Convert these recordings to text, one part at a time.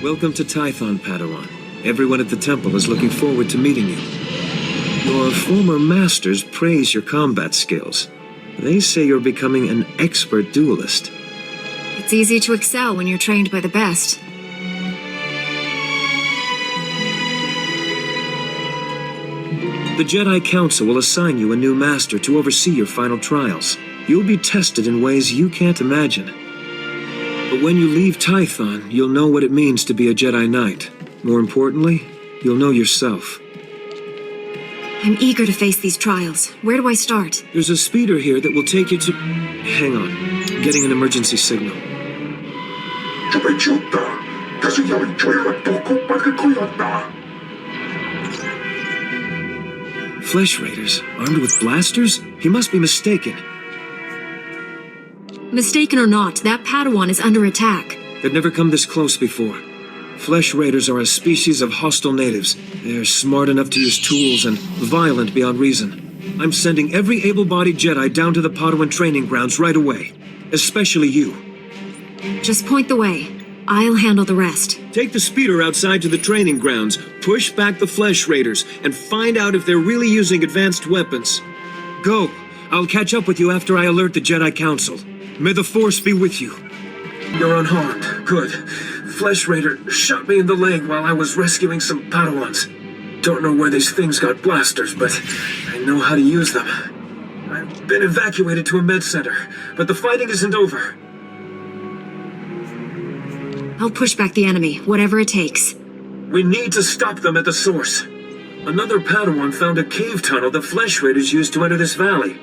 Welcome to Tython, Padawan. Everyone at the temple is looking forward to meeting you. Your former masters praise your combat skills. They say you're becoming an expert duelist. It's easy to excel when you're trained by the best. The Jedi Council will assign you a new master to oversee your final trials. You'll be tested in ways you can't imagine. But when you leave Tython, you'll know what it means to be a Jedi Knight. More importantly, you'll know yourself. I'm eager to face these trials. Where do I start? There's a speeder here that will take you to... Hang on. Getting an emergency signal. Flesh Raiders, armed with blasters? He must be mistaken. Mistaken or not, that Padawan is under attack. They've never come this close before. Flesh Raiders are a species of hostile natives. They're smart enough to use tools and violent beyond reason. I'm sending every able-bodied Jedi down to the Padawan training grounds right away. Especially you. Just point the way. I'll handle the rest. Take the speeder outside to the training grounds, push back the Flesh Raiders, and find out if they're really using advanced weapons. Go. I'll catch up with you after I alert the Jedi Council. May the Force be with you. You're unharmed. Good. Flesh Raider shot me in the leg while I was rescuing some Padawans. Don't know where these things got blasters, but I know how to use them. I've been evacuated to a med center, but the fighting isn't over. I'll push back the enemy, whatever it takes. We need to stop them at the source. Another Padawan found a cave tunnel the Flesh Raiders used to enter this valley.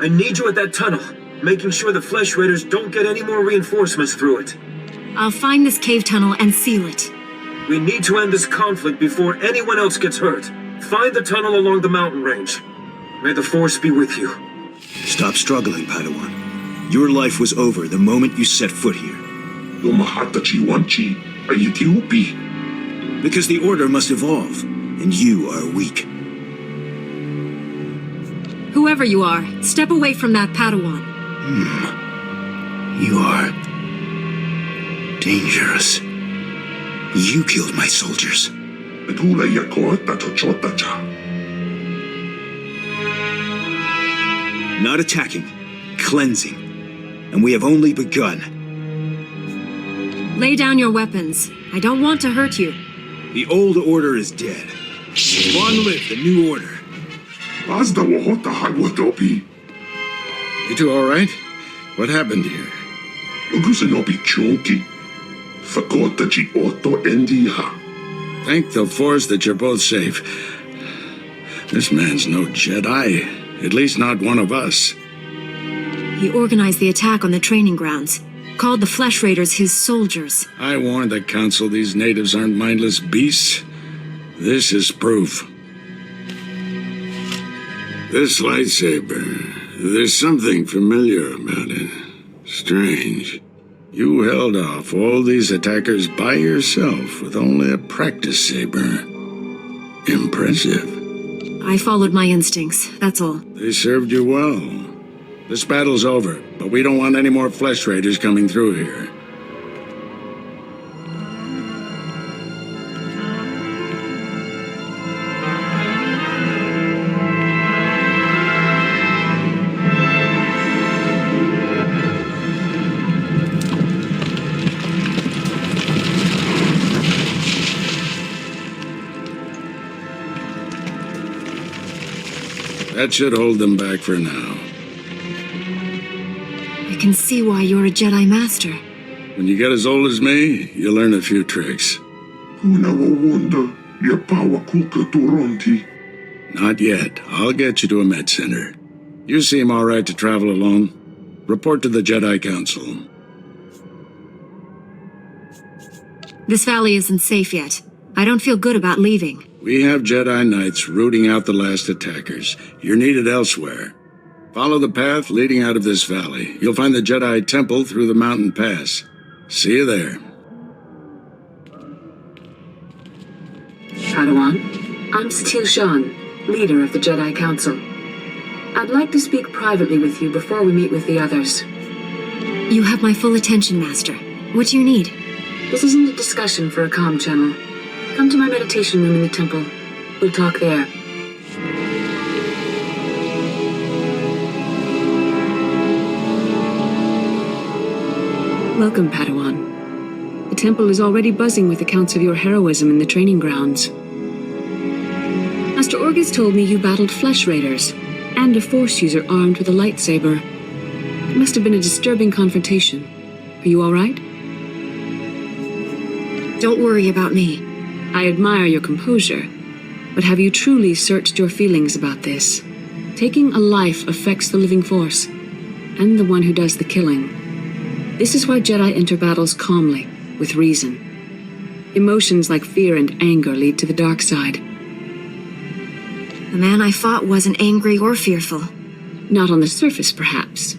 I need you at that tunnel, making sure the Flesh Raiders don't get any more reinforcements through it. I'll find this cave tunnel and seal it. We need to end this conflict before anyone else gets hurt. Find the tunnel along the mountain range. May the Force be with you. Stop struggling, Padawan. Your life was over the moment you set foot here. Because the Order must evolve, and you are weak. Whoever you are, step away from that Padawan. You are... dangerous. You killed my soldiers. Not attacking, cleansing. And we have only begun. Lay down your weapons. I don't want to hurt you. The old order is dead. Long live the new order. You two all right? What happened here? Thank the Force that you're both safe. This man's no Jedi. At least not one of us. He organized the attack on the training grounds. Called the Flesh Raiders his soldiers. I warned the Council these natives aren't mindless beasts. This is proof. This lightsaber, there's something familiar about it. Strange. You held off all these attackers by yourself with only a practice saber. Impressive. I followed my instincts, that's all. They served you well. This battle's over, but we don't want any more Flesh Raiders coming through here. That should hold them back for now. I can see why you're a Jedi Master. When you get as old as me, you'll learn a few tricks. Not yet. I'll get you to a med center. You seem all right to travel alone. Report to the Jedi Council. This valley isn't safe yet. I don't feel good about leaving. We have Jedi Knights rooting out the last attackers. You're needed elsewhere. Follow the path leading out of this valley. You'll find the Jedi Temple through the mountain pass. See you there. Padawan, I'm Satil Shan, leader of the Jedi Council. I'd like to speak privately with you before we meet with the others. You have my full attention, Master. What do you need? This isn't a discussion for a comm channel. Come to my meditation room in the temple. We'll talk there. Welcome, Padawan. The temple is already buzzing with accounts of your heroism in the training grounds. Master Orgus told me you battled flesh raiders, and a Force user armed with a lightsaber. It must have been a disturbing confrontation. Are you all right? Don't worry about me. I admire your composure, but have you truly searched your feelings about this? Taking a life affects the living Force, and the one who does the killing. This is why Jedi enter battles calmly, with reason. Emotions like fear and anger lead to the dark side. The man I fought wasn't angry or fearful. Not on the surface, perhaps.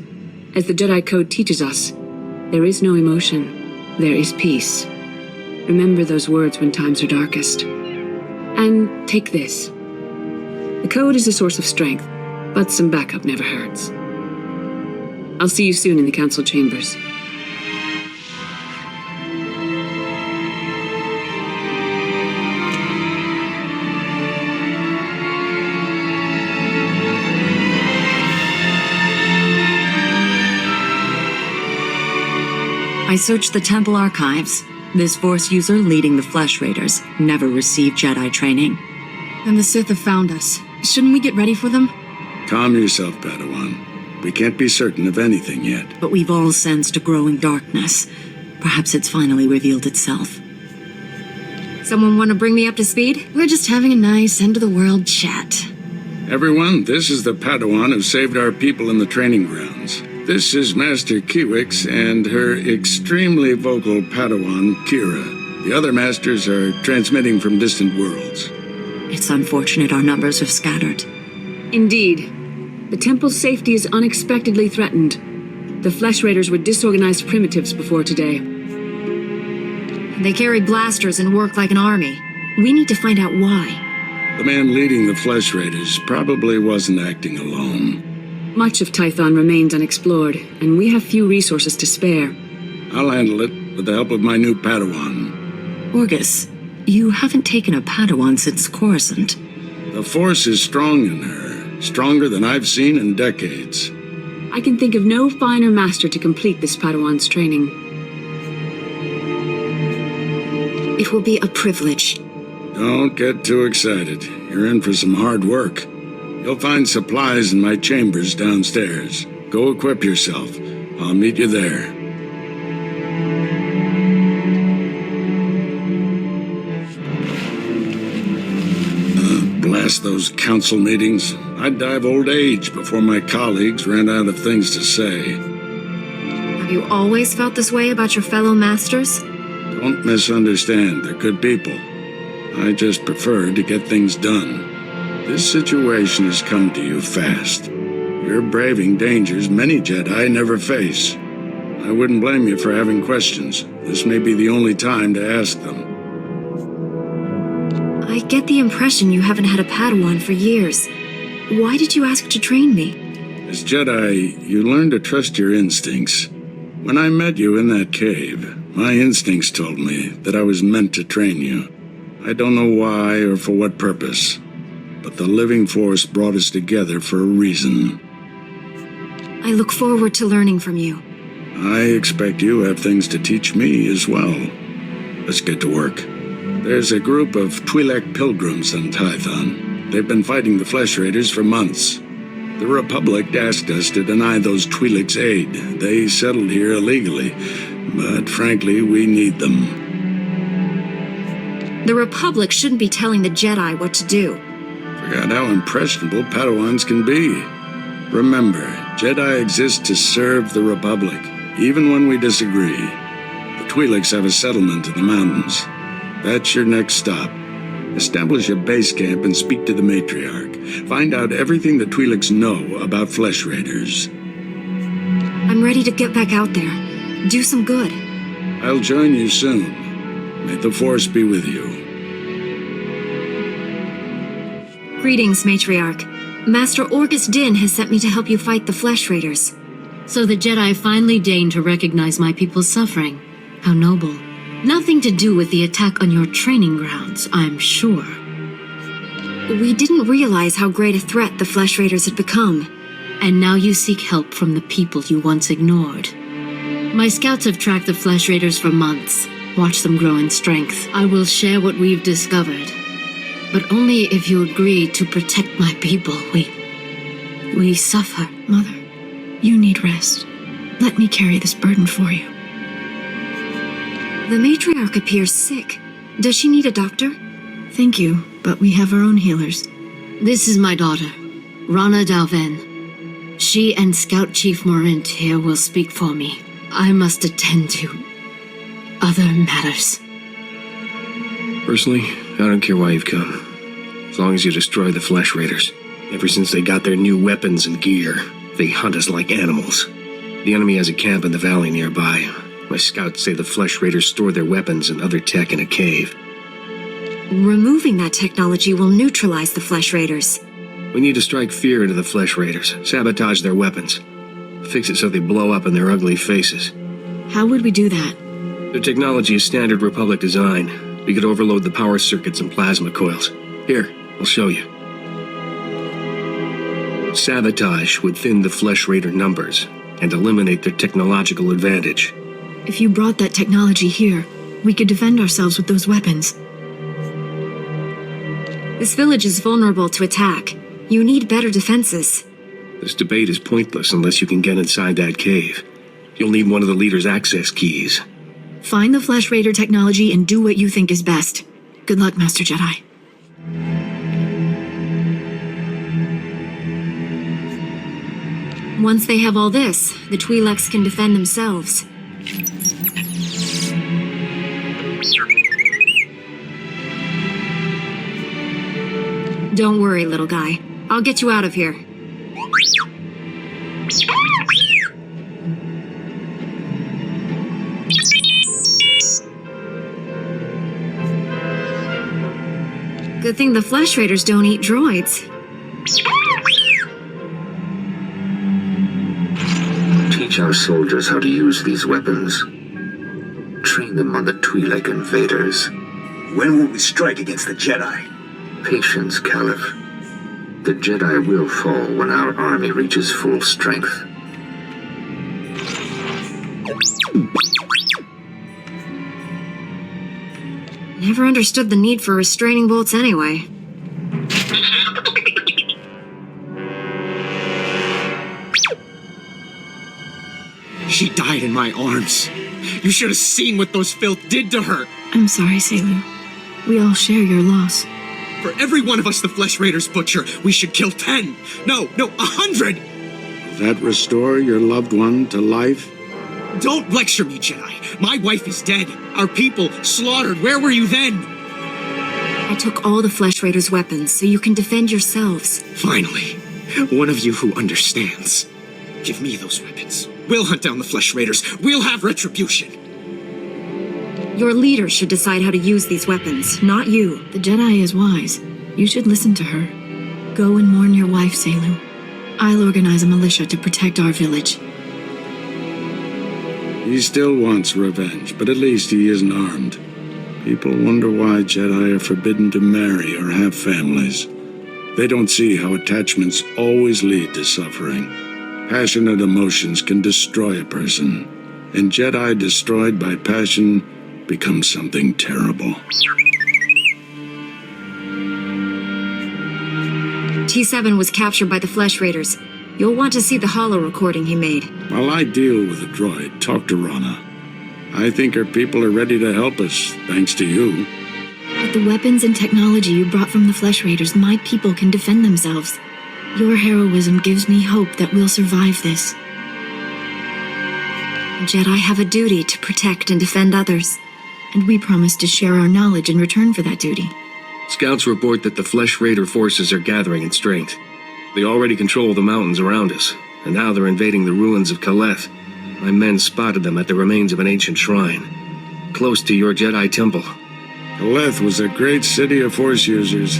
As the Jedi Code teaches us, there is no emotion. There is peace. Remember those words when times are darkest. And take this. The Code is a source of strength, but some backup never hurts. I'll see you soon in the Council chambers. I searched the temple archives. This Force user leading the Flesh Raiders never received Jedi training. Then the Sith have found us. Shouldn't we get ready for them? Calm yourself, Padawan. We can't be certain of anything yet. But we've all sensed a growing darkness. Perhaps it's finally revealed itself. Someone want to bring me up to speed? We're just having a nice end-of-the-world chat. Everyone, this is the Padawan who saved our people in the training grounds. This is Master Kiwix and her extremely vocal Padawan, Kira. The other masters are transmitting from distant worlds. It's unfortunate our numbers are scattered. Indeed. The temple's safety is unexpectedly threatened. The Flesh Raiders were disorganized primitives before today. They carry blasters and work like an army. We need to find out why. The man leading the Flesh Raiders probably wasn't acting alone. Much of Tython remains unexplored, and we have few resources to spare. I'll handle it with the help of my new Padawan. Orgus, you haven't taken a Padawan since Coruscant. The Force is strong in her, stronger than I've seen in decades. I can think of no finer master to complete this Padawan's training. It will be a privilege. Don't get too excited. You're in for some hard work. You'll find supplies in my chambers downstairs. Go equip yourself. I'll meet you there. Blast those council meetings. I'd die of old age before my colleagues ran out of things to say. Have you always felt this way about your fellow masters? Don't misunderstand. They're good people. I just prefer to get things done. This situation has come to you fast. You're braving dangers many Jedi never face. I wouldn't blame you for having questions. This may be the only time to ask them. I get the impression you haven't had a Padawan for years. Why did you ask to train me? As Jedi, you learn to trust your instincts. When I met you in that cave, my instincts told me that I was meant to train you. I don't know why or for what purpose, but the living Force brought us together for a reason. I look forward to learning from you. I expect you have things to teach me as well. Let's get to work. There's a group of Twi'lek pilgrims on Tython. They've been fighting the Flesh Raiders for months. The Republic asked us to deny those Twi'leks aid. They settled here illegally, but frankly, we need them. The Republic shouldn't be telling the Jedi what to do. Forgot how impressionable Padawans can be. Remember, Jedi exist to serve the Republic, even when we disagree. The Twi'leks have a settlement in the mountains. That's your next stop. Establish a base camp and speak to the matriarch. Find out everything the Twi'leks know about Flesh Raiders. I'm ready to get back out there. Do some good. I'll join you soon. May the Force be with you. Greetings, Matriarch. Master Orgus Din has sent me to help you fight the Flesh Raiders. So the Jedi finally deigned to recognize my people's suffering. How noble. Nothing to do with the attack on your training grounds, I'm sure. We didn't realize how great a threat the Flesh Raiders had become, and now you seek help from the people you once ignored. My scouts have tracked the Flesh Raiders for months, watched them grow in strength. I will share what we've discovered, but only if you agree to protect my people. We suffer. Mother, you need rest. Let me carry this burden for you. The matriarch appears sick. Does she need a doctor? Thank you, but we have our own healers. This is my daughter, Rana Dalven. She and Scout Chief Morint here will speak for me. I must attend to other matters. Personally, I don't care why you've come. As long as you destroy the Flesh Raiders. Ever since they got their new weapons and gear, they hunt us like animals. The enemy has a camp in the valley nearby. My scouts say the Flesh Raiders store their weapons and other tech in a cave. Removing that technology will neutralize the Flesh Raiders. We need to strike fear into the Flesh Raiders, sabotage their weapons. Fix it so they blow up in their ugly faces. How would we do that? Their technology is standard Republic design. We could overload the power circuits and plasma coils. Here, I'll show you. Sabotage would thin the Flesh Raider numbers and eliminate their technological advantage. If you brought that technology here, we could defend ourselves with those weapons. This village is vulnerable to attack. You need better defenses. This debate is pointless unless you can get inside that cave. You'll need one of the leader's access keys. Find the Flesh Raider technology and do what you think is best. Good luck, Master Jedi. Once they have all this, the Twi'leks can defend themselves. Don't worry, little guy. I'll get you out of here. Good thing the Flesh Raiders don't eat droids. Teach our soldiers how to use these weapons. Train them on the Twi'lek invaders. When will we strike against the Jedi? Patience, Caliph. The Jedi will fall when our army reaches full strength. Never understood the need for restraining bolts anyway. She died in my arms. You should have seen what those filth did to her. I'm sorry, Selu. We all share your loss. For every one of us the Flesh Raiders butcher, we should kill 10. No, 100! Will that restore your loved one to life? Don't lecture me, Jedi. My wife is dead. Our people slaughtered. Where were you then? I took all the Flesh Raiders' weapons so you can defend yourselves. Finally, one of you who understands. Give me those weapons. We'll hunt down the Flesh Raiders. We'll have retribution. Your leader should decide how to use these weapons, not you. The Jedi is wise. You should listen to her. Go and mourn your wife, Selu. I'll organize a militia to protect our village. He still wants revenge, but at least he isn't armed. People wonder why Jedi are forbidden to marry or have families. They don't see how attachments always lead to suffering. Passionate emotions can destroy a person, and Jedi destroyed by passion become something terrible. T7 was captured by the Flesh Raiders. You'll want to see the holo recording he made. While I deal with the droid, talk to Rana. I think her people are ready to help us, thanks to you. With the weapons and technology you brought from the Flesh Raiders, my people can defend themselves. Your heroism gives me hope that we'll survive this. Jedi have a duty to protect and defend others. And we promise to share our knowledge in return for that duty. Scouts report that the Flesh Raider forces are gathering in strength. They already control the mountains around us, and now they're invading the ruins of Kaleth. My men spotted them at the remains of an ancient shrine, close to your Jedi temple. Kaleth was a great city of Force users.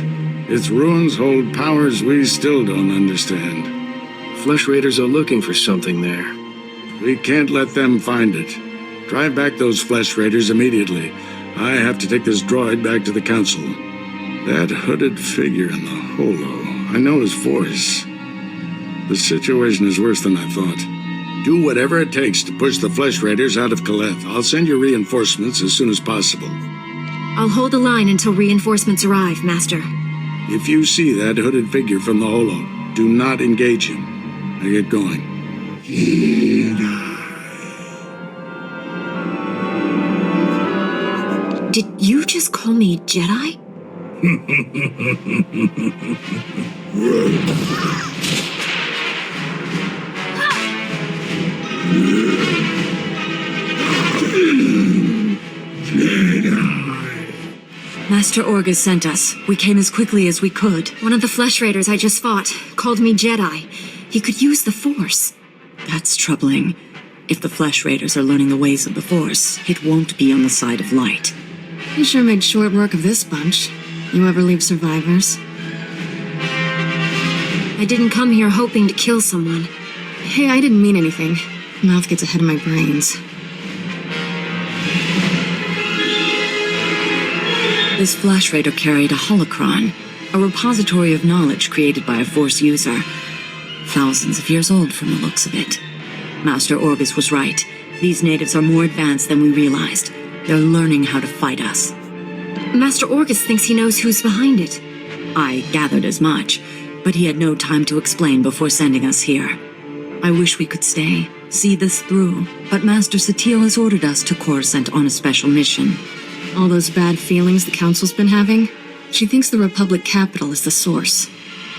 Its ruins hold powers we still don't understand. Flesh Raiders are looking for something there. We can't let them find it. Drive back those flesh raiders immediately. I have to take this droid back to the Council. That hooded figure in the holo, I know his voice. The situation is worse than I thought. Do whatever it takes to push the flesh raiders out of Kaleth. I'll send you reinforcements as soon as possible. I'll hold the line until reinforcements arrive, Master. If you see that hooded figure from the holo, do not engage him. Now get going. Did you just call me Jedi? Master Orgus sent us. We came as quickly as we could. One of the flesh raiders I just fought called me Jedi. He could use the Force. That's troubling. If the flesh raiders are learning the ways of the Force, it won't be on the side of light. You sure made short work of this bunch. You ever leave survivors? I didn't come here hoping to kill someone. Hey, I didn't mean anything. Mouth gets ahead of my brains. This flash raider carried a holocron, a repository of knowledge created by a Force user. Thousands of years old from the looks of it. Master Orgus was right. These natives are more advanced than we realized. They're learning how to fight us. Master Orgus thinks he knows who's behind it. I gathered as much, but he had no time to explain before sending us here. I wish we could stay, see this through, but Master Satil has ordered us to Coruscant on a special mission. All those bad feelings the Council's been having? She thinks the Republic capital is the source.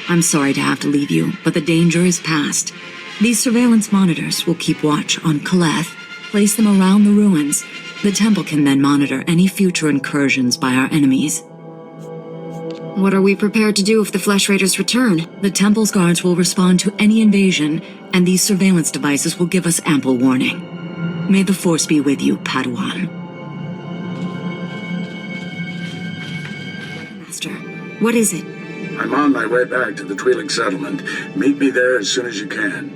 I'm sorry to have to leave you, but the danger is past. These surveillance monitors will keep watch on Kaleth, place them around the ruins. The temple can then monitor any future incursions by our enemies. What are we prepared to do if the flesh raiders return? The temple's guards will respond to any invasion, and these surveillance devices will give us ample warning. May the Force be with you, Padawan. Master, what is it? I'm on my way back to the Twi'lek settlement. Meet me there as soon as you can.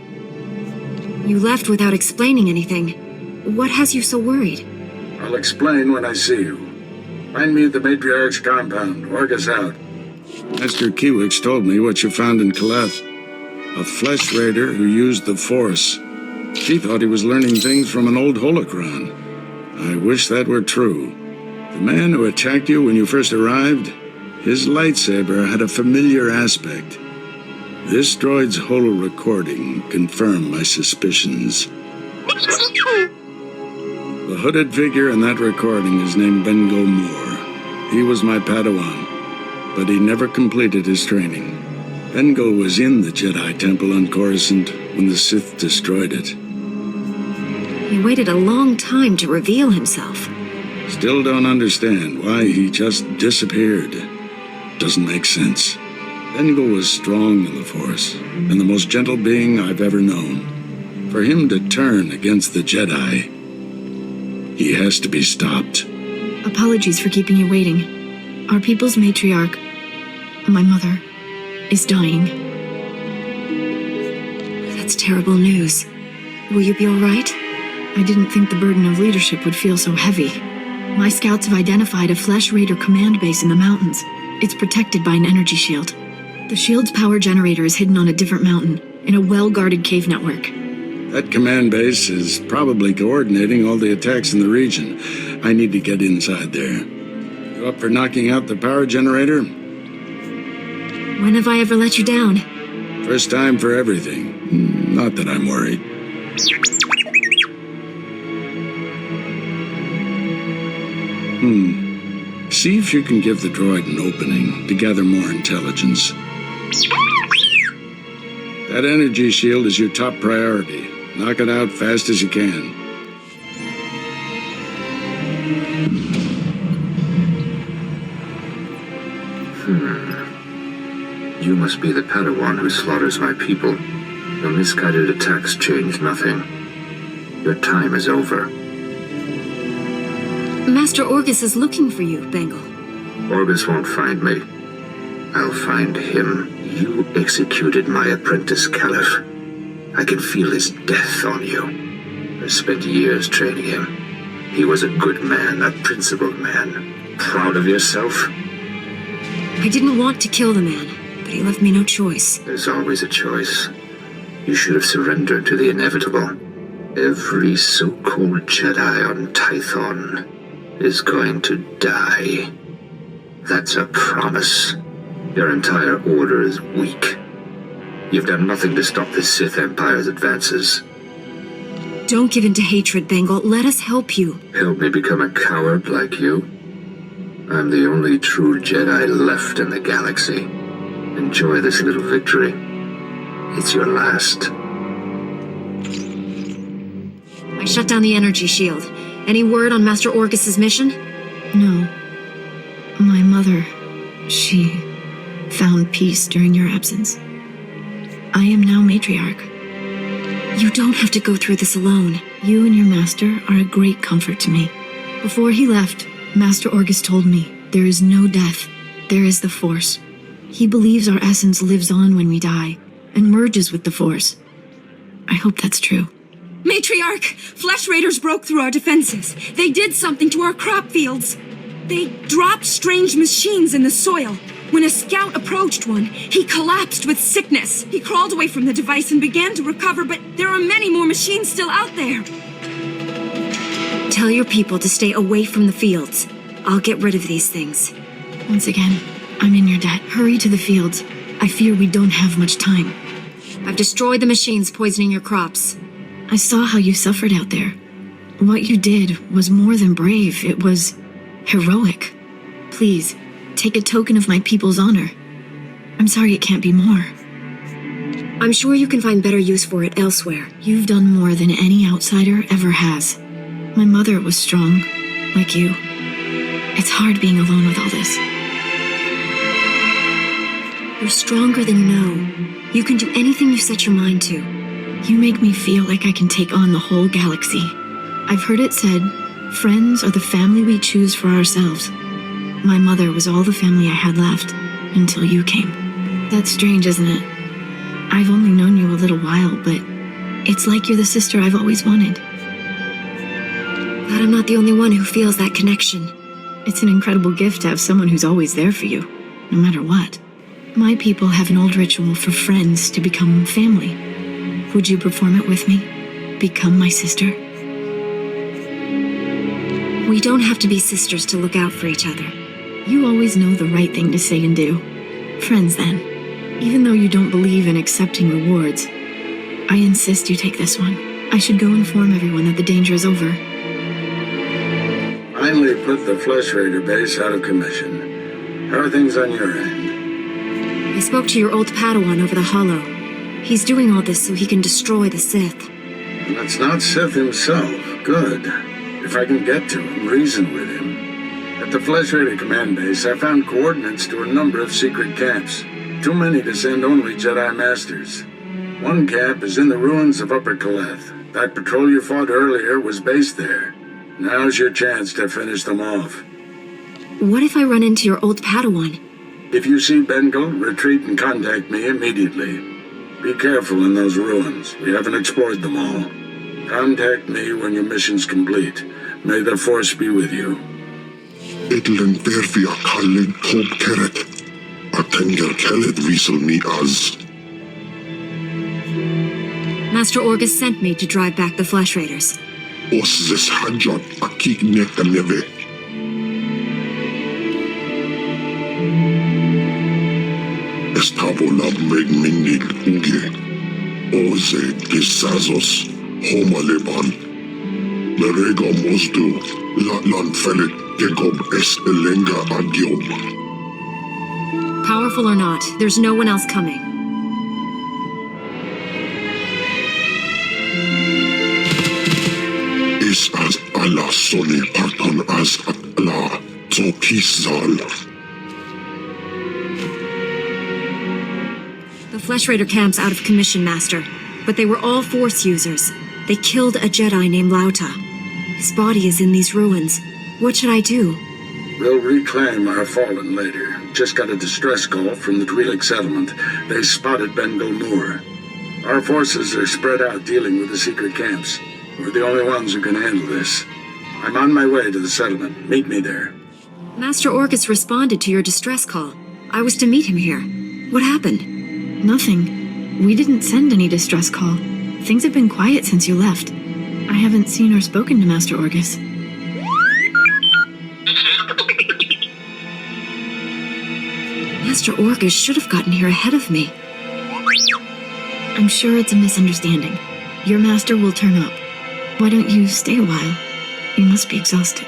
You left without explaining anything. What has you so worried? I'll explain when I see you. Find me at the Matriarch's compound. Orgus out. Master Kiwix told me what you found in Kaleth. A flesh raider who used the Force. She thought he was learning things from an old holocron. I wish that were true. The man who attacked you when you first arrived, his lightsaber had a familiar aspect. This droid's holo recording confirmed my suspicions. The hooded figure in that recording is named Bengal Moore. He was my Padawan, but he never completed his training. Bengal was in the Jedi Temple on Coruscant when the Sith destroyed it. He waited a long time to reveal himself. Still don't understand why he just disappeared. Doesn't make sense. Bengal was strong in the Force, and the most gentle being I've ever known. For him to turn against the Jedi, he has to be stopped. Apologies for keeping you waiting. Our people's matriarch, my mother, is dying. That's terrible news. Will you be all right? I didn't think the burden of leadership would feel so heavy. My scouts have identified a Flesh Raider command base in the mountains. It's protected by an energy shield. The shield's power generator is hidden on a different mountain, in a well-guarded cave network. That command base is probably coordinating all the attacks in the region. I need to get inside there. You up for knocking out the power generator? When have I ever let you down? First time for everything. Not that I'm worried. See if you can give the droid an opening to gather more intelligence. That energy shield is your top priority. Knock it out fast as you can. You must be the Padawan who slaughters my people. Your misguided attacks change nothing. Your time is over. Master Orgus is looking for you, Bengal. Orgus won't find me. I'll find him. You executed my apprentice, Caliph. I can feel his death on you. I spent years training him. He was a good man, a principled man. Proud of yourself? I didn't want to kill the man, but he left me no choice. There's always a choice. You should have surrendered to the inevitable. Every so-called Jedi on Tython is going to die. That's a promise. Your entire order is weak. You've done nothing to stop the Sith Empire's advances. Don't give in to hatred, Bengal. Let us help you. Help me become a coward like you? I'm the only true Jedi left in the galaxy. Enjoy this little victory. It's your last. I shut down the energy shield. Any word on Master Orgus's mission? No. My mother, she found peace during your absence. I am now matriarch. You don't have to go through this alone. You and your master are a great comfort to me. Before he left, Master Orgus told me, there is no death, there is the Force. He believes our essence lives on when we die, and merges with the Force. I hope that's true. Matriarch! Flesh Raiders broke through our defenses. They did something to our crop fields. They dropped strange machines in the soil. When a scout approached one, he collapsed with sickness. He crawled away from the device and began to recover, but there are many more machines still out there. Tell your people to stay away from the fields. I'll get rid of these things. Once again, I'm in your debt. Hurry to the fields. I fear we don't have much time. I've destroyed the machines poisoning your crops. I saw how you suffered out there. What you did was more than brave. It was heroic. Please, take a token of my people's honor. I'm sorry it can't be more. I'm sure you can find better use for it elsewhere. You've done more than any outsider ever has. My mother was strong, like you. It's hard being alone with all this. You're stronger than you know. You can do anything you set your mind to. You make me feel like I can take on the whole galaxy. I've heard it said, friends are the family we choose for ourselves. My mother was all the family I had left, until you came. That's strange, isn't it? I've only known you a little while, but it's like you're the sister I've always wanted. Glad I'm not the only one who feels that connection. It's an incredible gift to have someone who's always there for you, no matter what. My people have an old ritual for friends to become family. Would you perform it with me? Become my sister? We don't have to be sisters to look out for each other. You always know the right thing to say and do. Friends, then. Even though you don't believe in accepting rewards, I insist you take this one. I should go inform everyone that the danger is over. Finally put the Flesh Raider base out of commission. How are things on your end? I spoke to your old Padawan over the Hollow. He's doing all this so he can destroy the Sith. That's not Sith himself. Good. If I can get to him, reason with him. At the Flesh Raider command base, I found coordinates to a number of secret camps. Too many to send only Jedi Masters. One camp is in the ruins of Upper Kaleth. That patrol you fought earlier was based there. Now's your chance to finish them off. What if I run into your old Padawan? If you see Bengal, retreat and contact me immediately. Be careful in those ruins. We haven't explored them all. Contact me when your mission's complete. May the Force be with you. Edlen verfia kallig tob keret. Atenger kellet visel mi az. Master Orgus sent me to drive back the Flesh Raiders. Os zes hajat akik neka neve. Estavola megminid uge. Oze disazos homa leban. Merega mosdu latlan felet gegob es elenga agiob. Powerful or not, there's no one else coming. Is as Allah soni parton as Allah zokizal. The Flesh Raider camp's out of commission, Master. But they were all Force users. They killed a Jedi named Lauta. His body is in these ruins. What should I do? We'll reclaim our fallen later. Just got a distress call from the Twi'lek settlement. They spotted Bengal Moor. Our forces are spread out dealing with the secret camps. We're the only ones who can handle this. I'm on my way to the settlement. Meet me there. Master Orcus responded to your distress call. I was to meet him here. What happened? Nothing. We didn't send any distress call. Things have been quiet since you left. I haven't seen or spoken to Master Orcus. Master Orcus should have gotten here ahead of me. I'm sure it's a misunderstanding. Your master will turn up. Why don't you stay a while? You must be exhausted.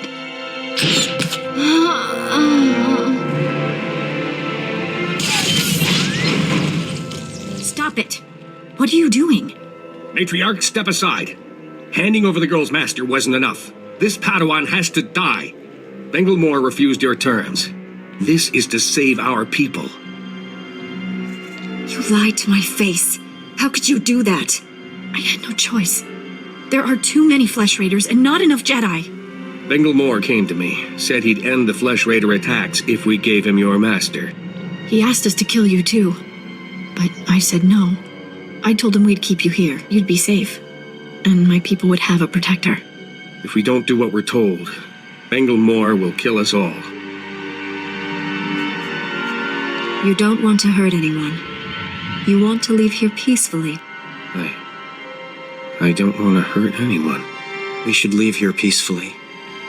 Stop it! What are you doing? Matriarch, step aside. Handing over the girl's master wasn't enough. This Padawan has to die. Bengilmore refused your terms. This is to save our people. You lied to my face. How could you do that? I had no choice. There are too many Flesh Raiders and not enough Jedi. Bengilmore came to me, said he'd end the Flesh Raider attacks if we gave him your master. He asked us to kill you too. But I said no. I told him we'd keep you here. You'd be safe. And my people would have a protector. If we don't do what we're told, Bengilmore will kill us all. You don't want to hurt anyone. You want to leave here peacefully. I don't want to hurt anyone. We should leave here peacefully.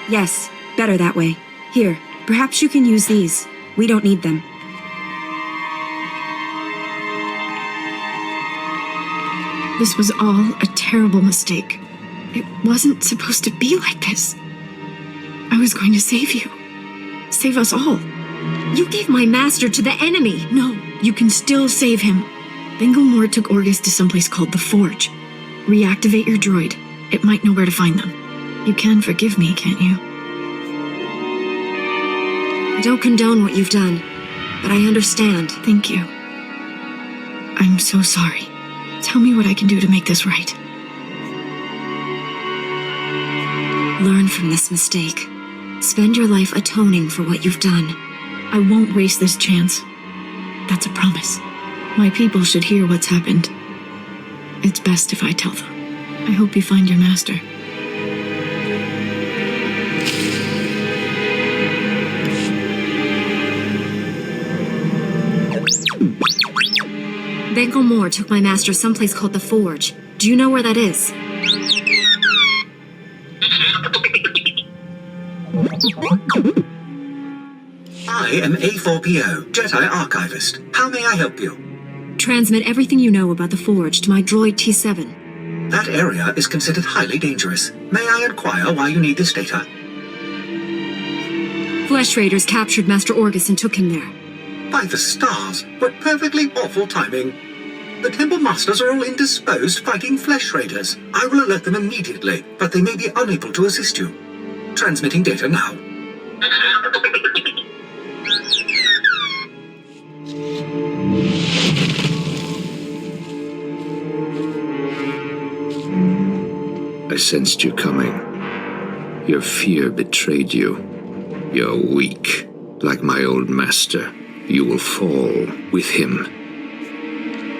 Yes, better that way. Here, perhaps you can use these. We don't need them. This was all a terrible mistake. It wasn't supposed to be like this. I was going to save you. Save us all. You gave my master to the enemy! No, you can still save him. Bengilmore took Orgus to someplace called the Forge. Reactivate your droid. It might know where to find them. You can forgive me, can't you? I don't condone what you've done, but I understand. Thank you. I'm so sorry. Tell me what I can do to make this right. Learn from this mistake. Spend your life atoning for what you've done. I won't waste this chance. That's a promise. My people should hear what's happened. It's best if I tell them. I hope you find your master. Bengilmore took my master someplace called the Forge. Do you know where that is? I am A4PO, Jedi Archivist. How may I help you? Transmit everything you know about the Forge to my droid T7. That area is considered highly dangerous. May I inquire why you need this data? Flesh Raiders captured Master Orgus and took him there. By the stars, what perfectly awful timing. The Temple Masters are all indisposed fighting Flesh Raiders. I will alert them immediately, but they may be unable to assist you. Transmitting data now. I sensed you coming. Your fear betrayed you. You're weak. Like my old master, you will fall with him.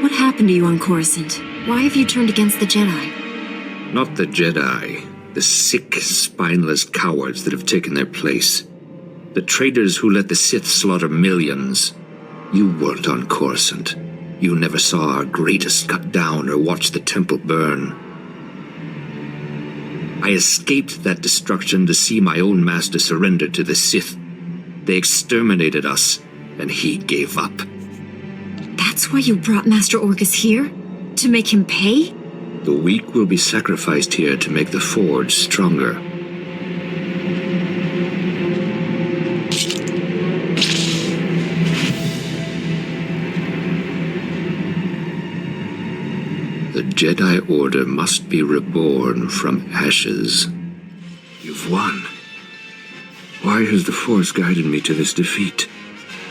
What happened to you on Coruscant? Why have you turned against the Jedi? Not the Jedi. The sick, spineless cowards that have taken their place. The traitors who let the Sith slaughter millions. You weren't on Coruscant. You never saw our greatest cut down or watched the temple burn. I escaped that destruction to see my own master surrender to the Sith. They exterminated us, and he gave up. That's why you brought Master Orgus here? To make him pay? The weak will be sacrificed here to make the Forge stronger. The Jedi Order must be reborn from ashes. You've won. Why has the Force guided me to this defeat?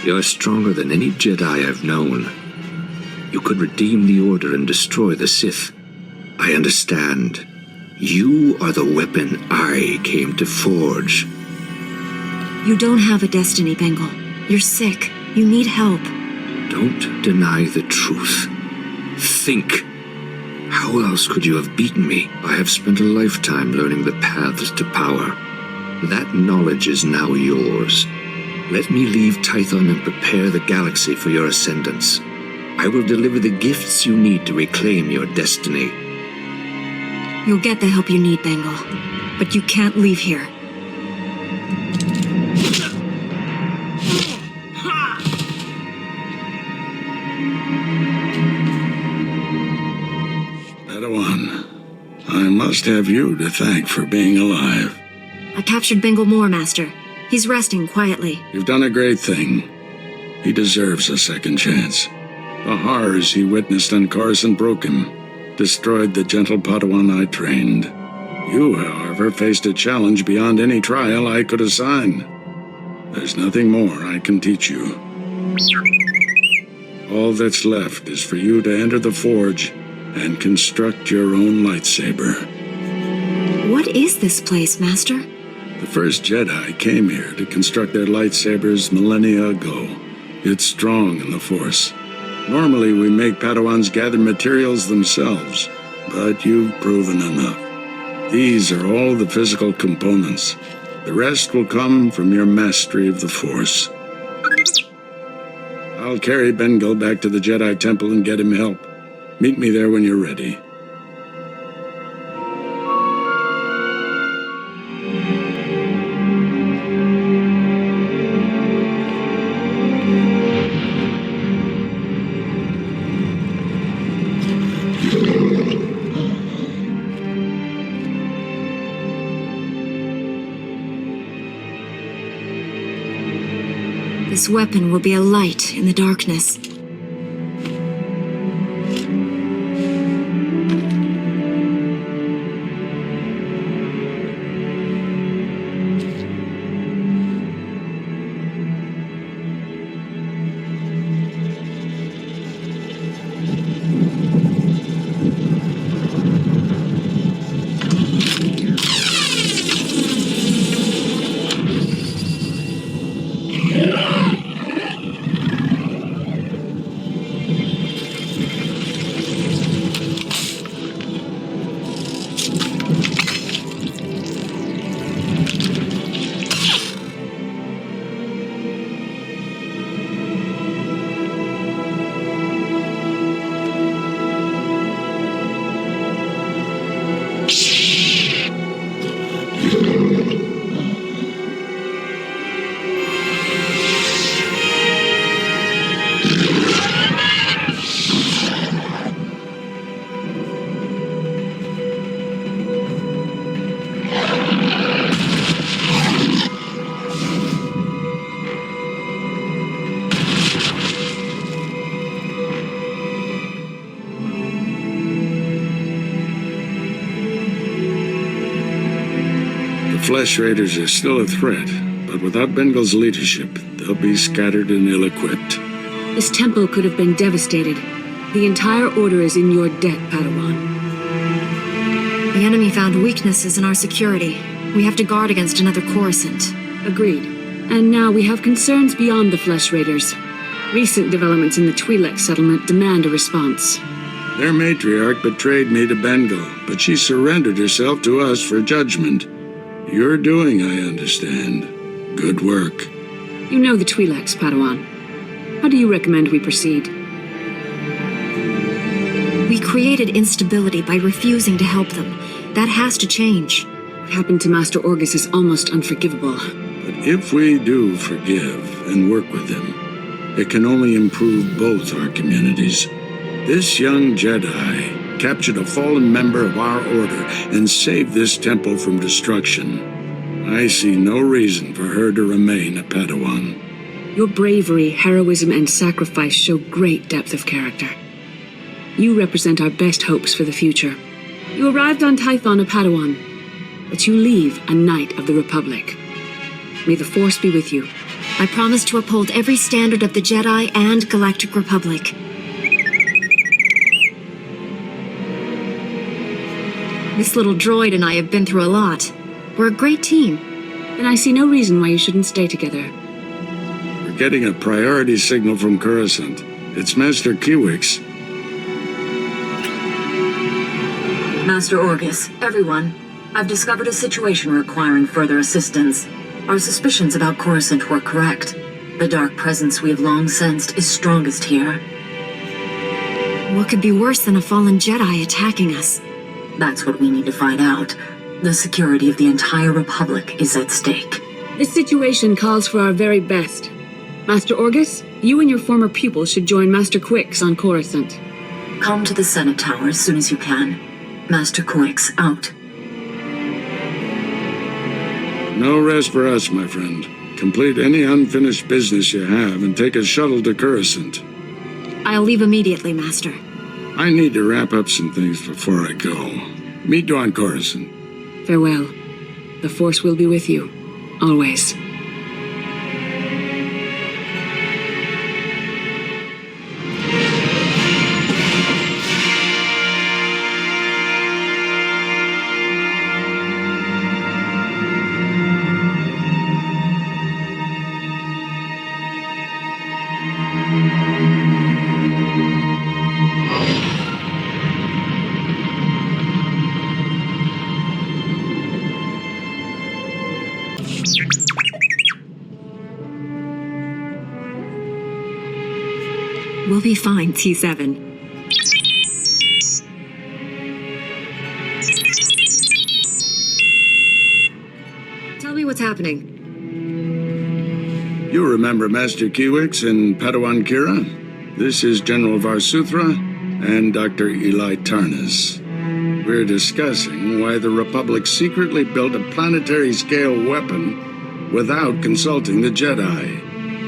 You're stronger than any Jedi I've known. You could redeem the Order and destroy the Sith. I understand. You are the weapon I came to forge. You don't have a destiny, Bengal. You're sick. You need help. Don't deny the truth. Think. How else could you have beaten me? I have spent a lifetime learning the paths to power. That knowledge is now yours. Let me leave Tython and prepare the galaxy for your ascendance. I will deliver the gifts you need to reclaim your destiny. You'll get the help you need, Bengal. But you can't leave here. Padawan, I must have you to thank for being alive. I captured Bengal Moore, Master. He's resting quietly. You've done a great thing. He deserves a second chance. The horrors he witnessed on Coruscant broke him, destroyed the gentle Padawan I trained. You, however, faced a challenge beyond any trial I could assign. There's nothing more I can teach you. All that's left is for you to enter the Forge and construct your own lightsaber. What is this place, Master? The first Jedi came here to construct their lightsabers millennia ago. It's strong in the Force. Normally we make Padawans gather materials themselves, but you've proven enough. These are all the physical components. The rest will come from your mastery of the Force. I'll carry Bengal back to the Jedi Temple and get him help. Meet me there when you're ready. This weapon will be a light in the darkness. Flesh Raiders are still a threat, but without Bengal's leadership, they'll be scattered and ill-equipped. This temple could have been devastated. The entire order is in your debt, Padawan. The enemy found weaknesses in our security. We have to guard against another Coruscant. Agreed. And now we have concerns beyond the Flesh Raiders. Recent developments in the Twi'lek settlement demand a response. Their matriarch betrayed me to Bengal, but she surrendered herself to us for judgment. You're doing, I understand. Good work. You know the Twi'leks, Padawan. How do you recommend we proceed? We created instability by refusing to help them. That has to change. What happened to Master Orgus is almost unforgivable. But if we do forgive and work with them, it can only improve both our communities. This young Jedi captured a fallen member of our order and saved this temple from destruction. I see no reason for her to remain a Padawan. Your bravery, heroism, and sacrifice show great depth of character. You represent our best hopes for the future. You arrived on Tython a Padawan, but you leave a Knight of the Republic. May the Force be with you. I promise to uphold every standard of the Jedi and Galactic Republic. This little droid and I have been through a lot. We're a great team. Then I see no reason why you shouldn't stay together. We're getting a priority signal from Coruscant. It's Master Master Orgus, everyone, I've discovered a situation requiring further assistance. Our suspicions about Coruscant were correct. The dark presence we have long sensed is strongest here. What could be worse than a fallen Jedi attacking us? That's what we need to find out. The security of the entire Republic is at stake. This situation calls for our very best. Master Orgus, you and your former pupils should join Master Quix on Coruscant. Come to the Senate Tower as soon as you can. Master Quix, out. No rest for us, my friend. Complete any unfinished business you have and take a shuttle to Coruscant. I'll leave immediately, Master. I need to wrap up some things before I go. Meet you on Coruscant. Farewell. The Force will be with you. Always. We'll be fine, T7. Tell me what's happening. You remember Master Kiwix and Padawan Kira? This is General Varsuthra and Dr. Eli Tarnas. We're discussing why the Republic secretly built a planetary-scale weapon without consulting the Jedi.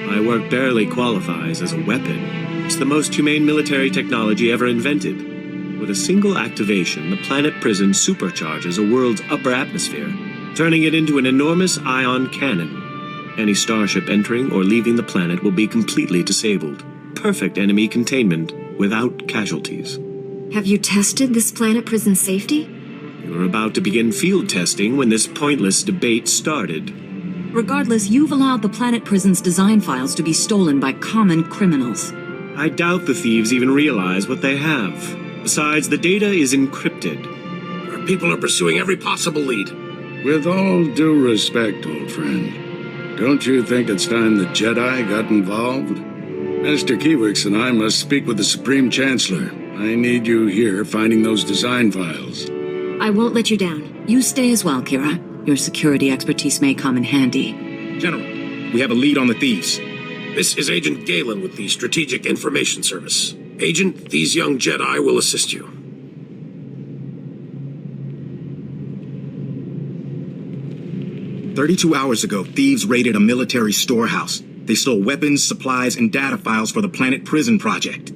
My work barely qualifies as a weapon. It's the most humane military technology ever invented. With a single activation, the planet prison supercharges a world's upper atmosphere, turning it into an enormous ion cannon. Any starship entering or leaving the planet will be completely disabled. Perfect enemy containment without casualties. Have you tested this planet prison safety? We were about to begin field testing when this pointless debate started. Regardless, you've allowed the planet prison's design files to be stolen by common criminals. I doubt the thieves even realize what they have. Besides, the data is encrypted. Our people are pursuing every possible lead. With all due respect, old friend, don't you think it's time the Jedi got involved? Master Kiwix and I must speak with the Supreme Chancellor. I need you here finding those design files. I won't let you down. You stay as well, Kira. Your security expertise may come in handy. General, we have a lead on the thieves. This is Agent Galen with the Strategic Information Service. Agent, these young Jedi will assist you. "32 hours ago, thieves raided a military storehouse. They stole weapons, supplies, and data files for the Planet Prison Project.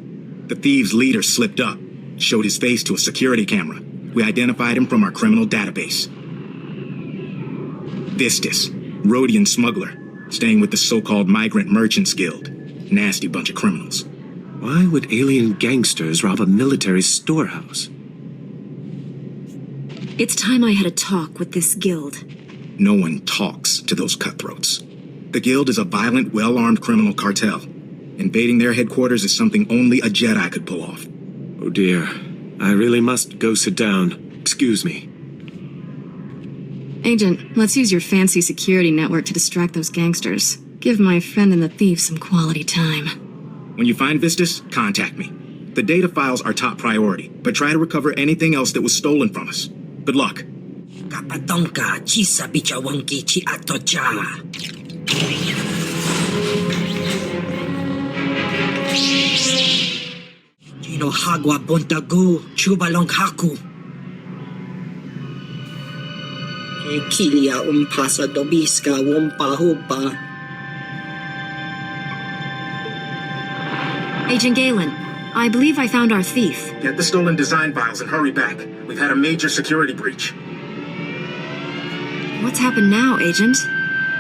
The thieves' leader slipped up, showed his face to a security camera. We identified him from our criminal database. Vistus, Rhodian smuggler, staying with the so-called Migrant Merchants Guild. Nasty bunch of criminals." Why would alien gangsters rob a military storehouse? It's time I had a talk with this guild. No one talks to those cutthroats. The Guild is a violent, well-armed criminal cartel. Invading their headquarters is something only a Jedi could pull off. Oh dear. I really must go sit down. Excuse me. Agent, let's use your fancy security network to distract those gangsters. Give my friend and the thief some quality time. When you find Vistus, contact me. The data files are top priority, but try to recover anything else that was stolen from us. Good luck. Kapatonka chisa bichawanki chi atocha. Chino hagwa bontagu chubalong haku. Kilia umpasa dobiska wumpahupa. Agent Galen, I believe I found our thief. Get the stolen design files and hurry back. We've had a major security breach. What's happened now, Agent?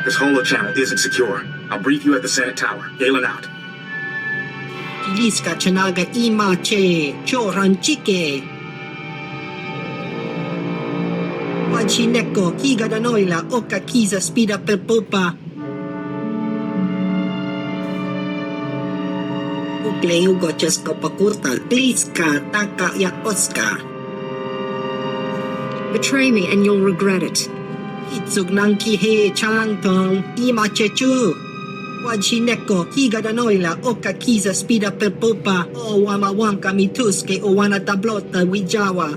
This holo-channel isn't secure. I'll brief you at the Senate Tower. Galen out. Kiliska chanaga ima che choran chike. Wachineko higa danoila oka kiza spida per popa. Ukleugo chesko pakurta kliska taka yakoska. Betray me and you'll regret it. Itsug nang kihe chalang tong ima chechu. Wajineko higadanoila oka kiza spida pepopa o wama wanka mituske o wana tablota wijawa.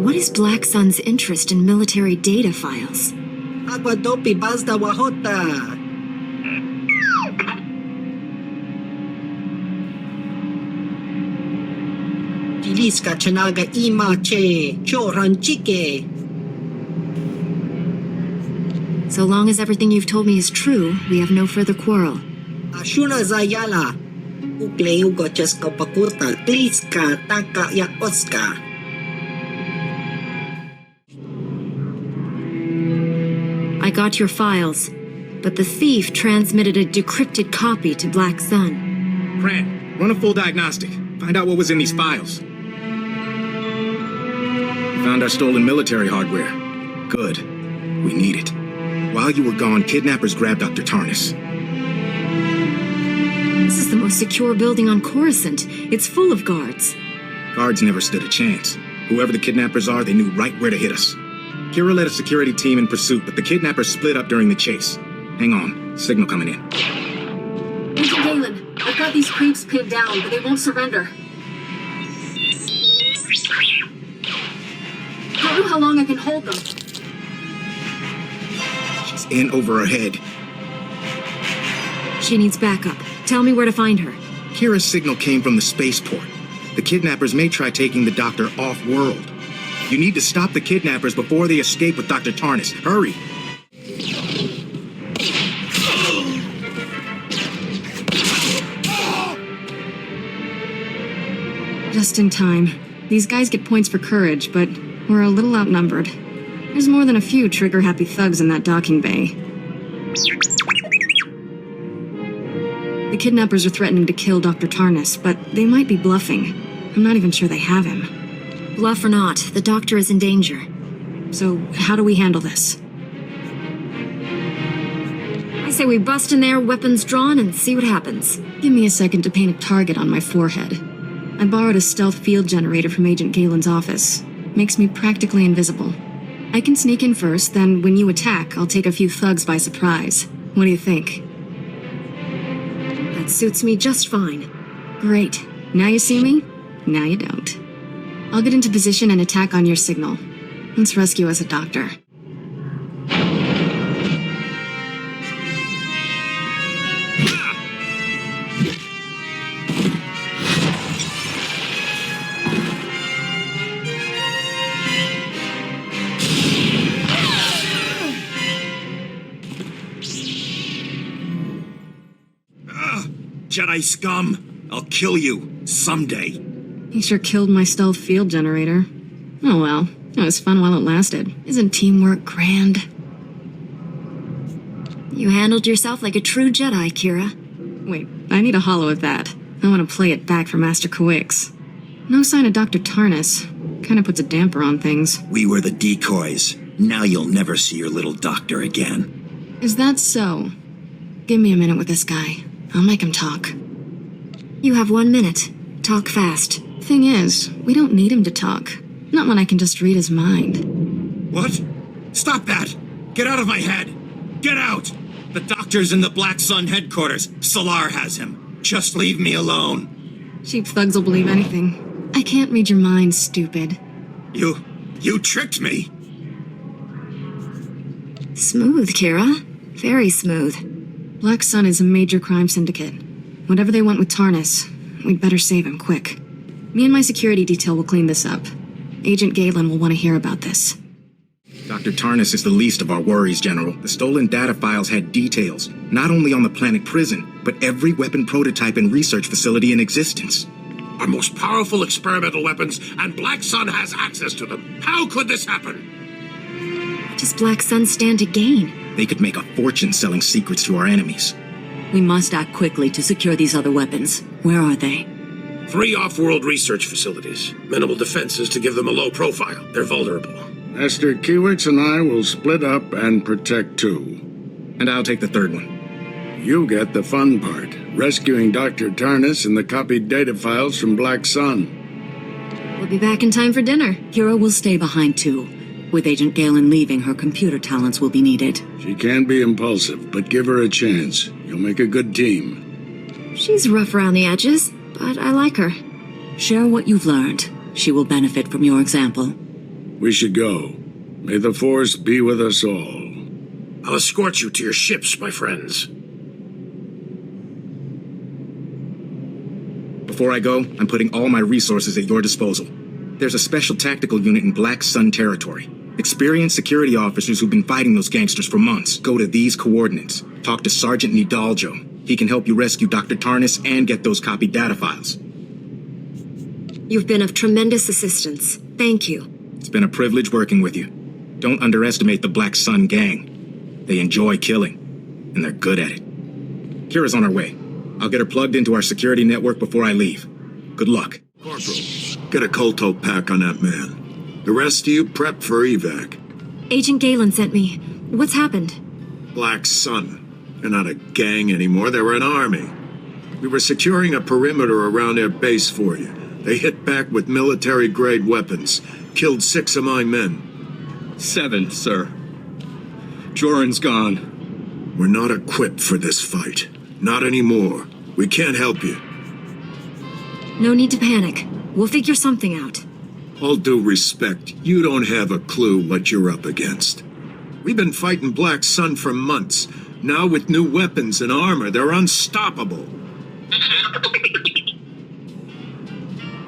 What is Black Sun's interest in military data files? Aguadopi bazda wahota. Jiliska chanaga ima che choran chike. So long as everything you've told me is true, we have no further quarrel. Ashuna zayala. Ukle ugo cheska pakurta kliska taka ya oska. I got your files, but the thief transmitted a decrypted copy to Black Sun. Cran, run a full diagnostic. Find out what was in these files. We found our stolen military hardware. Good. We need it. While you were gone, kidnappers grabbed Dr. Tarnis. This is the most secure building on Coruscant. It's full of guards. Guards never stood a chance. Whoever the kidnappers are, they knew right where to hit us. Kira led a security team in pursuit, but the kidnappers split up during the chase. Hang on. Signal coming in. Agent Galen, I've got these creeps pinned down, but they won't surrender. Don't know how long I can hold them. She's in over her head. She needs backup. Tell me where to find her. Kira's signal came from the spaceport. The kidnappers may try taking the doctor off-world. You need to stop the kidnappers before they escape with Dr. Tarnis. Hurry! Just in time. These guys get points for courage, but we're a little outnumbered. There's more than a few trigger-happy thugs in that docking bay. The kidnappers are threatening to kill Dr. Tarnis, but they might be bluffing. I'm not even sure they have him. Bluff or not, the doctor is in danger. So, how do we handle this? I say we bust in there, weapons drawn, and see what happens. Give me a second to paint a target on my forehead. I borrowed a stealth field generator from Agent Galen's office. Makes me practically invisible. I can sneak in first, then when you attack, I'll take a few thugs by surprise. What do you think? That suits me just fine. Great. Now you see me? Now you don't. I'll get into position and attack on your signal. Let's rescue us a doctor. Jedi scum! I'll kill you someday. He sure killed my stealth field generator. Oh well, it was fun while it lasted. Isn't teamwork grand? You handled yourself like a true Jedi, Kira. Wait, I need a hollow of that. I want to play it back for Master Kawix. No sign of Dr. Tarnis. Kinda puts a damper on things. We were the decoys. Now you'll never see your little doctor again. Is that so? Give me a minute with this guy. I'll make him talk. You have 1 minute. Talk fast. Thing is, we don't need him to talk. Not when I can just read his mind. What? Stop that! Get out of my head! Get out! The doctor's in the Black Sun headquarters. Solar has him. Just leave me alone. Cheap thugs will believe anything. I can't read your mind, stupid. You tricked me! Smooth, Kira. Very smooth. Black Sun is a major crime syndicate. Whatever they want with Tarnis, we'd better save him quick. Me and my security detail will clean this up. Agent Galen will want to hear about this. Dr. Tarnis is the least of our worries, General. The stolen data files had details, not only on the planet prison, but every weapon prototype and research facility in existence. Our most powerful experimental weapons, and Black Sun has access to them. How could this happen? What does Black Sun stand to gain? They could make a fortune selling secrets to our enemies. We must act quickly to secure these other weapons. Where are they? 3 off-world research facilities. Minimal defenses to give them a low profile. They're vulnerable. Master Kiwix and I will split up and protect 2. And I'll take the third one. You get the fun part, rescuing Dr. Tarnis and the copied data files from Black Sun. We'll be back in time for dinner. Kira will stay behind too. With Agent Galen leaving, her computer talents will be needed. She can be impulsive, but give her a chance. You'll make a good team. She's rough around the edges, but I like her. Share what you've learned. She will benefit from your example. We should go. May the Force be with us all. I'll escort you to your ships, my friends. Before I go, I'm putting all my resources at your disposal. There's a special tactical unit in Black Sun territory. Experienced security officers who've been fighting those gangsters for months. Go to these coordinates. Talk to Sergeant Nidaljo. He can help you rescue Dr. Tarnus and get those copied data files. You've been of tremendous assistance. Thank you. It's been a privilege working with you. Don't underestimate the Black Sun gang. They enjoy killing, and they're good at it. Kira's on her way. I'll get her plugged into our security network before I leave. Good luck. Corporal, get a Kolto pack on that man. The rest of you prep for evac. Agent Galen sent me. What's happened? Black Sun. They're not a gang anymore, they're an army. We were securing a perimeter around their base for you. They hit back with military-grade weapons. Killed 6 of my men. 7, sir. Joran's gone. We're not equipped for this fight. Not anymore. We can't help you. No need to panic. We'll figure something out. All due respect, you don't have a clue what you're up against. We've been fighting Black Sun for months. Now with new weapons and armor, they're unstoppable.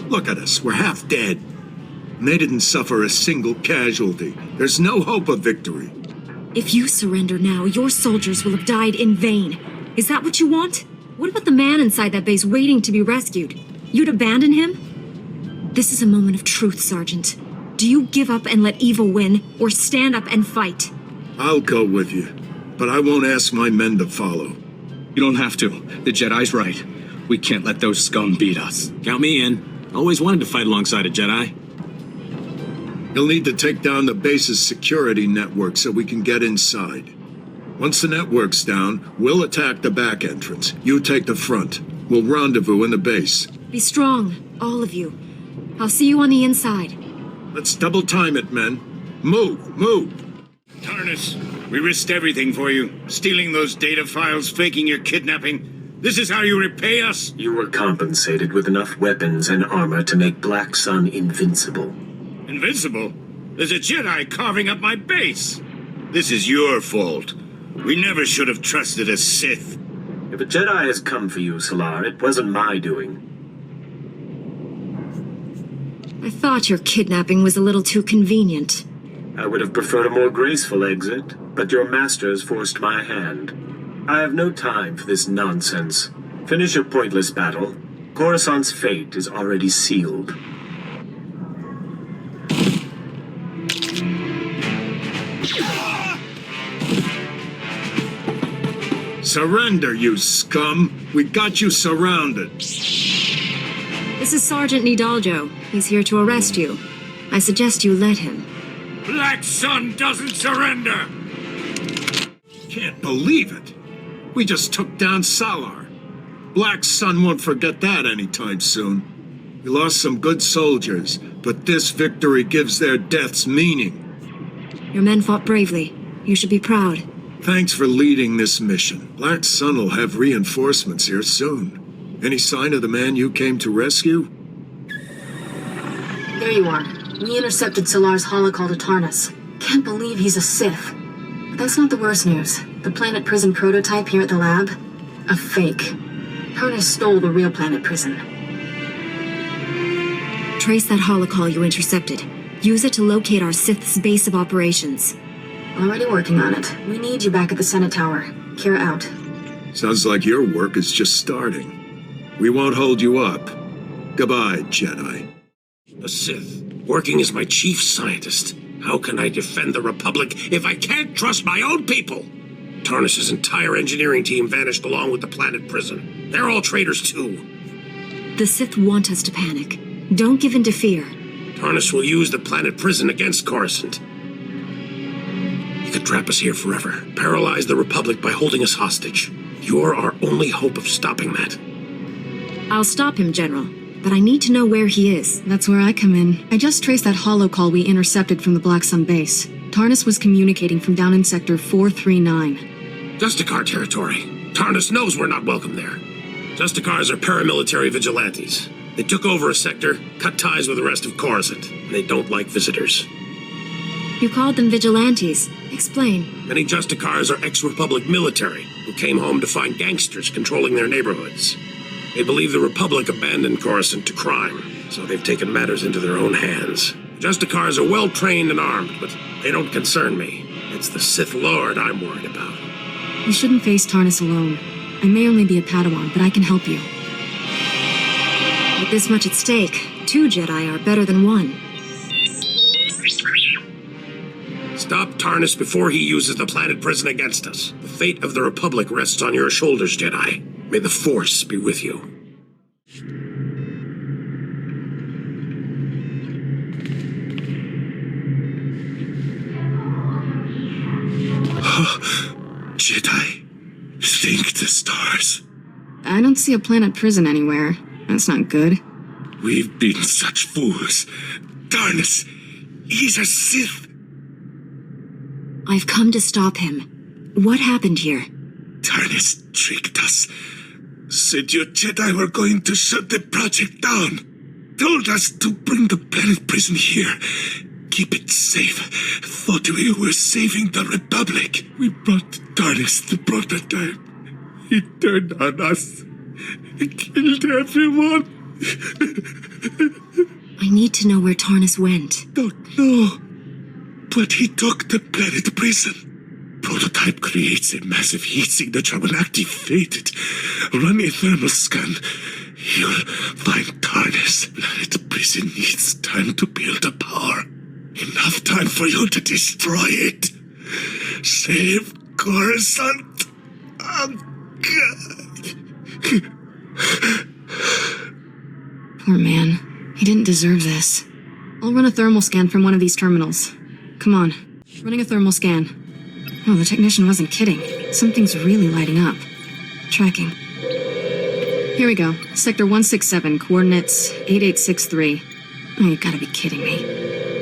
Look at us, we're half dead. And they didn't suffer a single casualty. There's no hope of victory. If you surrender now, your soldiers will have died in vain. Is that what you want? What about the man inside that base waiting to be rescued? You'd abandon him? This is a moment of truth, Sergeant. Do you give up and let evil win, or stand up and fight? I'll go with you, but I won't ask my men to follow. You don't have to. The Jedi's right. We can't let those scum beat us. Count me in. Always wanted to fight alongside a Jedi. You'll need to take down the base's security network so we can get inside. Once the network's down, we'll attack the back entrance. You take the front. We'll rendezvous in the base. Be strong, all of you. I'll see you on the inside. Let's double time it, men. Move, move. Tarnus, we risked everything for you. Stealing those data files, faking your kidnapping. This is how you repay us? You were compensated with enough weapons and armor to make Black Sun invincible. Invincible? There's a Jedi carving up my base. This is your fault. We never should have trusted a Sith. If a Jedi has come for you, Solar, it wasn't my doing. I thought your kidnapping was a little too convenient. I would have preferred a more graceful exit, but your masters forced my hand. I have no time for this nonsense. Finish your pointless battle. Coruscant's fate is already sealed. Surrender, you scum! We got you surrounded. This is Sergeant Nidaljo. He's here to arrest you. I suggest you let him. Black Sun doesn't surrender! Can't believe it. We just took down Salar. Black Sun won't forget that anytime soon. We lost some good soldiers, but this victory gives their deaths meaning. Your men fought bravely. You should be proud. Thanks for leading this mission. Black Sun will have reinforcements here soon. Any sign of the man you came to rescue? There you are. We intercepted Solar's holocall to Tarnus. Can't believe he's a Sith. But that's not the worst news. The planet prison prototype here at the lab? A fake. Tarnus stole the real planet prison. Trace that holocall you intercepted. Use it to locate our Sith's base of operations. Already working on it. We need you back at the Senate Tower. Kira out. Sounds like your work is just starting. We won't hold you up. Goodbye, Jedi. The Sith, working as my chief scientist. How can I defend the Republic if I can't trust my own people? Tarnus's entire engineering team vanished along with the planet prison. They're all traitors too. The Sith want us to panic. Don't give in to fear. Tarnus will use the planet prison against Coruscant. He could trap us here forever, paralyze the Republic by holding us hostage. You're our only hope of stopping that. I'll stop him, General. but I need to know where he is. That's where I come in. I just traced that holo call we intercepted from the Black Sun base. Tarnus was communicating from down in Sector 439. Justicar territory. Tarnus knows we're not welcome there. Justicars are paramilitary vigilantes. They took over a sector, cut ties with the rest of Coruscant, and they don't like visitors. You called them vigilantes. Explain. Many Justicars are ex-Republic military who came home to find gangsters controlling their neighborhoods. They believe the Republic abandoned Coruscant to crime, so they've taken matters into their own hands. Justicars are well-trained and armed, but they don't concern me. It's the Sith Lord I'm worried about. You shouldn't face Tarnus alone. I may only be a Padawan, but I can help you. With this much at stake, 2 Jedi are better than 1. Stop Tarnus before he uses the planet prison against us. The fate of the Republic rests on your shoulders, Jedi. May the Force be with you. Jedi, think the stars. I don't see a planet prison anywhere. That's not good. We've been such fools. Tarnus, he's a Sith. I've come to stop him. What happened here? Tarnus tricked us. Said your Jedi were going to shut the project down. Told us to bring the planet prison here. Keep it safe. Thought we were saving the Republic. We brought Tarnus the prototype. He turned on us. He killed everyone. I need to know where Tarnus went. Don't know. But he took the planet prison. Prototype creates a massive heat signature when activated. Run a thermal scan. You'll find Tarnus. Planet prison needs time to build up power. Enough time for you to destroy it. Save Coruscant. Poor man. He didn't deserve this. I'll run a thermal scan from one of these terminals. Come on. Running a thermal scan. Oh, the technician wasn't kidding. Something's really lighting up. Tracking. Here we go. Sector 167, coordinates 8863. Oh, you gotta be kidding me.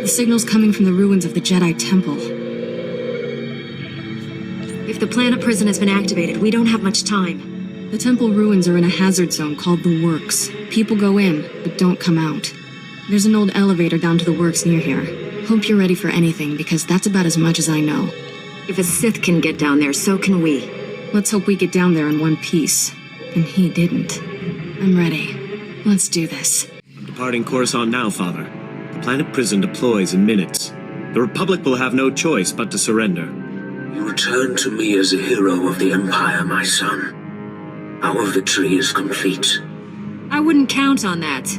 The signal's coming from the ruins of the Jedi Temple. If the planet prison has been activated, we don't have much time. The temple ruins are in a hazard zone called the Works. People go in, but don't come out. There's an old elevator down to the Works near here. Hope you're ready for anything, because that's about as much as I know. If a Sith can get down there, so can we. Let's hope we get down there in one piece. And he didn't. I'm ready. Let's do this. I'm departing Coruscant now, Father. The planet prison deploys in minutes. The Republic will have no choice but to surrender. You return to me as a hero of the Empire, my son. Our victory is complete. I wouldn't count on that.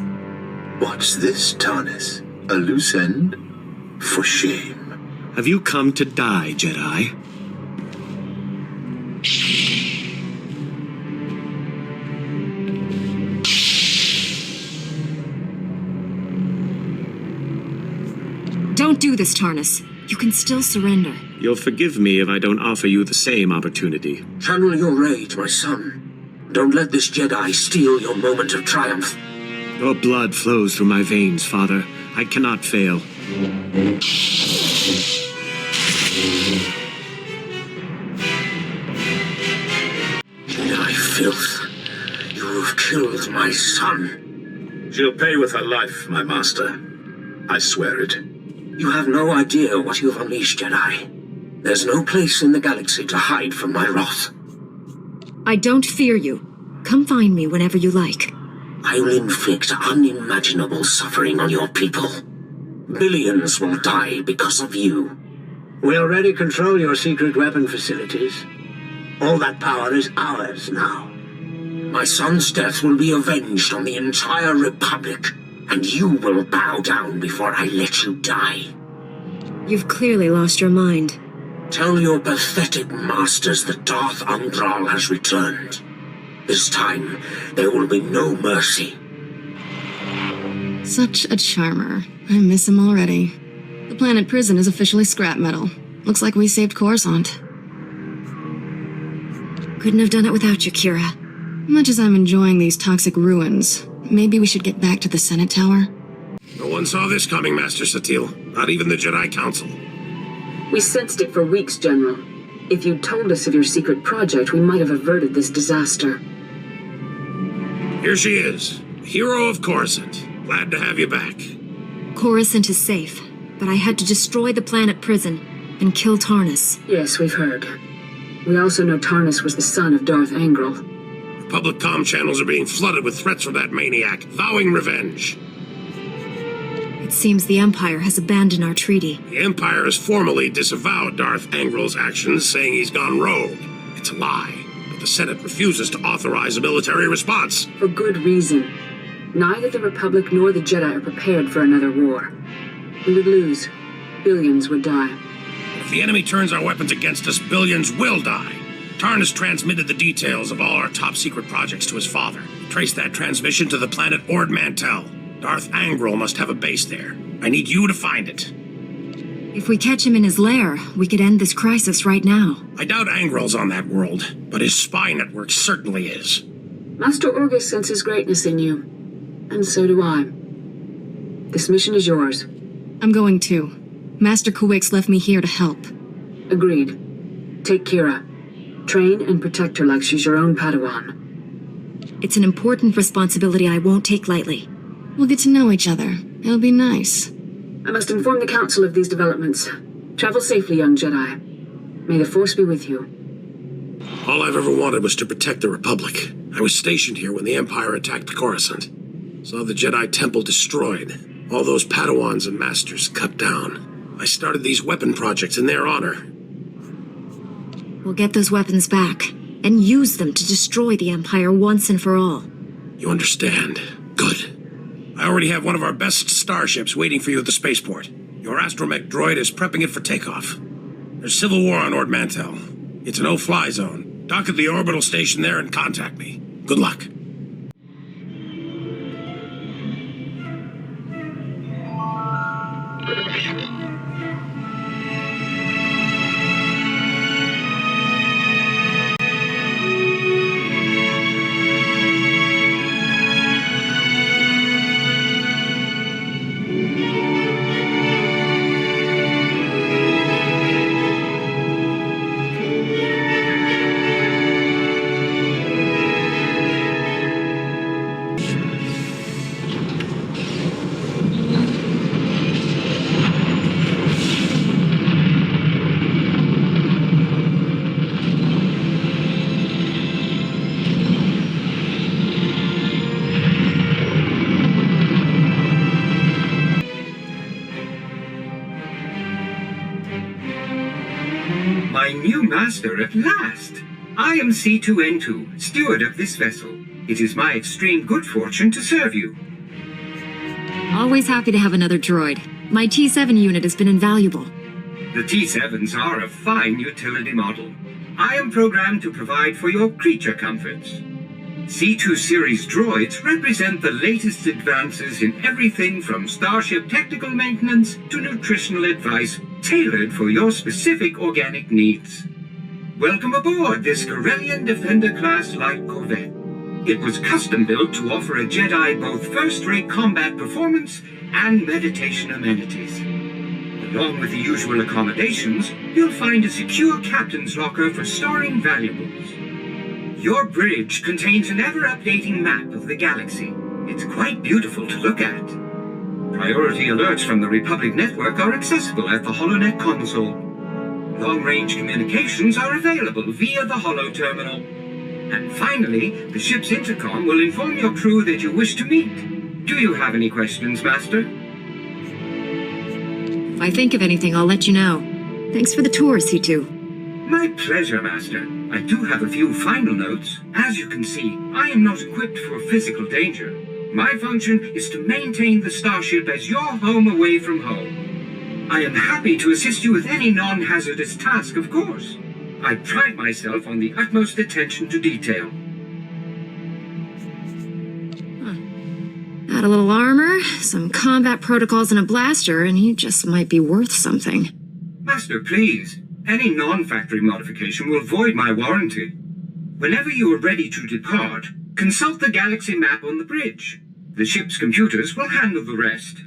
What's this, Tarnus? A loose end? For shame. Have you come to die, Jedi? Don't do this, Tarnus. You can still surrender. You'll forgive me if I don't offer you the same opportunity. Channel your rage, my son. Don't let this Jedi steal your moment of triumph. Your blood flows through my veins, Father. I cannot fail. Jedi filth. You have killed my son. She'll pay with her life, my master. I swear it. You have no idea what you've unleashed, Jedi. There's no place in the galaxy to hide from my wrath. I don't fear you. Come find me whenever you like. I will inflict unimaginable suffering on your people. Billions will die because of you. We already control your secret weapon facilities. All that power is ours now. My son's death will be avenged on the entire Republic, and you will bow down before I let you die. You've clearly lost your mind. Tell your pathetic masters that Darth Undral has returned. This time, there will be no mercy. Such a charmer. I miss him already. The planet prison is officially scrap metal. Looks like we saved Coruscant. Couldn't have done it without you, Kira. Much as I'm enjoying these toxic ruins, maybe we should get back to the Senate Tower? No one saw this coming, Master Satil. Not even the Jedi Council. We sensed it for weeks, General. If you'd told us of your secret project, we might have averted this disaster. Here she is, hero of Coruscant. Glad to have you back. Coruscant is safe, but I had to destroy the planet prison and kill Tarnus. Yes, we've heard. We also know Tarnus was the son of Darth Angral. Republic comm channels are being flooded with threats from that maniac, vowing revenge. It seems the Empire has abandoned our treaty. The Empire has formally disavowed Darth Angral's actions, saying he's gone rogue. It's a lie, but the Senate refuses to authorize a military response. For good reason. Neither the Republic nor the Jedi are prepared for another war. We would lose. Billions would die. If the enemy turns our weapons against us, billions will die. Tarnus transmitted the details of all our top-secret projects to his father. He traced that transmission to the planet Ord Mantell. Darth Angral must have a base there. I need you to find it. If we catch him in his lair, we could end this crisis right now. I doubt Angral's on that world, but his spy network certainly is. Master Orgus senses greatness in you. And so do I. This mission is yours. I'm going too. Master Kuwix left me here to help. Agreed. Take Kira. Train and protect her like she's your own Padawan. It's an important responsibility I won't take lightly. We'll get to know each other. It'll be nice. I must inform the Council of these developments. Travel safely, young Jedi. May the Force be with you. All I've ever wanted was to protect the Republic. I was stationed here when the Empire attacked Coruscant. Saw the Jedi Temple destroyed. All those Padawans and Masters cut down. I started these weapon projects in their honor. We'll get those weapons back, and use them to destroy the Empire once and for all. You understand. Good. I already have one of our best starships waiting for you at the spaceport. Your astromech droid is prepping it for takeoff. There's civil war on Ord Mantell. It's a no-fly zone. Dock at the orbital station there and contact me. Good luck. My new master at last! I am C2N2, steward of this vessel. It is my extreme good fortune to serve you. Always happy to have another droid. My T7 unit has been invaluable. The T7s are a fine utility model. I am programmed to provide for your creature comforts. C2 series droids represent the latest advances in everything from starship technical maintenance to nutritional advice tailored for your specific organic needs. Welcome aboard this Corellian Defender-class light corvette. It was custom-built to offer a Jedi both first-rate combat performance and meditation amenities. Along with the usual accommodations, you'll find a secure captain's locker for storing valuables. Your bridge contains an ever-updating map of the galaxy. It's quite beautiful to look at. Priority alerts from the Republic network are accessible at the HoloNet console. Long-range communications are available via the Holo terminal. And finally, the ship's intercom will inform your crew that you wish to meet. Do you have any questions, Master? If I think of anything, I'll let you know. Thanks for the tour, C2. My pleasure, Master. I do have a few final notes. As you can see, I am not equipped for physical danger. My function is to maintain the starship as your home away from home. I am happy to assist you with any non-hazardous task, of course. I pride myself on the utmost attention to detail. Add a little armor, some combat protocols, and a blaster, and he just might be worth something. Master, please. Any non-factory modification will void my warranty. Whenever you are ready to depart, consult the galaxy map on the bridge. The ship's computers will handle the rest.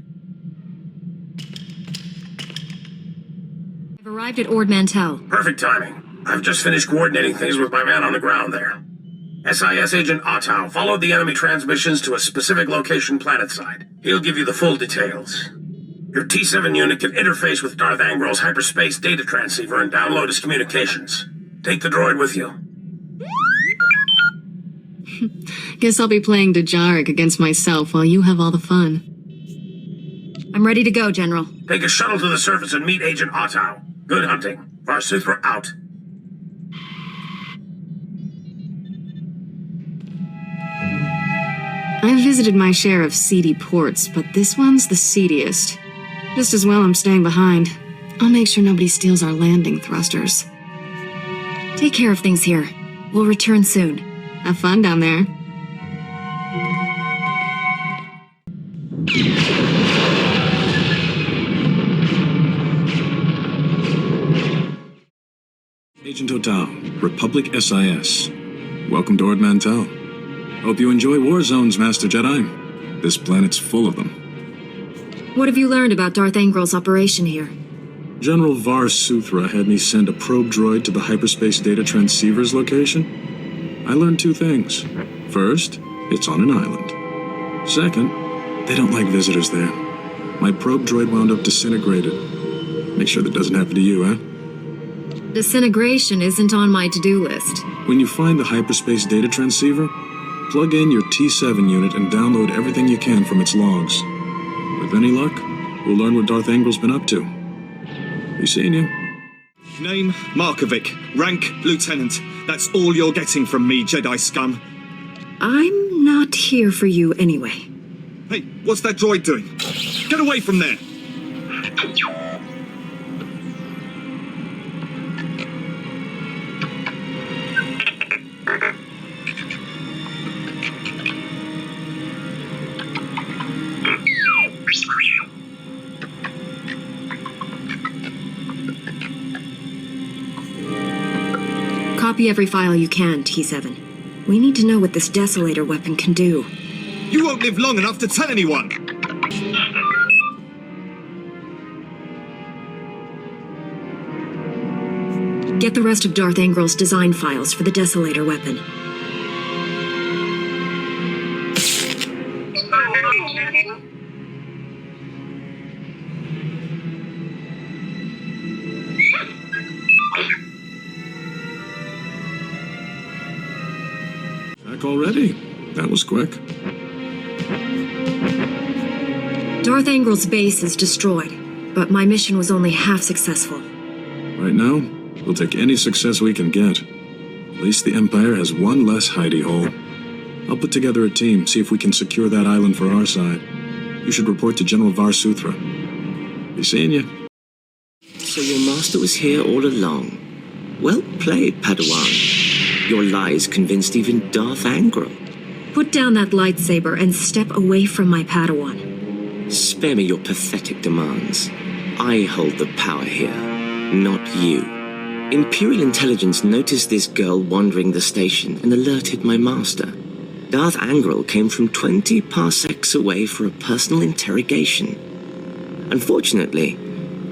I've arrived at Ord Mantell. Perfect timing. I've just finished coordinating things with my man on the ground there. SIS Agent Otto followed the enemy transmissions to a specific location planetside. He'll give you the full details. Your T7 unit can interface with Darth Angrel's hyperspace data transceiver and download his communications. Take the droid with you. Guess I'll be playing Djarik against myself while you have all the fun. I'm ready to go, General. Take a shuttle to the surface and meet Agent Otto. Good hunting. Varsuthra out. I've visited my share of seedy ports, but this one's the seediest. Just as well I'm staying behind. I'll make sure nobody steals our landing thrusters. Take care of things here. We'll return soon. Have fun down there. Agent Otto, Republic SIS. Welcome to Ord Mantell. Hope you enjoy war zones, Master Jedi. This planet's full of them. What have you learned about Darth Angrel's operation here? General Varsuthra had me send a probe droid to the hyperspace data transceiver's location. I learned two things. First, it's on an island. Second, they don't like visitors there. My probe droid wound up disintegrated. Make sure that doesn't happen to you, eh? Disintegration isn't on my to-do list. When you find the hyperspace data transceiver, plug in your T7 unit and download everything you can from its logs. With any luck, we'll learn what Darth Angrel's been up to. Be seeing you. Name, Markovic. Rank, Lieutenant. That's all you're getting from me, Jedi scum. I'm not here for you anyway. Hey, what's that droid doing? Get away from there! Copy every file you can, T7. We need to know what this desolator weapon can do. You won't live long enough to tell anyone! Get the rest of Darth Angrel's design files for the desolator weapon. Back already? That was quick. Darth Angrel's base is destroyed, but my mission was only half successful. Right now, we'll take any success we can get. At least the Empire has one less hidey hole. I'll put together a team, see if we can secure that island for our side. You should report to General Varsuthra. Be seeing you. So your master was here all along. Well played, Padawan. Your lies convinced even Darth Angrel. Put down that lightsaber and step away from my Padawan. Spare me your pathetic demands. I hold the power here, not you. Imperial intelligence noticed this girl wandering the station and alerted my master. Darth Angrel came from 20 parsecs away for a personal interrogation. Unfortunately,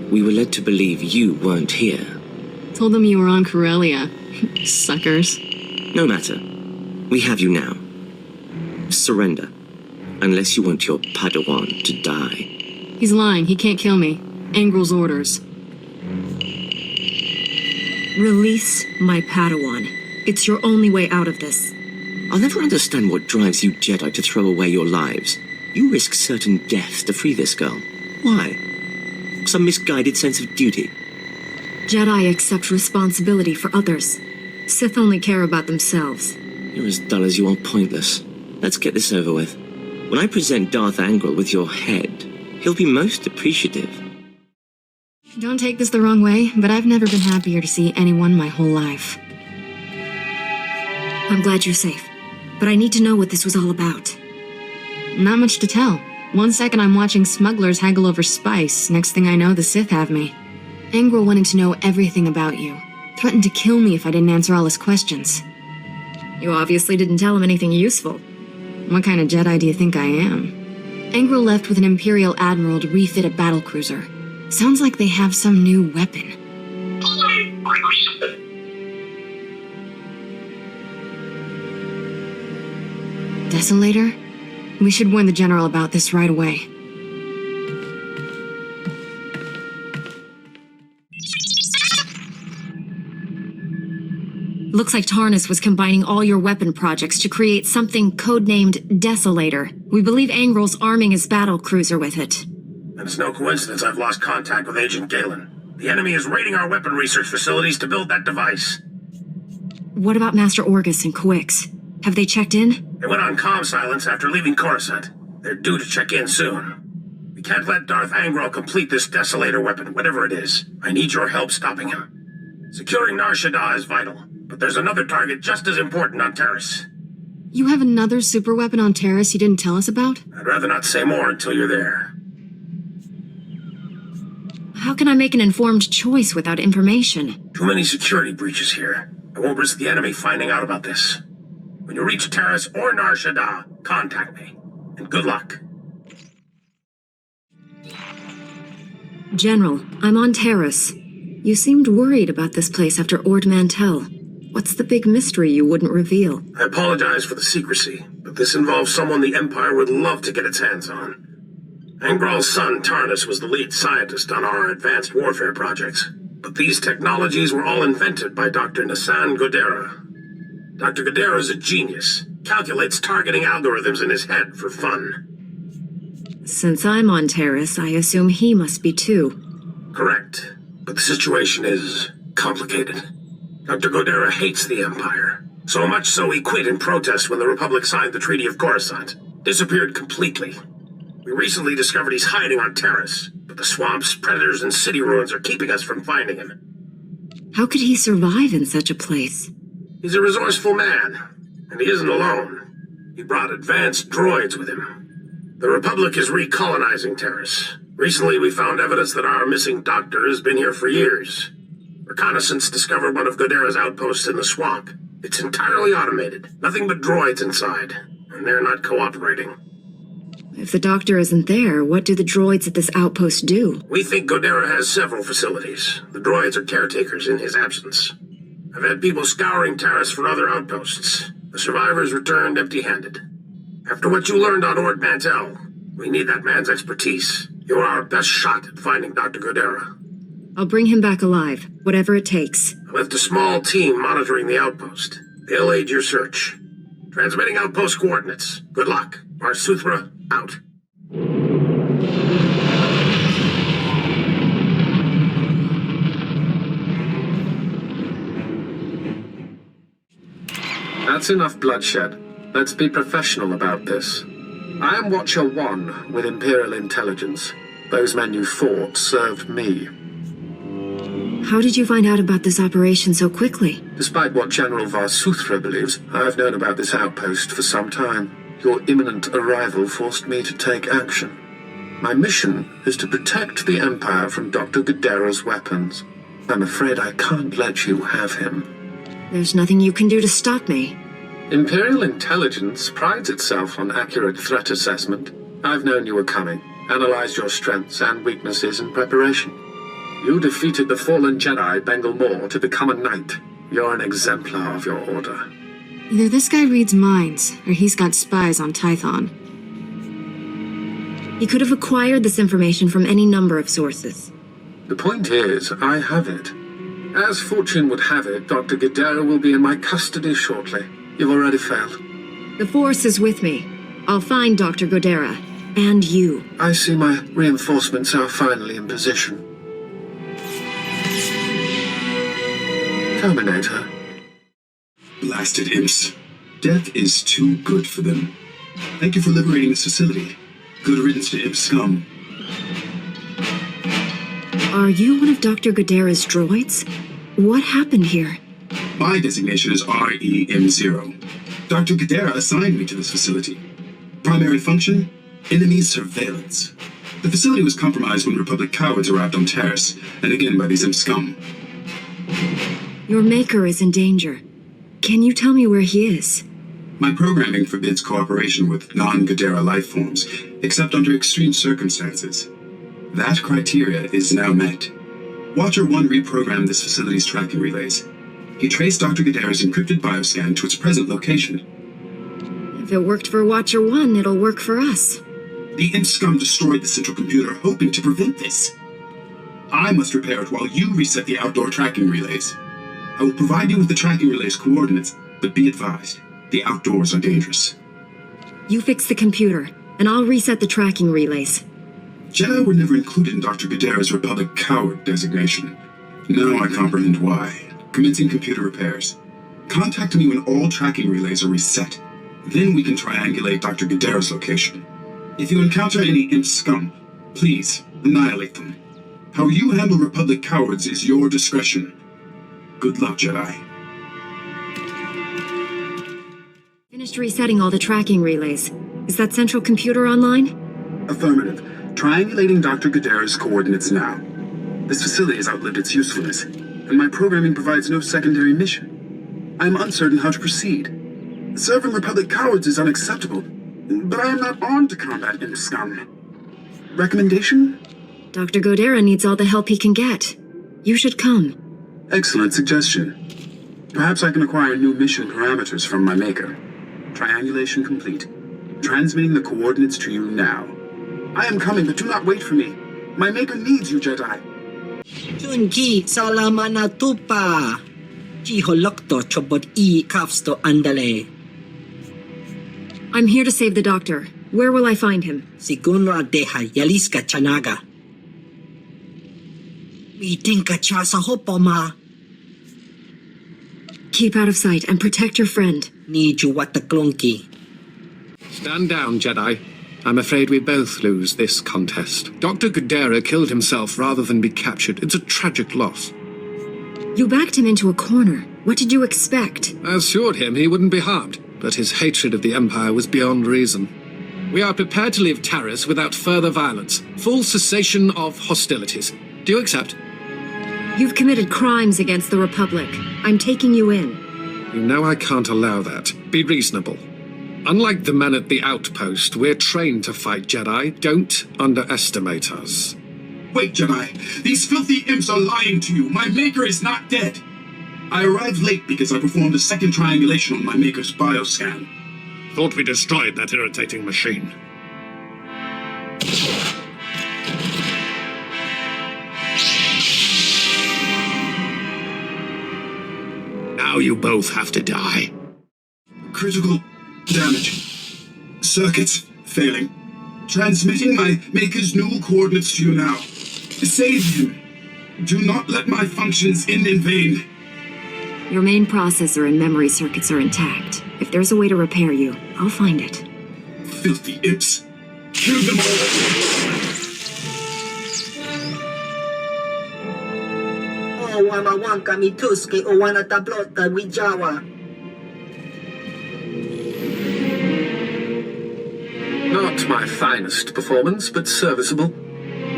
we were led to believe you weren't here. Told them you were on Corellia. Suckers. No matter. We have you now. Surrender. Unless you want your Padawan to die. He's lying. He can't kill me. Angrel's orders. Release my Padawan. It's your only way out of this. I'll never understand what drives you Jedi to throw away your lives. You risk certain death to free this girl. Why? Some misguided sense of duty? Jedi accept responsibility for others. Sith only care about themselves. You're as dull as you are pointless. Let's get this over with. When I present Darth Angrel with your head, he'll be most appreciative. Don't take this the wrong way, but I've never been happier to see anyone my whole life. I'm glad you're safe, but I need to know what this was all about. Not much to tell. One second I'm watching smugglers haggle over spice, next thing I know the Sith have me. Angrel wanted to know everything about you. Threatened to kill me if I didn't answer all his questions. You obviously didn't tell him anything useful. What kind of Jedi do you think I am? Angrel left with an Imperial Admiral to refit a battlecruiser. Sounds like they have some new weapon. Desolator? We should warn the General about this right away. Looks like Tarnus was combining all your weapon projects to create something codenamed Desolator. We believe Angrel's arming his battlecruiser with it. And it's no coincidence I've lost contact with Agent Galen. The enemy is raiding our weapon research facilities to build that device. What about Master Orgus and Quix? Have they checked in? They went on comm silence after leaving Coruscant. They're due to check in soon. We can't let Darth Angrel complete this Desolator weapon, whatever it is. I need your help stopping him. Securing Nar Shaddaa is vital, but there's another target just as important on Terrace. You have another superweapon on Terrace you didn't tell us about? I'd rather not say more until you're there. How can I make an informed choice without information? Too many security breaches here. I won't risk the enemy finding out about this. When you reach Terrace or Nar Shaddaa, contact me. And good luck. General, I'm on Terrace. You seemed worried about this place after Ord Mantell. What's the big mystery you wouldn't reveal? I apologize for the secrecy, but this involves someone the Empire would love to get its hands on. Angrel's son, Tarnus, was the lead scientist on our advanced warfare projects. But these technologies were all invented by Dr. Nassan Godera. Dr. Godera is a genius. Calculates targeting algorithms in his head for fun. Since I'm on Terrace, I assume he must be too. Correct. But the situation is complicated. Dr. Godera hates the Empire. So much so he quit in protest when the Republic signed the Treaty of Coruscant. Disappeared completely. We recently discovered he's hiding on Terrace, but the swamps, predators, and city ruins are keeping us from finding him. How could he survive in such a place? He's a resourceful man, and he isn't alone. He brought advanced droids with him. The Republic is recolonizing Terrace. Recently we found evidence that our missing doctor has been here for years. Reconnaissance discovered one of Godera's outposts in the swamp. It's entirely automated. Nothing but droids inside, and they're not cooperating. If the doctor isn't there, what do the droids at this outpost do? We think Godera has several facilities. The droids are caretakers in his absence. I've had people scouring Terrace for other outposts. The survivors returned empty-handed. After what you learned on Ord Mantell, we need that man's expertise. You're our best shot at finding Dr. Godera. I'll bring him back alive, whatever it takes. I left a small team monitoring the outpost. They'll aid your search. Transmitting outpost coordinates. Good luck. Barsuthra, out. That's enough bloodshed. Let's be professional about this. I am Watcher 1 with Imperial Intelligence. Those men you fought served me. How did you find out about this operation so quickly? Despite what General Varsuthra believes, I've known about this outpost for some time. Your imminent arrival forced me to take action. My mission is to protect the Empire from Dr. Godera's weapons. I'm afraid I can't let you have him. There's nothing you can do to stop me. Imperial Intelligence prides itself on accurate threat assessment. I've known you were coming, analyzed your strengths and weaknesses in preparation. You defeated the fallen Jedi Bengal Moore to become a knight. You're an exemplar of your order. Either this guy reads minds, or he's got spies on Tython. He could have acquired this information from any number of sources. The point is, I have it. As fortune would have it, Dr. Godera will be in my custody shortly. You've already failed. The Force is with me. I'll find Dr. Godera. And you. I see my reinforcements are finally in position. Terminator. Blasted imps. Death is too good for them. Thank you for liberating this facility. Good riddance to imp scum. Are you one of Dr. Godera's droids? What happened here? My designation is REM0. Dr. Godera assigned me to this facility. Primary function? Enemy surveillance. The facility was compromised when Republic cowards arrived on Terrace, and again by these imp scum. Your maker is in danger. Can you tell me where he is? My programming forbids cooperation with non-Gadara life forms, except under extreme circumstances. That criteria is now met. Watcher 1 reprogrammed this facility's tracking relays. He traced Dr. Gadara's encrypted bioscan to its present location. If it worked for Watcher 1, it'll work for us. The imp scum destroyed the central computer, hoping to prevent this. I must repair it while you reset the outdoor tracking relays. I will provide you with the tracking relay's coordinates, but be advised, the outdoors are dangerous. You fix the computer, and I'll reset the tracking relays. Jedi were never included in Dr. Gadara's Republic Coward designation. Now I comprehend why. Commencing computer repairs. Contact me when all tracking relays are reset. Then we can triangulate Dr. Gadara's location. If you encounter any imp scum, please annihilate them. How you handle Republic cowards is your discretion. Good luck, Jedi. Finished resetting all the tracking relays. Is that central computer online? Affirmative. Triangulating Dr. Gadara's coordinates now. This facility has outlived its usefulness, and my programming provides no secondary mission. I am uncertain how to proceed. Serving Republic cowards is unacceptable, but I am not armed to combat imp scum. Recommendation? Dr. Gadara needs all the help he can get. You should come. Excellent suggestion. Perhaps I can acquire new mission parameters from my maker. Triangulation complete. Transmitting the coordinates to you now. I am coming, but do not wait for me. My maker needs you, Jedi. Junki, salamat na tupa. Jiholokto chobot I kafsto andale. I'm here to save the doctor. Where will I find him? Sigunra deha yaliska chanaga. Meeting ka cha sa hopoma. Keep out of sight and protect your friend. Need you what the clunky. Stand down, Jedi. I'm afraid we both lose this contest. Dr. Gadara killed himself rather than be captured. It's a tragic loss. You backed him into a corner. What did you expect? I assured him he wouldn't be harmed, but his hatred of the Empire was beyond reason. We are prepared to leave Taris without further violence. Full cessation of hostilities. Do you accept? You've committed crimes against the Republic. I'm taking you in. You know I can't allow that. Be reasonable. Unlike the men at the outpost, we're trained to fight Jedi. Don't underestimate us. Wait, Jedi. These filthy imps are lying to you. My maker is not dead. I arrived late because I performed a second triangulation on my maker's bioscan. Thought we destroyed that irritating machine. Now you both have to die. Critical damage. Circuits failing. Transmitting my maker's new coordinates to you now. Save him. Do not let my functions end in vain. Your main processor and memory circuits are intact. If there's a way to repair you, I'll find it. Filthy imps. Kill them all. Oh, wama wanka mituske o wana tablota wijawa. Not my finest performance, but serviceable.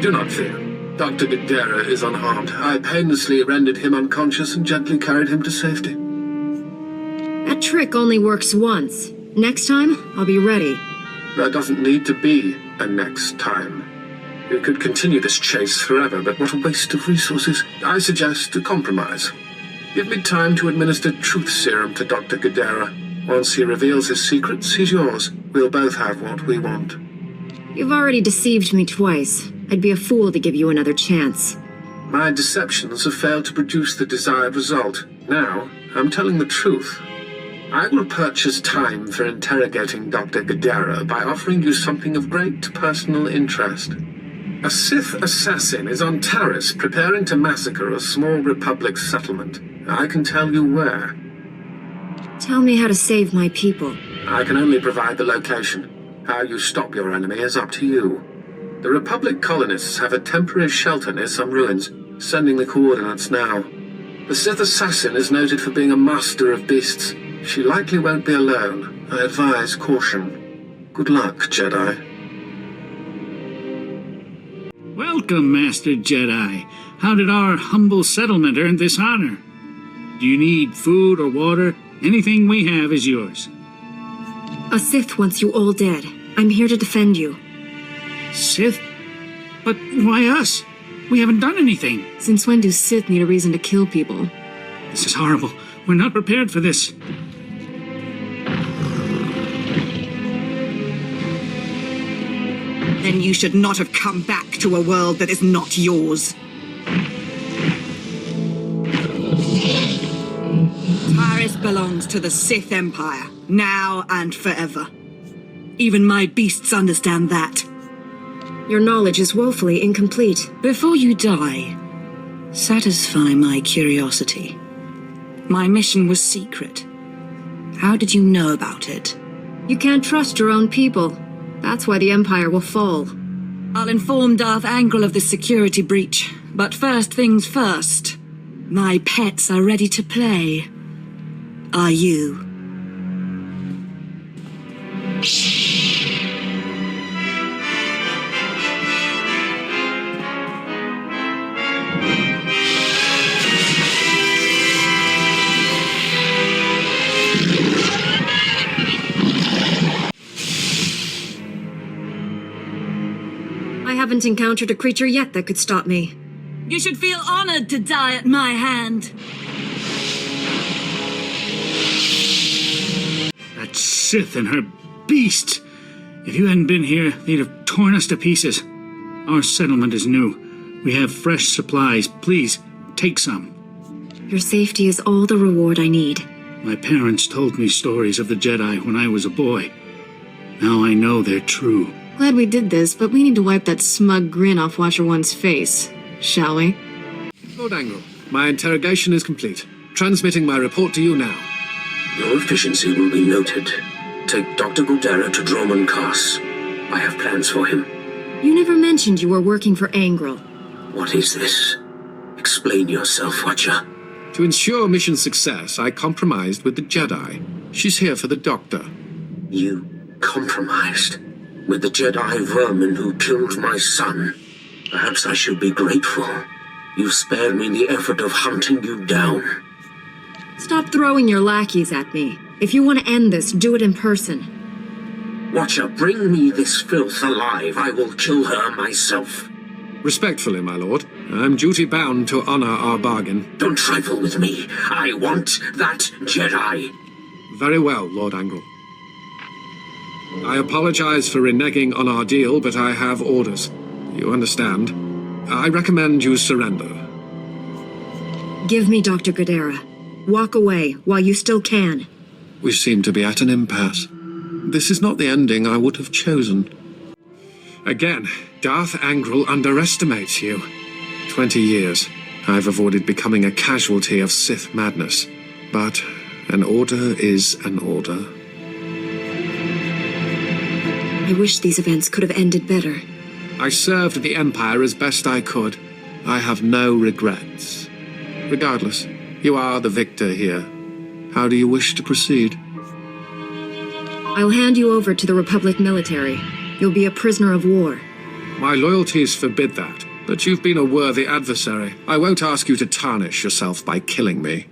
Do not fear. Dr. Gadara is unharmed. I painlessly rendered him unconscious and gently carried him to safety. That trick only works once. Next time, I'll be ready. There doesn't need to be a next time. We could continue this chase forever, but what a waste of resources. I suggest a compromise. Give me time to administer truth serum to Dr. Gadara. Once he reveals his secrets, he's yours. We'll both have what we want. You've already deceived me twice. I'd be a fool to give you another chance. My deceptions have failed to produce the desired result. Now, I'm telling the truth. I will purchase time for interrogating Dr. Gadara by offering you something of great personal interest. A Sith assassin is on Taris preparing to massacre a small Republic settlement. I can tell you where. Tell me how to save my people. I can only provide the location. How you stop your enemy is up to you. The Republic colonists have a temporary shelter near some ruins, sending the coordinates now. The Sith assassin is noted for being a master of beasts. She likely won't be alone. I advise caution. Good luck, Jedi. Welcome, Master Jedi. How did our humble settlement earn this honor? Do you need food or water? Anything we have is yours. A Sith wants you all dead. I'm here to defend you. Sith? But why us? We haven't done anything. Since when do Sith need a reason to kill people? This is horrible. We're not prepared for this. Then you should not have come back to a world that is not yours. Taris belongs to the Sith Empire, now and forever. Even my beasts understand that. Your knowledge is woefully incomplete. Before you die, satisfy my curiosity. My mission was secret. How did you know about it? You can't trust your own people. That's why the Empire will fall. I'll inform Darth Angral of the security breach. But first things first. My pets are ready to play. Are you? I haven't encountered a creature yet that could stop me. You should feel honored to die at my hand. That Sith and her beast! If you hadn't been here, they'd have torn us to pieces. Our settlement is new. We have fresh supplies. Please, take some. Your safety is all the reward I need. My parents told me stories of the Jedi when I was a boy. Now I know they're true. Glad we did this, but we need to wipe that smug grin off Watcher One's face, shall we? Lord Angral, my interrogation is complete. Transmitting my report to you now. Your efficiency will be noted. Take Dr. Gudera to Droman Kaas. I have plans for him. You never mentioned you were working for Angral. What is this? Explain yourself, Watcher. To ensure mission success, I compromised with the Jedi. She's here for the Doctor. You compromised? With the Jedi vermin who killed my son? Perhaps I should be grateful. You spared me the effort of hunting you down. Stop throwing your lackeys at me. If you want to end this, do it in person. Watcher, bring me this filth alive. I will kill her myself. Respectfully, my lord. I'm duty-bound to honor our bargain. Don't trifle with me. I want that Jedi. Very well, Lord Angral. I apologize for reneging on our deal, but I have orders. You understand? I recommend you surrender. Give me Dr. Gudera. Walk away while you still can. We seem to be at an impasse. This is not the ending I would have chosen. Again, Darth Angral underestimates you. 20 years. I've avoided becoming a casualty of Sith madness. But an order is an order. I wish these events could have ended better. I served the Empire as best I could. I have no regrets. Regardless, you are the victor here. How do you wish to proceed? I'll hand you over to the Republic military. You'll be a prisoner of war. My loyalties forbid that, but you've been a worthy adversary. I won't ask you to tarnish yourself by killing me.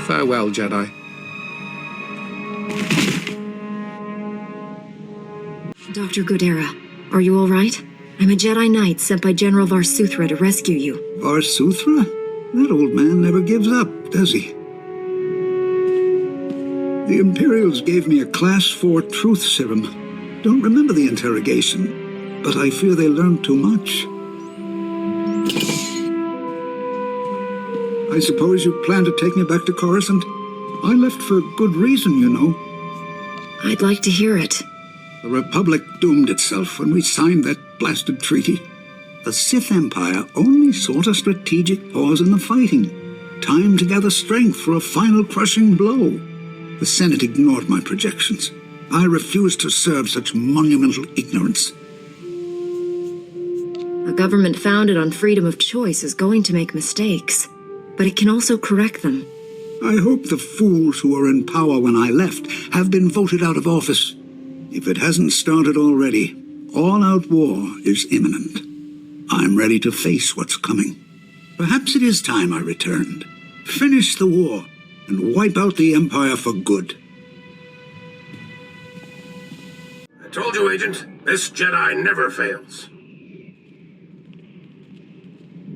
Farewell, Jedi. Dr. Gudera, are you all right? I'm a Jedi Knight sent by General Varsuthra to rescue you. Varsuthra? That old man never gives up, does he? The Imperials gave me a Class 4 truth serum. Don't remember the interrogation, but I fear they learned too much. I suppose you plan to take me back to Coruscant? I left for good reason, you know. I'd like to hear it. The Republic doomed itself when we signed that blasted treaty. The Sith Empire only sought a strategic pause in the fighting. Time to gather strength for a final crushing blow. The Senate ignored my projections. I refused to serve such monumental ignorance. A government founded on freedom of choice is going to make mistakes, but it can also correct them. I hope the fools who were in power when I left have been voted out of office. If it hasn't started already, all-out war is imminent. I'm ready to face what's coming. Perhaps it is time I returned. Finish the war and wipe out the Empire for good. I told you, Agent, this Jedi never fails.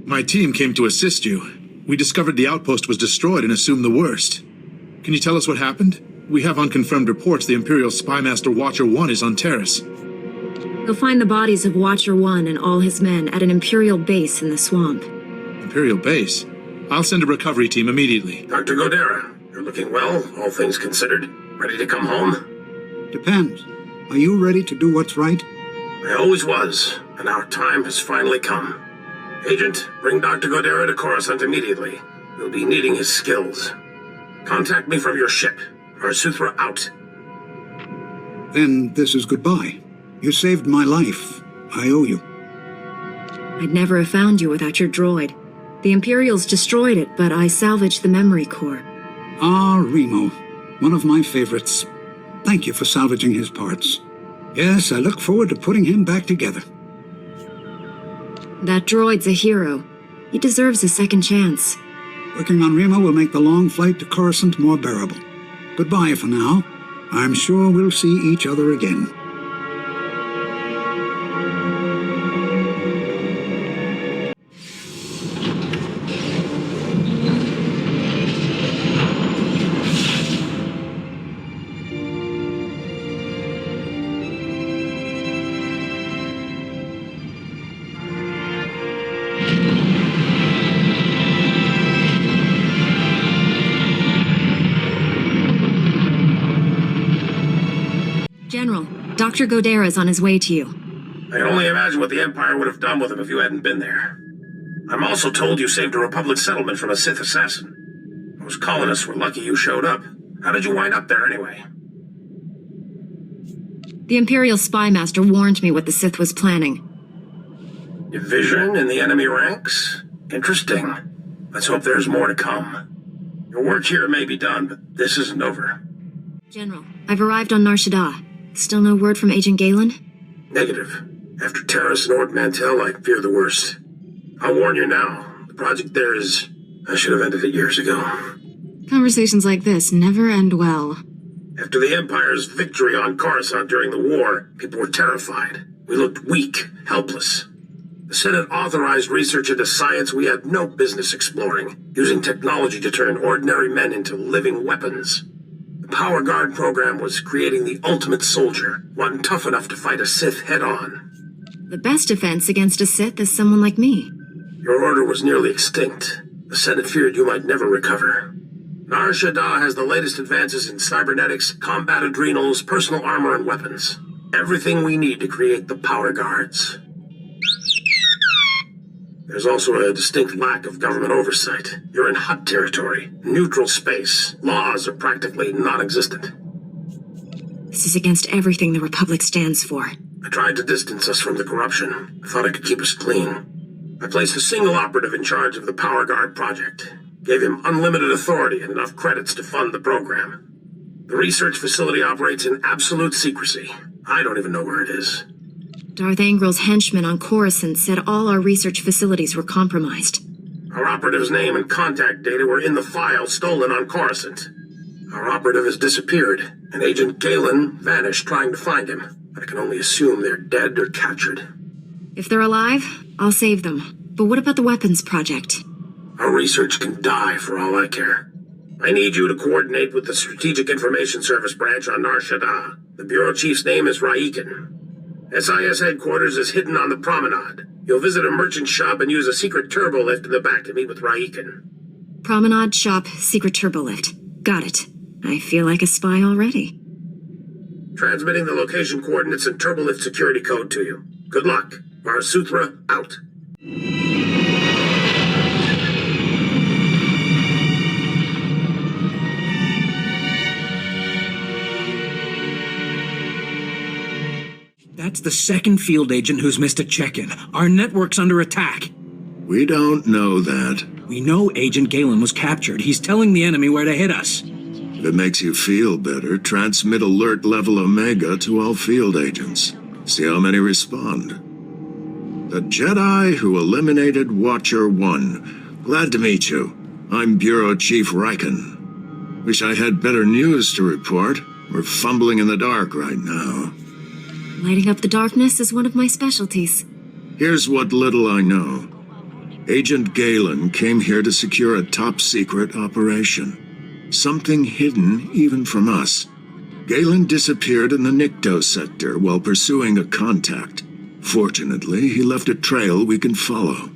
My team came to assist you. We discovered the outpost was destroyed and assumed the worst. Can you tell us what happened? We have unconfirmed reports the Imperial Spymaster Watcher 1 is on Terrace. You'll find the bodies of Watcher 1 and all his men at an Imperial base in the swamp. Imperial base? I'll send a recovery team immediately. Dr. Godera, you're looking well, all things considered. Ready to come home? Depends. Are you ready to do what's right? I always was, and our time has finally come. Agent, bring Dr. Godera to Coruscant immediately. We'll be needing his skills. Contact me from your ship. Arsuthra out. Then this is goodbye. You saved my life. I owe you. I'd never have found you without your droid. The Imperials destroyed it, but I salvaged the memory core. Ah, Remo. One of my favorites. Thank you for salvaging his parts. Yes, I look forward to putting him back together. That droid's a hero. He deserves a second chance. Working on Remo will make the long flight to Coruscant more bearable. Goodbye for now. I'm sure we'll see each other again. General, Dr. Godera is on his way to you. I can only imagine what the Empire would have done with him if you hadn't been there. I'm also told you saved a Republic settlement from a Sith assassin. Those colonists were lucky you showed up. How did you wind up there anyway? The Imperial Spymaster warned me what the Sith was planning. Division in the enemy ranks? Interesting. Let's hope there's more to come. Your work here may be done, but this isn't over. General, I've arrived on Nar Shaddaa. Still no word from Agent Galen? Negative. After Terrace and Ord Mantell, I fear the worst. I'll warn you now. The project there is... I should have ended it years ago. Conversations like this never end well. After the Empire's victory on Coruscant during the war, people were terrified. We looked weak, helpless. The Senate authorized research into science we had no business exploring, using technology to turn ordinary men into living weapons. The Power Guard program was creating the ultimate soldier, one tough enough to fight a Sith head-on. The best defense against a Sith is someone like me. Your order was nearly extinct. The Senate feared you might never recover. Nar Shaddaa has the latest advances in cybernetics, combat adrenals, personal armor, and weapons. Everything we need to create the Power Guards. There's also a distinct lack of government oversight. You're in Hutt territory, neutral space. Laws are practically non-existent. This is against everything the Republic stands for. I tried to distance us from the corruption. I thought I could keep us clean. I placed a single operative in charge of the Power Guard project. Gave him unlimited authority and enough credits to fund the program. The research facility operates in absolute secrecy. I don't even know where it is. Darth Angril's henchmen on Coruscant said all our research facilities were compromised. Our operative's name and contact data were in the file stolen on Coruscant. Our operative has disappeared, and Agent Galen vanished trying to find him. I can only assume they're dead or captured. If they're alive, I'll save them. But what about the weapons project? Our research can die for all I care. I need you to coordinate with the Strategic Information Service branch on Nar Shaddaa. The bureau chief's name is Raiken. SIS headquarters is hidden on the promenade. You'll visit a merchant shop and use a secret turbo lift in the back to meet with Raiken. Promenade shop, secret turbo lift. Got it. I feel like a spy already. Transmitting the location coordinates and turbo lift security code to you. Good luck. Varasuthra out. That's the second field agent who's missed a check-in. Our network's under attack. We don't know that. We know Agent Galen was captured. He's telling the enemy where to hit us. If it makes you feel better, transmit alert level Omega to all field agents. See how many respond. The Jedi who eliminated Watcher 1 Glad to meet you. I'm Bureau Chief Riken. Wish I had better news to report. We're fumbling in the dark right now. Lighting up the darkness is one of my specialties. Here's what little I know. Agent Galen came here to secure a top-secret operation. Something hidden even from us. Galen disappeared in the Nikto sector while pursuing a contact. Fortunately, he left a trail we can follow.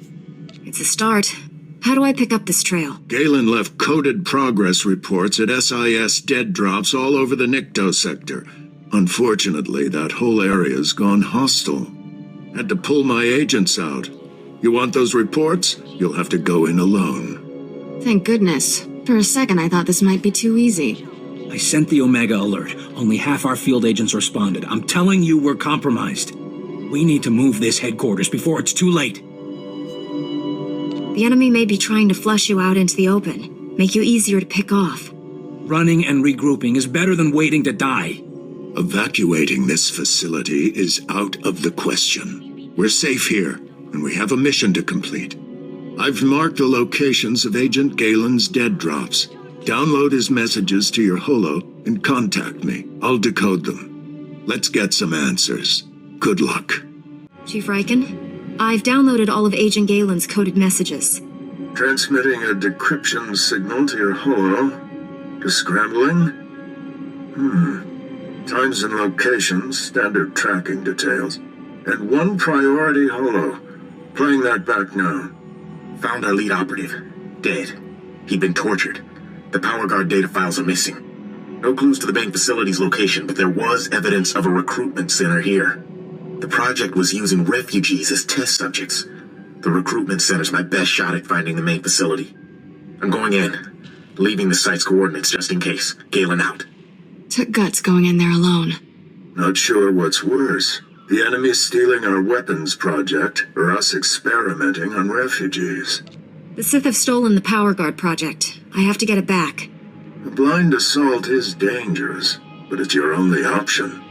It's a start. How do I pick up this trail? Galen left coded progress reports at SIS dead drops all over the Nikto sector. Unfortunately, that whole area's gone hostile. Had to pull my agents out. You want those reports? You'll have to go in alone. Thank goodness. For a second, I thought this might be too easy. I sent the Omega alert. Only half our field agents responded. I'm telling you we're compromised. We need to move this headquarters before it's too late. The enemy may be trying to flush you out into the open, make you easier to pick off. Running and regrouping is better than waiting to die. Evacuating this facility is out of the question. We're safe here, and we have a mission to complete. I've marked the locations of Agent Galen's dead drops. Download his messages to your holo and contact me. I'll decode them. Let's get some answers. Good luck. Chief Riken, I've downloaded all of Agent Galen's coded messages. Transmitting a decryption signal to your holo. Descrambling? Times and locations, standard tracking details. And one priority holo. Playing that back now. Found our lead operative. Dead. He'd been tortured. The power guard data files are missing. No clues to the main facility's location, but there was evidence of a recruitment center here. The project was using refugees as test subjects. The recruitment center's my best shot at finding the main facility. I'm going in, leaving the site's coordinates just in case. Galen out. Took guts going in there alone. Not sure what's worse. The enemy stealing our weapons project, or us experimenting on refugees. The Sith have stolen the Power Guard project. I have to get it back. A blind assault is dangerous, but it's your only option.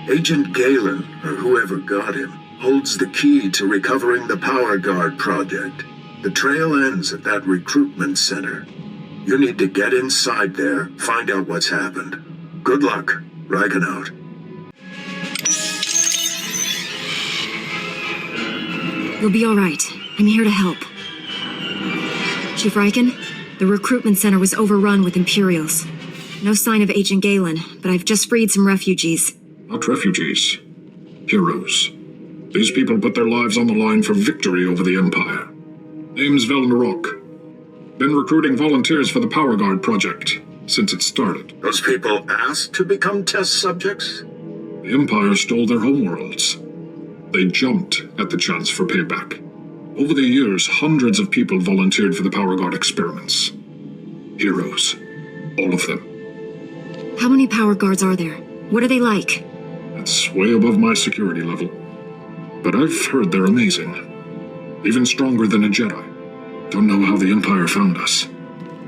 Agent Galen, or whoever got him, holds the key to recovering the Power Guard project. The trail ends at that recruitment center. You need to get inside there, find out what's happened. Good luck. Riken out. You'll be all right. I'm here to help. Chief Riken, the recruitment center was overrun with Imperials. No sign of Agent Galen, but I've just freed some refugees. Not refugees. Heroes. These people put their lives on the line for victory over the Empire. Name's Velnarok. Been recruiting volunteers for the Power Guard project since it started. Those people asked to become test subjects? The Empire stole their homeworlds. They jumped at the chance for payback. Over the years, hundreds of people volunteered for the Power Guard experiments. Heroes. All of them. How many Power Guards are there? What are they like? That's way above my security level. But I've heard they're amazing. Even stronger than a Jedi. Don't know how the Empire found us.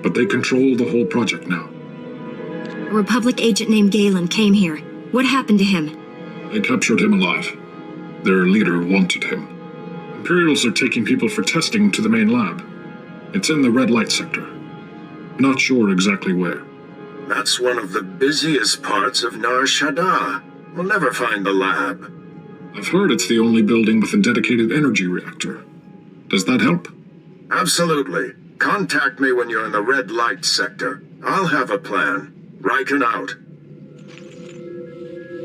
But they control the whole project now. A Republic agent named Galen came here. What happened to him? They captured him alive. Their leader wanted him. Imperials are taking people for testing to the main lab. It's in the red light sector. Not sure exactly where. That's one of the busiest parts of Nar Shaddaa. We'll never find the lab. I've heard it's the only building with a dedicated energy reactor. Does that help? Absolutely. Contact me when you're in the red light sector. I'll have a plan. Riken out.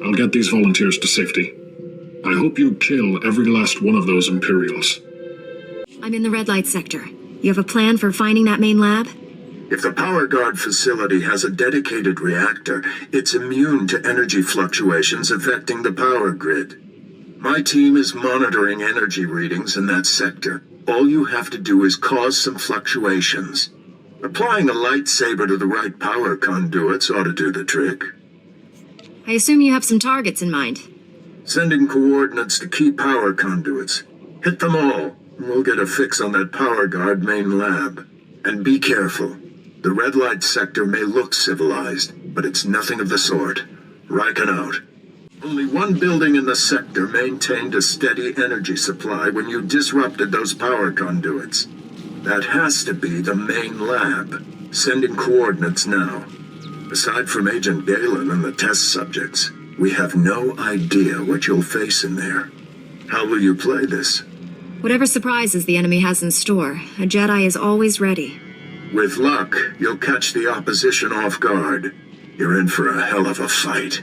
I'll get these volunteers to safety. I hope you kill every last one of those Imperials. I'm in the red light sector. You have a plan for finding that main lab? If the Power Guard facility has a dedicated reactor, it's immune to energy fluctuations affecting the power grid. My team is monitoring energy readings in that sector. All you have to do is cause some fluctuations. Applying a lightsaber to the right power conduits ought to do the trick. I assume you have some targets in mind. Sending coordinates to key power conduits. Hit them all, and we'll get a fix on that Power Guard main lab. And be careful. The red light sector may look civilized, but it's nothing of the sort. Riken out. Only one building in the sector maintained a steady energy supply when you disrupted those power conduits. That has to be the main lab. Sending coordinates now. Aside from Agent Galen and the test subjects, we have no idea what you'll face in there. How will you play this? Whatever surprises the enemy has in store, a Jedi is always ready. With luck, you'll catch the opposition off guard. You're in for a hell of a fight.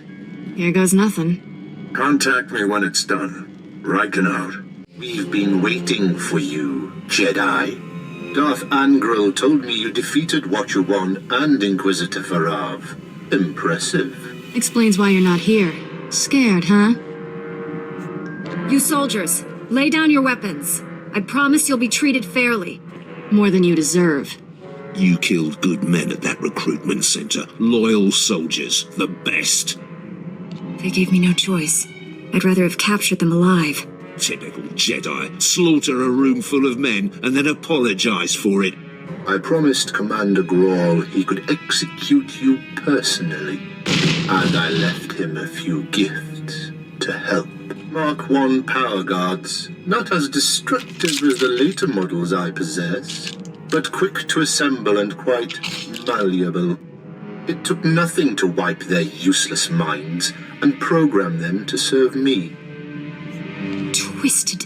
Here goes nothing. Contact me when it's done. Riken out. We've been waiting for you, Jedi. Darth Angral told me you defeated Watcher 1 and Inquisitor Farav. Impressive. Explains why you're not here. Scared, huh? You soldiers, lay down your weapons. I promise you'll be treated fairly. More than you deserve. You killed good men at that recruitment center. Loyal soldiers. The best. They gave me no choice. I'd rather have captured them alive. Typical Jedi. Slaughter a room full of men and then apologize for it. I promised Commander Grawl he could execute you personally. And I left him a few gifts to help. Mark 1 power guards, not as destructive as the later models I possess, but quick to assemble and quite malleable. It took nothing to wipe their useless minds and program them to serve me. Twisted.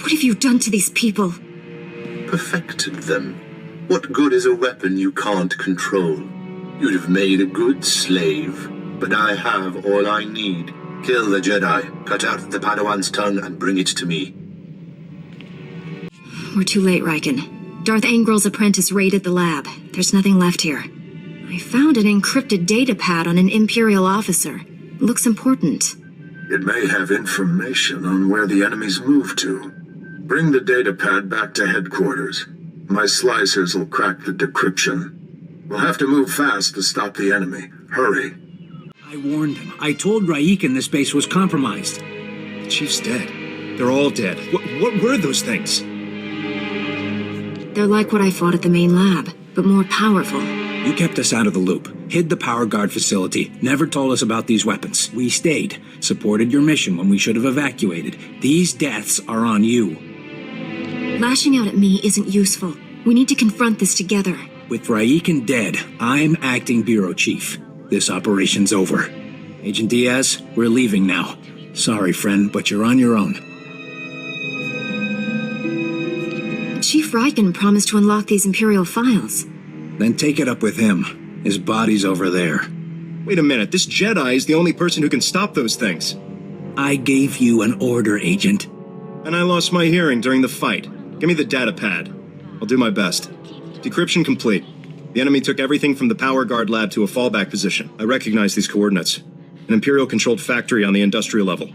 What have you done to these people? Perfected them. What good is a weapon you can't control? You'd have made a good slave, but I have all I need. Kill the Jedi, cut out the Padawan's tongue, and bring it to me. We're too late, Riken. Darth Angral's apprentice raided the lab. There's nothing left here. I found an encrypted data pad on an Imperial officer. Looks important. It may have information on where the enemy's moved to. Bring the data pad back to headquarters. My slicers will crack the decryption. We'll have to move fast to stop the enemy. Hurry. I warned him. I told Raiken this base was compromised. The Chief's dead. They're all dead. What were those things? They're like what I fought at the main lab, but more powerful. You kept us out of the loop, hid the power guard facility, never told us about these weapons. We stayed, supported your mission when we should have evacuated. These deaths are on you. Lashing out at me isn't useful. We need to confront this together. With Raiken dead, I'm acting bureau chief. This operation's over. Agent Diaz, we're leaving now. Sorry, friend, but you're on your own. Chief Riken promised to unlock these Imperial files. Then take it up with him. His body's over there. Wait a minute, this Jedi is the only person who can stop those things. I gave you an order, Agent. And I lost my hearing during the fight. Give me the data pad. I'll do my best. Decryption complete. The enemy took everything from the power guard lab to a fallback position. I recognize these coordinates. An Imperial-controlled factory on the industrial level.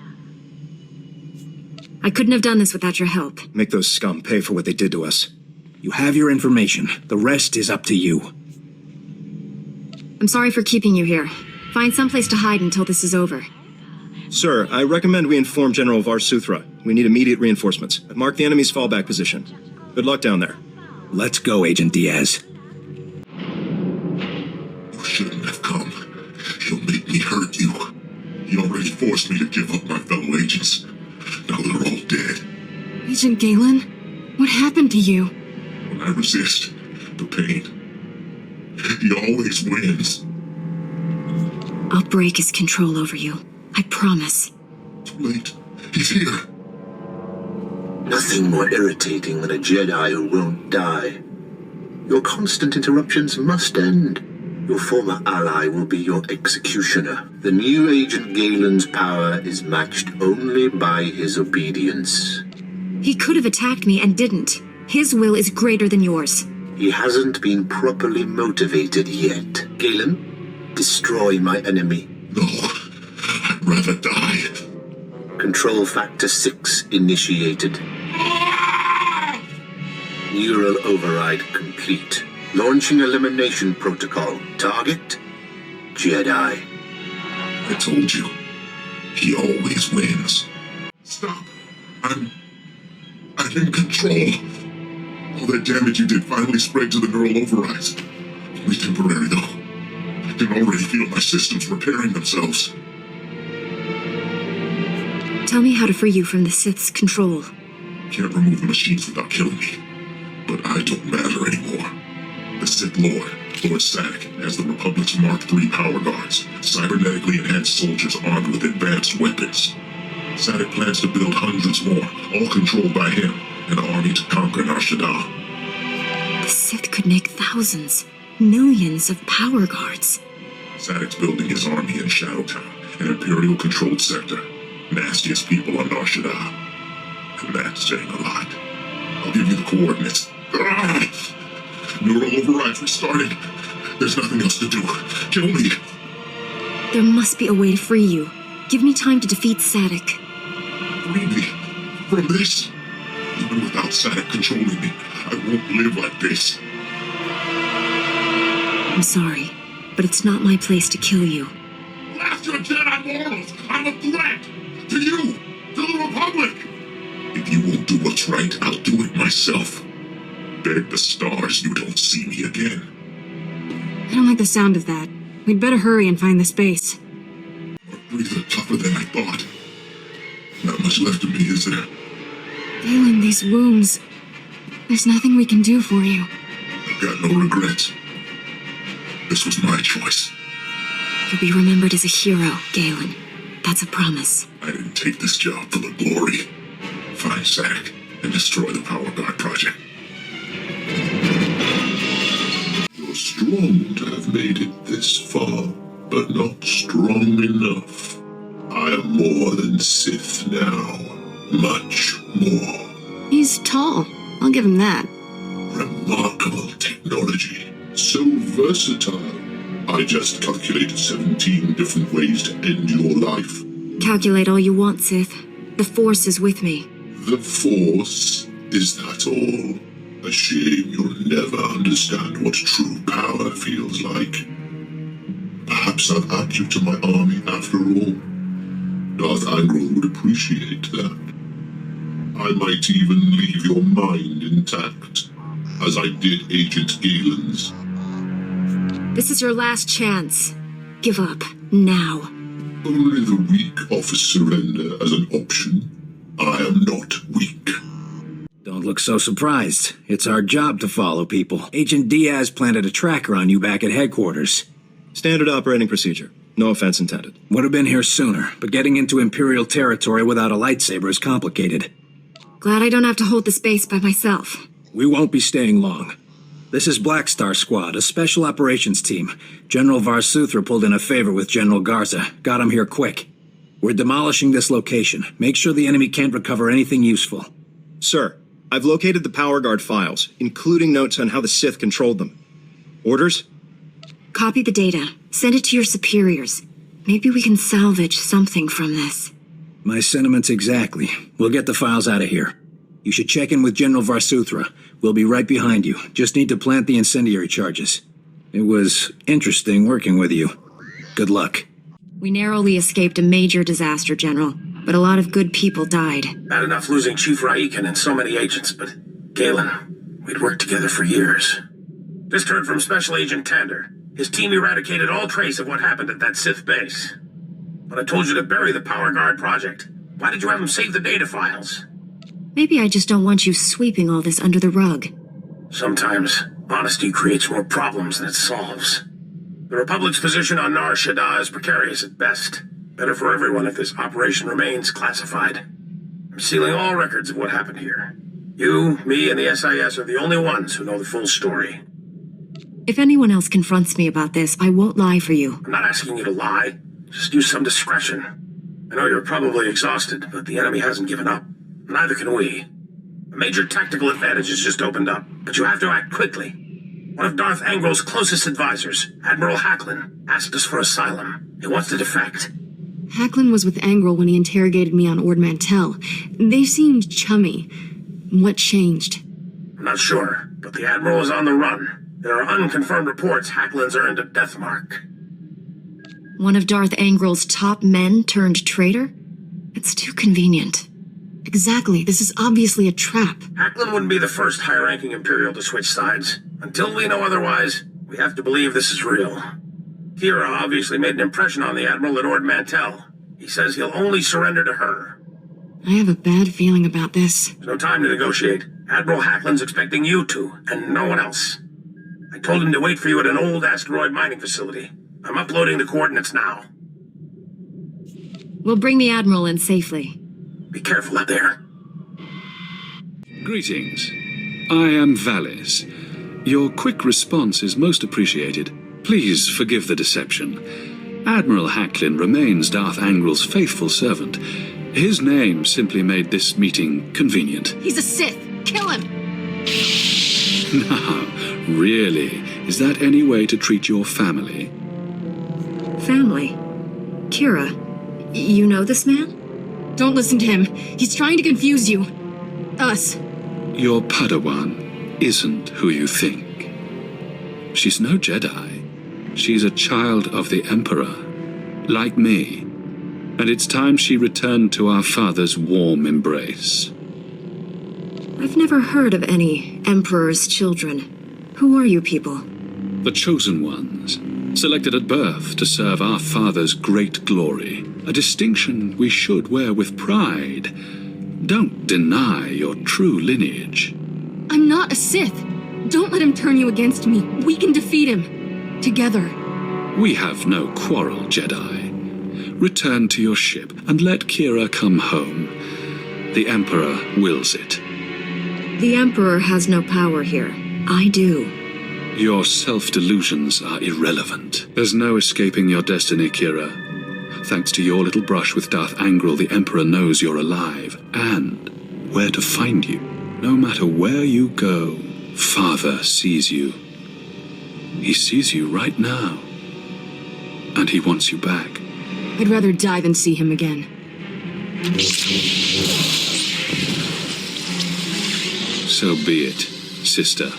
I couldn't have done this without your help. Make those scum pay for what they did to us. You have your information. The rest is up to you. I'm sorry for keeping you here. Find someplace to hide until this is over. Sir, I recommend we inform General Varsuthra. We need immediate reinforcements. I've marked the enemy's fallback position. Good luck down there. Let's go, Agent Diaz. You shouldn't have come. He'll make me hurt you. He already forced me to give up my fellow agents. Now they're all dead. Agent Galen? What happened to you? When I resist the pain, he always wins. I'll break his control over you. I promise. Too late. He's here. Nothing more irritating than a Jedi who won't die. Your constant interruptions must end. Your former ally will be your executioner. The new Agent Galen's power is matched only by his obedience. He could have attacked me and didn't. His will is greater than yours. He hasn't been properly motivated yet. Galen, destroy my enemy. No, I'd rather die. Control Factor 6 initiated. Neural override complete. Launching elimination protocol. Target? Jedi. I told you. He always wins. Stop. I'm in control. All that damage you did finally spread to the neural overrides. Only temporary, though. I can already feel my systems repairing themselves. Tell me how to free you from the Sith's control. Can't remove the machines without killing me. But I don't matter anymore. The Sith Lord, Lord Sadek, has the Republic's Mark III power guards, cybernetically enhanced soldiers armed with advanced weapons. Sadek plans to build hundreds more, all controlled by him, an army to conquer Nar Shaddaa. The Sith could make thousands, millions of power guards. Sadek's building his army in Shadowtown, an Imperial-controlled sector. Nastiest people on Nar Shaddaa. And that's saying a lot. I'll give you the coordinates. Neural override's restarting. There's nothing else to do. Kill me. There must be a way to free you. Give me time to defeat Sadek. Free me from this? Even without Sadek controlling me, I won't live like this. I'm sorry, but it's not my place to kill you. Blast your Jedi mortals! I'm a threat! To you! To the Republic! If you won't do what's right, I'll do it myself. Beg the stars you don't see me again. I don't like the sound of that. We'd better hurry and find the space. My breather tougher than I thought. Not much left of me, is there? Galen, these wounds. There's nothing we can do for you. I've got no regrets. This was my choice. You'll be remembered as a hero, Galen. That's a promise. I didn't take this job for the glory. Find Sadek and destroy the Power Guard project. You're strong to have made it this far, but not strong enough. I am more than Sith now. Much more. He's tall. I'll give him that. Remarkable technology. So versatile. I just calculated 17 different ways to end your life. Calculate all you want, Sith. The Force is with me. The Force? Is that all? A shame you'll never understand what true power feels like. Perhaps I'll add you to my army after all. Darth Angral would appreciate that. I might even leave your mind intact, as I did Agent Galen's. This is your last chance. Give up, now. Only the weak offer surrender as an option. I am not weak. Don't look so surprised. It's our job to follow people. Agent Diaz planted a tracker on you back at headquarters. Standard operating procedure. No offense intended. Would have been here sooner, but getting into Imperial territory without a lightsaber is complicated. Glad I don't have to hold this base by myself. We won't be staying long. This is Black Star Squad, a special operations team. General Varsuthra pulled in a favor with General Garza. Got him here quick. We're demolishing this location. Make sure the enemy can't recover anything useful. Sir, I've located the Power Guard files, including notes on how the Sith controlled them. Orders? Copy the data. Send it to your superiors. Maybe we can salvage something from this. My sentiments exactly. We'll get the files out of here. You should check in with General Varsuthra. We'll be right behind you. Just need to plant the incendiary charges. It was interesting working with you. Good luck. We narrowly escaped a major disaster, General, but a lot of good people died. Bad enough losing Chief Raiken and so many agents, but Galen, we'd worked together for years. Just heard from Special Agent Tander. His team eradicated all trace of what happened at that Sith base. But I told you to bury the Power Guard project. Why did you have him save the data files? Maybe I just don't want you sweeping all this under the rug. Sometimes, honesty creates more problems than it solves. The Republic's position on Nar Shaddaa is precarious at best. Better for everyone if this operation remains classified. I'm sealing all records of what happened here. You, me, and the SIS are the only ones who know the full story. If anyone else confronts me about this, I won't lie for you. I'm not asking you to lie. Just use some discretion. I know you're probably exhausted, but the enemy hasn't given up. Neither can we. A major tactical advantage has just opened up, but you have to act quickly. One of Darth Angral's closest advisors, Admiral Hacklin, asked us for asylum. He wants to defect. Hacklin was with Angral when he interrogated me on Ord Mantell. They seemed chummy. What changed? I'm not sure, but the Admiral is on the run. There are unconfirmed reports Hacklin's earned a death mark. One of Darth Angral's top men turned traitor? It's too convenient. Exactly, this is obviously a trap. Hacklin wouldn't be the first high-ranking Imperial to switch sides. Until we know otherwise, we have to believe this is real. Kira obviously made an impression on the Admiral at Ord Mantell. He says he'll only surrender to her. I have a bad feeling about this. There's no time to negotiate. Admiral Hackland's expecting you two, and no one else. I told him to wait for you at an old asteroid mining facility. I'm uploading the coordinates now. We'll bring the Admiral in safely. Be careful out there. Greetings. I am Valis. Your quick response is most appreciated. Please forgive the deception. Admiral Hacklin remains Darth Angrel's faithful servant. His name simply made this meeting convenient. He's a Sith. Kill him! Now, really, is that any way to treat your family? Family? Kira, you know this man? Don't listen to him. He's trying to confuse you. Us. Your Padawan isn't who you think. She's no Jedi. She's a child of the Emperor, like me. And it's time she returned to our father's warm embrace. I've never heard of any Emperor's children. Who are you people? The chosen ones, selected at birth to serve our father's great glory. A distinction we should wear with pride. Don't deny your true lineage. I'm not a Sith. Don't let him turn you against me. We can defeat him. Together. We have no quarrel, Jedi. Return to your ship and let Kira come home. The Emperor wills it. The Emperor has no power here. I do. Your self-delusions are irrelevant. There's no escaping your destiny, Kira. Thanks to your little brush with Darth Angrel, the Emperor knows you're alive, and where to find you. No matter where you go, Father sees you. He sees you right now. And he wants you back. I'd rather die than see him again. So be it, sister.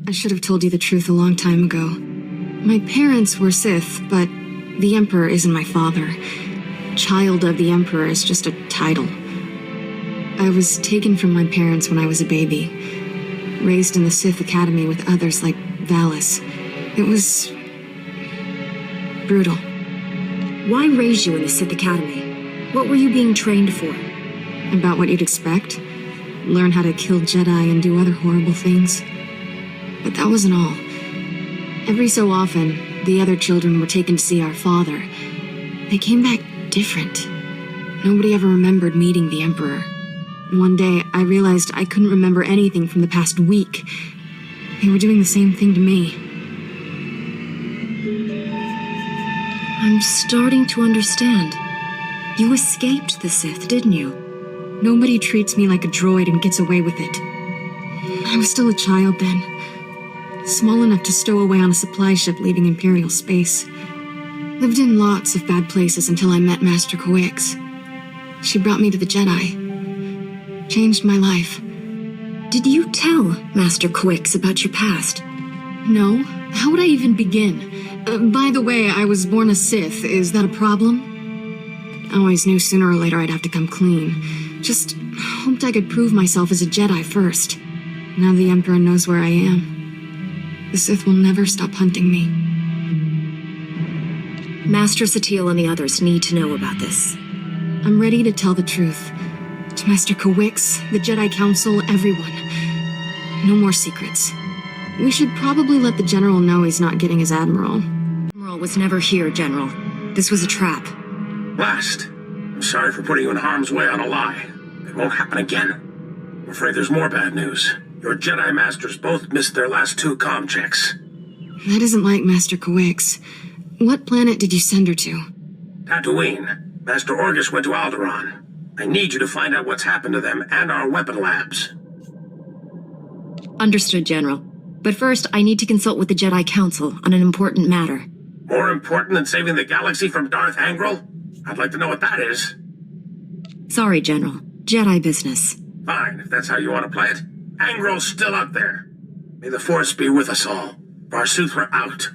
I should have told you the truth a long time ago. My parents were Sith, but the Emperor isn't my father. Child of the Emperor is just a title. I was taken from my parents when I was a baby, raised in the Sith Academy with others like Valis. It was brutal. Why raise you in the Sith Academy? What were you being trained for? About what you'd expect. Learn how to kill Jedi and do other horrible things. But that wasn't all. Every so often, the other children were taken to see our father. They came back different. Nobody ever remembered meeting the Emperor. One day, I realized I couldn't remember anything from the past week. They were doing the same thing to me. I'm starting to understand. You escaped the Sith, didn't you? Nobody treats me like a droid and gets away with it. I was still a child then. Small enough to stow away on a supply ship leaving Imperial space. Lived in lots of bad places until I met Master Coix. She brought me to the Jedi. Changed my life. Did you tell Master Coix about your past? No. How would I even begin? By the way, I was born a Sith. Is that a problem? I always knew sooner or later I'd have to come clean. Just hoped I could prove myself as a Jedi first. Now the Emperor knows where I am. The Sith will never stop hunting me. Master Satele and the others need to know about this. I'm ready to tell the truth. To Master Coix, the Jedi Council, everyone. No more secrets. We should probably let the General know he's not getting his Admiral. Admiral was never here, General. This was a trap. Blast. I'm sorry for putting you in harm's way on a lie. It won't happen again. I'm afraid there's more bad news. Your Jedi Masters both missed their last 2 comm checks. That isn't like Master Coix. What planet did you send her to? Tatooine. Master Orgus went to Alderaan. I need you to find out what's happened to them and our weapon labs. Understood, General. But first, I need to consult with the Jedi Council on an important matter. More important than saving the galaxy from Darth Angrel? I'd like to know what that is. Sorry, General. Jedi business. Fine, if that's how you want to play it. Angrel's still out there. May the Force be with us all. Varsuthra out.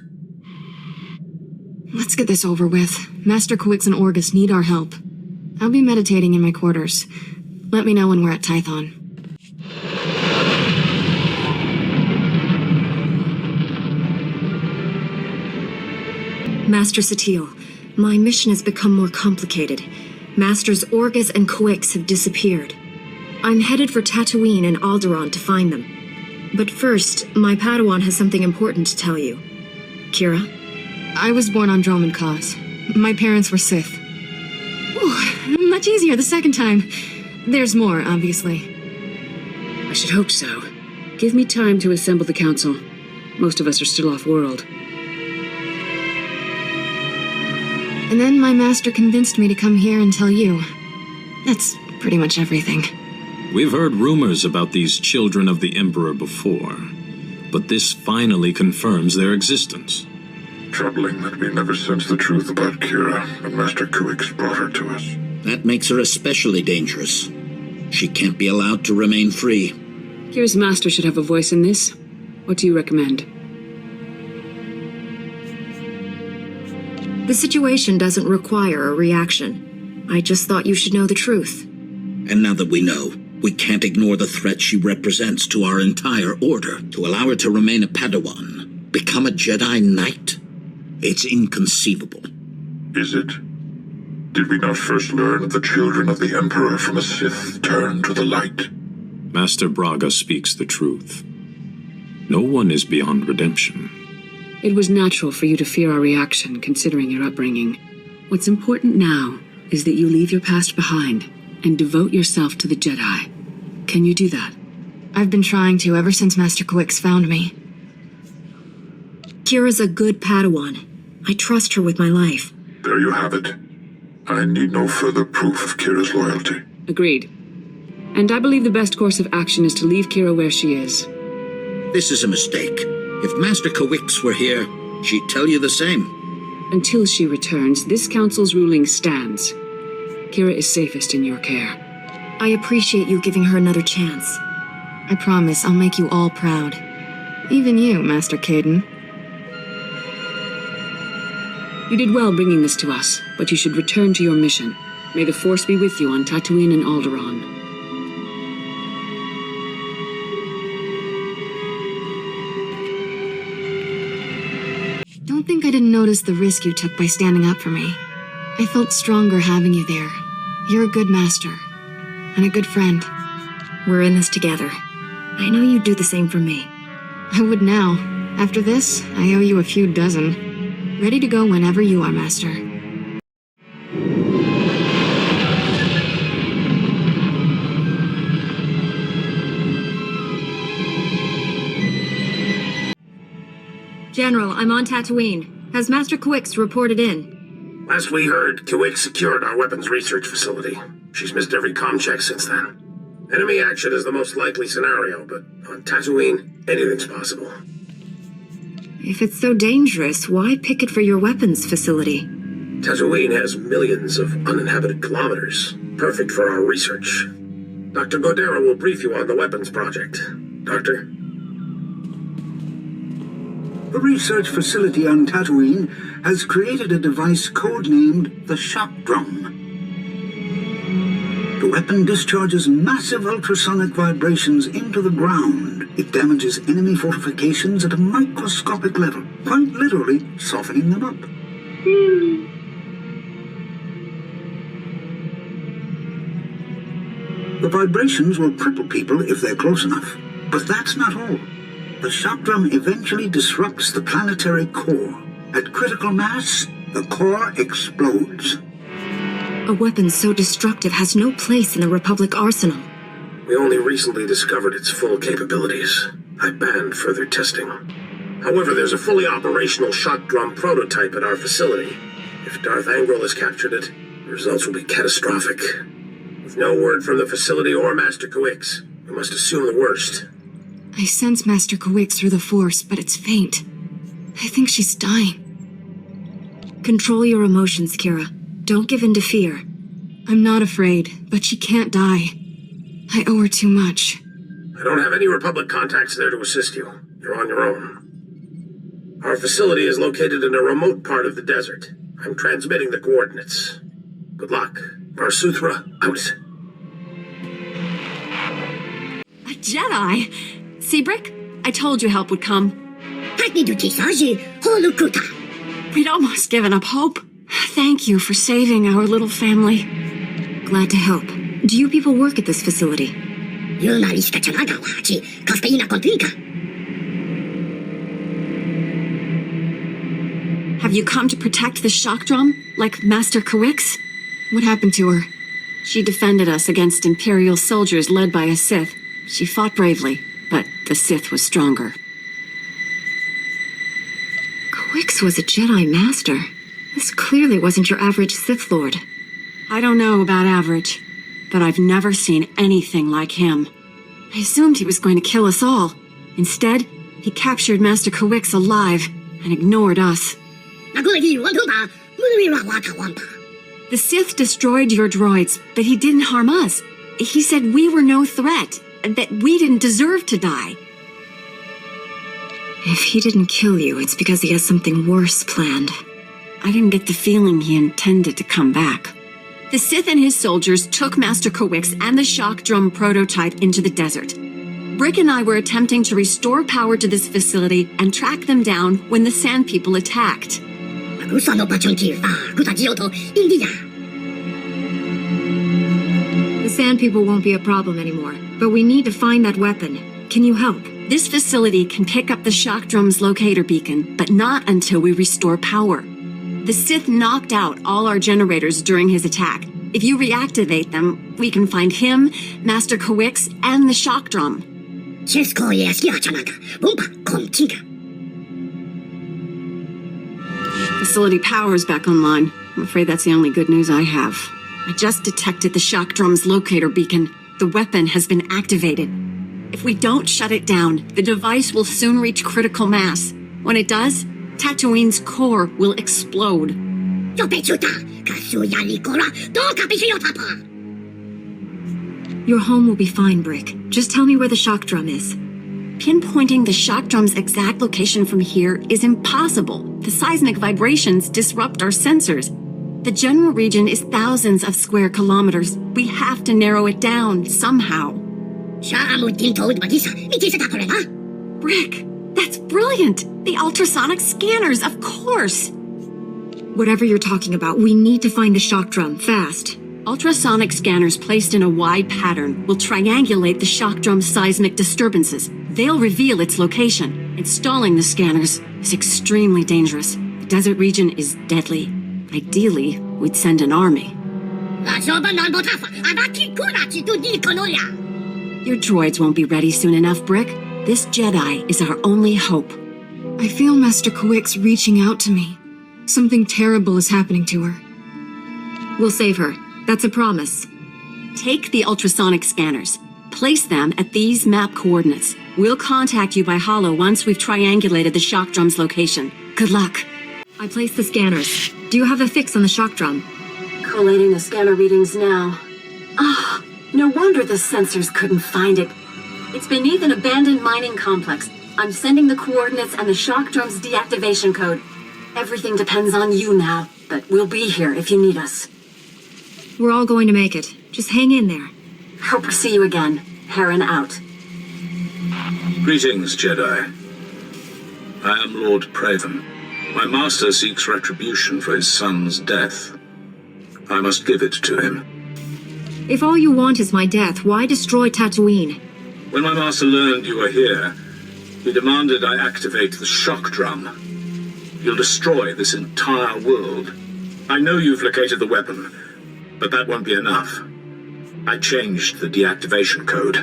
Let's get this over with. Master Coix and Orgus need our help. I'll be meditating in my quarters. Let me know when we're at Tython. Master Satele, my mission has become more complicated. Masters Orgus and Coix have disappeared. I'm headed for Tatooine and Alderaan to find them. But first, my Padawan has something important to tell you. Kira? I was born on Droman cause. My parents were Sith. Ooh, much easier the second time. There's more, obviously. I should hope so. Give me time to assemble the council. Most of us are still off-world. And then my master convinced me to come here and tell you. That's pretty much everything. We've heard rumors about these children of the Emperor before, but this finally confirms their existence. Troubling that we never sensed the truth about Kira when Master Kuix brought her to us. That makes her especially dangerous. She can't be allowed to remain free. Kira's master should have a voice in this. What do you recommend? The situation doesn't require a reaction. I just thought you should know the truth. And now that we know, we can't ignore the threat she represents to our entire order. To allow her to remain a Padawan, become a Jedi Knight, it's inconceivable. Is it? Did we not first learn that the children of the Emperor from a Sith turn to the light? Master Braga speaks the truth. No one is beyond redemption. It was natural for you to fear our reaction, considering your upbringing. What's important now is that you leave your past behind and devote yourself to the Jedi. Can you do that? I've been trying to ever since Master Kuix found me. Kira's a good Padawan. I trust her with my life. There you have it. I need no further proof of Kira's loyalty. Agreed. And I believe the best course of action is to leave Kira where she is. This is a mistake. If Master Kuix were here, she'd tell you the same. Until she returns, this council's ruling stands. Kira is safest in your care. I appreciate you giving her another chance. I promise I'll make you all proud. Even you, Master Caden. You did well bringing this to us, but you should return to your mission. May the Force be with you on Tatooine and Alderaan. Don't think I didn't notice the risk you took by standing up for me. I felt stronger having you there. You're a good master. And a good friend. We're in this together. I know you'd do the same for me. I would now. After this, I owe you a few dozen. Ready to go whenever you are, Master. General, I'm on Tatooine. Has Master Kuix reported in? Last we heard, Kuix secured our weapons research facility. She's missed every comm check since then. Enemy action is the most likely scenario, but on Tatooine, anything's possible. If it's so dangerous, why pick it for your weapons facility? Tatooine has millions of uninhabited kilometers. Perfect for our research. Dr. Godera will brief you on the weapons project. Doctor? The research facility on Tatooine has created a device codenamed the Shock Drum. The weapon discharges massive ultrasonic vibrations into the ground. It damages enemy fortifications at a microscopic level, quite literally softening them up. The vibrations will cripple people if they're close enough. But that's not all. The shock drum eventually disrupts the planetary core. At critical mass, the core explodes. A weapon so destructive has no place in the Republic arsenal. We only recently discovered its full capabilities. I banned further testing. However, there's a fully operational shock drum prototype at our facility. If Darth Angral has captured it, the results will be catastrophic. With no word from the facility or Master Kuix, we must assume the worst. I sense Master Kuix through the Force, but it's faint. I think she's dying. Control your emotions, Kira. Don't give in to fear. I'm not afraid, but she can't die. I owe her too much. I don't have any Republic contacts there to assist you. You're on your own. Our facility is located in a remote part of the desert. I'm transmitting the coordinates. Good luck. Varsuthra, out. A Jedi? Seabrick, I told you help would come. We'd almost given up hope. Thank you for saving our little family. Glad to help. Do you people work at this facility? Have you come to protect the shock drum, like Master Kawix? What happened to her? She defended us against Imperial soldiers led by a Sith. She fought bravely, but the Sith was stronger. Kawix was a Jedi Master. This clearly wasn't your average Sith Lord. I don't know about average, but I've never seen anything like him. I assumed he was going to kill us all. Instead, he captured Master Kawix alive and ignored us. The Sith destroyed your droids, but he didn't harm us. He said we were no threat, and that we didn't deserve to die. If he didn't kill you, it's because he has something worse planned. I didn't get the feeling he intended to come back. The Sith and his soldiers took Master Kawix and the shock drum prototype into the desert. Brick and I were attempting to restore power to this facility and track them down when the Sand People attacked. The Sand People won't be a problem anymore, but we need to find that weapon. Can you help? This facility can pick up the shock drum's locator beacon, but not until we restore power. The Sith knocked out all our generators during his attack. If you reactivate them, we can find him, Master Kawix, and the shock drum. Facility power's back online. I'm afraid that's the only good news I have. I just detected the shock drum's locator beacon. The weapon has been activated. If we don't shut it down, the device will soon reach critical mass. When it does, Tatooine's core will explode. Your home will be fine, Brick. Just tell me where the shock drum is. Pinpointing the shock drum's exact location from here is impossible. The seismic vibrations disrupt our sensors. The general region is thousands of square kilometers. We have to narrow it down somehow. Brick, that's brilliant! The ultrasonic scanners, of course! Whatever you're talking about, we need to find the shock drum, fast. Ultrasonic scanners placed in a wide pattern will triangulate the shock drum's seismic disturbances. They'll reveal its location. Installing the scanners is extremely dangerous. The desert region is deadly. Ideally, we'd send an army. Your droids won't be ready soon enough, Brick. This Jedi is our only hope. I feel Master Kawix reaching out to me. Something terrible is happening to her. We'll save her. That's a promise. Take the ultrasonic scanners. Place them at these map coordinates. We'll contact you by holo once we've triangulated the shock drum's location. Good luck. I placed the scanners. Do you have a fix on the shock drum? Collating the scanner readings now. Ah, no wonder the sensors couldn't find it. It's beneath an abandoned mining complex. I'm sending the coordinates and the shock drum's deactivation code. Everything depends on you now, but we'll be here if you need us. We're all going to make it. Just hang in there. Hope to see you again. Heron out. Greetings, Jedi. I am Lord Praven. My master seeks retribution for his son's death. I must give it to him. If all you want is my death, why destroy Tatooine? When my master learned you were here, he demanded I activate the shock drum. You'll destroy this entire world. I know you've located the weapon, but that won't be enough. I changed the deactivation code.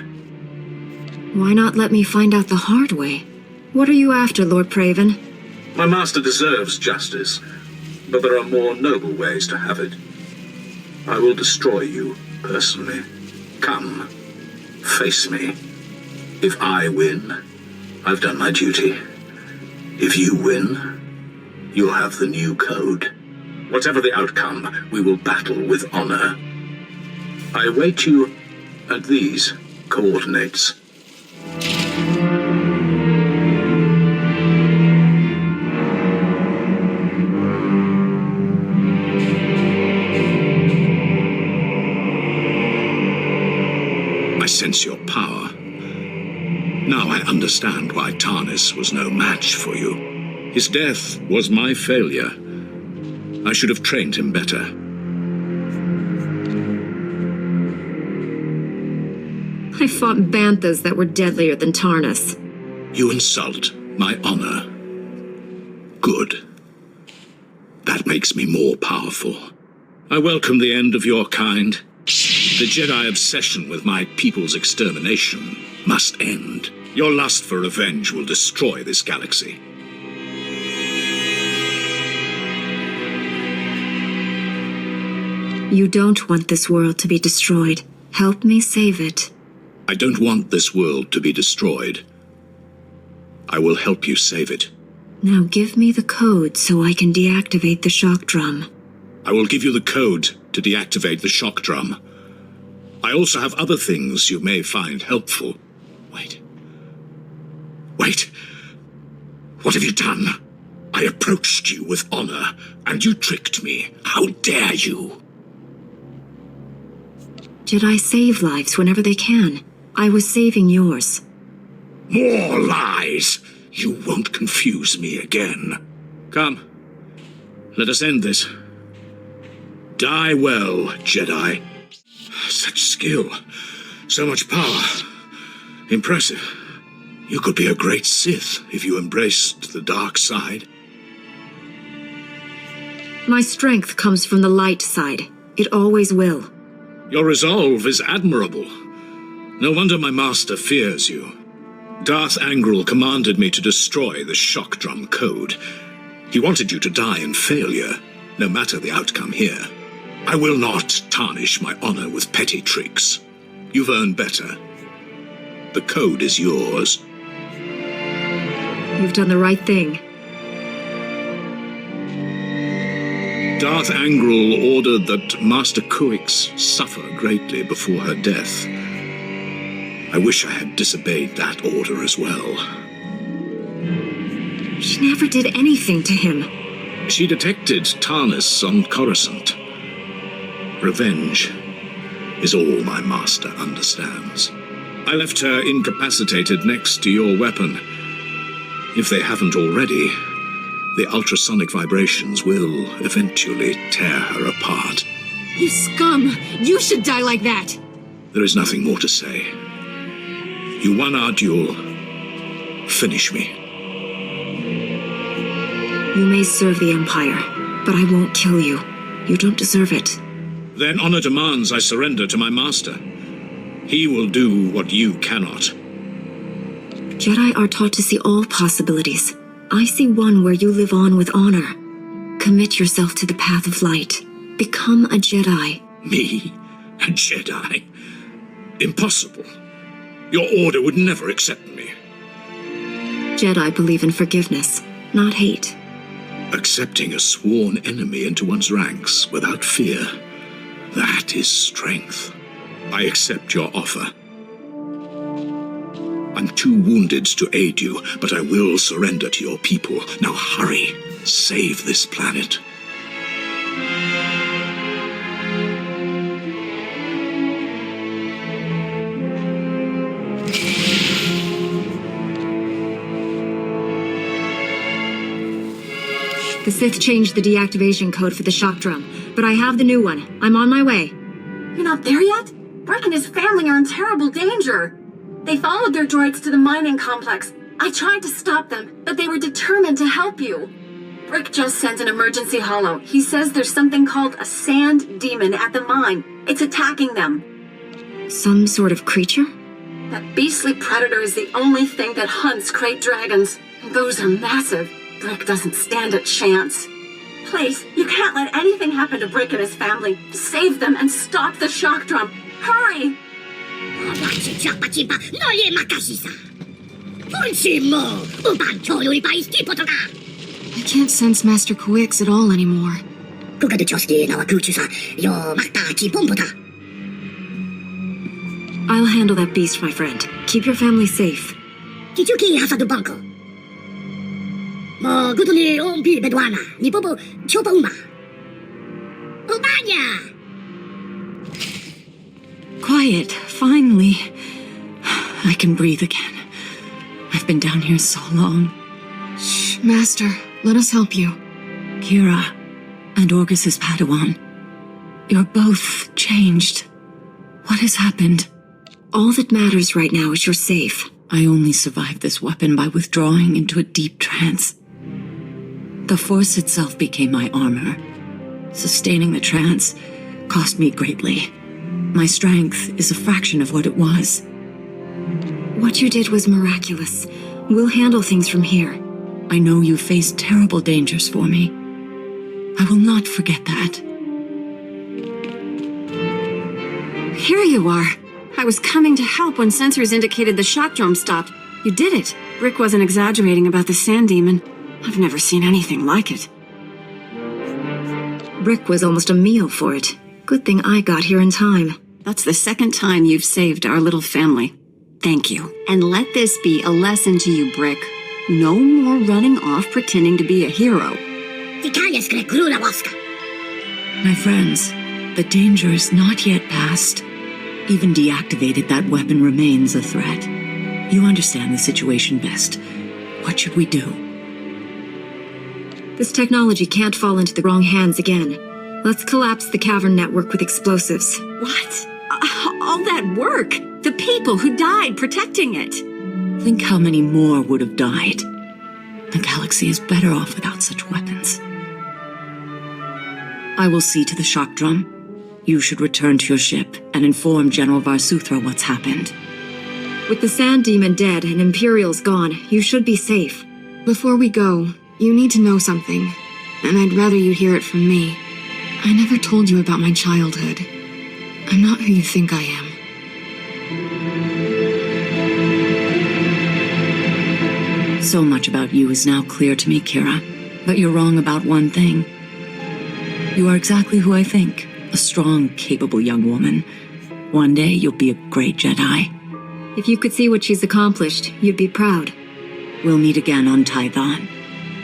Why not let me find out the hard way? What are you after, Lord Praven? My master deserves justice, but there are more noble ways to have it. I will destroy you, personally. Come, face me. If I win, I've done my duty. If you win, you'll have the new code. Whatever the outcome, we will battle with honor. I await you at these coordinates. I sense your power. Now I understand why Tarnis was no match for you. His death was my failure. I should have trained him better. I fought banthas that were deadlier than Tarnus. You insult my honor. Good. That makes me more powerful. I welcome the end of your kind. The Jedi obsession with my people's extermination must end. Your lust for revenge will destroy this galaxy. You don't want this world to be destroyed. Help me save it. I don't want this world to be destroyed. I will help you save it. Now give me the code so I can deactivate the shock drum. I will give you the code to deactivate the shock drum. I also have other things you may find helpful. Wait. What have you done? I approached you with honor, and you tricked me. How dare you? Jedi save lives whenever they can. I was saving yours. More lies! You won't confuse me again. Come, let us end this. Die well, Jedi. Such skill, so much power. Impressive. You could be a great Sith if you embraced the dark side. My strength comes from the light side. It always will. Your resolve is admirable. No wonder my master fears you. Darth Angral commanded me to destroy the shock drum code. He wanted you to die in failure, no matter the outcome here. I will not tarnish my honor with petty tricks. You've earned better. The code is yours. You've done the right thing. Darth Angral ordered that Master Kuix suffer greatly before her death. I wish I had disobeyed that order as well. She never did anything to him. She detected Tarnus on Coruscant. Revenge is all my master understands. I left her incapacitated next to your weapon. If they haven't already, the ultrasonic vibrations will eventually tear her apart. You scum! You should die like that! There is nothing more to say. You won our duel. Finish me. You may serve the Empire, but I won't kill you. You don't deserve it. Then honor demands I surrender to my master. He will do what you cannot. Jedi are taught to see all possibilities. I see one where you live on with honor. Commit yourself to the path of light. Become a Jedi. Me? A Jedi? Impossible. Your order would never accept me. Jedi believe in forgiveness, not hate. Accepting a sworn enemy into one's ranks without fear, that is strength. I accept your offer. I'm too wounded to aid you, but I will surrender to your people. Now hurry, save this planet. The Sith changed the deactivation code for the shock drum, but I have the new one. I'm on my way. You're not there yet? Brick and his family are in terrible danger. They followed their droids to the mining complex. I tried to stop them, but they were determined to help you. Brick just sent an emergency holo. He says there's something called a sand demon at the mine. It's attacking them. Some sort of creature? That beastly predator is the only thing that hunts great dragons. And those are massive. Brick doesn't stand a chance. Please, you can't let anything happen to Brick and his family. Save them and stop the shock drum. Hurry! I can't sense Master Kuix at all anymore. I'll handle that beast, my friend. Keep your family safe. Quiet, finally. I can breathe again. I've been down here so long. Shh, Master, let us help you. Kira and Orgus's Padawan. You're both changed. What has happened? All that matters right now is you're safe. I only survived this weapon by withdrawing into a deep trance. The Force itself became my armor. Sustaining the trance cost me greatly. My strength is a fraction of what it was. What you did was miraculous. We'll handle things from here. I know you faced terrible dangers for me. I will not forget that. Here you are. I was coming to help when sensors indicated the shock drum stopped. You did it. Rick wasn't exaggerating about the sand demon. I've never seen anything like it. Rick was almost a meal for it. Good thing I got here in time. That's the second time you've saved our little family. Thank you. And let this be a lesson to you, Brick. No more running off pretending to be a hero. My friends, the danger is not yet past. Even deactivated, that weapon remains a threat. You understand the situation best. What should we do? This technology can't fall into the wrong hands again. Let's collapse the cavern network with explosives. What? All that work? The people who died protecting it? Think how many more would have died. The galaxy is better off without such weapons. I will see to the shock drum. You should return to your ship and inform General Varsuthra what's happened. With the Sand Demon dead and Imperials gone, you should be safe. Before we go, you need to know something, and I'd rather you hear it from me. I never told you about my childhood. I'm not who you think I am. So much about you is now clear to me, Kira. But you're wrong about one thing. You are exactly who I think. A strong, capable young woman. One day you'll be a great Jedi. If you could see what she's accomplished, you'd be proud. We'll meet again on Tython.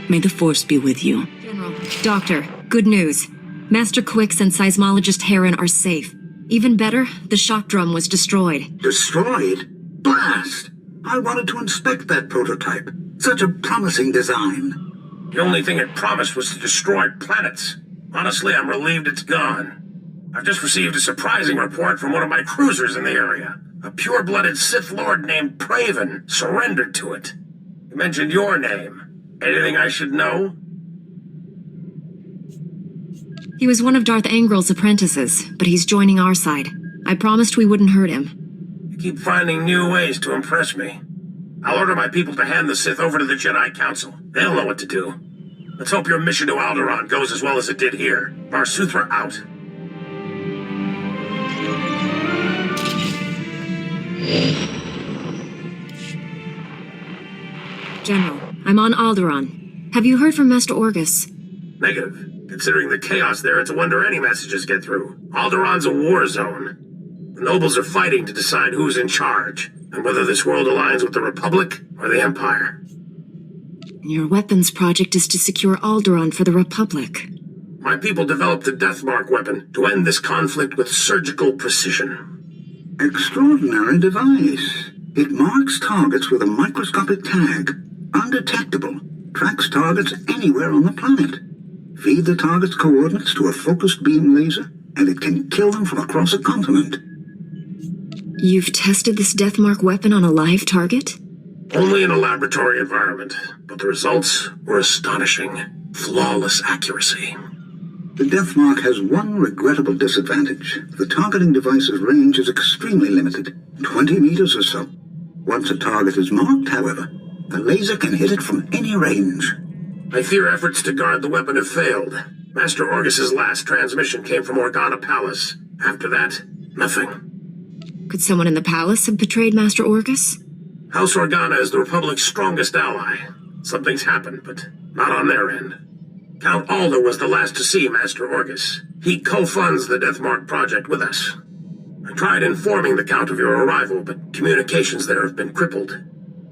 May the Force be with you. General, Doctor, good news. Master Quix and seismologist Heron are safe. Even better, the shock drum was destroyed. Destroyed? Blast! I wanted to inspect that prototype. Such a promising design. The only thing it promised was to destroy planets. Honestly, I'm relieved it's gone. I've just received a surprising report from one of my cruisers in the area. A pure-blooded Sith Lord named Praven surrendered to it. He mentioned your name. Anything I should know? He was one of Darth Angril's apprentices, but he's joining our side. I promised we wouldn't hurt him. You keep finding new ways to impress me. I'll order my people to hand the Sith over to the Jedi Council. They'll know what to do. Let's hope your mission to Alderaan goes as well as it did here. Varsuthra out. General, I'm on Alderaan. Have you heard from Master Orgus? Negative. Considering the chaos there, it's a wonder any messages get through. Alderaan's a war zone. The nobles are fighting to decide who's in charge, and whether this world aligns with the Republic or the Empire. Your weapons project is to secure Alderaan for the Republic. My people developed the Deathmark weapon to end this conflict with surgical precision. Extraordinary device. It marks targets with a microscopic tag. Undetectable. Tracks targets anywhere on the planet. Feed the target's coordinates to a focused beam laser, and it can kill them from across a continent. You've tested this Deathmark weapon on a live target? Only in a laboratory environment, but the results were astonishing. Flawless accuracy. The Deathmark has one regrettable disadvantage. The targeting device's range is extremely limited, 20 meters or so. Once a target is marked, however, the laser can hit it from any range. I fear efforts to guard the weapon have failed. Master Orgus's last transmission came from Organa Palace. After that, nothing. Could someone in the palace have betrayed Master Orgus? House Organa is the Republic's strongest ally. Something's happened, but not on their end. Count Alda was the last to see Master Orgus. He co-funds the Deathmark project with us. I tried informing the Count of your arrival, but communications there have been crippled.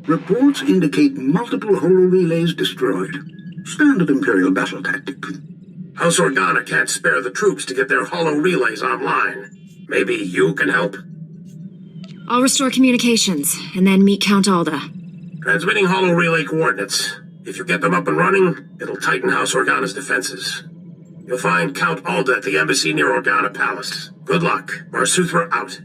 Reports indicate multiple holo-relays destroyed. Standard Imperial battle tactic. House Organa can't spare the troops to get their holo-relays online. Maybe you can help? I'll restore communications, and then meet Count Alda. Transmitting holo-relay coordinates. If you get them up and running, it'll tighten House Organa's defenses. You'll find Count Alda at the embassy near Organa Palace. Good luck. Varsuthra out.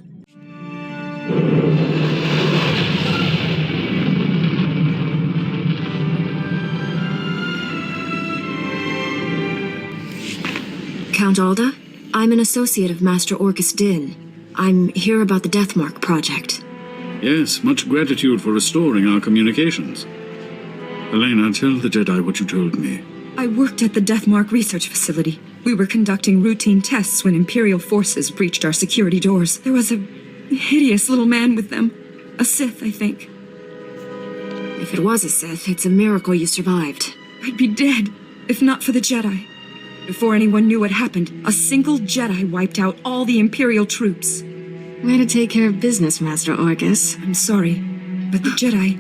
Count Alda? I'm an associate of Master Orcus Din. I'm here about the Deathmark project. Yes, much gratitude for restoring our communications. Elena, tell the Jedi what you told me. I worked at the Deathmark research facility. We were conducting routine tests when Imperial forces breached our security doors. There was a hideous little man with them. A Sith, I think. If it was a Sith, it's a miracle you survived. I'd be dead, if not for the Jedi. Before anyone knew what happened, a single Jedi wiped out all the Imperial troops. Way to take care of business, Master Orcus. I'm sorry, but the Jedi,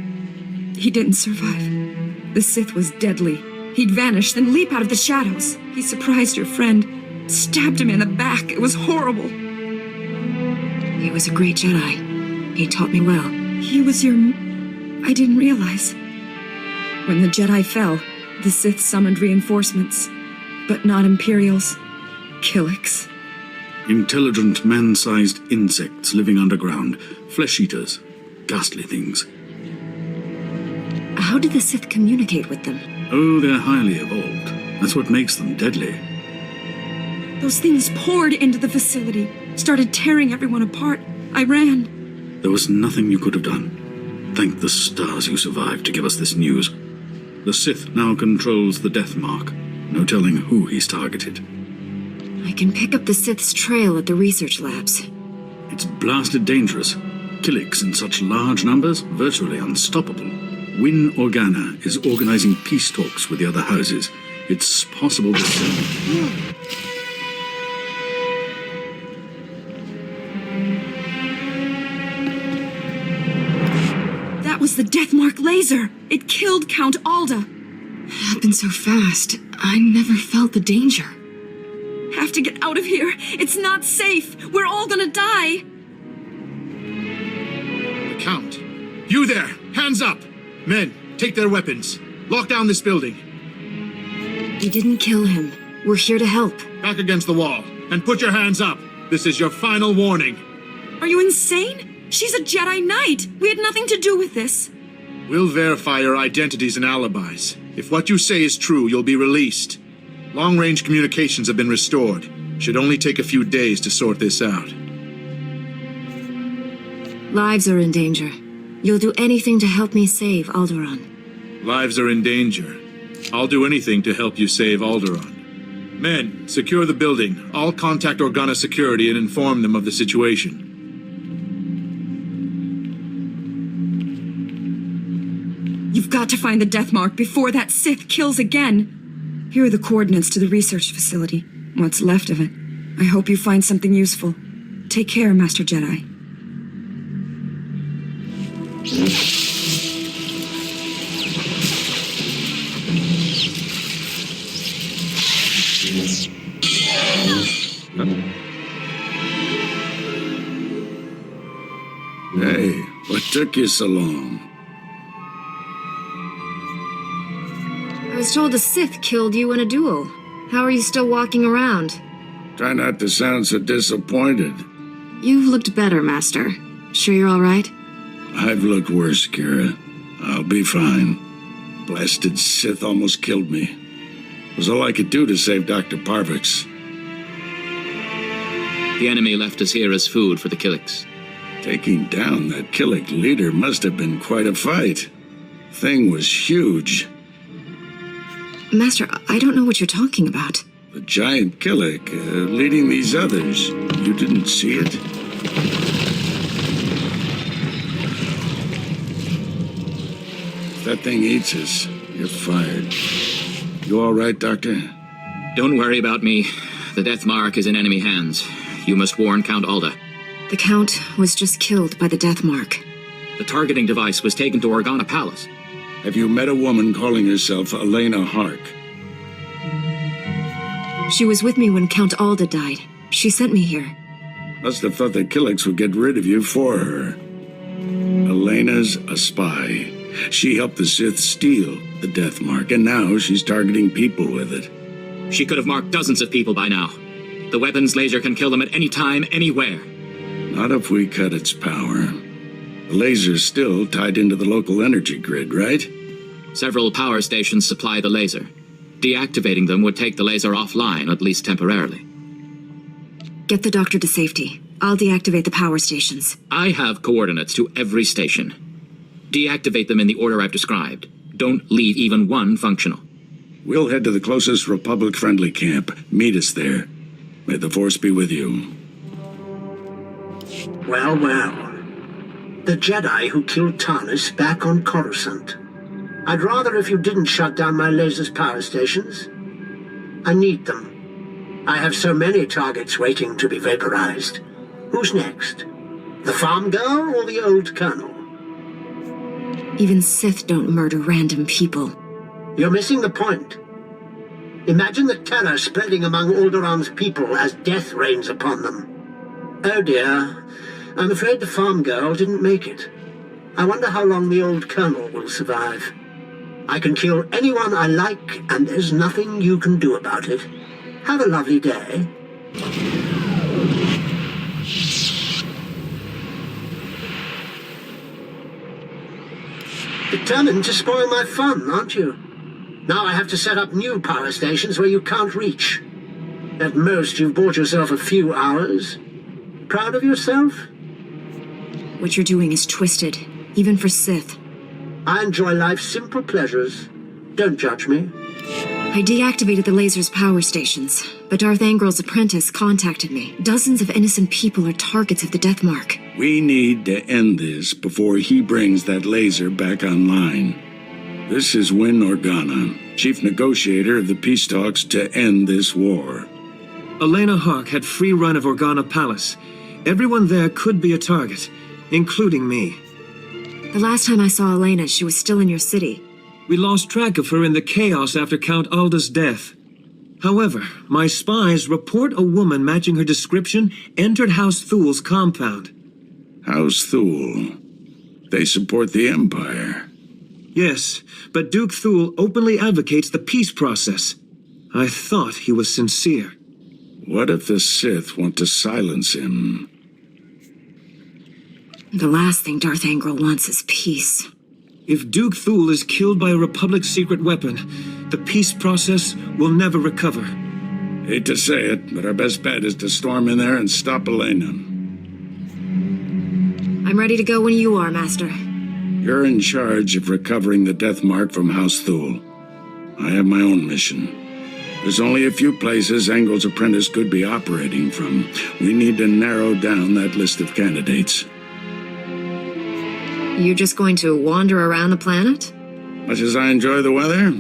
he didn't survive. The Sith was deadly. He'd vanish, then leap out of the shadows. He surprised your friend, stabbed him in the back. It was horrible. He was a great Jedi. He taught me well. He was your... I didn't realize. When the Jedi fell, the Sith summoned reinforcements. But not Imperials. Killiks. Intelligent, man-sized insects living underground. Flesh-eaters. Ghastly things. How did the Sith communicate with them? Oh, they're highly evolved. That's what makes them deadly. Those things poured into the facility, started tearing everyone apart. I ran. There was nothing you could have done. Thank the stars you survived to give us this news. The Sith now controls the Deathmark. No telling who he's targeted. I can pick up the Sith's trail at the research labs. It's blasted dangerous. Killiks in such large numbers, virtually unstoppable. Win Organa is organizing peace talks with the other houses. It's possible that... That was the Deathmark laser! It killed Count Alda! It happened so fast. I never felt the danger. Have to get out of here! It's not safe! We're all gonna die! The Count! You there! Hands up! Men, take their weapons. Lock down this building. We didn't kill him. We're here to help. Back against the wall. And put your hands up. This is your final warning. Are you insane? She's a Jedi Knight. We had nothing to do with this. We'll verify your identities and alibis. If what you say is true, you'll be released. Long-range communications have been restored. Should only take a few days to sort this out. Lives are in danger. You'll do anything to help me save Alderaan. Lives are in danger. I'll do anything to help you save Alderaan. Men, secure the building. I'll contact Organa Security and inform them of the situation. You've got to find the Deathmark before that Sith kills again. Here are the coordinates to the research facility. What's left of it. I hope you find something useful. Take care, Master Jedi. Hey, what took you so long? I was told a Sith killed you in a duel. How are you still walking around? Try not to sound so disappointed. You've looked better, Master. Sure you're all right? I've looked worse, Kira. I'll be fine. Blasted Sith almost killed me. It was all I could do to save Dr. Parvix. The enemy left us here as food for the Killiks. Taking down that Killik leader must have been quite a fight. Thing was huge. Master, I don't know what you're talking about. The giant Killik leading these others. You didn't see it? If that thing eats us, you're fired. You all right, Doctor? Don't worry about me. The Deathmark is in enemy hands. You must warn Count Alda. The Count was just killed by the Deathmark. The targeting device was taken to Organa Palace. Have you met a woman calling herself Elena Hark? She was with me when Count Alda died. She sent me here. Must have thought the Killiks would get rid of you for her. Elena's a spy. She helped the Sith steal the Deathmark, and now she's targeting people with it. She could have marked dozens of people by now. The weapons laser can kill them at any time, anywhere. Not if we cut its power. The laser's still tied into the local energy grid, right? Several power stations supply the laser. Deactivating them would take the laser offline, at least temporarily. Get the doctor to safety. I'll deactivate the power stations. I have coordinates to every station. Deactivate them in the order I've described. Don't leave even one functional. We'll head to the closest Republic-friendly camp. Meet us there. May the Force be with you. Well, well. The Jedi who killed Tarnis back on Coruscant. I'd rather if you didn't shut down my laser's power stations. I need them. I have so many targets waiting to be vaporized. Who's next? The farm girl or the old colonel? Even Sith don't murder random people. You're missing the point. Imagine the terror spreading among Alderaan's people as death rains upon them. Oh dear, I'm afraid the farm girl didn't make it. I wonder how long the old colonel will survive. I can kill anyone I like, and there's nothing you can do about it. Have a lovely day. Determined to spoil my fun, aren't you? Now I have to set up new power stations where you can't reach. At most, you've bought yourself a few hours. Proud of yourself? What you're doing is twisted, even for Sith. I enjoy life's simple pleasures. Don't judge me. I deactivated the laser's power stations, but Darth Angrel's apprentice contacted me. Dozens of innocent people are targets of the Death Mark. We need to end this before he brings that laser back online. This is Win Organa, chief negotiator of the peace talks to end this war. Elena Hawk had free run of Organa Palace. Everyone there could be a target, including me. The last time I saw Elena, she was still in your city. We lost track of her in the chaos after Count Alda's death. However, my spies report a woman matching her description entered House Thul's compound. House Thul? They support the Empire. Yes, but Duke Thul openly advocates the peace process. I thought he was sincere. What if the Sith want to silence him? The last thing Darth Angrel wants is peace. If Duke Thul is killed by a Republic secret weapon, the peace process will never recover. Hate to say it, but our best bet is to storm in there and stop Elena. I'm ready to go when you are, Master. You're in charge of recovering the Death Mark from House Thul. I have my own mission. There's only a few places Angel's apprentice could be operating from. We need to narrow down that list of candidates. You're just going to wander around the planet? Much as I enjoy the weather?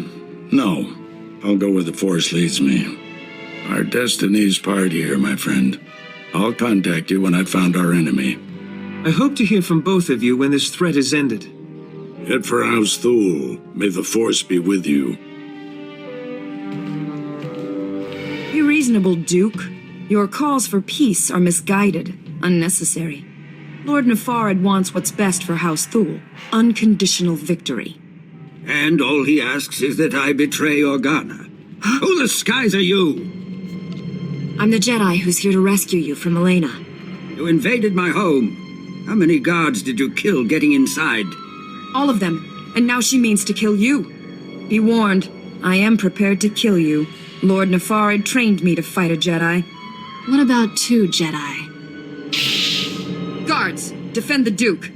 No. I'll go where the Force leads me. Our destiny's part here, my friend. I'll contact you when I've found our enemy. I hope to hear from both of you when this threat is ended. Head for House Thul. May the Force be with you. Be reasonable, Duke. Your calls for peace are misguided, unnecessary. Lord Nefarad wants what's best for House Thul. Unconditional victory. And all he asks is that I betray Organa. Who the skies are you? I'm the Jedi who's here to rescue you from Elena. You invaded my home. How many guards did you kill getting inside? All of them. And now she means to kill you. Be warned, I am prepared to kill you. Lord Nefarad trained me to fight a Jedi. What about 2 Jedi? Guards, defend the Duke.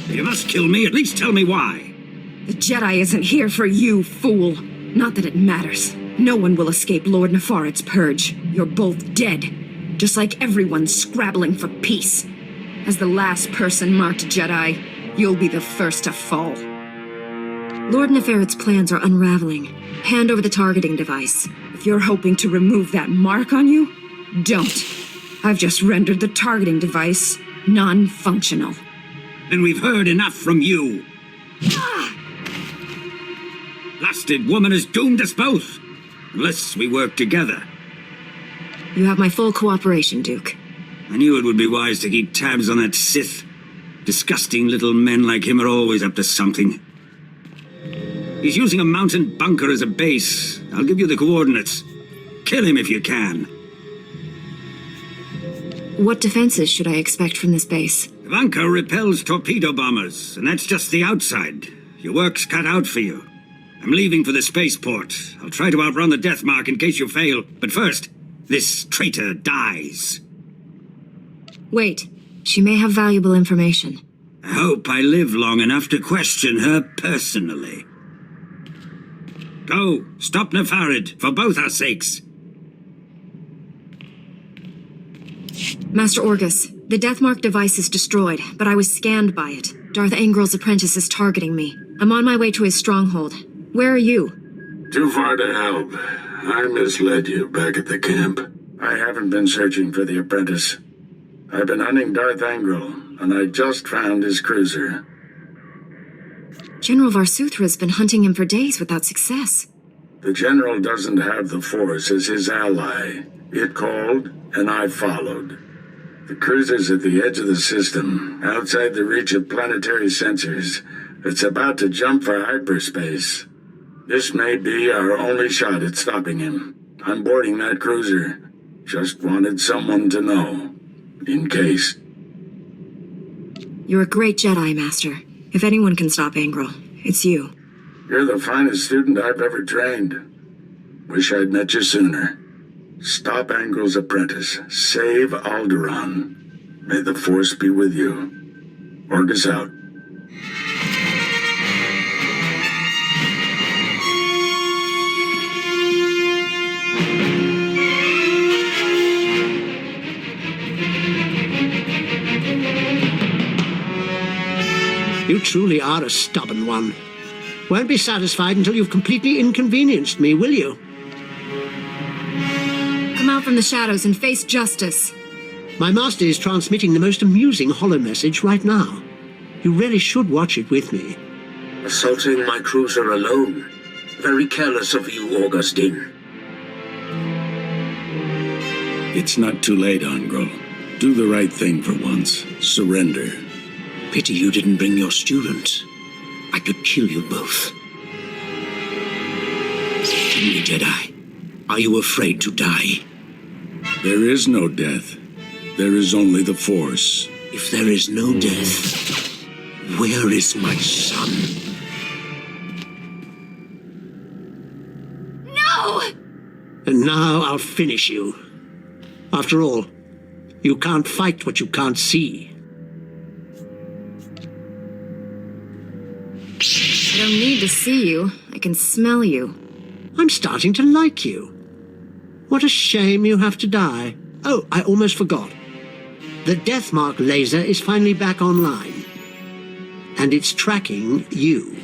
You must kill me, at least tell me why. The Jedi isn't here for you, fool. Not that it matters. No one will escape Lord Nefarad's purge. You're both dead. Just like everyone's scrabbling for peace. As the last person marked Jedi, you'll be the first to fall. Lord Nefarad's plans are unraveling. Hand over the targeting device. If you're hoping to remove that mark on you, don't. I've just rendered the targeting device non-functional. Then we've heard enough from you. Blasted woman has doomed us both. Unless we work together. You have my full cooperation, Duke. I knew it would be wise to keep tabs on that Sith. Disgusting little men like him are always up to something. He's using a mountain bunker as a base. I'll give you the coordinates. Kill him if you can. What defenses should I expect from this base? Ivanka repels torpedo bombers, and that's just the outside. Your work's cut out for you. I'm leaving for the spaceport. I'll try to outrun the death mark in case you fail. But first, this traitor dies. Wait, she may have valuable information. I hope I live long enough to question her personally. Go, stop Nefarid, for both our sakes. Master Orgus, the Deathmark device is destroyed, but I was scanned by it. Darth Angrel's apprentice is targeting me. I'm on my way to his stronghold. Where are you? Too far to help. I misled you back at the camp. I haven't been searching for the apprentice. I've been hunting Darth Angrel, and I just found his cruiser. General Varsuthra has been hunting him for days without success. The General doesn't have the Force as his ally. It called, and I followed. The cruiser's at the edge of the system, outside the reach of planetary sensors. It's about to jump for hyperspace. This may be our only shot at stopping him. I'm boarding that cruiser. Just wanted someone to know. In case. You're a great Jedi, Master. If anyone can stop Angrel, it's you. You're the finest student I've ever trained. Wish I'd met you sooner. Stop Angrel's apprentice. Save Alderaan. May the Force be with you. Orgus out. You truly are a stubborn one. Won't be satisfied until you've completely inconvenienced me, will you? Come out from the shadows and face justice. My master is transmitting the most amusing holo message right now. You really should watch it with me. Assaulting my cruiser alone. Very careless of you, Augustine. It's not too late, Angrel. Do the right thing for once. Surrender. Pity you didn't bring your student. I could kill you both. Tell me, Jedi, are you afraid to die? There is no death. There is only the Force. If there is no death, where is my son? No! And now I'll finish you. After all, you can't fight what you can't see. I don't need to see you. I can smell you. I'm starting to like you. What a shame you have to die. Oh, I almost forgot. The Deathmark laser is finally back online. And it's tracking you.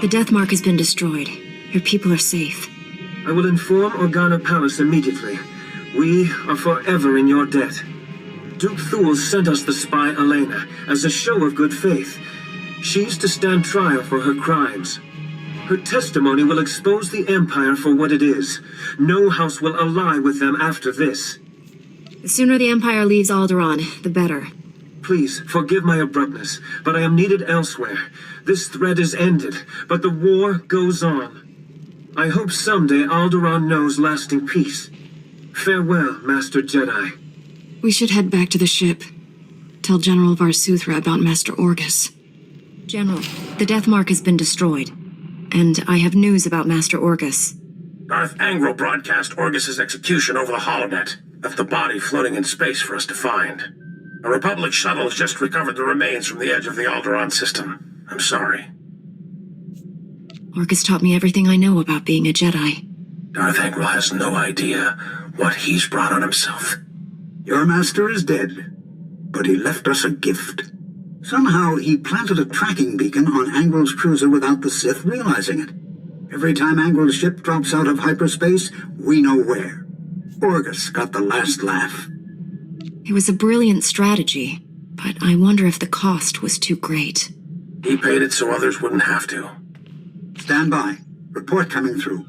The Deathmark has been destroyed. Your people are safe. I will inform Organa Palace immediately. We are forever in your debt. Duke Thule sent us the spy Elena as a show of good faith. She's to stand trial for her crimes. Her testimony will expose the Empire for what it is. No house will ally with them after this. The sooner the Empire leaves Alderaan, the better. Please, forgive my abruptness, but I am needed elsewhere. This threat is ended, but the war goes on. I hope someday Alderaan knows lasting peace. Farewell, Master Jedi. We should head back to the ship. Tell General Varsuthra about Master Orgus. General, the Deathmark has been destroyed. And I have news about Master Orgus. Darth Angrel broadcast Orgus's execution over the holonet. Left the body floating in space for us to find. A Republic shuttle has just recovered the remains from the edge of the Alderaan system. I'm sorry. Orgus taught me everything I know about being a Jedi. Darth Angrel has no idea what he's brought on himself. Your master is dead, but he left us a gift. Somehow he planted a tracking beacon on Angrel's cruiser without the Sith realizing it. Every time Angrel's ship drops out of hyperspace, we know where. Orgus got the last laugh. It was a brilliant strategy, but I wonder if the cost was too great. He paid it so others wouldn't have to. Stand by. Report coming through.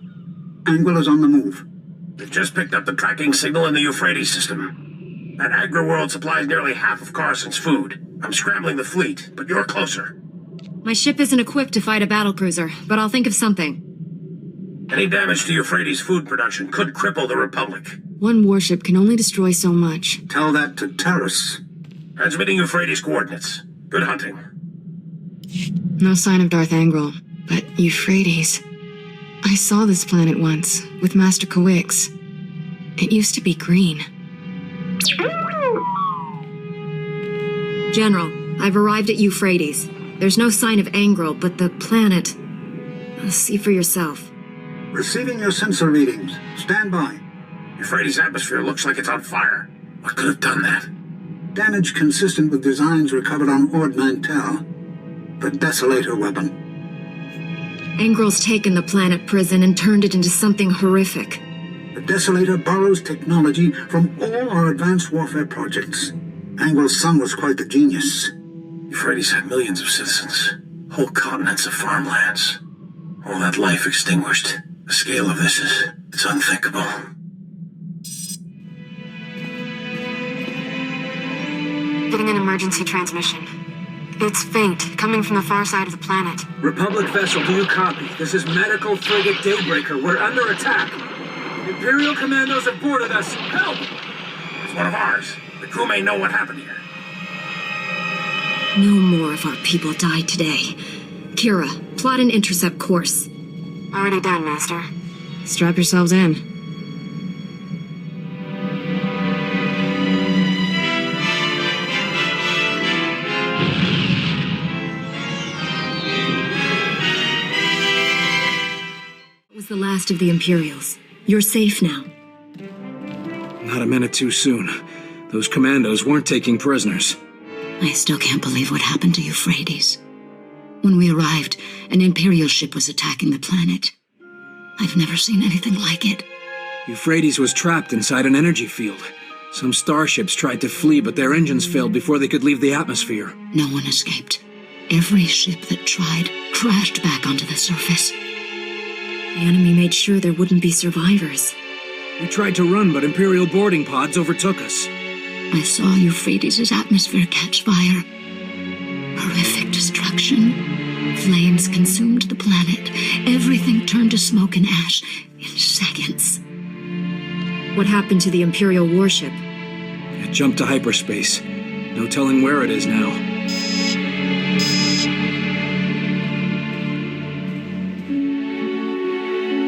Angle is on the move. They've just picked up the tracking signal in the Euphrates system. That agri-world supplies nearly half of Carson's food. I'm scrambling the fleet, but you're closer. My ship isn't equipped to fight a battlecruiser, but I'll think of something. Any damage to Euphrates food production could cripple the Republic. One warship can only destroy so much. Tell that to Terrace. Transmitting Euphrates coordinates. Good hunting. No sign of Darth Angral, but Euphrates. I saw this planet once, with Master Kawix. It used to be green. General, I've arrived at Euphrates. There's no sign of Angral, but the planet... See for yourself. Receiving your sensor readings. Stand by. Euphrates' atmosphere looks like it's on fire. What could have done that? Damage consistent with designs recovered on Ord Mantell. The Desolator weapon. Angral's taken the planet prison and turned it into something horrific. The Desolator borrows technology from all our advanced warfare projects. Angral's son was quite the genius. Euphrates had millions of citizens. Whole continents of farmlands. All that life extinguished. The scale of this it's unthinkable. Getting an emergency transmission. It's faint, coming from the far side of the planet. Republic vessel, do you copy? This is medical frigate Daybreaker. We're under attack. Imperial commandos have boarded us. Help! It's one of ours. The crew may know what happened here. No more of our people died today. Kira, plot an intercept course. Already done, Master. Strap yourselves in. It was the last of the Imperials. You're safe now. Not a minute too soon. Those commandos weren't taking prisoners. I still can't believe what happened to Euphrates. When we arrived, an Imperial ship was attacking the planet. I've never seen anything like it. Euphrates was trapped inside an energy field. Some starships tried to flee, but their engines failed before they could leave the atmosphere. No one escaped. Every ship that tried crashed back onto the surface. The enemy made sure there wouldn't be survivors. We tried to run, but Imperial boarding pods overtook us. I saw Euphrates' atmosphere catch fire. Horrific destruction. Flames consumed the planet. Everything turned to smoke and ash in seconds. What happened to the Imperial warship? It jumped to hyperspace. No telling where it is now.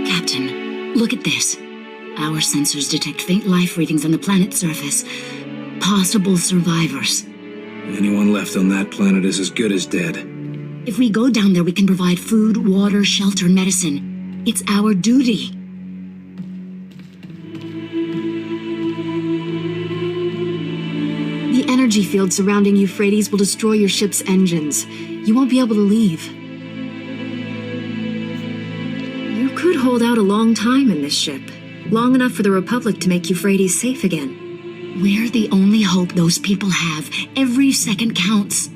Captain, look at this. Our sensors detect faint life readings on the planet's surface. Possible survivors. Anyone left on that planet is as good as dead. If we go down there, we can provide food, water, shelter, and medicine. It's our duty. The energy field surrounding Euphrates will destroy your ship's engines. You won't be able to leave. You could hold out a long time in this ship. Long enough for the Republic to make Euphrates safe again. We're the only hope those people have. Every second counts.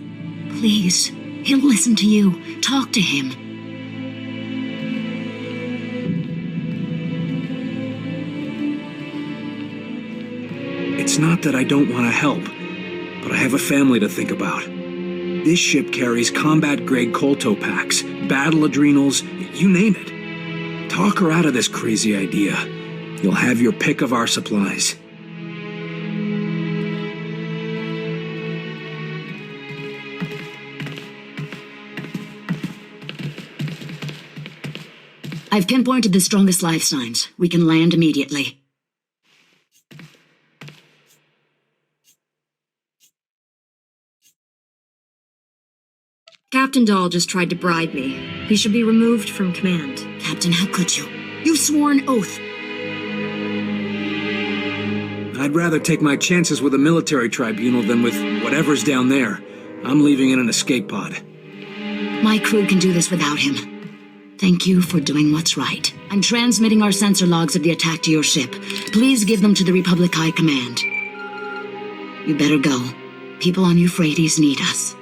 Please, he'll listen to you. Talk to him. It's not that I don't want to help, but I have a family to think about. This ship carries combat-grade colto packs, battle adrenals, you name it. Talk her out of this crazy idea. You'll have your pick of our supplies. I've pinpointed the strongest life signs. We can land immediately. Captain Dahl just tried to bribe me. He should be removed from command. Captain, how could you? You swore an oath. I'd rather take my chances with a military tribunal than with whatever's down there. I'm leaving in an escape pod. My crew can do this without him. Thank you for doing what's right. I'm transmitting our sensor logs of the attack to your ship. Please give them to the Republic High Command. You better go. People on Euphrates need us.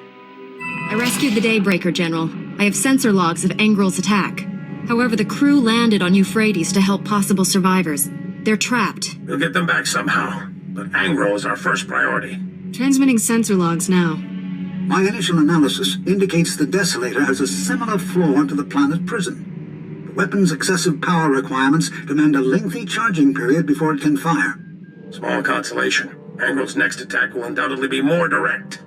I rescued the Daybreaker, General. I have sensor logs of Engrel's attack. However, the crew landed on Euphrates to help possible survivors. They're trapped. We'll get them back somehow, but Engrel is our first priority. Transmitting sensor logs now. My initial analysis indicates the Desolator has a similar flaw to the planet prison. The weapon's excessive power requirements demand a lengthy charging period before it can fire. Small consolation. Engrel's next attack will undoubtedly be more direct.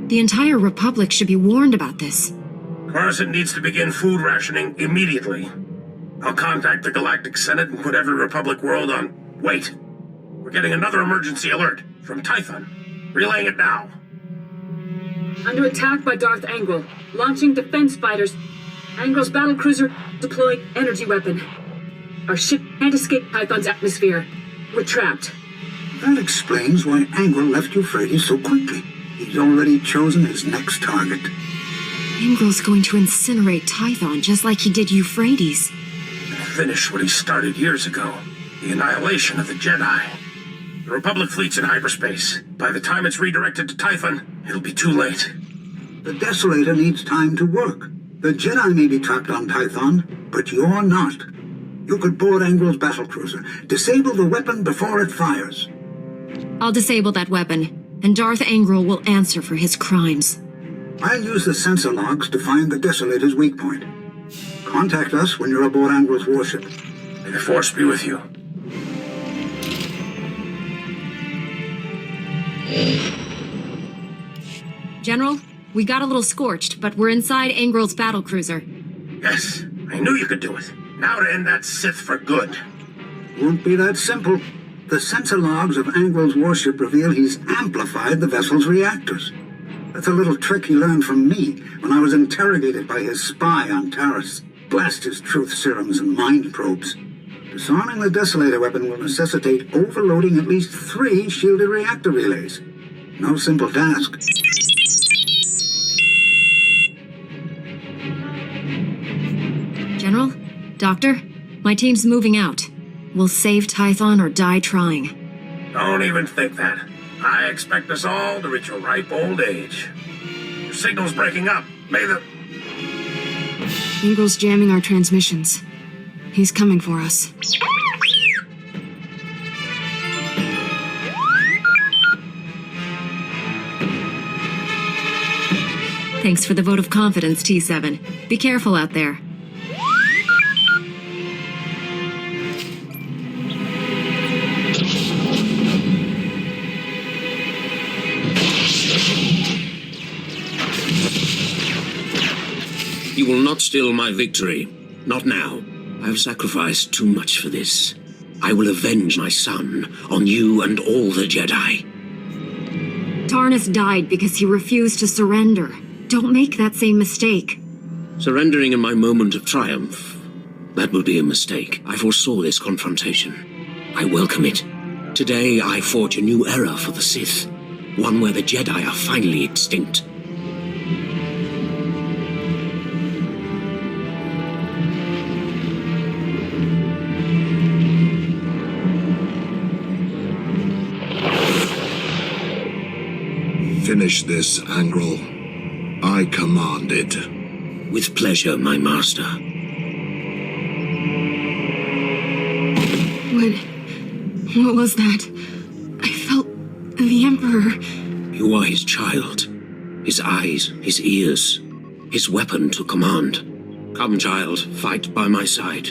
The entire Republic should be warned about this. Coruscant needs to begin food rationing immediately. I'll contact the Galactic Senate and put every Republic world on... Wait! We're getting another emergency alert from Tython. Relaying it now. Under attack by Darth Engrel. Launching defense fighters. Engrel's battlecruiser deployed energy weapon. Our ship can't escape Tython's atmosphere. We're trapped. That explains why Engrel left Euphrates so quickly. He's already chosen his next target. Engrel's going to incinerate Tython just like he did Euphrates. Finish what he started years ago. The annihilation of the Jedi. The Republic fleet's in hyperspace. By the time it's redirected to Tython, it'll be too late. The Desolator needs time to work. The Jedi may be trapped on Tython, but you're not. You could board Engrel's battlecruiser, disable the weapon before it fires. I'll disable that weapon, and Darth Engrel will answer for his crimes. I'll use the sensor logs to find the Desolator's weak point. Contact us when you're aboard Engrel's warship. May the Force be with you. General, we got a little scorched, but we're inside Engrel's battlecruiser. Yes, I knew you could do it. Now to end that Sith for good. Won't be that simple. The sensor logs of Engrel's warship reveal he's amplified the vessel's reactors. That's a little trick he learned from me when I was interrogated by his spy on Taris. Blast his truth serums and mind probes. Disarming the Desolator weapon will necessitate overloading at least 3 shielded reactor relays. No simple task. General? Doctor? My team's moving out. We'll save Tython or die trying. Don't even think that. I expect us all to reach a ripe old age. Your signal's breaking up. May the... Engrel's jamming our transmissions. He's coming for us. Thanks for the vote of confidence, T7. Be careful out there. You will not steal my victory. Not now. I have sacrificed too much for this. I will avenge my son on you and all the Jedi. Tarnus died because he refused to surrender. Don't make that same mistake. Surrendering in my moment of triumph. That will be a mistake. I foresaw this confrontation. I welcome it. Today I forge a new era for the Sith. One where the Jedi are finally extinct. Finish this, Engrel. I command it. With pleasure, my master. What was that? I felt the Emperor. You are his child. His eyes, his ears, his weapon to command. Come, child, fight by my side.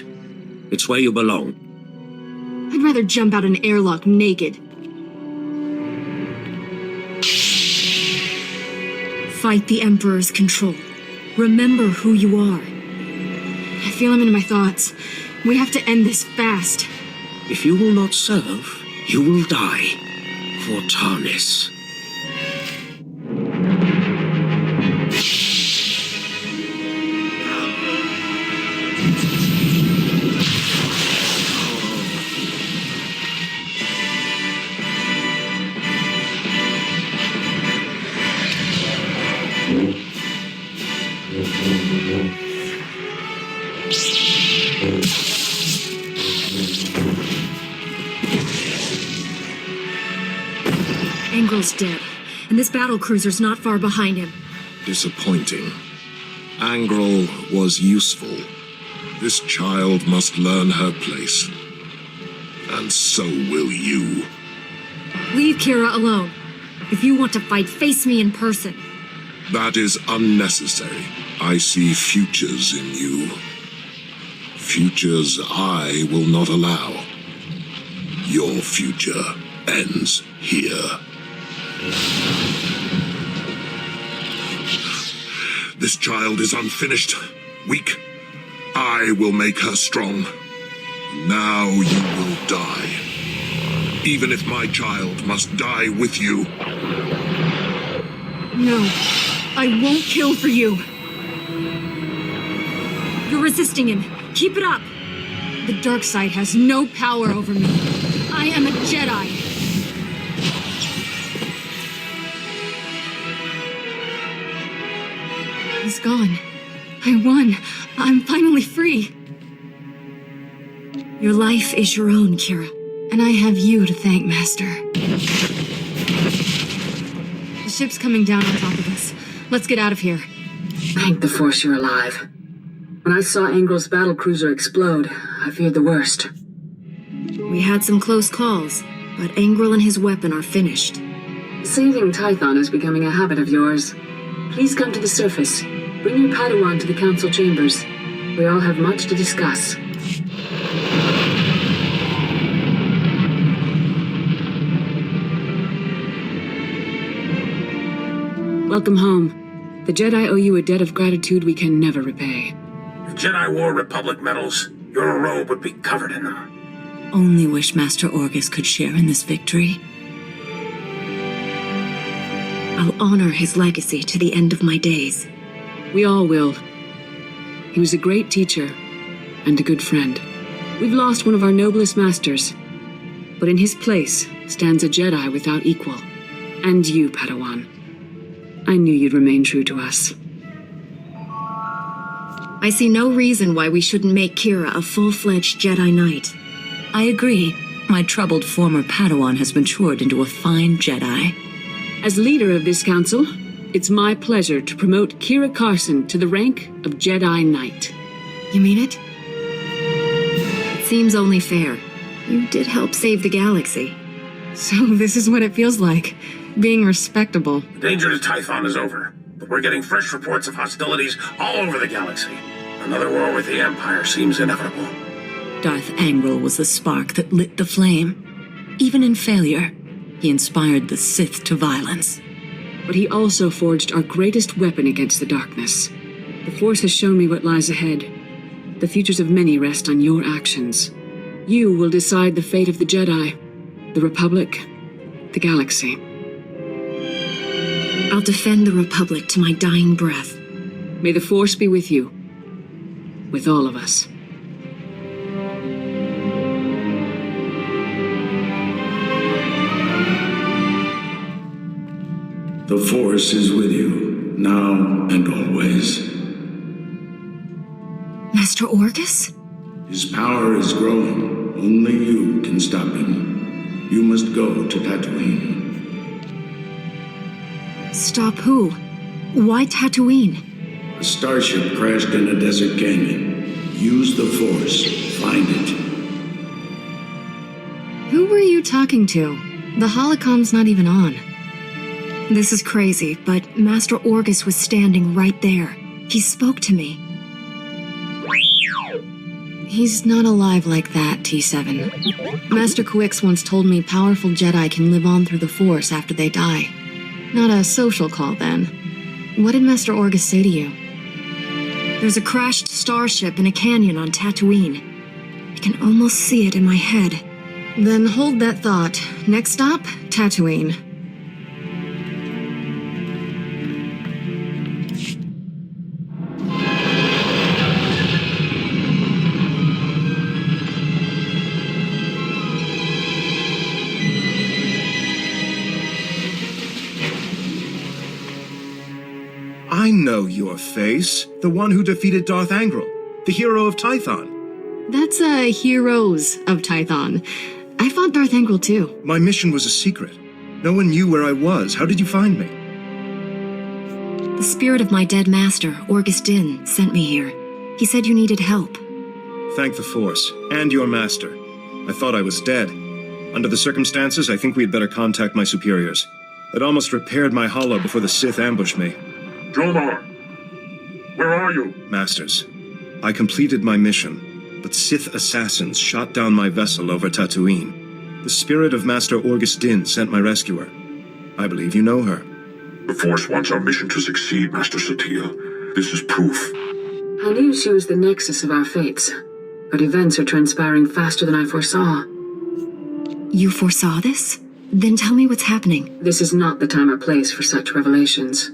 It's where you belong. I'd rather jump out an airlock naked. Fight the Emperor's control. Remember who you are. I feel him in my thoughts. We have to end this fast. If you will not serve, you will die. For Tarnis. Engrel's dead, and this battle cruiser's not far behind him. Disappointing. Angrel was useful. This child must learn her place. And so will you. Leave Kira alone. If you want to fight, face me in person. That is unnecessary. I see futures in you. Futures I will not allow. Your future ends here. This child is unfinished, weak. I will make her strong. Now you will die. Even if my child must die with you. No, I won't kill for you. You're resisting him. Keep it up. The dark side has no power over me. I am a Jedi. He's gone. I won. I'm finally free. Your life is your own, Kira, and I have you to thank, Master. The ship's coming down on top of us. Let's get out of here. Thank the Force you're alive. When I saw Angrel's battlecruiser explode, I feared the worst. We had some close calls, but Angrel and his weapon are finished. Saving Tython is becoming a habit of yours. Please come to the surface. Bring your Padawan to the council chambers. We all have much to discuss. Welcome home. The Jedi owe you a debt of gratitude we can never repay. If Jedi War Republic medals, your robe would be covered in them. Only wish Master Orgus could share in this victory. I'll honor his legacy to the end of my days. We all will. He was a great teacher and a good friend. We've lost one of our noblest masters, but in his place stands a Jedi without equal. And you, Padawan. I knew you'd remain true to us. I see no reason why we shouldn't make Kira a full-fledged Jedi Knight. I agree. My troubled former Padawan has matured into a fine Jedi. As leader of this council, it's my pleasure to promote Kira Carson to the rank of Jedi Knight. You mean it? It seems only fair. You did help save the galaxy. So this is what it feels like, being respectable. The danger to Tython is over, but we're getting fresh reports of hostilities all over the galaxy. Another war with the Empire seems inevitable. Darth Angrel was the spark that lit the flame. Even in failure, he inspired the Sith to violence. But he also forged our greatest weapon against the darkness. The Force has shown me what lies ahead. The futures of many rest on your actions. You will decide the fate of the Jedi, the Republic, the galaxy. I'll defend the Republic to my dying breath. May the Force be with you. With all of us. The Force is with you, now and always. Master Orgus? His power is growing. Only you can stop him. You must go to Tatooine. Stop who? Why Tatooine? A starship crashed in a desert canyon. Use the Force. Find it. Who were you talking to? The holocom's not even on. This is crazy, but Master Orgus was standing right there. He spoke to me. He's not alive like that, T7. Master Quix once told me powerful Jedi can live on through the Force after they die. Not a social call, then. What did Master Orgus say to you? There's a crashed starship in a canyon on Tatooine. I can almost see it in my head. Then hold that thought. Next stop, Tatooine. I know your face. The one who defeated Darth Angrel. The hero of Tython. That's Heroes of Tython. I fought Darth Angrel too. My mission was a secret. No one knew where I was. How did you find me? The spirit of my dead master, Orgus Din, sent me here. He said you needed help. Thank the Force, and your master. I thought I was dead. Under the circumstances, I think we had better contact my superiors. I'd almost repaired my holo before the Sith ambushed me. Jomar! Where are you? Masters, I completed my mission, but Sith assassins shot down my vessel over Tatooine. The spirit of Master Orgus Din sent my rescuer. I believe you know her. The Force wants our mission to succeed, Master Satele. This is proof. I knew she was the nexus of our fates, but events are transpiring faster than I foresaw. You foresaw this? Then tell me what's happening. This is not the time or place for such revelations.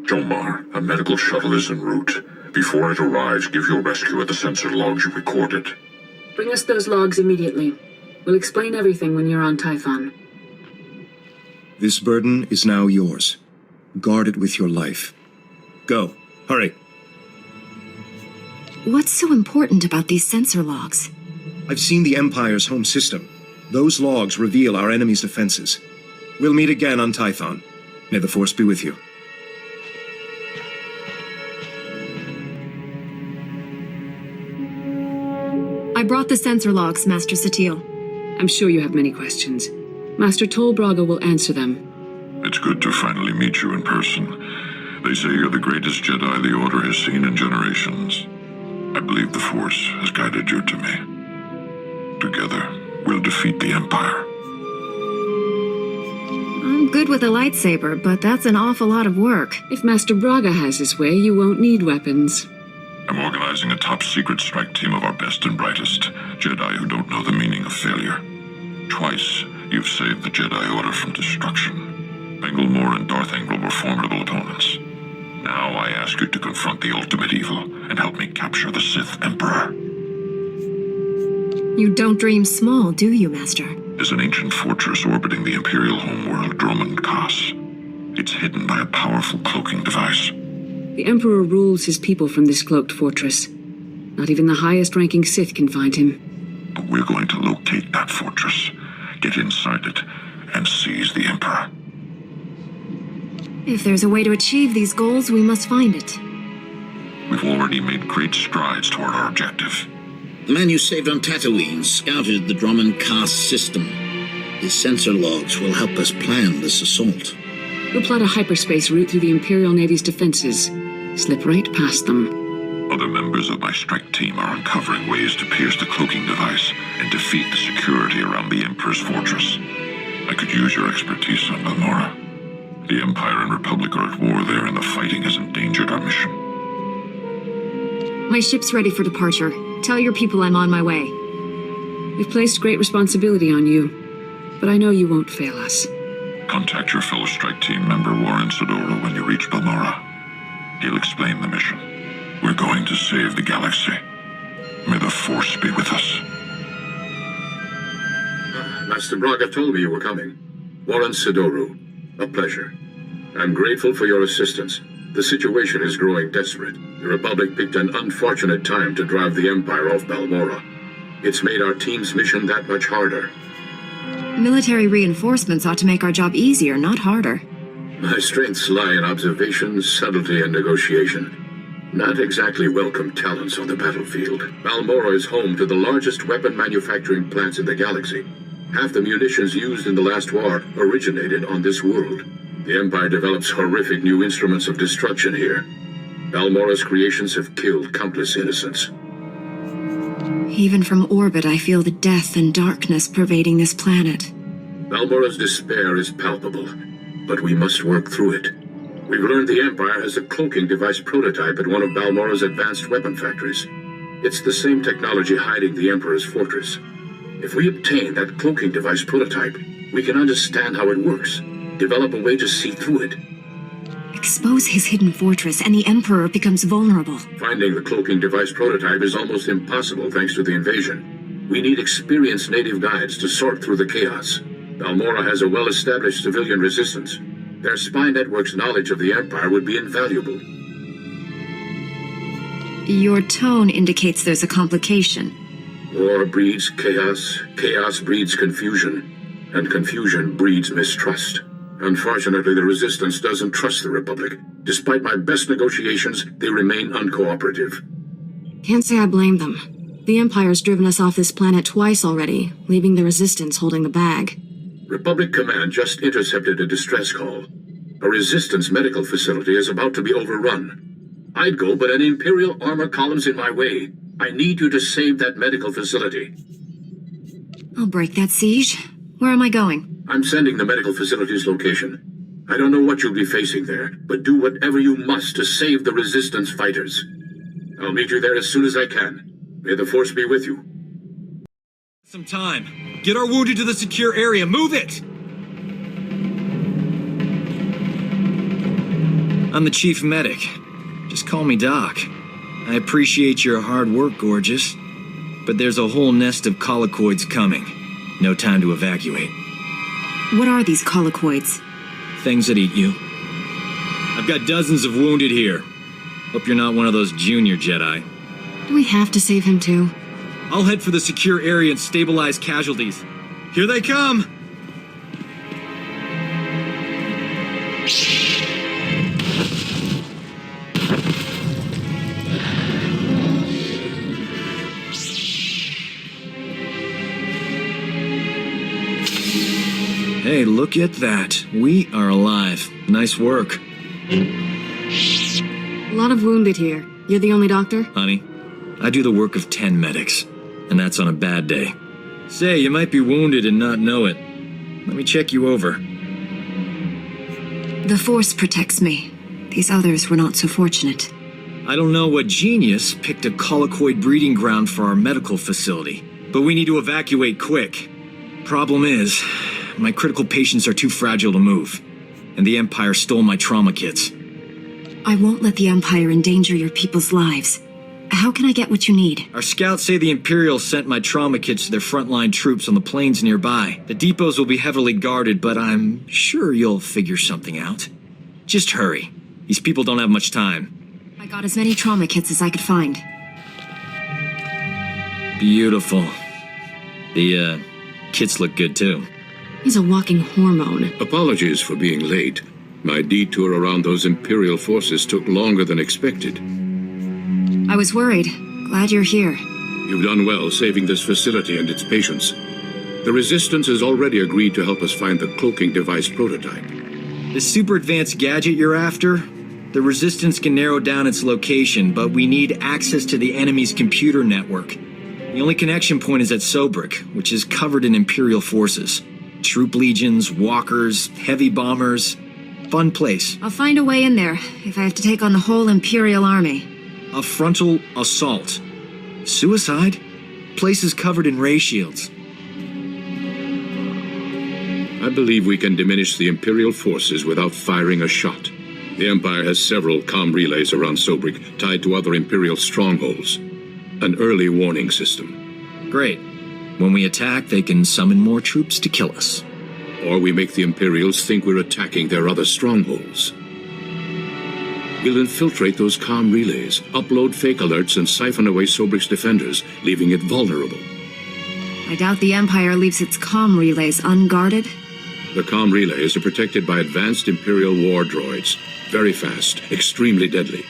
Jomar, a medical shuttle is en route. Before it arrives, give your rescuer the sensor logs you recorded. Bring us those logs immediately. We'll explain everything when you're on Tython. This burden is now yours. Guard it with your life. Go. Hurry. What's so important about these sensor logs? I've seen the Empire's home system. Those logs reveal our enemy's defenses. We'll meet again on Tython. May the Force be with you. I brought the sensor logs, Master Satele. I'm sure you have many questions. Master Tolbraga will answer them. It's good to finally meet you in person. They say you're the greatest Jedi the Order has seen in generations. I believe the Force has guided you to me. Together, we'll defeat the Empire. I'm good with a lightsaber, but that's an awful lot of work. If Master Braga has his way, you won't need weapons. I'm organizing a top-secret strike team of our best and brightest, Jedi who don't know the meaning of failure. Twice, you've saved the Jedi Order from destruction. Bengalmore and Darth Engel were formidable opponents. Now I ask you to confront the ultimate evil and help me capture the Sith Emperor. You don't dream small, do you, Master? There's an ancient fortress orbiting the Imperial homeworld, Dromund Kaas. It's hidden by a powerful cloaking device. The Emperor rules his people from this cloaked fortress. Not even the highest-ranking Sith can find him. But we're going to locate that fortress, get inside it, and seize the Emperor. If there's a way to achieve these goals, we must find it. We've already made great strides toward our objective. The man you saved on Tatooine scouted the Dromund Kaas system. His sensor logs will help us plan this assault. We'll plot a hyperspace route through the Imperial Navy's defenses. Slip right past them. Other members of my strike team are uncovering ways to pierce the cloaking device and defeat the security around the Emperor's fortress. I could use your expertise on Balmorra. The Empire and Republic are at war there, and the fighting has endangered our mission. My ship's ready for departure. Tell your people I'm on my way. We've placed great responsibility on you, but I know you won't fail us. Contact your fellow strike team member Warren Sidoro when you reach Balmorra. He'll explain the mission. We're going to save the galaxy. May the Force be with us. Master Braga told me you were coming. Warren Sidoro. A pleasure. I'm grateful for your assistance. The situation is growing desperate. The Republic picked an unfortunate time to drive the Empire off Balmorra. It's made our team's mission that much harder. Military reinforcements ought to make our job easier, not harder. My strengths lie in observation, subtlety, and negotiation. Not exactly welcome talents on the battlefield. Balmorra is home to the largest weapon manufacturing plants in the galaxy. Half the munitions used in the last war originated on this world. The Empire develops horrific new instruments of destruction here. Balmorra's creations have killed countless innocents. Even from orbit, I feel the death and darkness pervading this planet. Balmorra's despair is palpable, but we must work through it. We've learned the Empire has a cloaking device prototype at one of Balmorra's advanced weapon factories. It's the same technology hiding the Emperor's fortress. If we obtain that cloaking device prototype, we can understand how it works, develop a way to see through it. Expose his hidden fortress, and the Emperor becomes vulnerable. Finding the cloaking device prototype is almost impossible thanks to the invasion. We need experienced native guides to sort through the chaos. Balmorra has a well-established civilian resistance. Their spy network's knowledge of the Empire would be invaluable. Your tone indicates there's a complication. War breeds chaos, chaos breeds confusion, and confusion breeds mistrust. Unfortunately, the Resistance doesn't trust the Republic. Despite my best negotiations, they remain uncooperative. Can't say I blame them. The Empire's driven us off this planet twice already, leaving the Resistance holding the bag. Republic Command just intercepted a distress call. A Resistance medical facility is about to be overrun. I'd go, but an Imperial armor column's in my way. I need you to save that medical facility. I'll break that siege. Where am I going? I'm sending the medical facility's location. I don't know what you'll be facing there, but do whatever you must to save the Resistance fighters. I'll meet you there as soon as I can. May the Force be with you. Some time. Get our wounded to the secure area. Move it! I'm the chief medic. Just call me Doc. I appreciate your hard work, gorgeous. But there's a whole nest of collocoids coming. No time to evacuate. What are these collocoids? Things that eat you. I've got dozens of wounded here. Hope you're not one of those junior Jedi. Do we have to save him too? I'll head for the secure area and stabilize casualties. Here they come! Hey, look at that. We are alive. Nice work. A lot of wounded here. You're the only doctor? Honey, I do the work of 10 medics. And that's on a bad day. Say, you might be wounded and not know it. Let me check you over. The Force protects me. These others were not so fortunate. I don't know what genius picked a collocoid breeding ground for our medical facility, but we need to evacuate quick. Problem is, my critical patients are too fragile to move, and the Empire stole my trauma kits. I won't let the Empire endanger your people's lives. How can I get what you need? Our scouts say the Imperials sent my trauma kits to their frontline troops on the plains nearby. The depots will be heavily guarded, but I'm sure you'll figure something out. Just hurry. These people don't have much time. I got as many trauma kits as I could find. Beautiful. The, kits look good too. He's a walking hormone. Apologies for being late. My detour around those Imperial forces took longer than expected. I was worried. Glad you're here. You've done well saving this facility and its patients. The Resistance has already agreed to help us find the cloaking device prototype. The super advanced gadget you're after? The Resistance can narrow down its location, but we need access to the enemy's computer network. The only connection point is at Sobrik, which is covered in Imperial forces. Troop legions, walkers, heavy bombers. Fun place. I'll find a way in there, if I have to take on the whole Imperial army. A frontal assault. Suicide? Place is covered in ray shields. I believe we can diminish the Imperial forces without firing a shot. The Empire has several comm relays around Sobrik tied to other Imperial strongholds. An early warning system. Great. When we attack, they can summon more troops to kill us. Or we make the Imperials think we're attacking their other strongholds. We'll infiltrate those comm relays, upload fake alerts, and siphon away Sobrik's defenders, leaving it vulnerable. I doubt the Empire leaves its comm relays unguarded. The comm relays are protected by advanced Imperial war droids. Very fast, extremely deadly.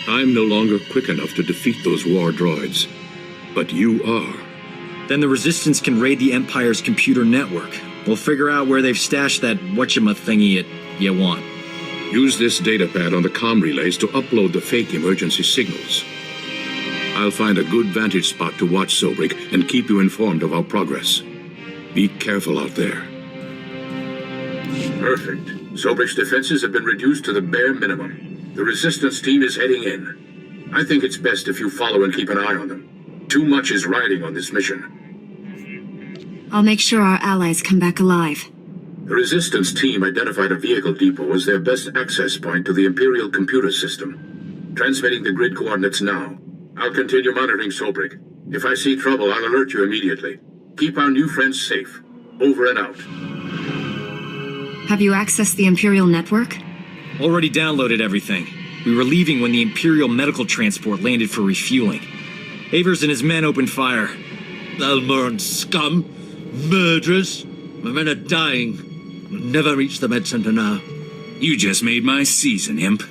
I'm no longer quick enough to defeat those war droids. But you are. Then the Resistance can raid the Empire's computer network. We'll figure out where they've stashed that whatchamacallit you want. Use this datapad on the comm relays to upload the fake emergency signals. I'll find a good vantage spot to watch Sobrik and keep you informed of our progress. Be careful out there. Perfect. Sobrik's defenses have been reduced to the bare minimum. The Resistance team is heading in. I think it's best if you follow and keep an eye on them. Too much is riding on this mission. I'll make sure our allies come back alive. The Resistance team identified a vehicle depot as their best access point to the Imperial computer system. Transmitting the grid coordinates now. I'll continue monitoring Sobrik. If I see trouble, I'll alert you immediately. Keep our new friends safe. Over and out. Have you accessed the Imperial network? Already downloaded everything. We were leaving when the Imperial medical transport landed for refueling. Avers and his men opened fire. Almorn scum! Murderers! My men are dying. We'll never reach the med center now. You just made my season, imp.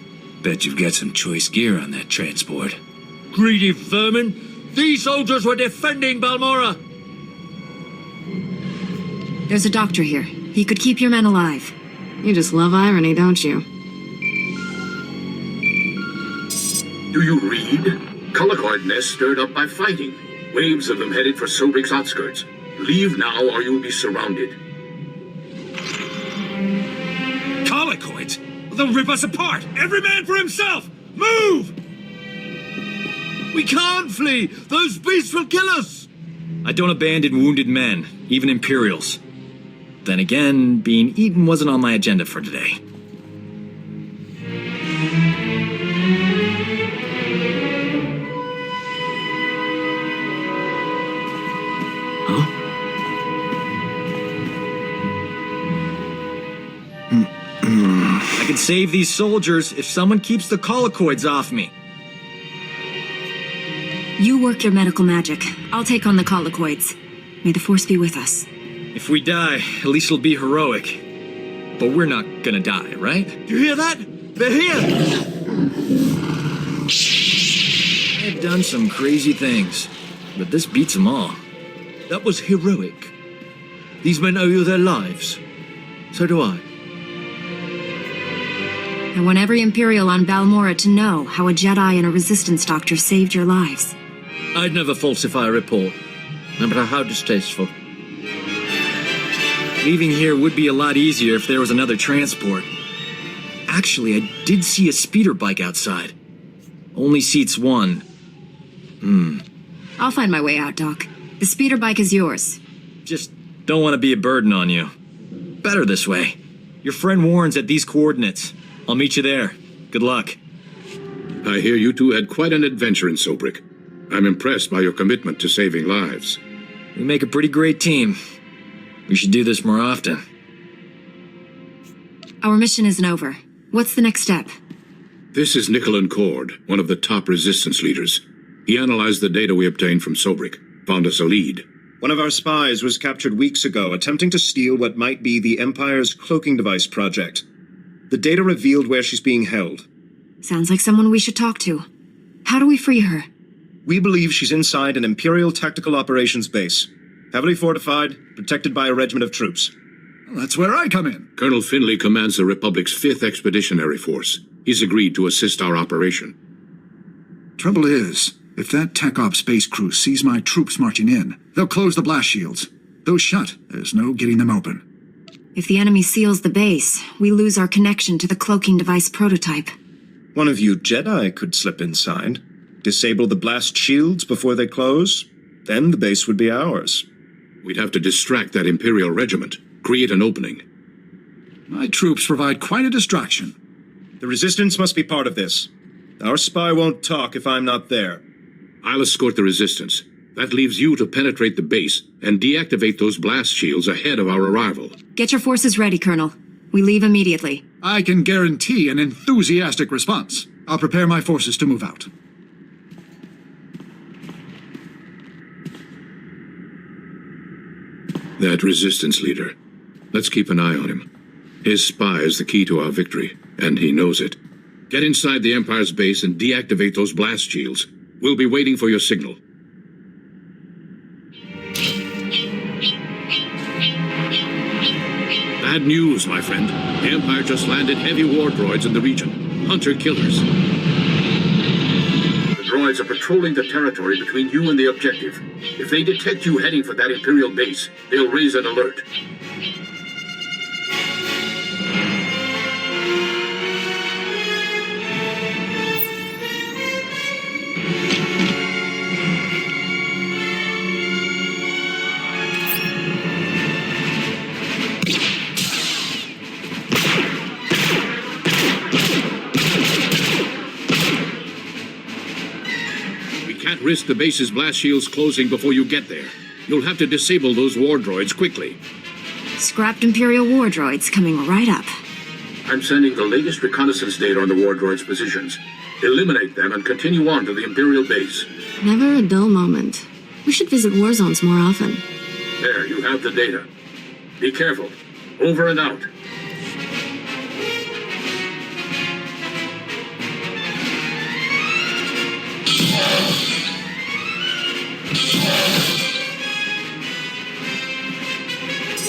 Bet you've got some choice gear on that transport. Greedy vermin! These soldiers were defending Balmora! There's a doctor here. He could keep your men alive. You just love irony, don't you? Do you read? Colicoid nests stirred up by fighting. Waves of them headed for Sobrik's outskirts. Leave now or you'll be surrounded. Colicoids? They'll rip us apart! Every man for himself! Move! We can't flee! Those beasts will kill us! I don't abandon wounded men, even Imperials. Then again, being eaten wasn't on my agenda for today. I can save these soldiers if someone keeps the colicoids off me. You work your medical magic. I'll take on the colicoids. May the Force be with us. If we die, at least it'll be heroic. But we're not gonna die, right? Do you hear that? They're here! I've done some crazy things, but this beats them all. That was heroic. These men owe you their lives. So do I. I want every Imperial on Balmora to know how a Jedi and a Resistance doctor saved your lives. I'd never falsify a report, no matter how distasteful. Leaving here would be a lot easier if there was another transport. Actually, I did see a speeder bike outside. Only seats one. I'll find my way out, Doc. The speeder bike is yours. Just don't want to be a burden on you. Better this way. Your friend Warren's at these coordinates. I'll meet you there. Good luck. I hear you two had quite an adventure in Sobrik. I'm impressed by your commitment to saving lives. We make a pretty great team. We should do this more often. Our mission isn't over. What's the next step? This is Nicholan Cord, one of the top resistance leaders. He analyzed the data we obtained from Sobrik, found us a lead. One of our spies was captured weeks ago, attempting to steal what might be the Empire's cloaking device project. The data revealed where she's being held. Sounds like someone we should talk to. How do we free her? We believe she's inside an Imperial Tactical Operations base. Heavily fortified, protected by a regiment of troops. That's where I come in. Colonel Finley commands the Republic's 5th Expeditionary Force. He's agreed to assist our operation. Trouble is, if that Tech Ops base crew sees my troops marching in, they'll close the blast shields. Those shut, there's no getting them open. If the enemy seals the base, we lose our connection to the cloaking device prototype. One of you Jedi could slip inside, disable the blast shields before they close, then the base would be ours. We'd have to distract that Imperial regiment, create an opening. My troops provide quite a distraction. The Resistance must be part of this. Our spy won't talk if I'm not there. I'll escort the Resistance. That leaves you to penetrate the base and deactivate those blast shields ahead of our arrival. Get your forces ready, Colonel. We leave immediately. I can guarantee an enthusiastic response. I'll prepare my forces to move out. That Resistance leader. Let's keep an eye on him. His spy is the key to our victory, and he knows it. Get inside the Empire's base and deactivate those blast shields. We'll be waiting for your signal. Bad news, my friend. The Empire just landed heavy war droids in the region. Hunter-killers. The droids are patrolling the territory between you and the objective. If they detect you heading for that Imperial base, they'll raise an alert. Can't risk the base's blast shields closing before you get there. You'll have to disable those war droids quickly. Scrapped Imperial war droids coming right up. I'm sending the latest reconnaissance data on the war droids' positions. Eliminate them and continue on to the Imperial base. Never a dull moment. We should visit war zones more often. There, you have the data. Be careful. Over and out.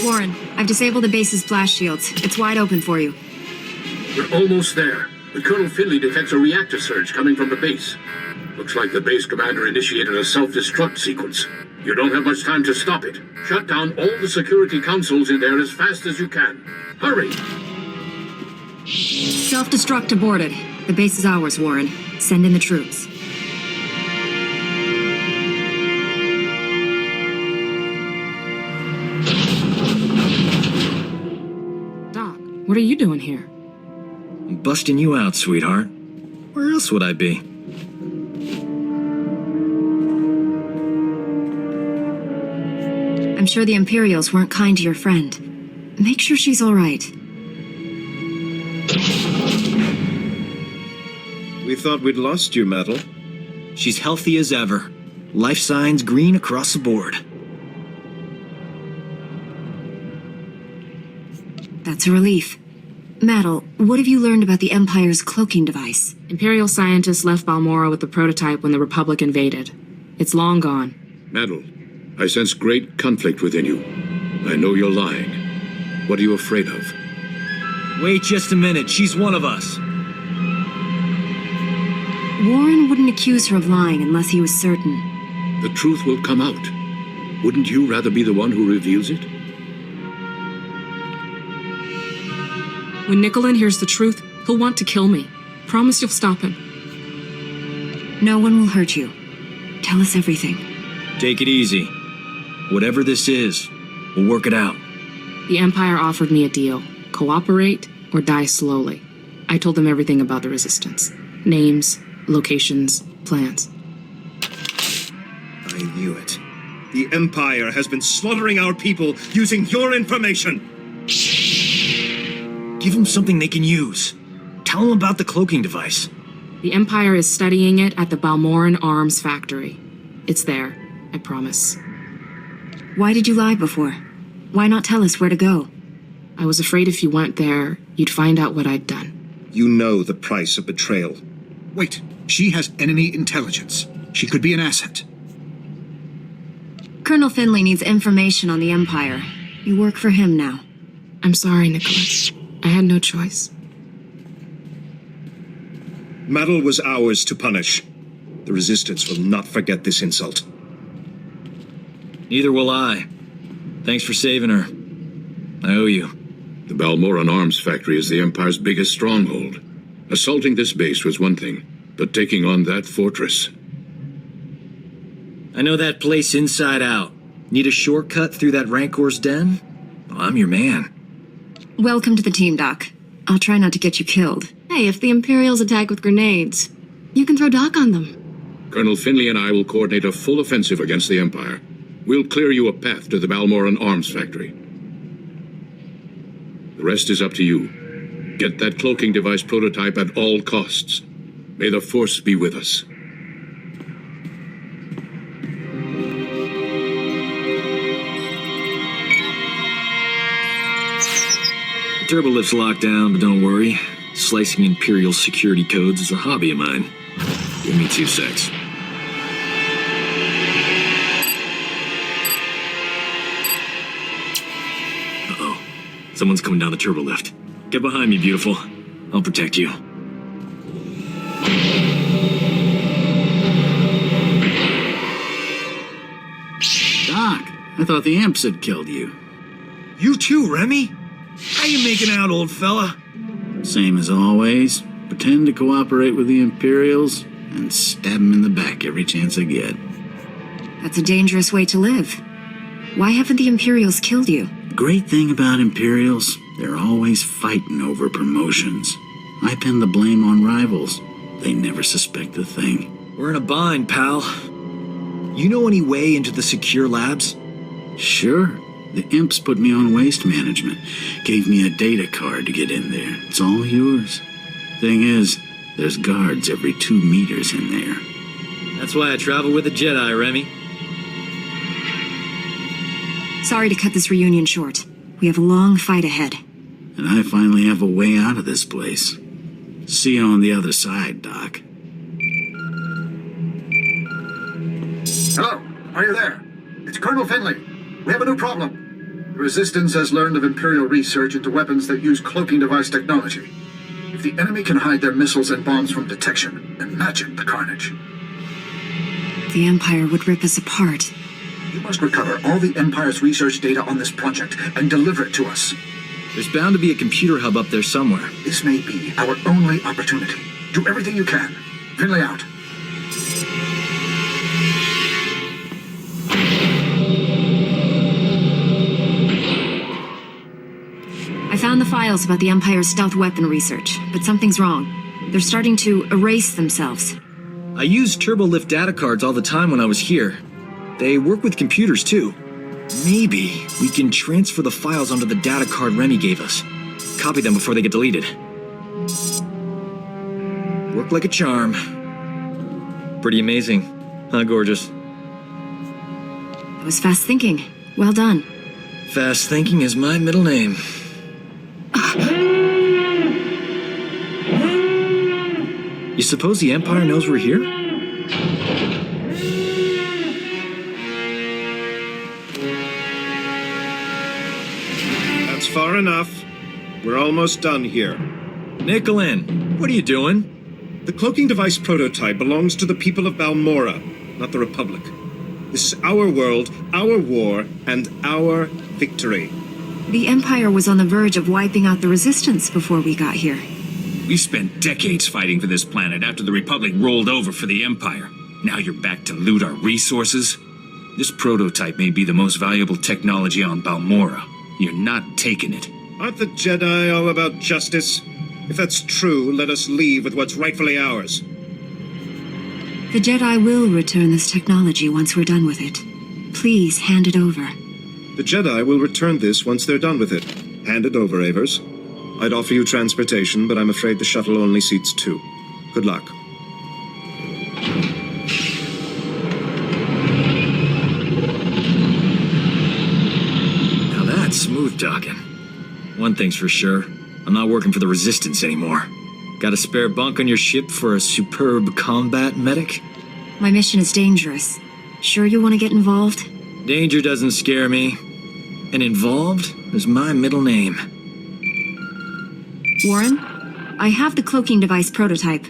Warren, I've disabled the base's blast shields. It's wide open for you. We're almost there, but Colonel Finley detects a reactor surge coming from the base. Looks like the base commander initiated a self-destruct sequence. You don't have much time to stop it. Shut down all the security consoles in there as fast as you can. Hurry! Self-destruct aborted. The base is ours, Warren. Send in the troops. Doc, what are you doing here? I'm busting you out, sweetheart. Where else would I be? I'm sure the Imperials weren't kind to your friend. Make sure she's all right. We thought we'd lost you, Metal. She's healthy as ever. Life signs green across the board. That's a relief. Metal, what have you learned about the Empire's cloaking device? Imperial scientists left Balmora with the prototype when the Republic invaded. It's long gone. Metal, I sense great conflict within you. I know you're lying. What are you afraid of? Wait just a minute. She's one of us. Warren wouldn't accuse her of lying unless he was certain. The truth will come out. Wouldn't you rather be the one who reveals it? When Nicolin hears the truth, he'll want to kill me. Promise you'll stop him. No one will hurt you. Tell us everything. Take it easy. Whatever this is, we'll work it out. The Empire offered me a deal. Cooperate or die slowly. I told them everything about the Resistance. Names, locations, plans. I knew it. The Empire has been slaughtering our people using your information. Give them something they can use. Tell them about the cloaking device. The Empire is studying it at the Balmoran Arms Factory. It's there, I promise. Why did you lie before? Why not tell us where to go? I was afraid if you went there, you'd find out what I'd done. You know the price of betrayal. Wait, she has enemy intelligence. She could be an asset. Colonel Finley needs information on the Empire. You work for him now. I'm sorry, Nicholas. I had no choice. Metal was ours to punish. The Resistance will not forget this insult. Neither will I. Thanks for saving her. I owe you. The Balmoran Arms Factory is the Empire's biggest stronghold. Assaulting this base was one thing, but taking on that fortress... I know that place inside out. Need a shortcut through that Rancor's den? Well, I'm your man. Welcome to the team, Doc. I'll try not to get you killed. Hey, if the Imperials attack with grenades, you can throw Doc on them. Colonel Finley and I will coordinate a full offensive against the Empire. We'll clear you a path to the Balmoran Arms Factory. The rest is up to you. Get that cloaking device prototype at all costs. May the Force be with us. The turbolift's locked down, but don't worry. Slicing Imperial security codes is a hobby of mine. Give me 2 secs. Uh-oh. Someone's coming down the turbolift. Get behind me, beautiful. I'll protect you. Doc, I thought the imps had killed you. You too, Remy? How you making out, old fella? Same as always. Pretend to cooperate with the Imperials and stab them in the back every chance I get. That's a dangerous way to live. Why haven't the Imperials killed you? Great thing about Imperials, they're always fighting over promotions. I pin the blame on rivals. They never suspect a thing. We're in a bind, pal. You know any way into the secure labs? Sure. The imps put me on waste management. Gave me a data card to get in there. It's all yours. Thing is, there's guards every 2 meters in there. That's why I travel with a Jedi, Remy. Sorry to cut this reunion short. We have a long fight ahead. And I finally have a way out of this place. See you on the other side, Doc. Hello, are you there? It's Colonel Finley. We have a new problem. The Resistance has learned of Imperial research into weapons that use cloaking device technology. If the enemy can hide their missiles and bombs from detection, imagine the carnage. The Empire would rip us apart. You must recover all the Empire's research data on this project and deliver it to us. There's bound to be a computer hub up there somewhere. This may be our only opportunity. Do everything you can. Finlay out. I found the files about the Empire's stealth weapon research, but something's wrong. They're starting to erase themselves. I use turbolift data cards all the time when I was here. They work with computers too. Maybe we can transfer the files onto the data card Remy gave us. Copy them before they get deleted. Worked like a charm. Pretty amazing, huh, gorgeous? It was fast thinking. Well done. Fast thinking is my middle name. You suppose the Empire knows we're here? That's far enough. We're almost done here. Nicholin, what are you doing? The cloaking device prototype belongs to the people of Balmora, not the Republic. This is our world, our war, and our victory. The Empire was on the verge of wiping out the Resistance before we got here. We spent decades fighting for this planet after the Republic rolled over for the Empire. Now you're back to loot our resources? This prototype may be the most valuable technology on Balmora. You're not taking it. Aren't the Jedi all about justice? If that's true, let us leave with what's rightfully ours. The Jedi will return this technology once we're done with it. Please hand it over. The Jedi will return this once they're done with it. Hand it over, Avers. I'd offer you transportation, but I'm afraid the shuttle only seats 2. Good luck. Now that's smooth talking. One thing's for sure, I'm not working for the Resistance anymore. Got a spare bunk on your ship for a superb combat medic? My mission is dangerous. Sure you want to get involved? Danger doesn't scare me. And involved is my middle name. Warren, I have the cloaking device prototype.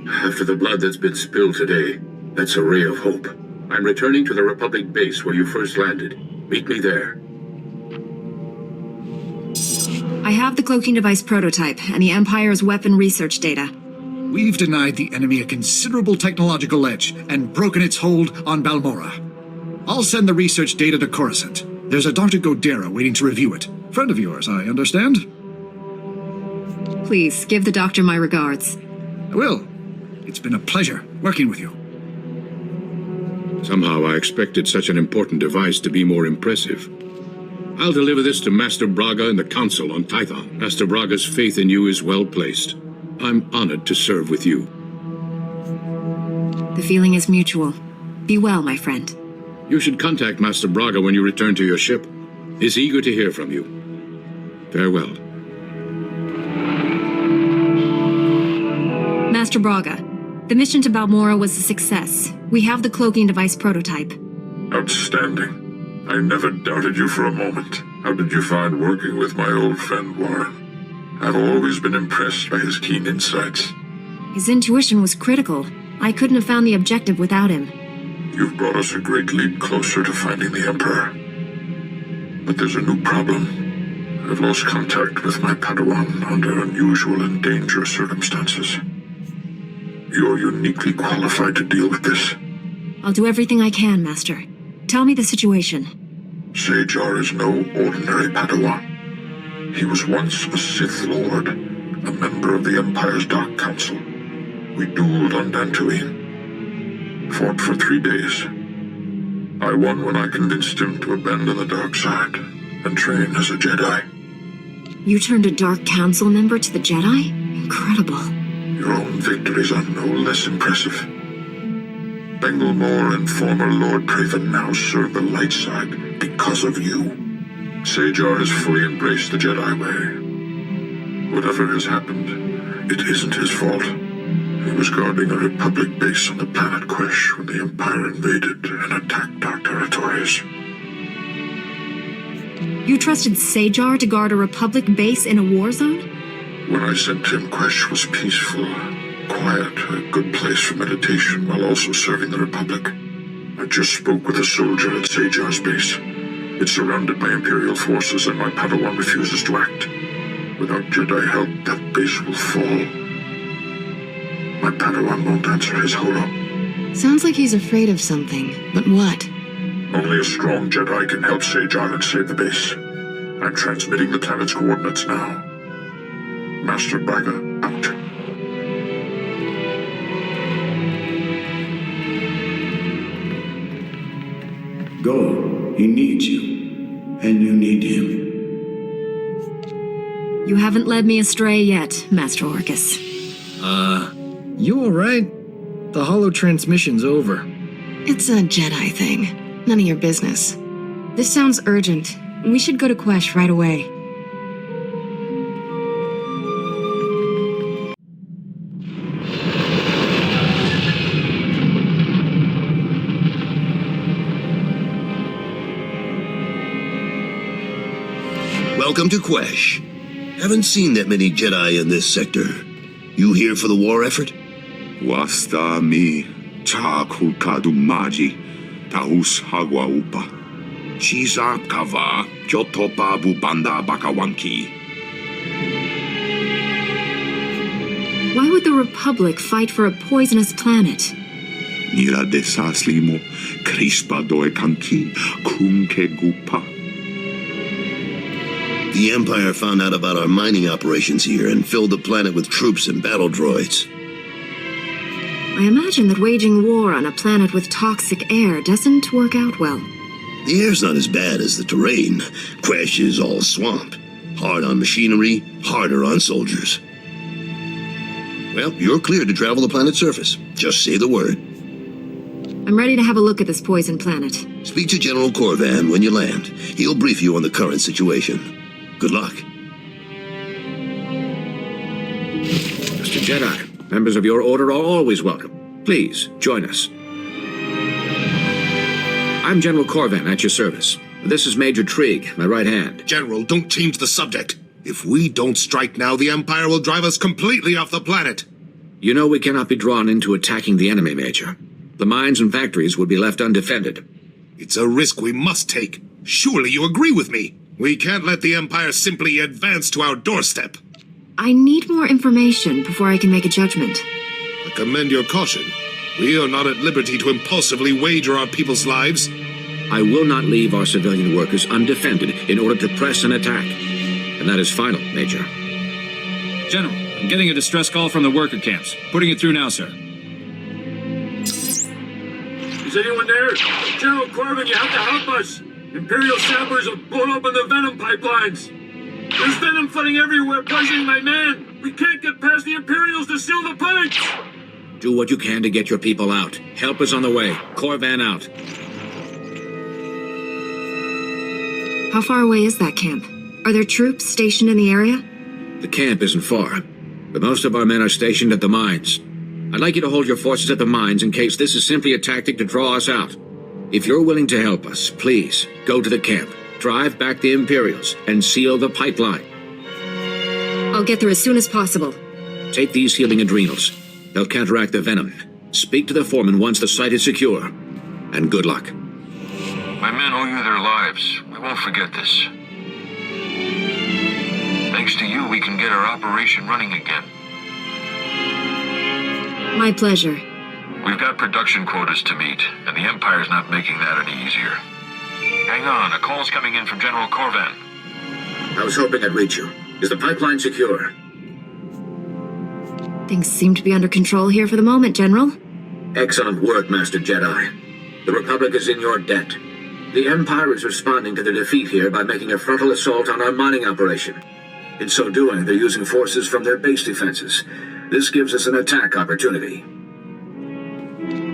After the blood that's been spilled today, that's a ray of hope. I'm returning to the Republic base where you first landed. Meet me there. I have the cloaking device prototype and the Empire's weapon research data. We've denied the enemy a considerable technological edge and broken its hold on Balmora. I'll send the research data to Coruscant. There's a Dr. Godera waiting to review it. Friend of yours, I understand? Please, give the doctor my regards. I will. It's been a pleasure working with you. Somehow I expected such an important device to be more impressive. I'll deliver this to Master Braga and the Council on Tython. Master Braga's faith in you is well placed. I'm honored to serve with you. The feeling is mutual. Be well, my friend. You should contact Master Braga when you return to your ship. He's eager to hear from you. Farewell. Master Braga, the mission to Balmora was a success. We have the cloaking device prototype. Outstanding. I never doubted you for a moment. How did you find working with my old friend Warren? I've always been impressed by his keen insights. His intuition was critical. I couldn't have found the objective without him. You've brought us a great leap closer to finding the Emperor. But there's a new problem. I've lost contact with my Padawan under unusual and dangerous circumstances. You're uniquely qualified to deal with this. I'll do everything I can, Master. Tell me the situation. Sajar is no ordinary Padawan. He was once a Sith Lord, a member of the Empire's Dark Council. We dueled on Dantooine. Fought for 3 days. I won when I convinced him to abandon the dark side and train as a Jedi. You turned a Dark Council member to the Jedi? Incredible. Your own victories are no less impressive. Bengilmore and former Lord Praven now serve the light side because of you. Sajar has fully embraced the Jedi way. Whatever has happened, it isn't his fault. He was guarding a Republic base on the planet Quesh when the Empire invaded and attacked our territories. You trusted Sajar to guard a Republic base in a war zone? When I sent him, Quesh was peaceful, quiet, a good place for meditation while also serving the Republic. I just spoke with a soldier at Sajar's base. It's surrounded by Imperial forces and my Padawan refuses to act. Without Jedi help, that base will fall. My Padawan won't answer his holo. Sounds like he's afraid of something, but what? Only a strong Jedi can help Sajar and save the base. I'm transmitting the planet's coordinates now. Master Baiga, out. Go. He needs you. And you need him. You haven't led me astray yet, Master Orcus. You alright? The holo transmission's over. It's a Jedi thing. None of your business. This sounds urgent. We should go to Quesh right away. Welcome to Quesh. Haven't seen that many Jedi in this sector. You here for the war effort? Wasta mi cha kulkadu maji tahus hagwa upa. Chiza kava jotopa bubanda bakawanki. Why would the Republic fight for a poisonous planet? Nira desaslimo crispa doe kanki kumke gupa. The Empire found out about our mining operations here and filled the planet with troops and battle droids. I imagine that waging war on a planet with toxic air doesn't work out well. The air's not as bad as the terrain. Quesh is all swamp. Hard on machinery, harder on soldiers. Well, you're cleared to travel the planet's surface. Just say the word. I'm ready to have a look at this poison planet. Speak to General Corvan when you land. He'll brief you on the current situation. Good luck. Mr. Jedi, members of your order are always welcome. Please, join us. I'm General Corvan, at your service. This is Major Trigg, my right hand. General, don't change the subject. If we don't strike now, the Empire will drive us completely off the planet. You know we cannot be drawn into attacking the enemy, Major. The mines and factories would be left undefended. It's a risk we must take. Surely you agree with me. We can't let the Empire simply advance to our doorstep. I need more information before I can make a judgment. I commend your caution. We are not at liberty to impulsively wager our people's lives. I will not leave our civilian workers undefended in order to press an attack. And that is final, Major. General, I'm getting a distress call from the worker camps. Putting it through now, sir. Is anyone there? General Corvan, you have to help us! Imperial sappers have blown open the venom pipelines! There's venom flooding everywhere, poisoning my men! We can't get past the Imperials to seal the pipes! Do what you can to get your people out. Help is on the way. Corvan out. How far away is that camp? Are there troops stationed in the area? The camp isn't far, but most of our men are stationed at the mines. I'd like you to hold your forces at the mines in case this is simply a tactic to draw us out. If you're willing to help us, please, go to the camp, drive back the Imperials, and seal the pipeline. I'll get there as soon as possible. Take these healing adrenals. They'll counteract the venom. Speak to the foreman once the site is secure. And good luck. My men owe you their lives. We won't forget this. Thanks to you, we can get our operation running again. My pleasure. We've got production quotas to meet, and the Empire's not making that any easier. Hang on, a call's coming in from General Corvan. I was hoping I'd reach you. Is the pipeline secure? Things seem to be under control here for the moment, General. Excellent work, Master Jedi. The Republic is in your debt. The Empire is responding to their defeat here by making a frontal assault on our mining operation. In so doing, they're using forces from their base defenses. This gives us an attack opportunity.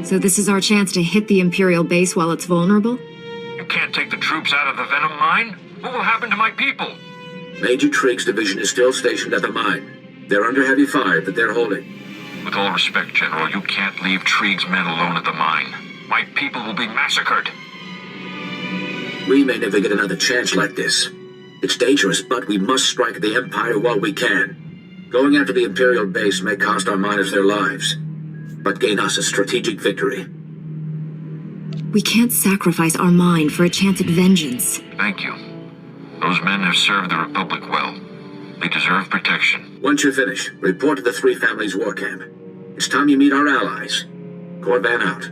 So this is our chance to hit the Imperial base while it's vulnerable? You can't take the troops out of the venom mine? What will happen to my people? Major Trigg's division is still stationed at the mine. They're under heavy fire, but they're holding. With all respect, General, you can't leave Trigg's men alone at the mine. My people will be massacred. We may never get another chance like this. It's dangerous, but we must strike the Empire while we can. Going after the Imperial base may cost our miners their lives, but gain us a strategic victory. We can't sacrifice our mine for a chance at vengeance. Thank you. Those men have served the Republic well. They deserve protection. Once you finish, report to the Three Families War Camp. It's time you meet our allies. Corvan out.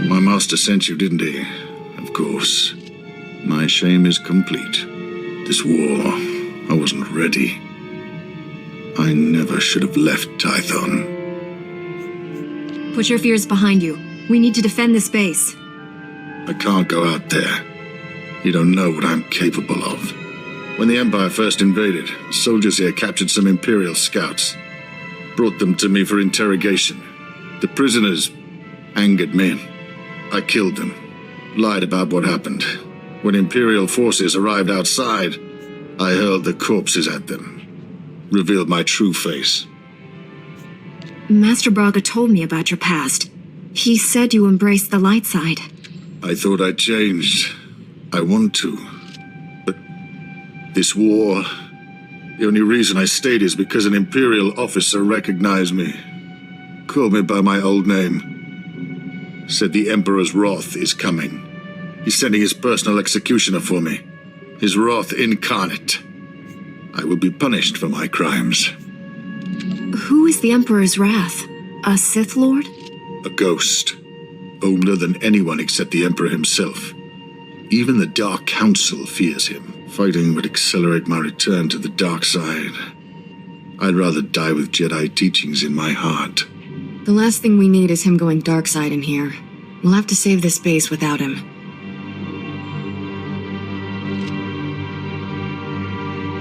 My master sent you, didn't he? Of course. My shame is complete. This war, I wasn't ready. I never should have left Tython. Put your fears behind you. We need to defend this base. I can't go out there. You don't know what I'm capable of. When the Empire first invaded, soldiers here captured some Imperial scouts. Brought them to me for interrogation. The prisoners angered me. I killed them. Lied about what happened. When Imperial forces arrived outside, I hurled the corpses at them. Revealed my true face. Master Braga told me about your past. He said you embraced the light side. I thought I changed. I want to. But this war, the only reason I stayed is because an Imperial officer recognized me. Called me by my old name. Said the Emperor's wrath is coming. He's sending his personal executioner for me. His wrath incarnate. I will be punished for my crimes. Who is the Emperor's wrath? A Sith Lord? A ghost. Older than anyone except the Emperor himself. Even the Dark Council fears him. Fighting would accelerate my return to the dark side. I'd rather die with Jedi teachings in my heart. The last thing we need is him going dark side in here. We'll have to save this base without him.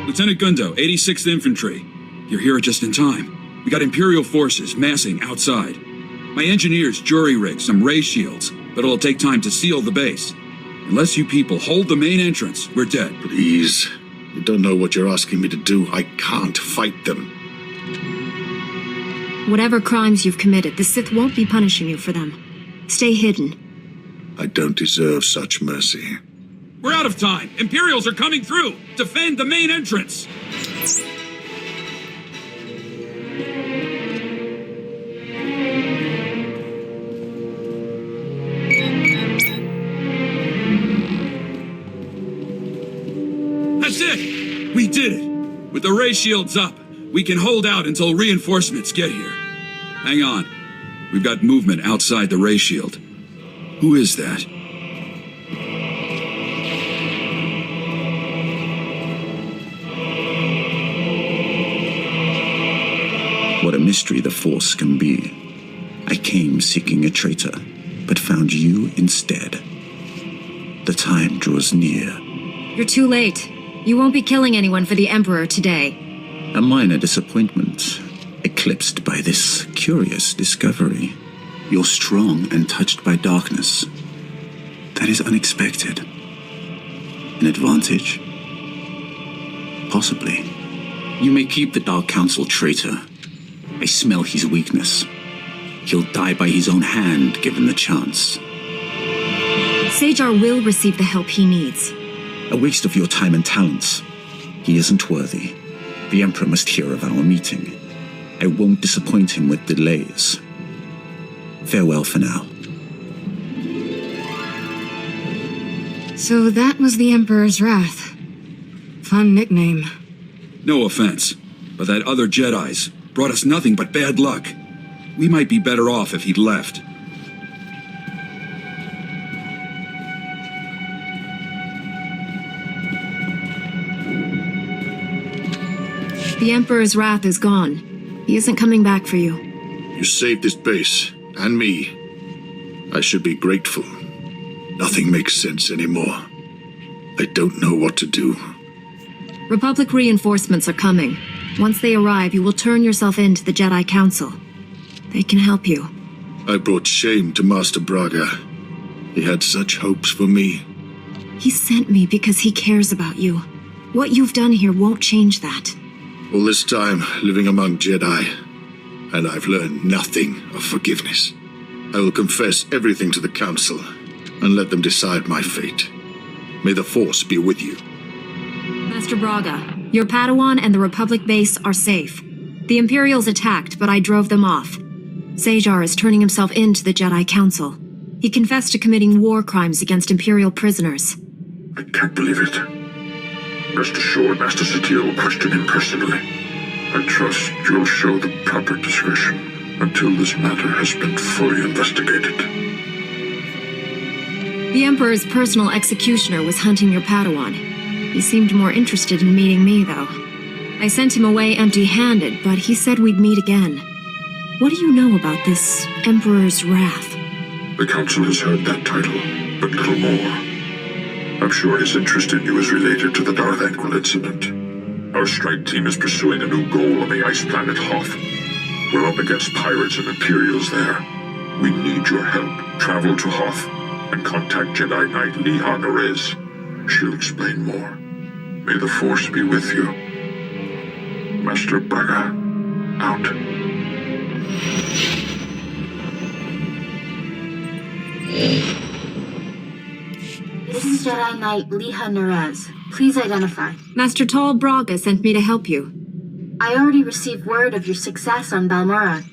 Lieutenant Gundo, 86th Infantry. You're here just in time. We got Imperial forces massing outside. My engineers jury-rigged some ray shields, but it'll take time to seal the base. Unless you people hold the main entrance, we're dead. Please. You don't know what you're asking me to do. I can't fight them. Whatever crimes you've committed, the Sith won't be punishing you for them. Stay hidden. I don't deserve such mercy. We're out of time. Imperials are coming through. Defend the main entrance. That's it. We did it. With the ray shields up, we can hold out until reinforcements get here. Hang on. We've got movement outside the ray shield. Who is that? What a mystery the Force can be. I came seeking a traitor, but found you instead. The time draws near. You're too late. You won't be killing anyone for the Emperor today. A minor disappointment, eclipsed by this curious discovery. You're strong and touched by darkness. That is unexpected. An advantage? Possibly. You may keep the Dark Council traitor. I smell his weakness. He'll die by his own hand, given the chance. Sajar will receive the help he needs. A waste of your time and talents. He isn't worthy. The Emperor must hear of our meeting. I won't disappoint him with delays. Farewell for now. So that was the Emperor's wrath. Fun nickname. No offense, but that other Jedi's brought us nothing but bad luck. We might be better off if he'd left. The Emperor's wrath is gone. He isn't coming back for you. You saved this base, and me. I should be grateful. Nothing makes sense anymore. I don't know what to do. Republic reinforcements are coming. Once they arrive, you will turn yourself in to the Jedi Council. They can help you. I brought shame to Master Braga. He had such hopes for me. He sent me because he cares about you. What you've done here won't change that. All this time, living among Jedi, and I've learned nothing of forgiveness. I will confess everything to the Council, and let them decide my fate. May the Force be with you. Master Braga, your Padawan and the Republic base are safe. The Imperials attacked, but I drove them off. Zajar is turning himself in to the Jedi Council. He confessed to committing war crimes against Imperial prisoners. I can't believe it. Rest assured, Master Satele will question him personally. I trust you'll show the proper discretion until this matter has been fully investigated. The Emperor's personal executioner was hunting your Padawan. He seemed more interested in meeting me, though. I sent him away empty-handed, but he said we'd meet again. What do you know about this Emperor's Wrath? The Council has heard that title, but little more. I'm sure his interest in you is related to the Darth Anquil incident. Our strike team is pursuing a new goal on the ice planet Hoth. We're up against pirates and Imperials there. We need your help. Travel to Hoth and contact Jedi Knight Liha Nerez. She'll explain more. May the Force be with you. Master Braga, out. This is Jedi Knight Liha Nerez. Please identify. Master Tal Braga sent me to help you. I already received word of your success on Balmora.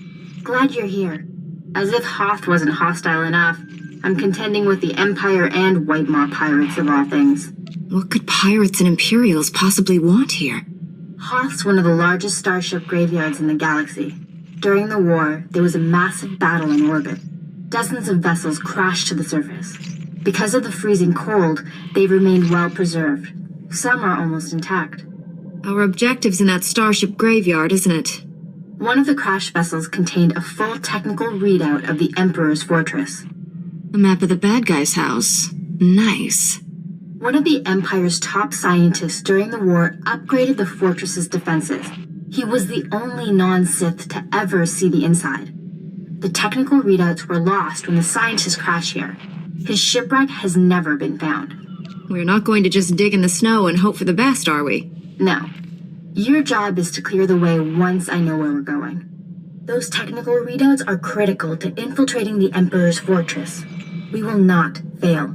Glad you're here. As if Hoth wasn't hostile enough, I'm contending with the Empire and White Maw pirates of all things. What could pirates and Imperials possibly want here? Hoth's one of the largest starship graveyards in the galaxy. During the war, there was a massive battle in orbit. Dozens of vessels crashed to the surface. Because of the freezing cold, they've remained well preserved. Some are almost intact. Our objective's in that starship graveyard, isn't it? One of the crash vessels contained a full technical readout of the Emperor's fortress. A map of the bad guy's house. Nice. One of the Empire's top scientists during the war upgraded the fortress's defenses. He was the only non-Sith to ever see the inside. The technical readouts were lost when the scientists crashed here. His shipwreck has never been found. We're not going to just dig in the snow and hope for the best, are we? No. Your job is to clear the way once I know where we're going. Those technical readouts are critical to infiltrating the Emperor's fortress. We will not fail.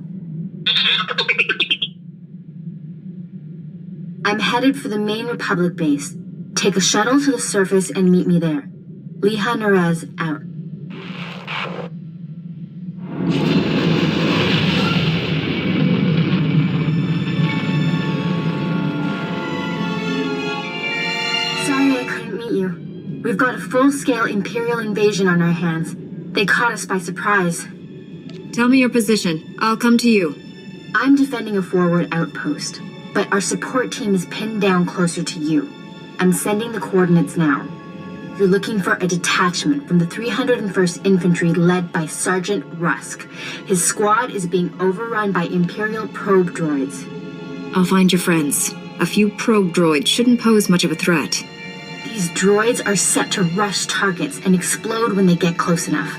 I'm headed for the main Republic base. Take a shuttle to the surface and meet me there. Liha Nerez out. Sorry I couldn't meet you. We've got a full-scale Imperial invasion on our hands. They caught us by surprise. Tell me your position. I'll come to you. I'm defending a forward outpost, but our support team is pinned down closer to you. I'm sending the coordinates now. You're looking for a detachment from the 301st Infantry led by Sergeant Rusk. His squad is being overrun by Imperial probe droids. I'll find your friends. A few probe droids shouldn't pose much of a threat. These droids are set to rush targets and explode when they get close enough.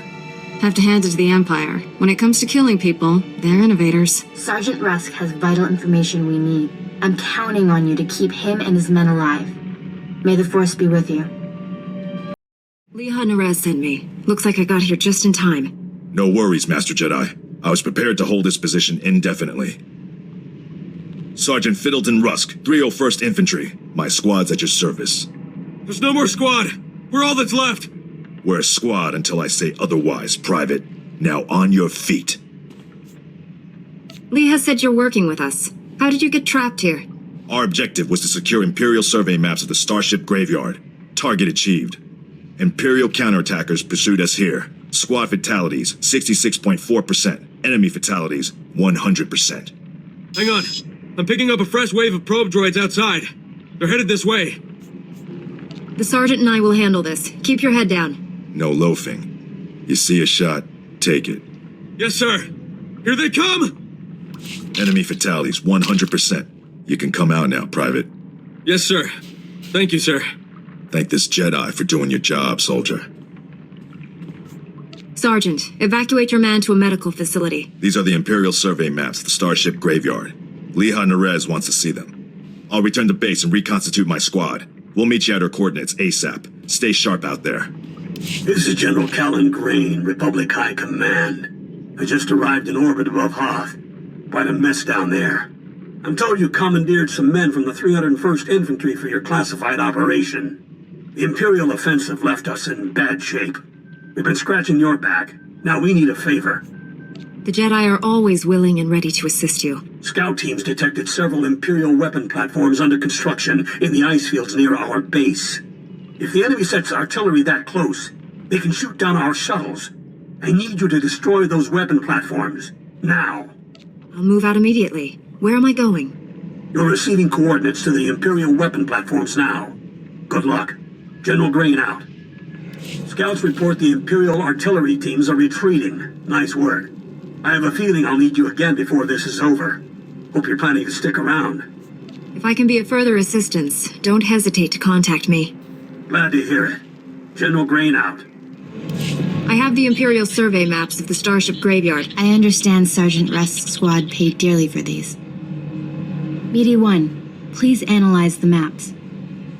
Have to hand it to the Empire. When it comes to killing people, they're innovators. Sergeant Rusk has vital information we need. I'm counting on you to keep him and his men alive. May the Force be with you. Liha Nerez sent me. Looks like I got here just in time. No worries, Master Jedi. I was prepared to hold this position indefinitely. Sergeant Fiddleton Rusk, 301st Infantry. My squad's at your service. There's no more squad. We're all that's left. We're a squad until I say otherwise, Private. Now on your feet. Liha said you're working with us. How did you get trapped here? Our objective was to secure Imperial survey maps of the Starship Graveyard. Target achieved. Imperial counterattackers pursued us here. Squad fatalities, 66.4%. Enemy fatalities, 100%. Hang on. I'm picking up a fresh wave of probe droids outside. They're headed this way. The Sergeant and I will handle this. Keep your head down. No loafing. You see a shot, take it. Yes, sir. Here they come! Enemy fatalities, 100%. You can come out now, Private. Yes, sir. Thank you, sir. Thank this Jedi for doing your job, soldier. Sergeant, evacuate your man to a medical facility. These are the Imperial survey maps of the Starship Graveyard. Liha Nerez wants to see them. I'll return to base and reconstitute my squad. We'll meet you at our coordinates ASAP. Stay sharp out there. This is General Callan Grain, Republic High Command. I just arrived in orbit above Hoth. Quite a mess down there. I'm told you commandeered some men from the 301st Infantry for your classified operation. The Imperial offensive left us in bad shape. We've been scratching your back. Now we need a favor. The Jedi are always willing and ready to assist you. Scout teams detected several Imperial weapon platforms under construction in the ice fields near our base. If the enemy sets artillery that close, they can shoot down our shuttles. I need you to destroy those weapon platforms. Now. I'll move out immediately. Where am I going? You're receiving coordinates to the Imperial weapon platforms now. Good luck. General Grain out. Scouts report the Imperial artillery teams are retreating. Nice work. I have a feeling I'll need you again before this is over. Hope you're planning to stick around. If I can be of further assistance, don't hesitate to contact me. Glad to hear it. General Grain out. I have the Imperial survey maps of the Starship Graveyard. I understand Sergeant Rusk's squad paid dearly for these. Meaty 1, please analyze the maps.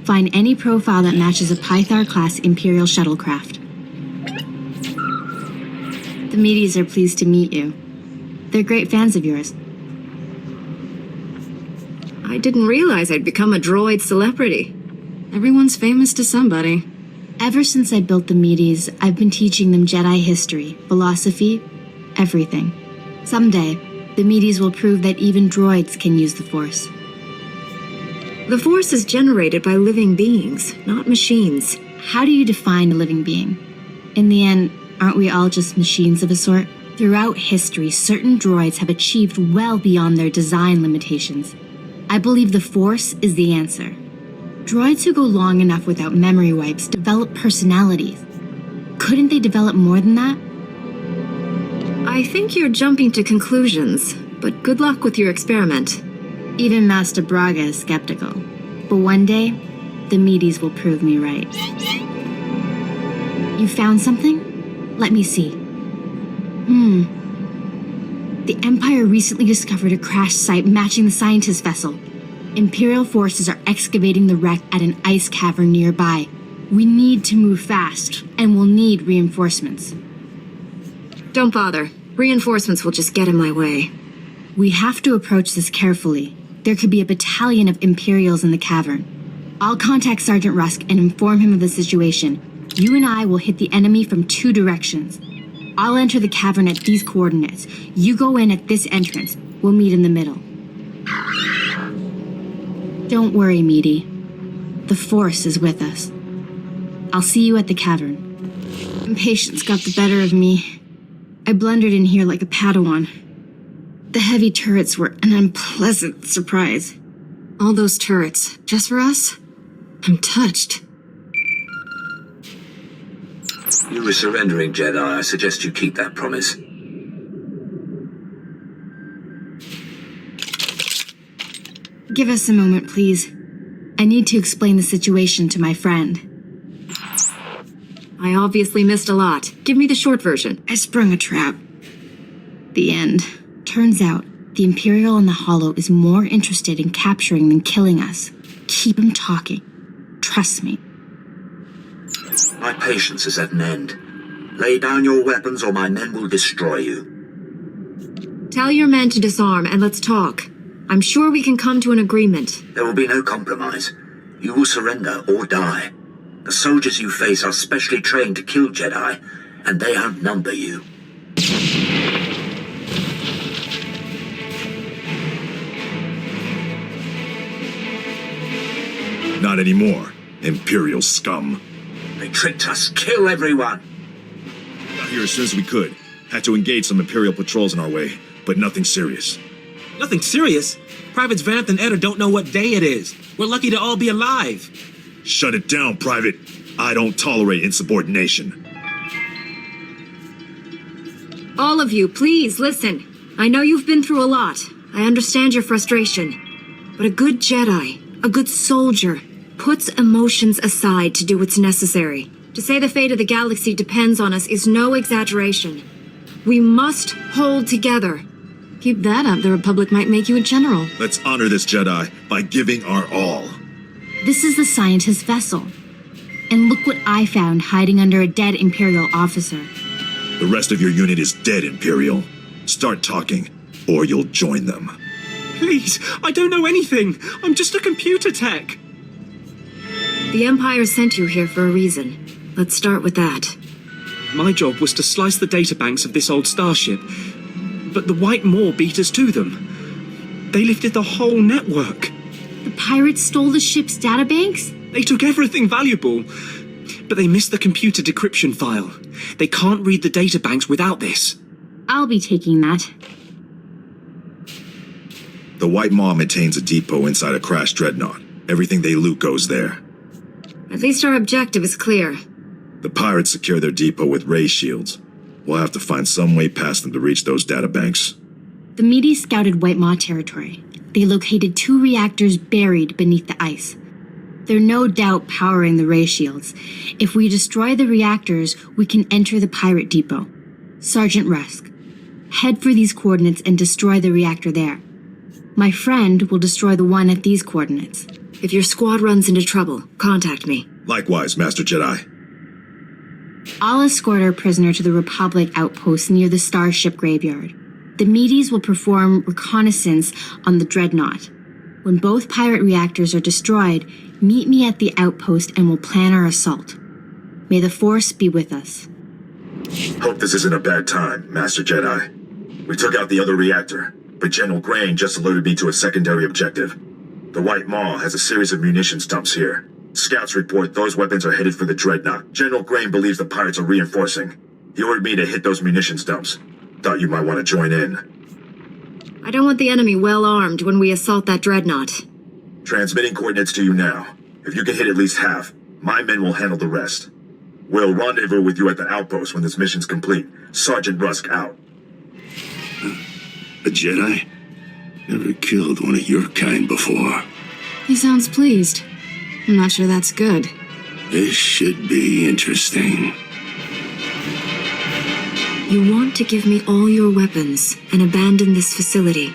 Find any profile that matches a Pythar-class Imperial shuttlecraft. The Meaties are pleased to meet you. They're great fans of yours. I didn't realize I'd become a droid celebrity. Everyone's famous to somebody. Ever since I built the Meaties, I've been teaching them Jedi history, philosophy, everything. Someday, the Meaties will prove that even droids can use the Force. The Force is generated by living beings, not machines. How do you define a living being? In the end, aren't we all just machines of a sort? Throughout history, certain droids have achieved well beyond their design limitations. I believe the Force is the answer. Droids who go long enough without memory wipes develop personalities. Couldn't they develop more than that? I think you're jumping to conclusions, but good luck with your experiment. Even Master Braga is skeptical. But one day, the Meaties will prove me right. You found something? Let me see. The Empire recently discovered a crash site matching the scientist vessel. Imperial forces are excavating the wreck at an ice cavern nearby. We need to move fast, and we'll need reinforcements. Don't bother. Reinforcements will just get in my way. We have to approach this carefully. There could be a battalion of Imperials in the cavern. I'll contact Sergeant Rusk and inform him of the situation. You and I will hit the enemy from 2 directions. I'll enter the cavern at these coordinates. You go in at this entrance. We'll meet in the middle. Don't worry, Meaty. The Force is with us. I'll see you at the cavern. Impatience got the better of me. I blundered in here like a Padawan. The heavy turrets were an unpleasant surprise. All those turrets, just for us? I'm touched. You were surrendering, Jedi. I suggest you keep that promise. Give us a moment, please. I need to explain the situation to my friend. I obviously missed a lot. Give me the short version. I sprung a trap. The end. Turns out, the Imperial in the Hollow is more interested in capturing than killing us. Keep him talking. Trust me. My patience is at an end. Lay down your weapons or my men will destroy you. Tell your men to disarm and let's talk. I'm sure we can come to an agreement. There will be no compromise. You will surrender or die. The soldiers you face are specially trained to kill Jedi, and they outnumber you. Not anymore, Imperial scum. They tricked us. Kill everyone. Got here as soon as we could. Had to engage some Imperial patrols in our way, but nothing serious. Nothing serious? Privates Vanth and Eder don't know what day it is. We're lucky to all be alive. Shut it down, Private. I don't tolerate insubordination. All of you, please listen. I know you've been through a lot. I understand your frustration. But a good Jedi, a good soldier, puts emotions aside to do what's necessary. To say the fate of the galaxy depends on us is no exaggeration. We must hold together. Keep that up, the Republic might make you a general. Let's honor this Jedi by giving our all. This is the scientist vessel. And look what I found hiding under a dead Imperial officer. The rest of your unit is dead, Imperial. Start talking, or you'll join them. Please, I don't know anything. I'm just a computer tech. The Empire sent you here for a reason. Let's start with that. My job was to slice the databanks of this old starship, but the White Maw beat us to them. They lifted the whole network. The pirates stole the ship's databanks? They took everything valuable, but they missed the computer decryption file. They can't read the databanks without this. I'll be taking that. The White Maw maintains a depot inside a crashed dreadnought. Everything they loot goes there. At least our objective is clear. The pirates secure their depot with ray shields. We'll have to find some way past them to reach those databanks. The Medes scouted White Maw territory. They located 2 reactors buried beneath the ice. They're no doubt powering the ray shields. If we destroy the reactors, we can enter the pirate depot. Sergeant Rusk, head for these coordinates and destroy the reactor there. My friend will destroy the one at these coordinates. If your squad runs into trouble, contact me. Likewise, Master Jedi. I'll escort our prisoner to the Republic outpost near the starship graveyard. The Medes will perform reconnaissance on the dreadnought. When both pirate reactors are destroyed, meet me at the outpost and we'll plan our assault. May the Force be with us. Hope this isn't a bad time, Master Jedi. We took out the other reactor, but General Grain just alerted me to a secondary objective. The White Maw has a series of munitions dumps here. Scouts report those weapons are headed for the dreadnought. General Grain believes the pirates are reinforcing. He ordered me to hit those munitions dumps. Thought you might want to join in. I don't want the enemy well armed when we assault that dreadnought. Transmitting coordinates to you now. If you can hit at least half, my men will handle the rest. We'll rendezvous with you at the outpost when this mission's complete. Sergeant Rusk out. A Jedi? Never killed one of your kind before. He sounds pleased. I'm not sure that's good. This should be interesting. You want to give me all your weapons and abandon this facility.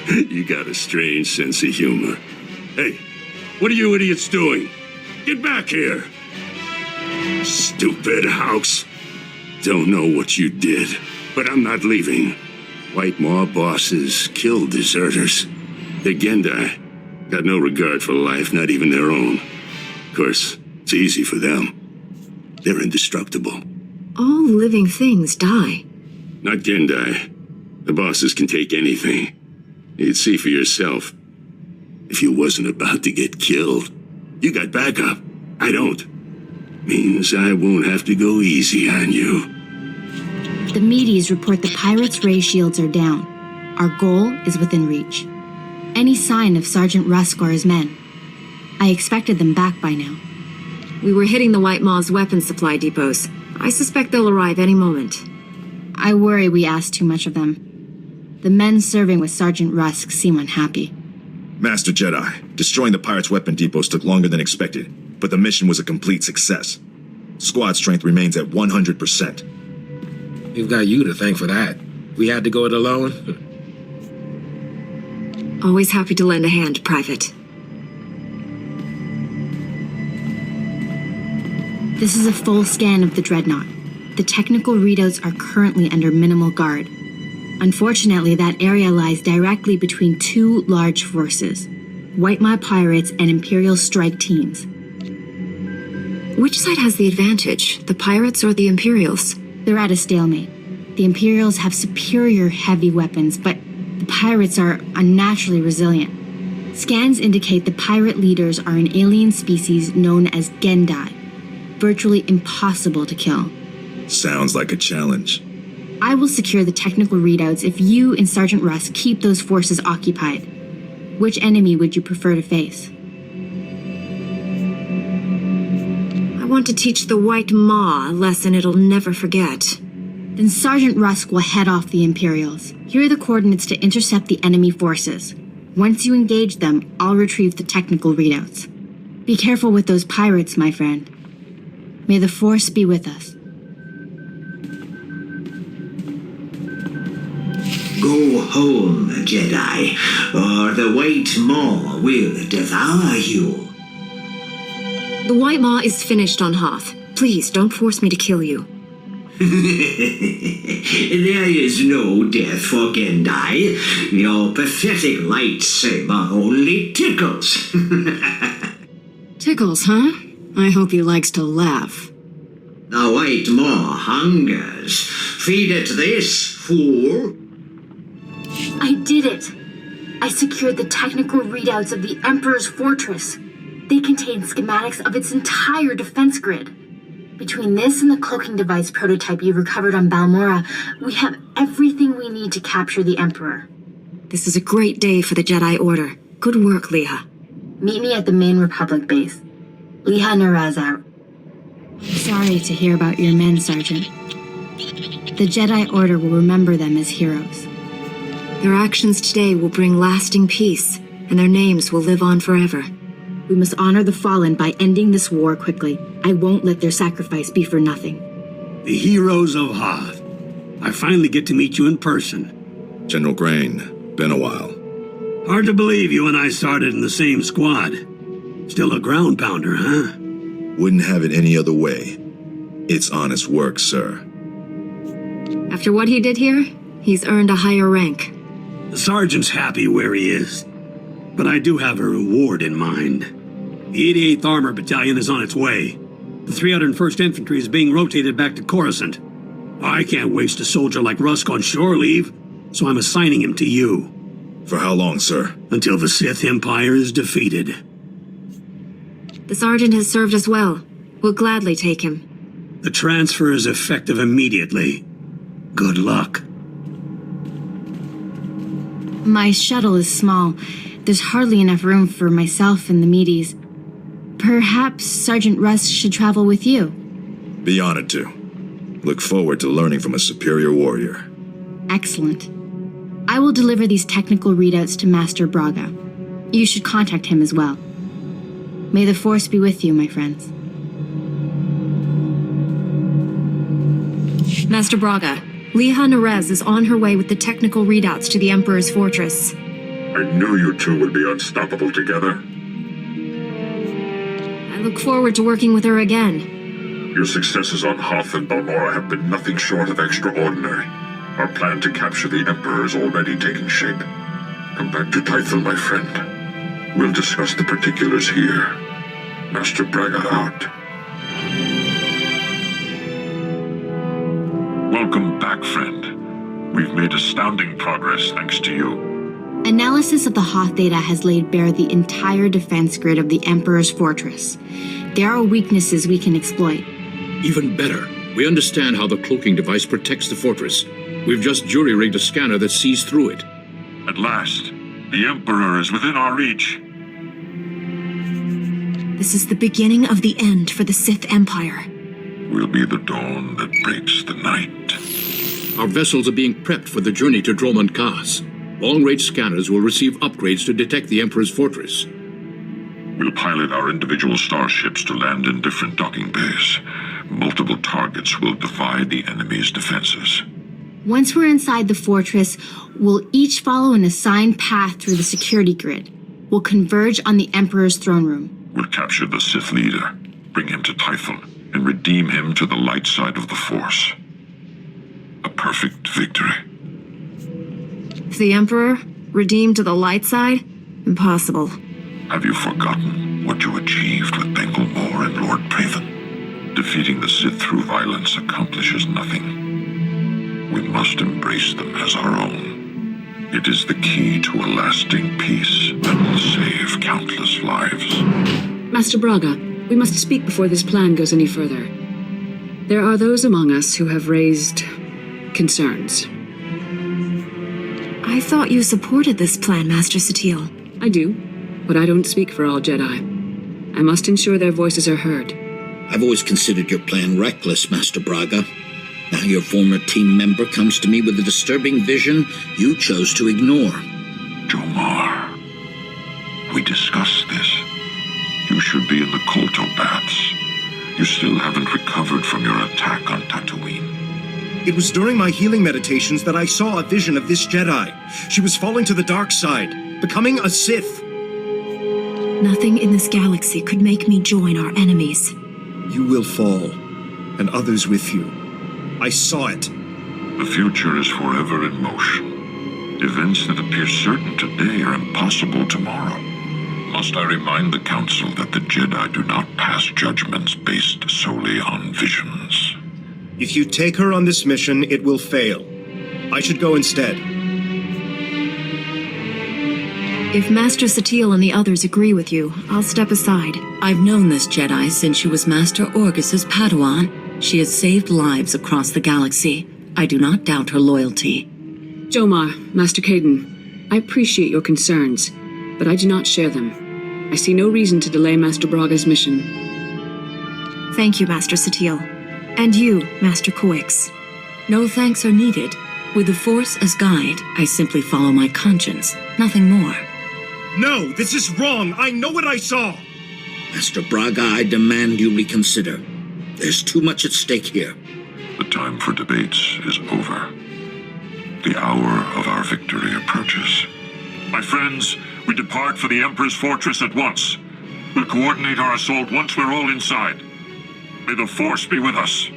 You got a strange sense of humor. Hey, what are you idiots doing? Get back here! Stupid house. Don't know what you did, but I'm not leaving. White Maw bosses kill deserters. The Gendai got no regard for life, not even their own. Of course, it's easy for them. They're indestructible. All living things die. Not Gendai. The bosses can take anything. You'd see for yourself. If you wasn't about to get killed, you got backup. I don't. Means I won't have to go easy on you. The Medes report the pirates' ray shields are down. Our goal is within reach. Any sign of Sergeant Rusk or his men? I expected them back by now. We were hitting the White Maw's weapons supply depots. I suspect they'll arrive any moment. I worry we asked too much of them. The men serving with Sergeant Rusk seem unhappy. Master Jedi, destroying the pirates' weapon depots took longer than expected, but the mission was a complete success. Squad strength remains at 100%. We've got you to thank for that. We had to go it alone. Always happy to lend a hand, Private. This is a full scan of the dreadnought. The technical readouts are currently under minimal guard. Unfortunately, that area lies directly between 2 large forces, White Maw pirates and Imperial strike teams. Which side has the advantage, the pirates or the Imperials? They're at a stalemate. The Imperials have superior heavy weapons, but the pirates are unnaturally resilient. Scans indicate the pirate leaders are an alien species known as Gendai, virtually impossible to kill. Sounds like a challenge. I will secure the technical readouts if you and Sergeant Rusk keep those forces occupied. Which enemy would you prefer to face? I want to teach the White Maw a lesson it'll never forget. Then Sergeant Rusk will head off the Imperials. Here are the coordinates to intercept the enemy forces. Once you engage them, I'll retrieve the technical readouts. Be careful with those pirates, my friend. May the Force be with us. Go home, Jedi, or the White Maw will devour you. The White Maw is finished on Hoth. Please, don't force me to kill you. There is no death for Gendai. Your pathetic lightsaber only tickles. Tickles, huh? I hope he likes to laugh. The White Maw hungers. Feed it this, fool. I did it! I secured the technical readouts of the Emperor's fortress. They contain schematics of its entire defense grid. Between this and the cloaking device prototype you recovered on Balmorra, we have everything we need to capture the Emperor. This is a great day for the Jedi Order. Good work, Leah. Meet me at the main Republic base. Leha Naraz out. Sorry to hear about your men, Sergeant. The Jedi Order will remember them as heroes. Their actions today will bring lasting peace, and their names will live on forever. We must honor the fallen by ending this war quickly. I won't let their sacrifice be for nothing. The heroes of Hoth. I finally get to meet you in person. General Grain, been a while. Hard to believe you and I started in the same squad. Still a ground pounder, huh? Wouldn't have it any other way. It's honest work, sir. After what he did here, he's earned a higher rank. The sergeant's happy where he is. But I do have a reward in mind. The 88th Armor Battalion is on its way. The 301st Infantry is being rotated back to Coruscant. I can't waste a soldier like Rusk on shore leave, so I'm assigning him to you. For how long, sir? Until the Sith Empire is defeated. The sergeant has served us well. We'll gladly take him. The transfer is effective immediately. Good luck. My shuttle is small. There's hardly enough room for myself and the meaties. Perhaps Sergeant Rusk should travel with you. Be honored to. Look forward to learning from a superior warrior. Excellent. I will deliver these technical readouts to Master Braga. You should contact him as well. May the Force be with you, my friends. Master Braga, Leha Narez is on her way with the technical readouts to the Emperor's fortress. I knew you two would be unstoppable together. I look forward to working with her again. Your successes on Hoth and Balmorra have been nothing short of extraordinary. Our plan to capture the Emperor is already taking shape. Come back to Tython, my friend. We'll discuss the particulars here. Master Braga out. Welcome back, friend. We've made astounding progress thanks to you. Analysis of the Hoth data has laid bare the entire defense grid of the Emperor's fortress. There are weaknesses we can exploit. Even better, we understand how the cloaking device protects the fortress. We've just jury-rigged a scanner that sees through it. At last, the Emperor is within our reach. This is the beginning of the end for the Sith Empire. Will be the dawn that breaks the night. Our vessels are being prepped for the journey to Dromund Kaas. Long-range scanners will receive upgrades to detect the Emperor's fortress. We'll pilot our individual starships to land in different docking bays. Multiple targets will defy the enemy's defenses. Once we're inside the fortress, we'll each follow an assigned path through the security grid. We'll converge on the Emperor's throne room. We'll capture the Sith leader, bring him to Tython, and redeem him to the light side of the Force. A perfect victory. The Emperor? Redeemed to the light side? Impossible. Have you forgotten what you achieved with Bengal Moore and Lord Praven? Defeating the Sith through violence accomplishes nothing. We must embrace them as our own. It is the key to a lasting peace that will save countless lives. Master Braga, we must speak before this plan goes any further. There are those among us who have raised concerns. I thought you supported this plan, Master Satele. I do, but I don't speak for all Jedi. I must ensure their voices are heard. I've always considered your plan reckless, Master Braga. Now your former team member comes to me with a disturbing vision you chose to ignore. Jomar, we discussed this. You should be in the Kolto baths. You still haven't recovered from your attack on Tatooine. It was during my healing meditations that I saw a vision of this Jedi. She was falling to the dark side, becoming a Sith. Nothing in this galaxy could make me join our enemies. You will fall, and others with you. I saw it. The future is forever in motion. Events that appear certain today are impossible tomorrow. Must I remind the Council that the Jedi do not pass judgments based solely on visions? If you take her on this mission, it will fail. I should go instead. If Master Satele and the others agree with you, I'll step aside. I've known this Jedi since she was Master Orgus's Padawan. She has saved lives across the galaxy. I do not doubt her loyalty. Jomar, Master Caden, I appreciate your concerns, but I do not share them. I see no reason to delay Master Braga's mission. Thank you, Master Satele. And you, Master Coix. No thanks are needed. With the Force as guide, I simply follow my conscience, nothing more. No, this is wrong! I know what I saw! Master Braga, I demand you reconsider. There's too much at stake here. The time for debates is over. The hour of our victory approaches. My friends, we depart for the Emperor's fortress at once. We'll coordinate our assault once we're all inside. May the Force be with us.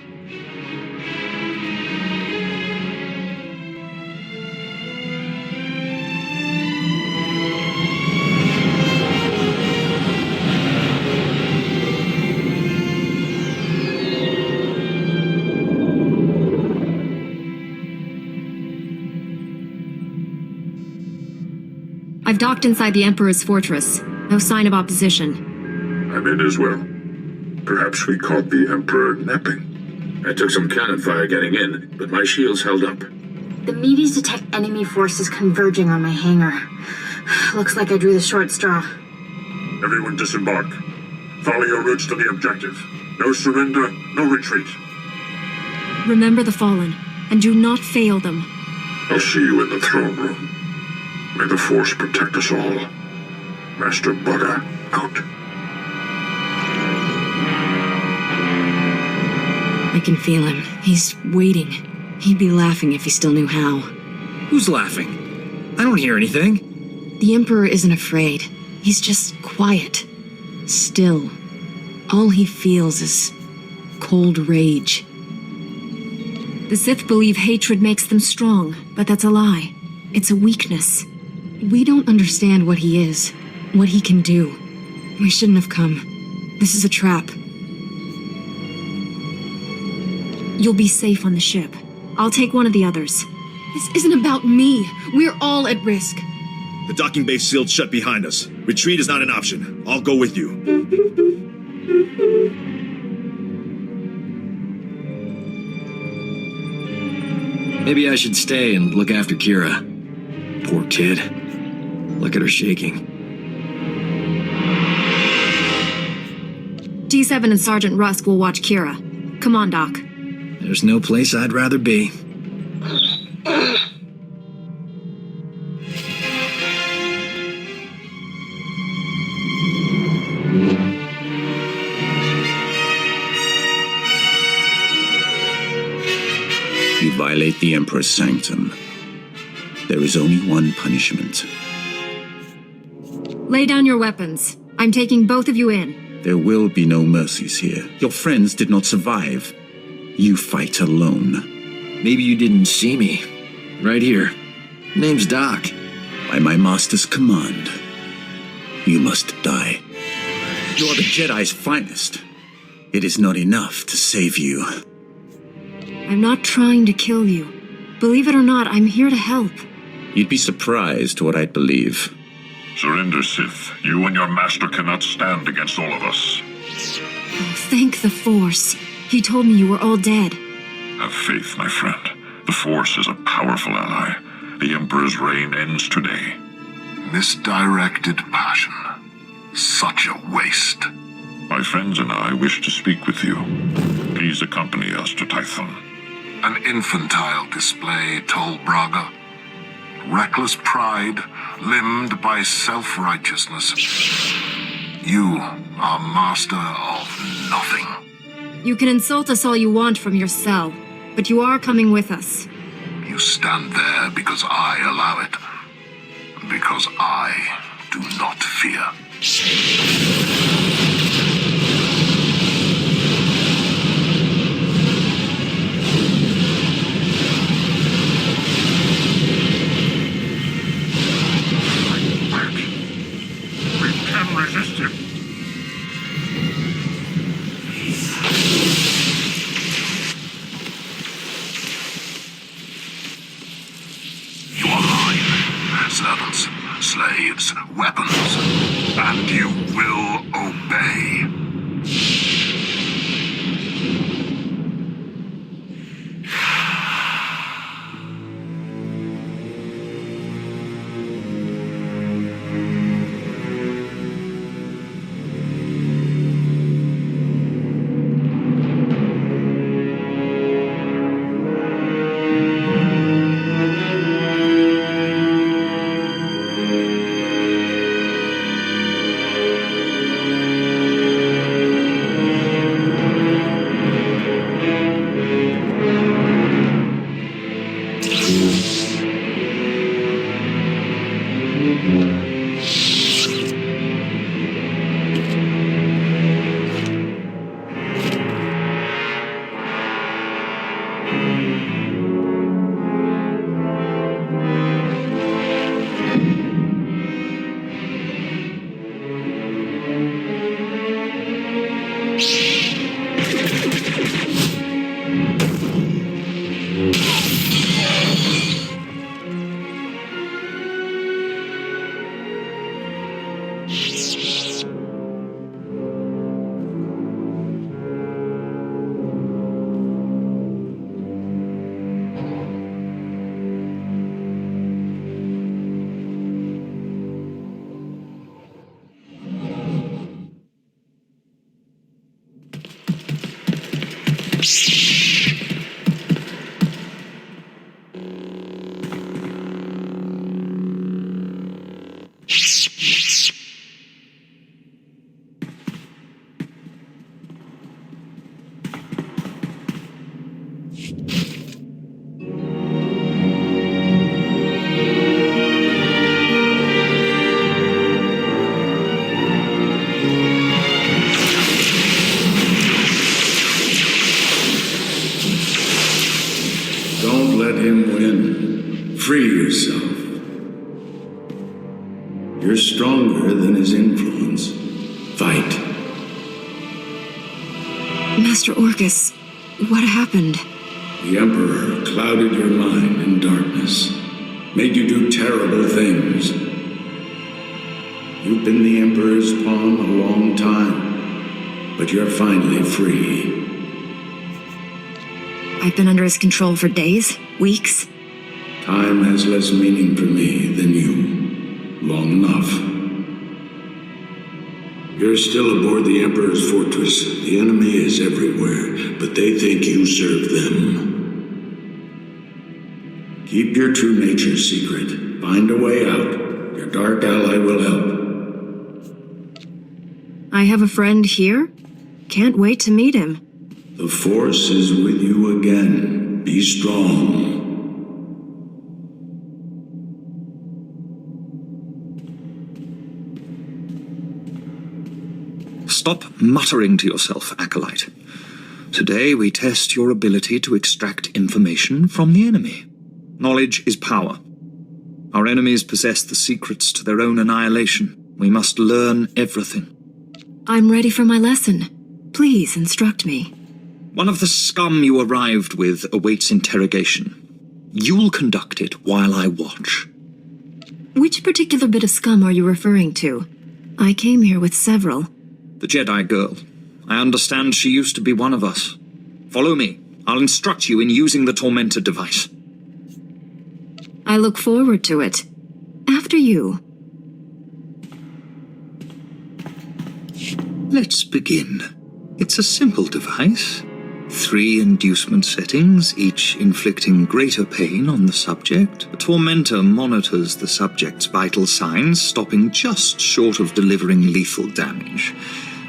I've docked inside the Emperor's fortress. No sign of opposition. I'm in as well. Perhaps we caught the Emperor napping. I took some cannon fire getting in, but my shields held up. The meteors detect enemy forces converging on my hangar. Looks like I drew the short straw. Everyone disembark. Follow your routes to the objective. No surrender, no retreat. Remember the Fallen, and do not fail them. I'll see you in the throne room. May the Force protect us all. Master Braga, out. I can feel him. He's waiting. He'd be laughing if he still knew how. Who's laughing? I don't hear anything. The Emperor isn't afraid. He's just quiet. Still. All he feels is cold rage. The Sith believe hatred makes them strong, but that's a lie. It's a weakness. We don't understand what he is, what he can do. We shouldn't have come. This is a trap. You'll be safe on the ship. I'll take one of the others. This isn't about me. We're all at risk. The docking bay sealed shut behind us. Retreat is not an option. I'll go with you. Maybe I should stay and look after Kira. Poor kid. Look at her shaking. D7 and Sergeant Rusk will watch Kira. Come on, Doc. There's no place I'd rather be. You violate the Emperor's sanctum. There is only one punishment. Lay down your weapons. I'm taking both of you in. There will be no mercies here. Your friends did not survive. You fight alone. Maybe you didn't see me. Right here. Name's Doc. By my master's command, you must die. You are the Jedi's finest. It is not enough to save you. I'm not trying to kill you. Believe it or not, I'm here to help. You'd be surprised what I'd believe. Surrender, Sith. You and your master cannot stand against all of us. Oh, thank the Force. He told me you were all dead. Have faith, my friend. The Force is a powerful ally. The Emperor's reign ends today. Misdirected passion. Such a waste. My friends and I wish to speak with you. Please accompany us to Tython. An infantile display, Tol Braga. Reckless pride, limbed by self-righteousness. You are master of nothing. You can insult us all you want from your cell, but you are coming with us. You stand there because I allow it. Because I do not fear. servants, slaves, weapons, and you will obey. Don't let him win. Free yourself. You're stronger than his influence. Fight. Master Orcus, what happened? The Emperor clouded your mind in darkness, made you do terrible things. You've been the Emperor's pawn a long time, but you're finally free. I've been under his control for days, weeks. Time has less meaning for me than you. Long enough. You're still aboard the Emperor's fortress. The enemy is everywhere, but they think you serve them. Keep your true nature secret. Find a way out. Your dark ally will help. I have a friend here? Can't wait to meet him. The Force is with you again. Be strong. Stop muttering to yourself, Acolyte. Today we test your ability to extract information from the enemy. Knowledge is power. Our enemies possess the secrets to their own annihilation. We must learn everything. I'm ready for my lesson. Please instruct me. One of the scum you arrived with awaits interrogation. You'll conduct it while I watch. Which particular bit of scum are you referring to? I came here with several. The Jedi girl. I understand she used to be one of us. Follow me. I'll instruct you in using the Tormentor device. I look forward to it. After you. Let's begin. It's a simple device. 3 inducement settings, each inflicting greater pain on the subject. The Tormentor monitors the subject's vital signs, stopping just short of delivering lethal damage.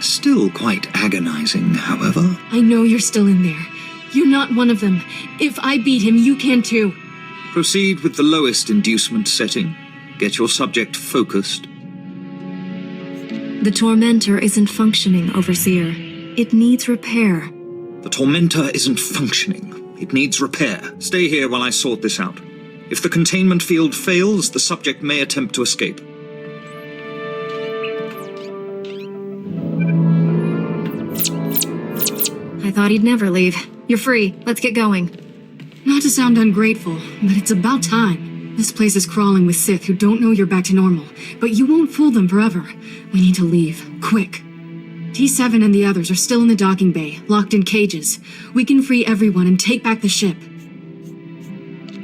Still quite agonizing, however. I know you're still in there. You're not one of them. If I beat him, you can too. Proceed with the lowest inducement setting. Get your subject focused. The Tormentor isn't functioning, Overseer. It needs repair. The Tormentor isn't functioning. It needs repair. Stay here while I sort this out. If the containment field fails, the subject may attempt to escape. I thought he'd never leave. You're free. Let's get going. Not to sound ungrateful, but it's about time. This place is crawling with Sith who don't know you're back to normal, but you won't fool them forever. We need to leave, quick. T7 and the others are still in the docking bay, locked in cages. We can free everyone and take back the ship.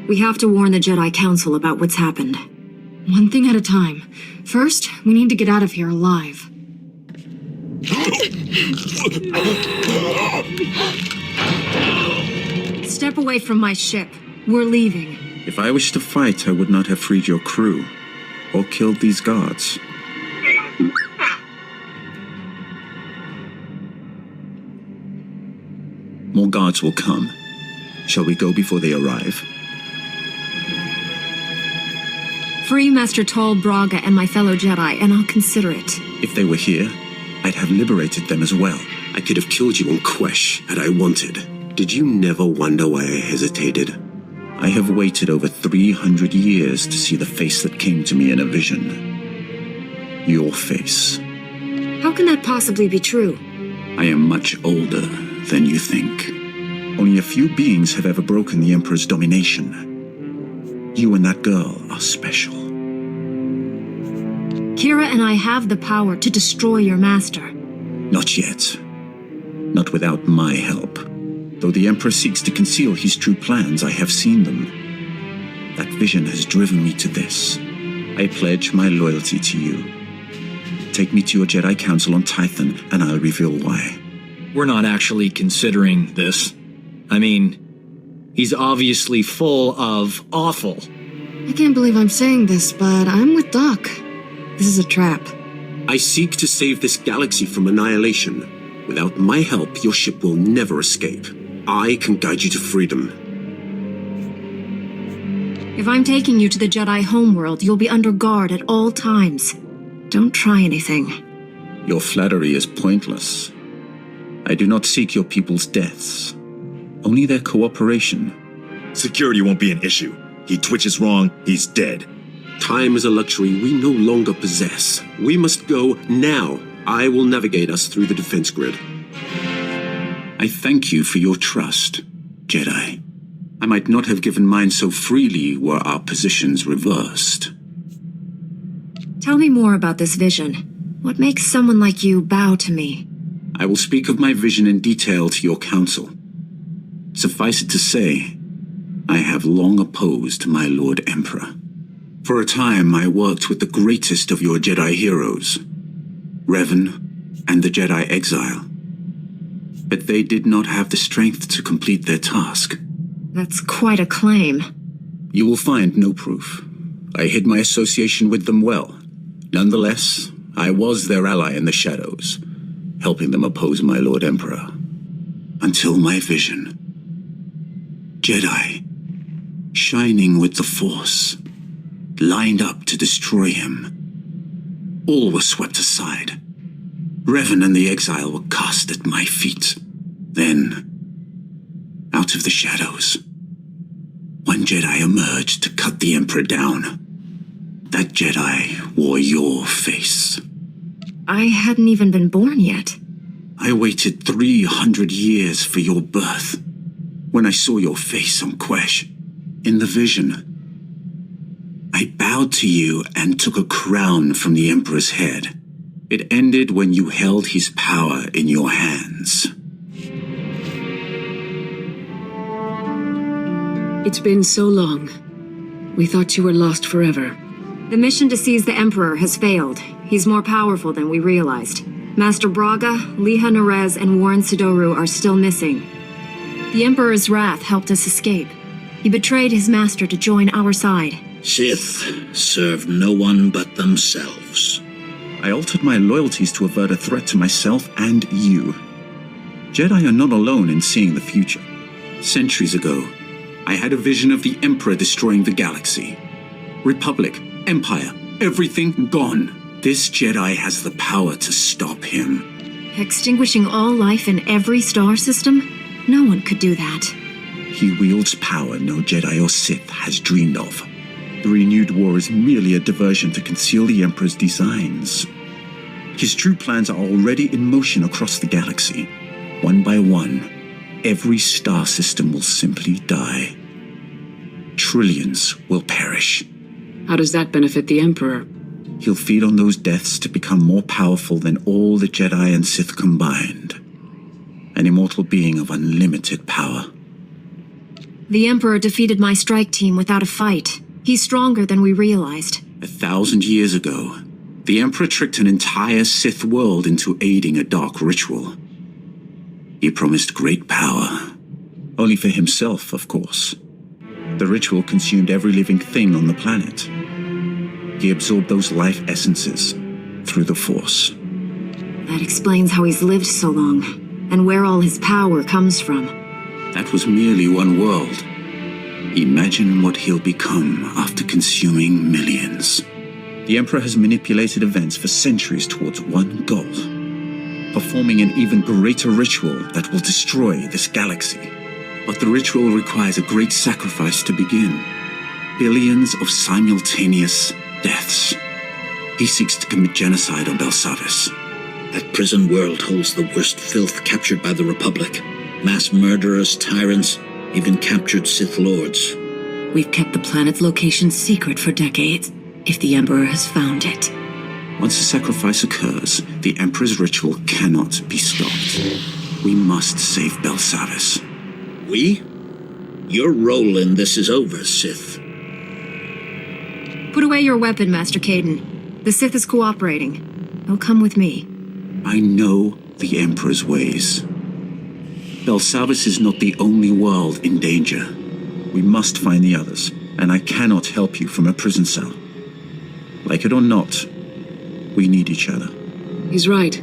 We have to warn the Jedi Council about what's happened. One thing at a time. First, we need to get out of here alive. Step away from my ship. We're leaving. If I wished to fight, I would not have freed your crew, or killed these guards. More guards will come. Shall we go before they arrive? Free Master Tal Braga and my fellow Jedi, and I'll consider it. If they were here, I'd have liberated them as well. I could have killed you on Quesh had I wanted. Did you never wonder why I hesitated? I have waited over 300 years to see the face that came to me in a vision. Your face. How can that possibly be true? I am much older than you think. Only a few beings have ever broken the Emperor's domination. You and that girl are special. Kira and I have the power to destroy your master. Not yet. Not without my help. Though the Emperor seeks to conceal his true plans, I have seen them. That vision has driven me to this. I pledge my loyalty to you. Take me to your Jedi Council on Tython, and I'll reveal why. We're not actually considering this. I mean, he's obviously full of awful. I can't believe I'm saying this, but I'm with Doc. This is a trap. I seek to save this galaxy from annihilation. Without my help, your ship will never escape. I can guide you to freedom. If I'm taking you to the Jedi homeworld, you'll be under guard at all times. Don't try anything. Your flattery is pointless. I do not seek your people's deaths. Only their cooperation. Security won't be an issue. He twitches wrong, he's dead. Time is a luxury we no longer possess. We must go now. I will navigate us through the defense grid. I thank you for your trust, Jedi. I might not have given mine so freely were our positions reversed. Tell me more about this vision. What makes someone like you bow to me? I will speak of my vision in detail to your council. Suffice it to say, I have long opposed my Lord Emperor. For a time, I worked with the greatest of your Jedi heroes, Revan and the Jedi Exile. But they did not have the strength to complete their task. That's quite a claim. You will find no proof. I hid my association with them well. Nonetheless, I was their ally in the shadows, helping them oppose my Lord Emperor. Until my vision. Jedi, shining with the Force, lined up to destroy him. All was swept aside. Revan and the Exile were cast at my feet. Then, out of the shadows, one Jedi emerged to cut the Emperor down. That Jedi wore your face. I hadn't even been born yet. I waited 300 years for your birth. When I saw your face on Quesh, in the vision, I bowed to you and took a crown from the Emperor's head. It ended when you held his power in your hands. It's been so long. We thought you were lost forever. The mission to seize the Emperor has failed. He's more powerful than we realized. Master Braga, Liha Nerez, and Warren Sidoru are still missing. The Emperor's wrath helped us escape. He betrayed his master to join our side. Sith serve no one but themselves. I altered my loyalties to avert a threat to myself and you. Jedi are not alone in seeing the future. Centuries ago, I had a vision of the Emperor destroying the galaxy. Republic, Empire, everything gone. This Jedi has the power to stop him. Extinguishing all life in every star system? No one could do that. He wields power no Jedi or Sith has dreamed of. The renewed war is merely a diversion to conceal the Emperor's designs. His true plans are already in motion across the galaxy. One by one, every star system will simply die. Trillions will perish. How does that benefit the Emperor? He'll feed on those deaths to become more powerful than all the Jedi and Sith combined. An immortal being of unlimited power. The Emperor defeated my strike team without a fight. He's stronger than we realized. 1,000 years ago, the Emperor tricked an entire Sith world into aiding a dark ritual. He promised great power. Only for himself, of course. The ritual consumed every living thing on the planet. He absorbed those life essences through the Force. That explains how he's lived so long, and where all his power comes from. That was merely one world. Imagine what he'll become after consuming millions. The Emperor has manipulated events for centuries towards one goal. Performing an even greater ritual that will destroy this galaxy. But the ritual requires a great sacrifice to begin. Billions of simultaneous deaths. He seeks to commit genocide on Belsavis. That prison world holds the worst filth captured by the Republic. Mass murderers, tyrants, even captured Sith Lords. We've kept the planet's location secret for decades, if the Emperor has found it. Once a sacrifice occurs, the Emperor's ritual cannot be stopped. We must save Belsavis. We? Your role in this is over, Sith. Put away your weapon, Master Caden. The Sith is cooperating. They'll come with me. I know the Emperor's ways. Belsavis is not the only world in danger. We must find the others, and I cannot help you from a prison cell. Like it or not, we need each other. He's right.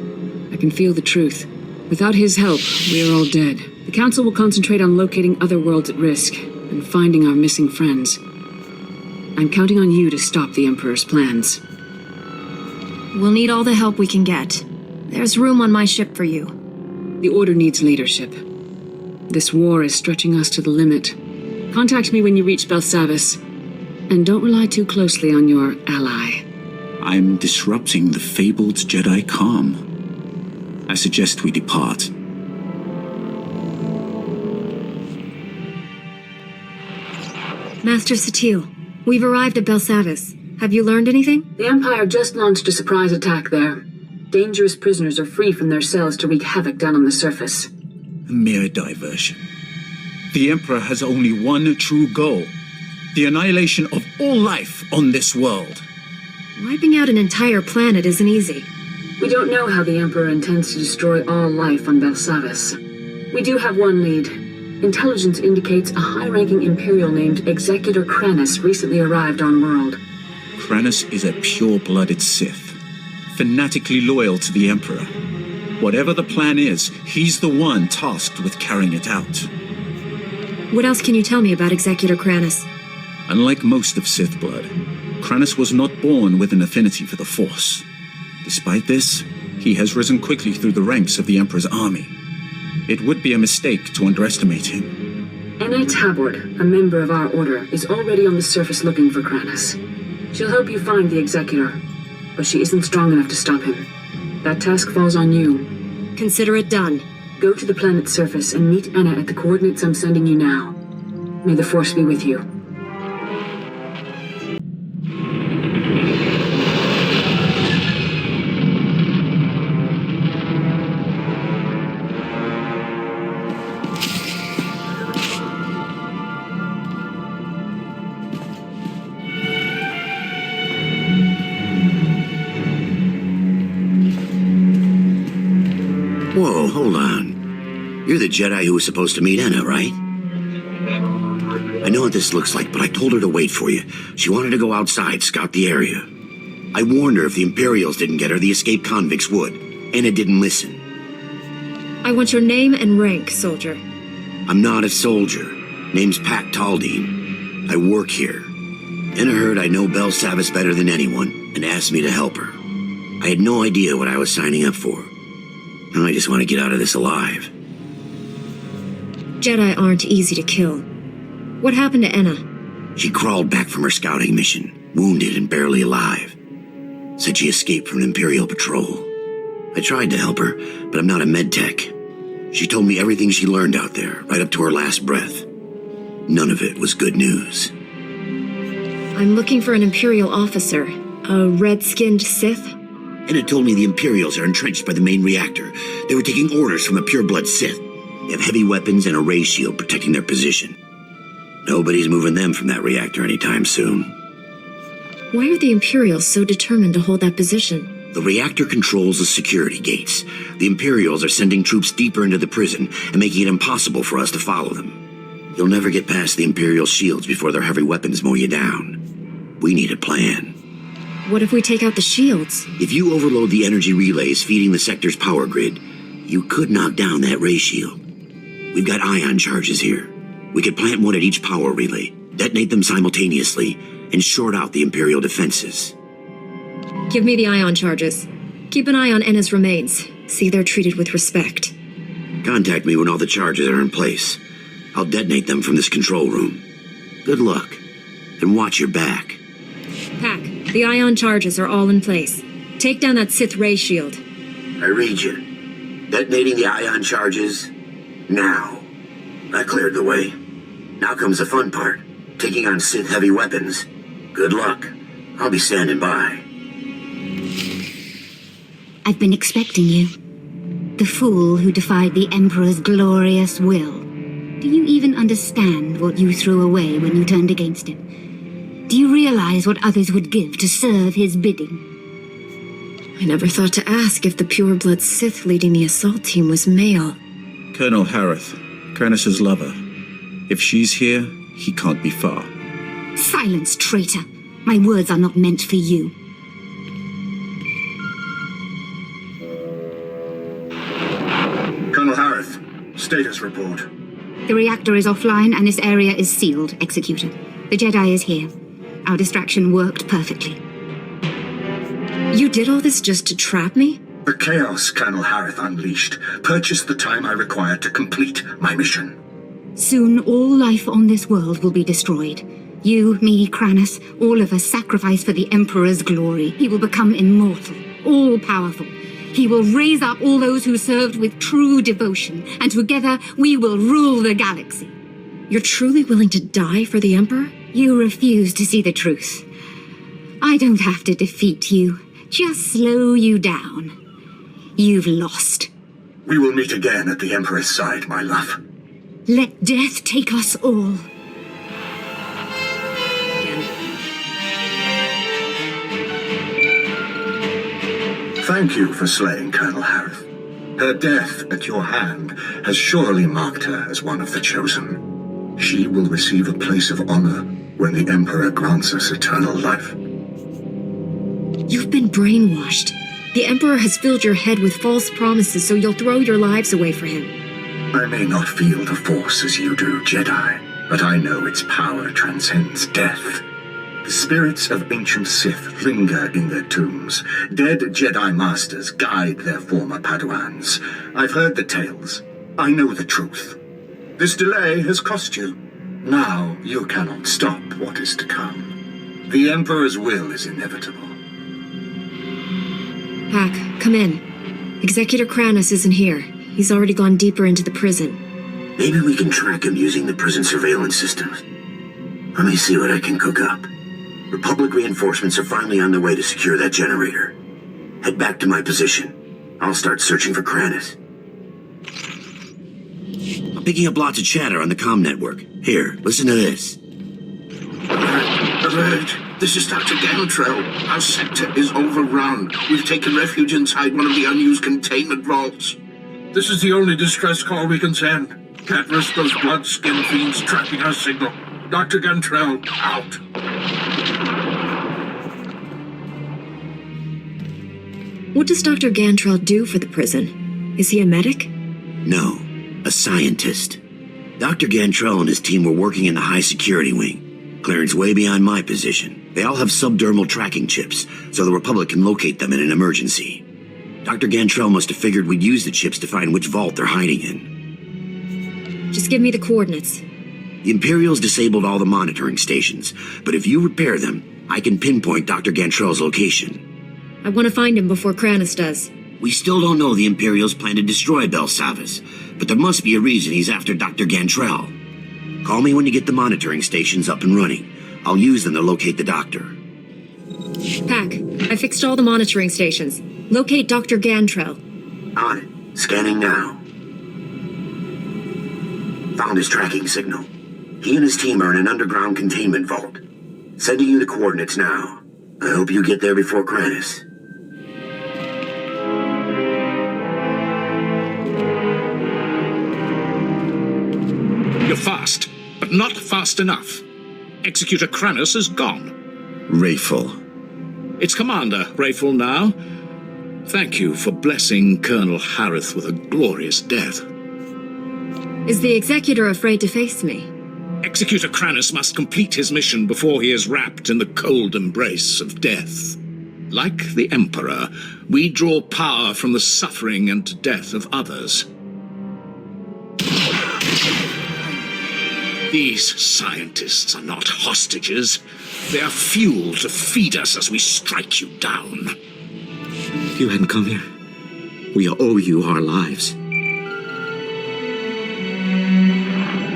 I can feel the truth. Without his help, we are all dead. The Council will concentrate on locating other worlds at risk, and finding our missing friends. I'm counting on you to stop the Emperor's plans. We'll need all the help we can get. There's room on my ship for you. The Order needs leadership. This war is stretching us to the limit. Contact me when you reach Belsavis. And don't rely too closely on your ally. I'm disrupting the fabled Jedi calm. I suggest we depart. Master Satil, we've arrived at Belsavis. Have you learned anything? The Empire just launched a surprise attack there. Dangerous prisoners are free from their cells to wreak havoc down on the surface. A mere diversion. The Emperor has only one true goal. The annihilation of all life on this world. Wiping out an entire planet isn't easy. We don't know how the Emperor intends to destroy all life on Belsavis. We do have one lead. Intelligence indicates a high-ranking Imperial named Executor Kranus recently arrived on world. Kranus is a pure-blooded Sith, fanatically loyal to the Emperor. Whatever the plan is, he's the one tasked with carrying it out. What else can you tell me about Executor Kranus? Unlike most of Sith blood, Kranus was not born with an affinity for the Force. Despite this, he has risen quickly through the ranks of the Emperor's army. It would be a mistake to underestimate him. Anna Tabord, a member of our order, is already on the surface looking for Kranus. She'll help you find the Executor, but she isn't strong enough to stop him. That task falls on you. Consider it done. Go to the planet's surface and meet Anna at the coordinates I'm sending you now. May the Force be with you. Whoa, hold on. You're the Jedi who was supposed to meet Anna, right? I know what this looks like, but I told her to wait for you. She wanted to go outside, scout the area. I warned her if the Imperials didn't get her, the escaped convicts would. Anna didn't listen. I want your name and rank, soldier. I'm not a soldier. Name's Pat Taldine. I work here. Anna heard I know Belsavis better than anyone, and asked me to help her. I had no idea what I was signing up for. I just want to get out of this alive. Jedi aren't easy to kill. What happened to Anna? She crawled back from her scouting mission, wounded and barely alive. Said she escaped from an Imperial patrol. I tried to help her, but I'm not a medtech. She told me everything she learned out there, right up to her last breath. None of it was good news. I'm looking for an Imperial officer. A red-skinned Sith? Anna told me the Imperials are entrenched by the main reactor. They were taking orders from a pureblood Sith. They have heavy weapons and a ray shield protecting their position. Nobody's moving them from that reactor anytime soon. Why are the Imperials so determined to hold that position? The reactor controls the security gates. The Imperials are sending troops deeper into the prison and making it impossible for us to follow them. You'll never get past the Imperial shields before their heavy weapons mow you down. We need a plan. What if we take out the shields? If you overload the energy relays feeding the sector's power grid, you could knock down that ray shield. We've got ion charges here. We could plant one at each power relay, detonate them simultaneously, and short out the Imperial defenses. Give me the ion charges. Keep an eye on Enna's remains. See they're treated with respect. Contact me when all the charges are in place. I'll detonate them from this control room. Good luck, and watch your back. Pack, the ion charges are all in place. Take down that Sith ray shield. I read you. Detonating the ion charges now. That cleared the way. Now comes the fun part. Taking on Sith heavy weapons. Good luck. I'll be standing by. I've been expecting you. The fool who defied the Emperor's glorious will. Do you even understand what you threw away when you turned against him? Do you realize what others would give to serve his bidding? I never thought to ask if the pureblood Sith leading the assault team was male. Colonel Harith, Kranus' lover. If she's here, he can't be far. Silence, traitor. My words are not meant for you. Colonel Harith, status report. The reactor is offline and this area is sealed, Executor. The Jedi is here. Our distraction worked perfectly. You did all this just to trap me? The chaos Colonel Harith unleashed purchased the time I required to complete my mission. Soon all life on this world will be destroyed. You, me, Kranus, all of us sacrificed for the Emperor's glory. He will become immortal, all-powerful. He will raise up all those who served with true devotion, and together we will rule the galaxy. You're truly willing to die for the Emperor? You refuse to see the truth. I don't have to defeat you, just slow you down. You've lost. We will meet again at the Emperor's side, my love. Let death take us all. Thank you for slaying Colonel Harith. Her death at your hand has surely marked her as one of the chosen. She will receive a place of honor when the Emperor grants us eternal life. You've been brainwashed. The Emperor has filled your head with false promises, so you'll throw your lives away for him. I may not feel the Force as you do, Jedi, but I know its power transcends death. The spirits of ancient Sith linger in their tombs. Dead Jedi Masters guide their former Padawans. I've heard the tales. I know the truth. This delay has cost you. Now you cannot stop what is to come. The Emperor's will is inevitable. Pack, come in. Executor Kranus isn't here. He's already gone deeper into the prison. Maybe we can track him using the prison surveillance systems. Let me see what I can cook up. Republic reinforcements are finally on their way to secure that generator. Head back to my position. I'll start searching for Kranus. I'm picking up lots of chatter on the comm network. Here, listen to this. Alert! This is Dr. Gantrell. Our sector is overrun. We've taken refuge inside one of the unused containment vaults. This is the only distress call we can send. Can't risk those blood-skin fiends tracking our signal. Dr. Gantrell, out. What does Dr. Gantrell do for the prison? Is he a medic? No, a scientist. Dr. Gantrell and his team were working in the high-security wing. Clearance way beyond my position. They all have subdermal tracking chips, so the Republic can locate them in an emergency. Dr. Gantrell must have figured we'd use the chips to find which vault they're hiding in. Just give me the coordinates. The Imperials disabled all the monitoring stations, but if you repair them, I can pinpoint Dr. Gantrell's location. I want to find him before Kranus does. We still don't know the Imperials plan to destroy Belsavas, but there must be a reason he's after Dr. Gantrell. Call me when you get the monitoring stations up and running. I'll use them to locate the doctor. Pack, I fixed all the monitoring stations. Locate Dr. Gantrell. On it. Scanning now. Found his tracking signal. He and his team are in an underground containment vault. Sending you the coordinates now. I hope you get there before Kranus. You're fast, but not fast enough. Executor Kranus is gone. Rayful. It's Commander Rayful now. Thank you for blessing Colonel Harith with a glorious death. Is the Executor afraid to face me? Executor Kranus must complete his mission before he is wrapped in the cold embrace of death. Like the Emperor, we draw power from the suffering and death of others. These scientists are not hostages. They are fuel to feed us as we strike you down. If you hadn't come here, we owe you our lives.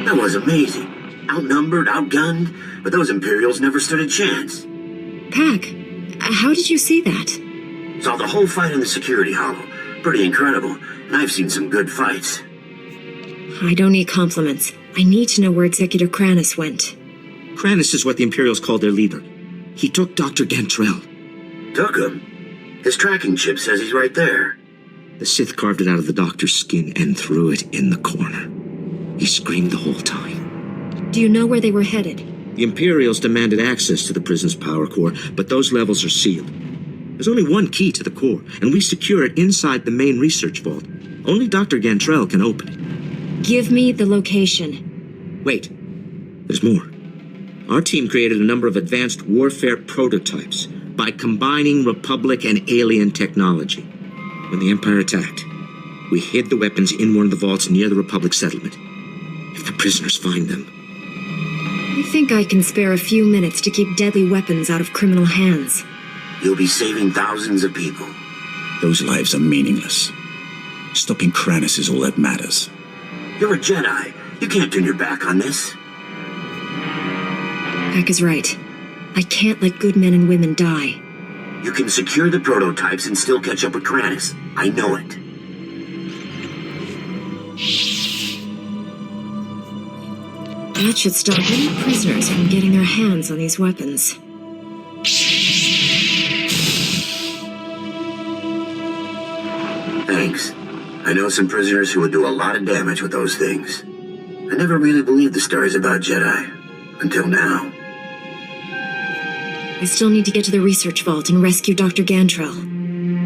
That was amazing. Outnumbered, outgunned, but those Imperials never stood a chance. Pack, how did you see that? Saw the whole fight in the security hollow. Pretty incredible, and I've seen some good fights. I don't need compliments. I need to know where Executor Kranus went. Kranus is what the Imperials called their leader. He took Dr. Gantrell. Took him? His tracking chip says he's right there. The Sith carved it out of the doctor's skin and threw it in the corner. He screamed the whole time. Do you know where they were headed? The Imperials demanded access to the prison's power core, but those levels are sealed. There's only one key to the core, and we secure it inside the main research vault. Only Dr. Gantrell can open it. Give me the location. Wait, there's more. Our team created a number of advanced warfare prototypes by combining Republic and alien technology. When the Empire attacked, we hid the weapons in one of the vaults near the Republic settlement. If the prisoners find them... I think I can spare a few minutes to keep deadly weapons out of criminal hands. You'll be saving thousands of people. Those lives are meaningless. Stopping Kranus is all that matters. You're a Jedi. You can't turn your back on this. Pack is right. I can't let good men and women die. You can secure the prototypes and still catch up with Kranus. I know it. That should stop any prisoners from getting their hands on these weapons. Thanks. I know some prisoners who would do a lot of damage with those things. I never really believed the stories about Jedi. Until now. I still need to get to the research vault and rescue Dr. Gantrell.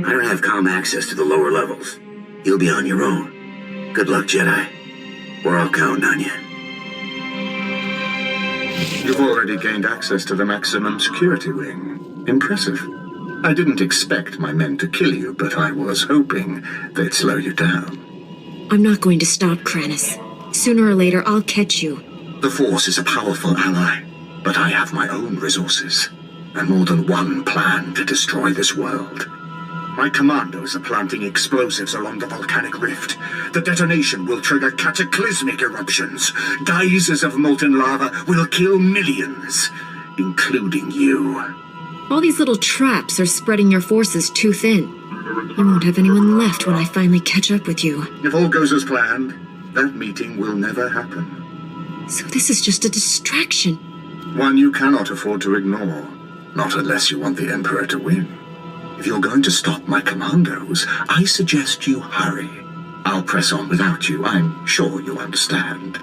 I don't have comm access to the lower levels. You'll be on your own. Good luck, Jedi. We're all counting on you. You've already gained access to the maximum security wing. Impressive. I didn't expect my men to kill you, but I was hoping they'd slow you down. I'm not going to stop Kranus. Sooner or later, I'll catch you. The Force is a powerful ally, but I have my own resources, and more than one plan to destroy this world. My commandos are planting explosives along the volcanic rift. The detonation will trigger cataclysmic eruptions. Geysers of molten lava will kill millions, including you. All these little traps are spreading your forces too thin. You won't have anyone left when I finally catch up with you. If all goes as planned, that meeting will never happen. So this is just a distraction. One you cannot afford to ignore. Not unless you want the Emperor to win. If you're going to stop my commandos, I suggest you hurry. I'll press on without you. I'm sure you understand.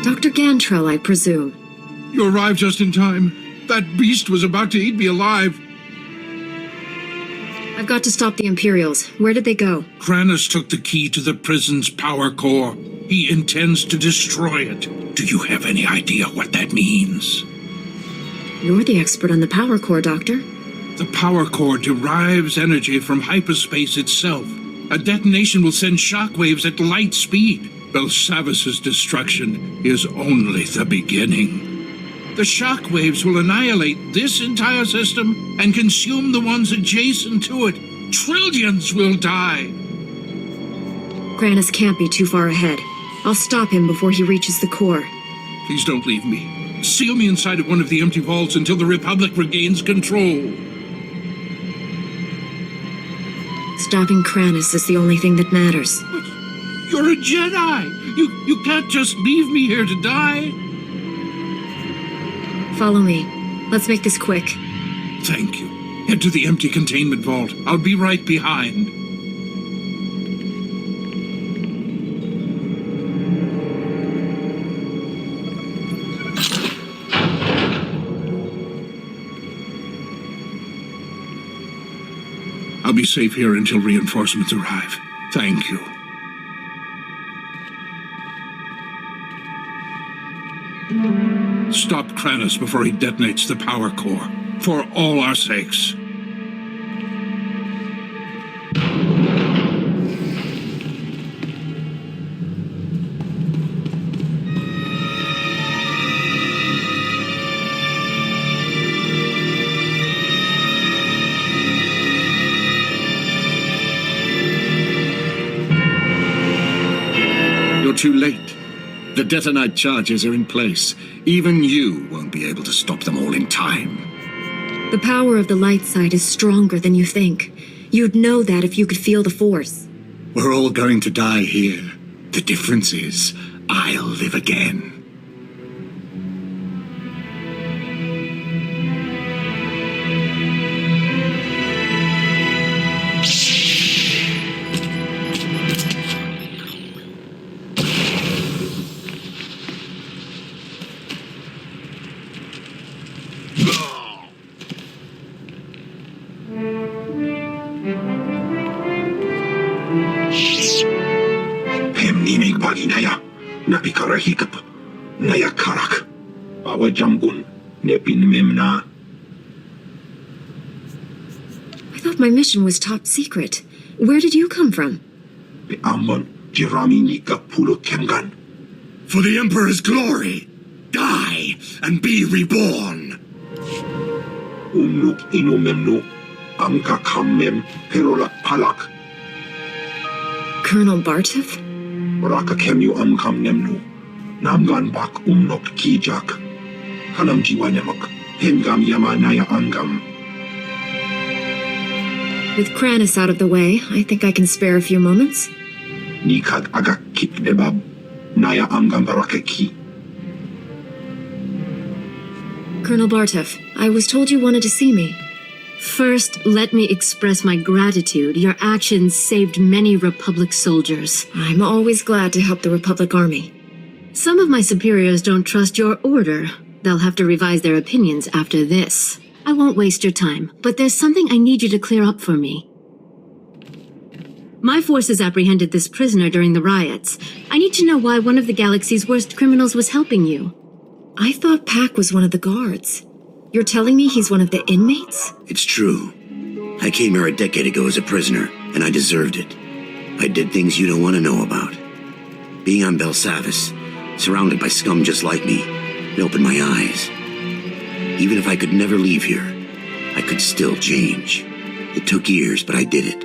Dr. Gantrell, I presume. You arrived just in time. That beast was about to eat me alive. I've got to stop the Imperials. Where did they go? Kranus took the key to the prison's power core. He intends to destroy it. Do you have any idea what that means? You're the expert on the power core, Doctor. The power core derives energy from hyperspace itself. A detonation will send shockwaves at light speed. Belsavis's destruction is only the beginning. The shock waves will annihilate this entire system and consume the ones adjacent to it. Trillions will die. Kranis can't be too far ahead. I'll stop him before he reaches the core. Please don't leave me. Seal me inside of one of the empty vaults until the Republic regains control. Stopping Kranis is the only thing that matters. But you're a Jedi. You can't just leave me here to die. Follow me. Let's make this quick. Thank you. Head to the empty containment vault. I'll be right behind. I'll be safe here until reinforcements arrive. Thank you. Stop Kranis before he detonates the power core. For all our sakes. You're too late. The Jedi Knight charges are in place. Even you won't be able to stop them all in time. The power of the light side is stronger than you think. You'd know that if you could feel the Force. We're all going to die here. The difference is, I'll live again. Pemnimig baginaya, napikarahikap, nayakarak, awajambun, nepin memna. I thought my mission was top secret. Where did you come from? Ambon, jirami nika pulo kengan. For the Emperor's glory, die and be reborn. Umnuk inumemnu, amka kammem, perolak palak. Colonel Bartov? Raka kemyu amkam nemnu, namgan bak umnok kijak. Hanam jiwa nemak, hengam yamanaya angam. With Kranis out of the way, I think I can spare a few moments. Nikad agak kip nebab, naya angam barakeki. Colonel Bartov, I was told you wanted to see me. First, let me express my gratitude. Your actions saved many Republic soldiers. I'm always glad to help the Republic Army. Some of my superiors don't trust your order. They'll have to revise their opinions after this. I won't waste your time, but there's something I need you to clear up for me. My forces apprehended this prisoner during the riots. I need to know why one of the galaxy's worst criminals was helping you. I thought Pac was one of the guards. You're telling me he's one of the inmates? It's true. I came here a decade ago as a prisoner, and I deserved it. I did things you don't want to know about. Being on Belsavis, surrounded by scum just like me, it opened my eyes. Even if I could never leave here, I could still change. It took years, but I did it.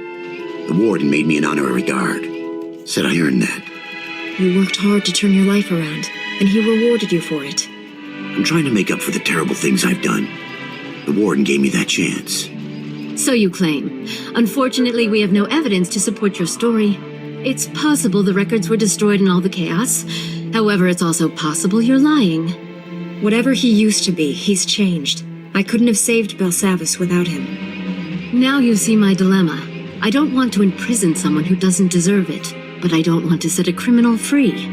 The warden made me an honorary guard. Said I earned that. You worked hard to turn your life around, and he rewarded you for it. I'm trying to make up for the terrible things I've done. The warden gave me that chance. So you claim. Unfortunately, we have no evidence to support your story. It's possible the records were destroyed in all the chaos. However, it's also possible you're lying. Whatever he used to be, he's changed. I couldn't have saved Belsavis without him. Now you see my dilemma. I don't want to imprison someone who doesn't deserve it, but I don't want to set a criminal free.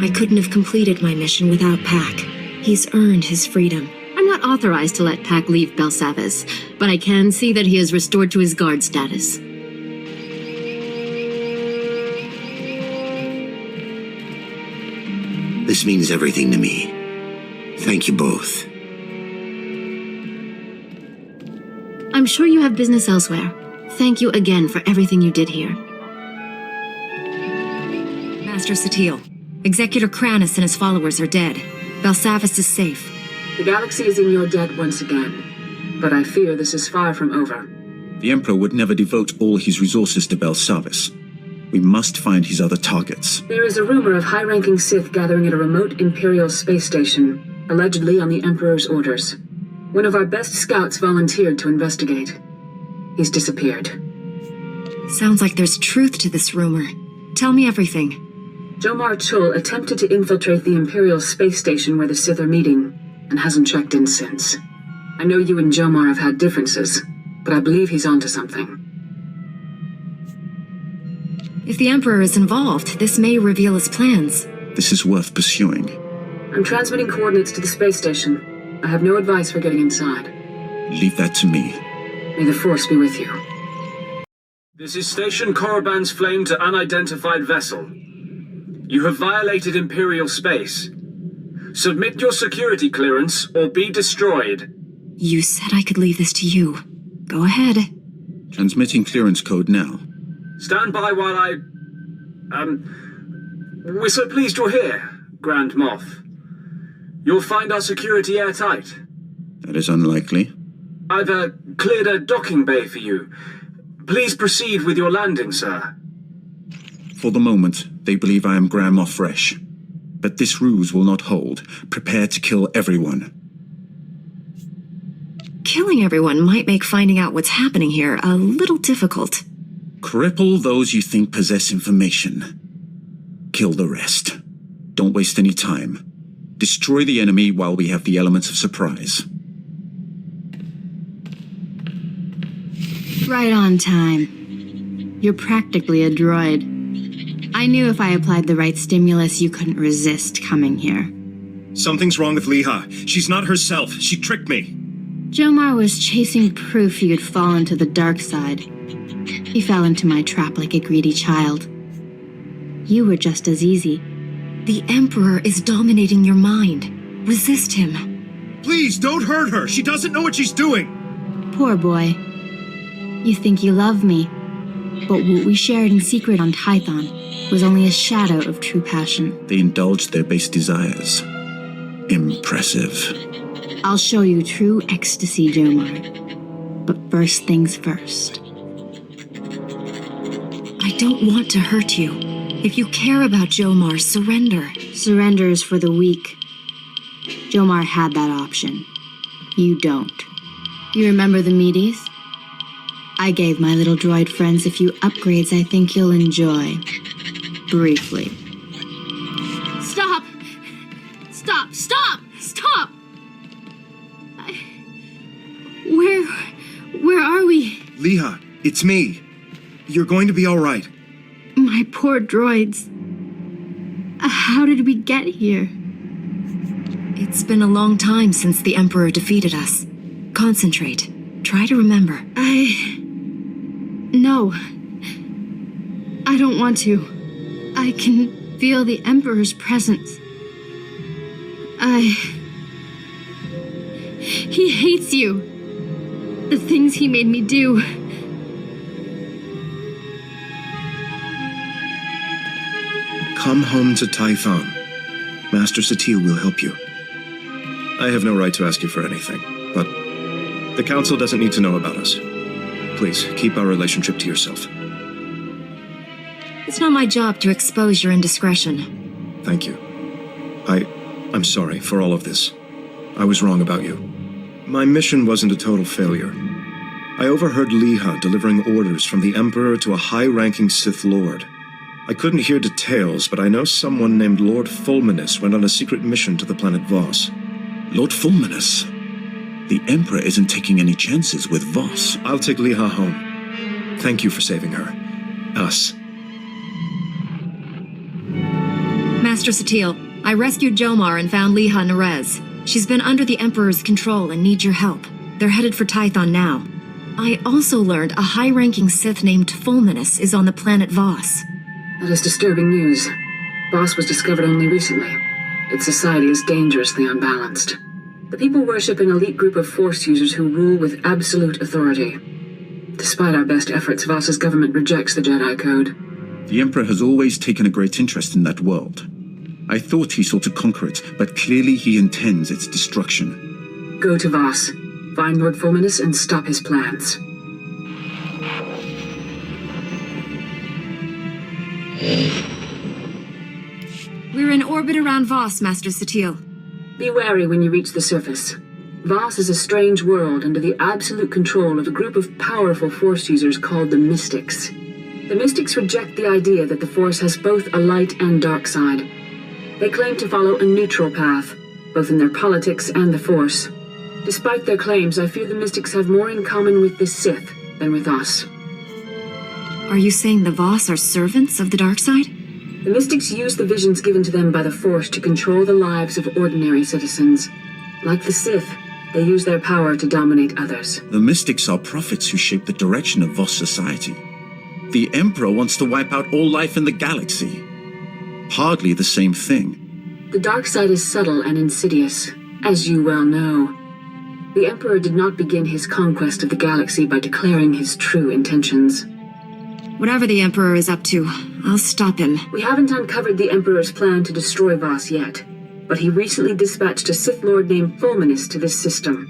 I couldn't have completed my mission without Pac. He's earned his freedom. I'm not authorized to let Pac leave Belsavis, but I can see that he is restored to his guard status. This means everything to me. Thank you both. I'm sure you have business elsewhere. Thank you again for everything you did here. Master Satil, Executor Kranis and his followers are dead. Belsavis is safe. The galaxy is in your debt once again, but I fear this is far from over. The Emperor would never devote all his resources to Belsavis. We must find his other targets. There is a rumor of high-ranking Sith gathering at a remote Imperial space station, allegedly on the Emperor's orders. One of our best scouts volunteered to investigate. He's disappeared. Sounds like there's truth to this rumor. Tell me everything. Jomar Chul attempted to infiltrate the Imperial space station where the Sith are meeting, and hasn't checked in since. I know you and Jomar have had differences, but I believe he's onto something. If the Emperor is involved, this may reveal his plans. This is worth pursuing. I'm transmitting coordinates to the space station. I have no advice for getting inside. Leave that to me. May the Force be with you. This is Station Korriban's flame to unidentified vessel. You have violated Imperial space. Submit your security clearance or be destroyed. You said I could leave this to you. Go ahead. Transmitting clearance code now. Stand by while I... We're so pleased you're here, Grand Moff. You'll find our security airtight. That is unlikely. I've cleared a docking bay for you. Please proceed with your landing, sir. For the moment, they believe I am Grand Moff Fresh. But this ruse will not hold. Prepare to kill everyone. Killing everyone might make finding out what's happening here a little difficult. Cripple those you think possess information. Kill the rest. Don't waste any time. Destroy the enemy while we have the elements of surprise. Right on time. You're practically a droid. I knew if I applied the right stimulus, you couldn't resist coming here. Something's wrong with Leha. She's not herself. She tricked me. Jomar was chasing proof you'd fallen to the dark side. He fell into my trap like a greedy child. You were just as easy. The Emperor is dominating your mind. Resist him. Please, don't hurt her. She doesn't know what she's doing. Poor boy. You think you love me, but what we shared in secret on Tython was only a shadow of true passion. They indulged their base desires. Impressive. I'll show you true ecstasy, Jomar. But first things first. I don't want to hurt you. If you care about Jomar, surrender. Surrender is for the weak. Jomar had that option. You don't. You remember the meaties? I gave my little droid friends a few upgrades I think you'll enjoy. Briefly. Stop! Stop! Stop! Stop! Where are we? Leha, it's me. You're going to be all right. My poor droids. How did we get here? It's been a long time since the Emperor defeated us. Concentrate. Try to remember. No. I don't want to. I can feel the Emperor's presence. He hates you. The things he made me do. Come home to Tython. Master Satele will help you. I have no right to ask you for anything, but the Council doesn't need to know about us. Please, keep our relationship to yourself. It's not my job to expose your indiscretion. Thank you. I'm sorry for all of this. I was wrong about you. My mission wasn't a total failure. I overheard Leha delivering orders from the Emperor to a high-ranking Sith Lord. I couldn't hear details, but I know someone named Lord Fulminus went on a secret mission to the planet Voss. Lord Fulminus? The Emperor isn't taking any chances with Voss. I'll take Leha home. Thank you for saving her. Us. Master Satele, I rescued Jomar and found Leha Nerez. She's been under the Emperor's control and needs your help. They're headed for Tython now. I also learned a high-ranking Sith named Fulminus is on the planet Voss. That is disturbing news. Voss was discovered only recently. Its society is dangerously unbalanced. The people worship an elite group of Force users who rule with absolute authority. Despite our best efforts, Voss's government rejects the Jedi Code. The Emperor has always taken a great interest in that world. I thought he sought to conquer it, but clearly he intends its destruction. Go to Voss. Find Lord Fulminus and stop his plans. We're in orbit around Voss, Master Satil. Be wary when you reach the surface. Voss is a strange world under the absolute control of a group of powerful Force users called the Mystics. The Mystics reject the idea that the Force has both a light and dark side. They claim to follow a neutral path, both in their politics and the Force. Despite their claims, I fear the Mystics have more in common with the Sith than with us. Are you saying the Voss are servants of the dark side? The Mystics use the visions given to them by the Force to control the lives of ordinary citizens. Like the Sith, they use their power to dominate others. The Mystics are prophets who shape the direction of Voss society. The Emperor wants to wipe out all life in the galaxy. Hardly the same thing. The dark side is subtle and insidious, as you well know. The Emperor did not begin his conquest of the galaxy by declaring his true intentions. Whatever the Emperor is up to, I'll stop him. We haven't uncovered the Emperor's plan to destroy Voss yet, but he recently dispatched a Sith Lord named Fulminus to this system.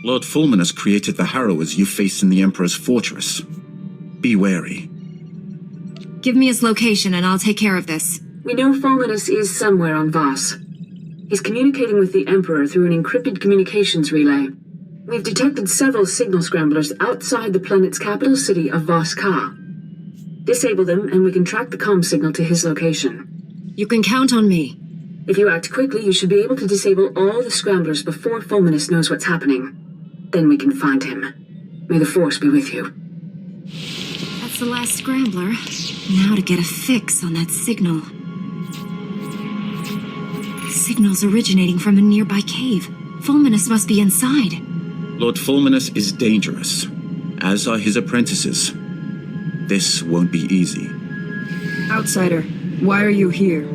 Lord Fulminus created the Harrowers you face in the Emperor's fortress. Be wary. Give me his location and I'll take care of this. We know Fulminus is somewhere on Voss. He's communicating with the Emperor through an encrypted communications relay. We've detected several signal scramblers outside the planet's capital city of Voss-Ka. Disable them, and we can track the comm signal to his location. You can count on me. If you act quickly, you should be able to disable all the scramblers before Fulminus knows what's happening. Then we can find him. May the Force be with you. That's the last scrambler. Now to get a fix on that signal. Signals originating from a nearby cave. Fulminus must be inside. Lord Fulminus is dangerous, as are his apprentices. This won't be easy. Outsider, why are you here?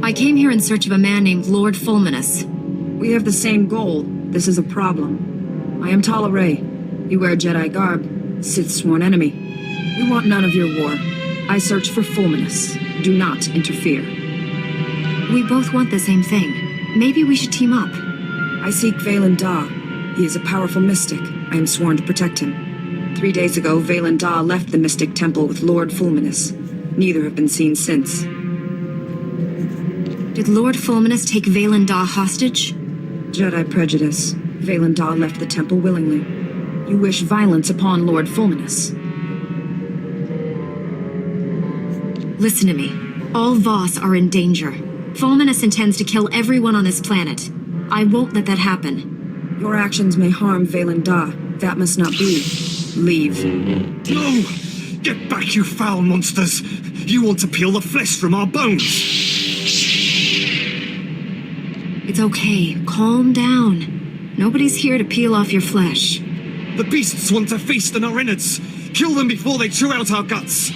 I came here in search of a man named Lord Fulminus. We have the same goal. This is a problem. I am Tala Ray. You wear Jedi garb, Sith's sworn enemy. We want none of your war. I search for Fulminus. Do not interfere. We both want the same thing. Maybe we should team up. I seek Valen Da. He is a powerful mystic. I am sworn to protect him. 3 days ago, Valen Da left the Mystic Temple with Lord Fulminus. Neither have been seen since. Did Lord Fulminus take Valen Da hostage? Jedi prejudice. Valen Da left the temple willingly. You wish violence upon Lord Fulminus. Listen to me. All Voss are in danger. Fulminus intends to kill everyone on this planet. I won't let that happen. Your actions may harm Valen Da. That must not be. Leave. No! Get back, you foul monsters! You want to peel the flesh from our bones! It's okay. Calm down. Nobody's here to peel off your flesh. The beasts want to feast on our innards! Kill them before they chew out our guts!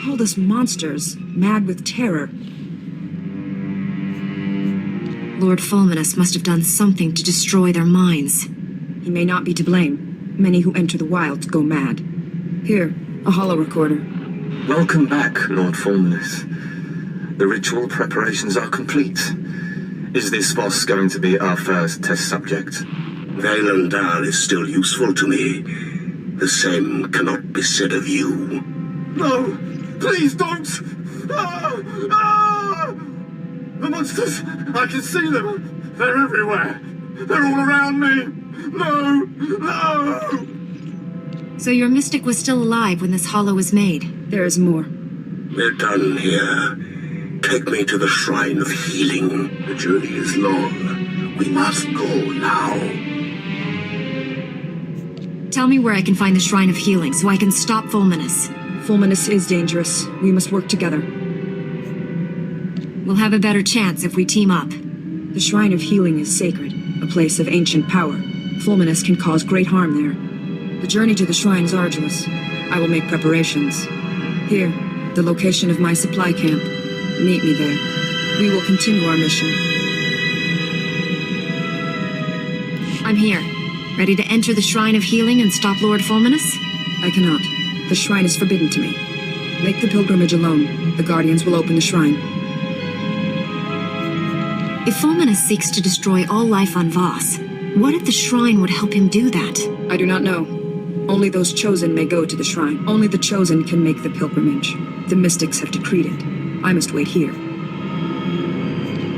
All us monsters, mad with terror. Lord Fulminus must have done something to destroy their minds. He may not be to blame. Many who enter the wilds go mad. Here, a holo recorder. Welcome back, Lord Fulminus. The ritual preparations are complete. Is this Voss going to be our first test subject? Valen Da is still useful to me. The same cannot be said of you. No! Please don't! Ah! Ah! The monsters! I can see them! They're everywhere! They're all around me! No! No! So your mystic was still alive when this hollow was made? There is more. We're done here. Take me to the Shrine of Healing. The journey is long. We must go now. Tell me where I can find the Shrine of Healing so I can stop Fulminus. Fulminus is dangerous. We must work together. We'll have a better chance if we team up. The Shrine of Healing is sacred, a place of ancient power. Fulminus can cause great harm there. The journey to the shrine is arduous. I will make preparations. Here, the location of my supply camp. Meet me there. We will continue our mission. I'm here. Ready to enter the Shrine of Healing and stop Lord Fulminus? I cannot. The shrine is forbidden to me. Make the pilgrimage alone. The Guardians will open the shrine. If Fulminus seeks to destroy all life on Voss, what if the shrine would help him do that? I do not know. Only those chosen may go to the shrine. Only the chosen can make the pilgrimage. The mystics have decreed it. I must wait here.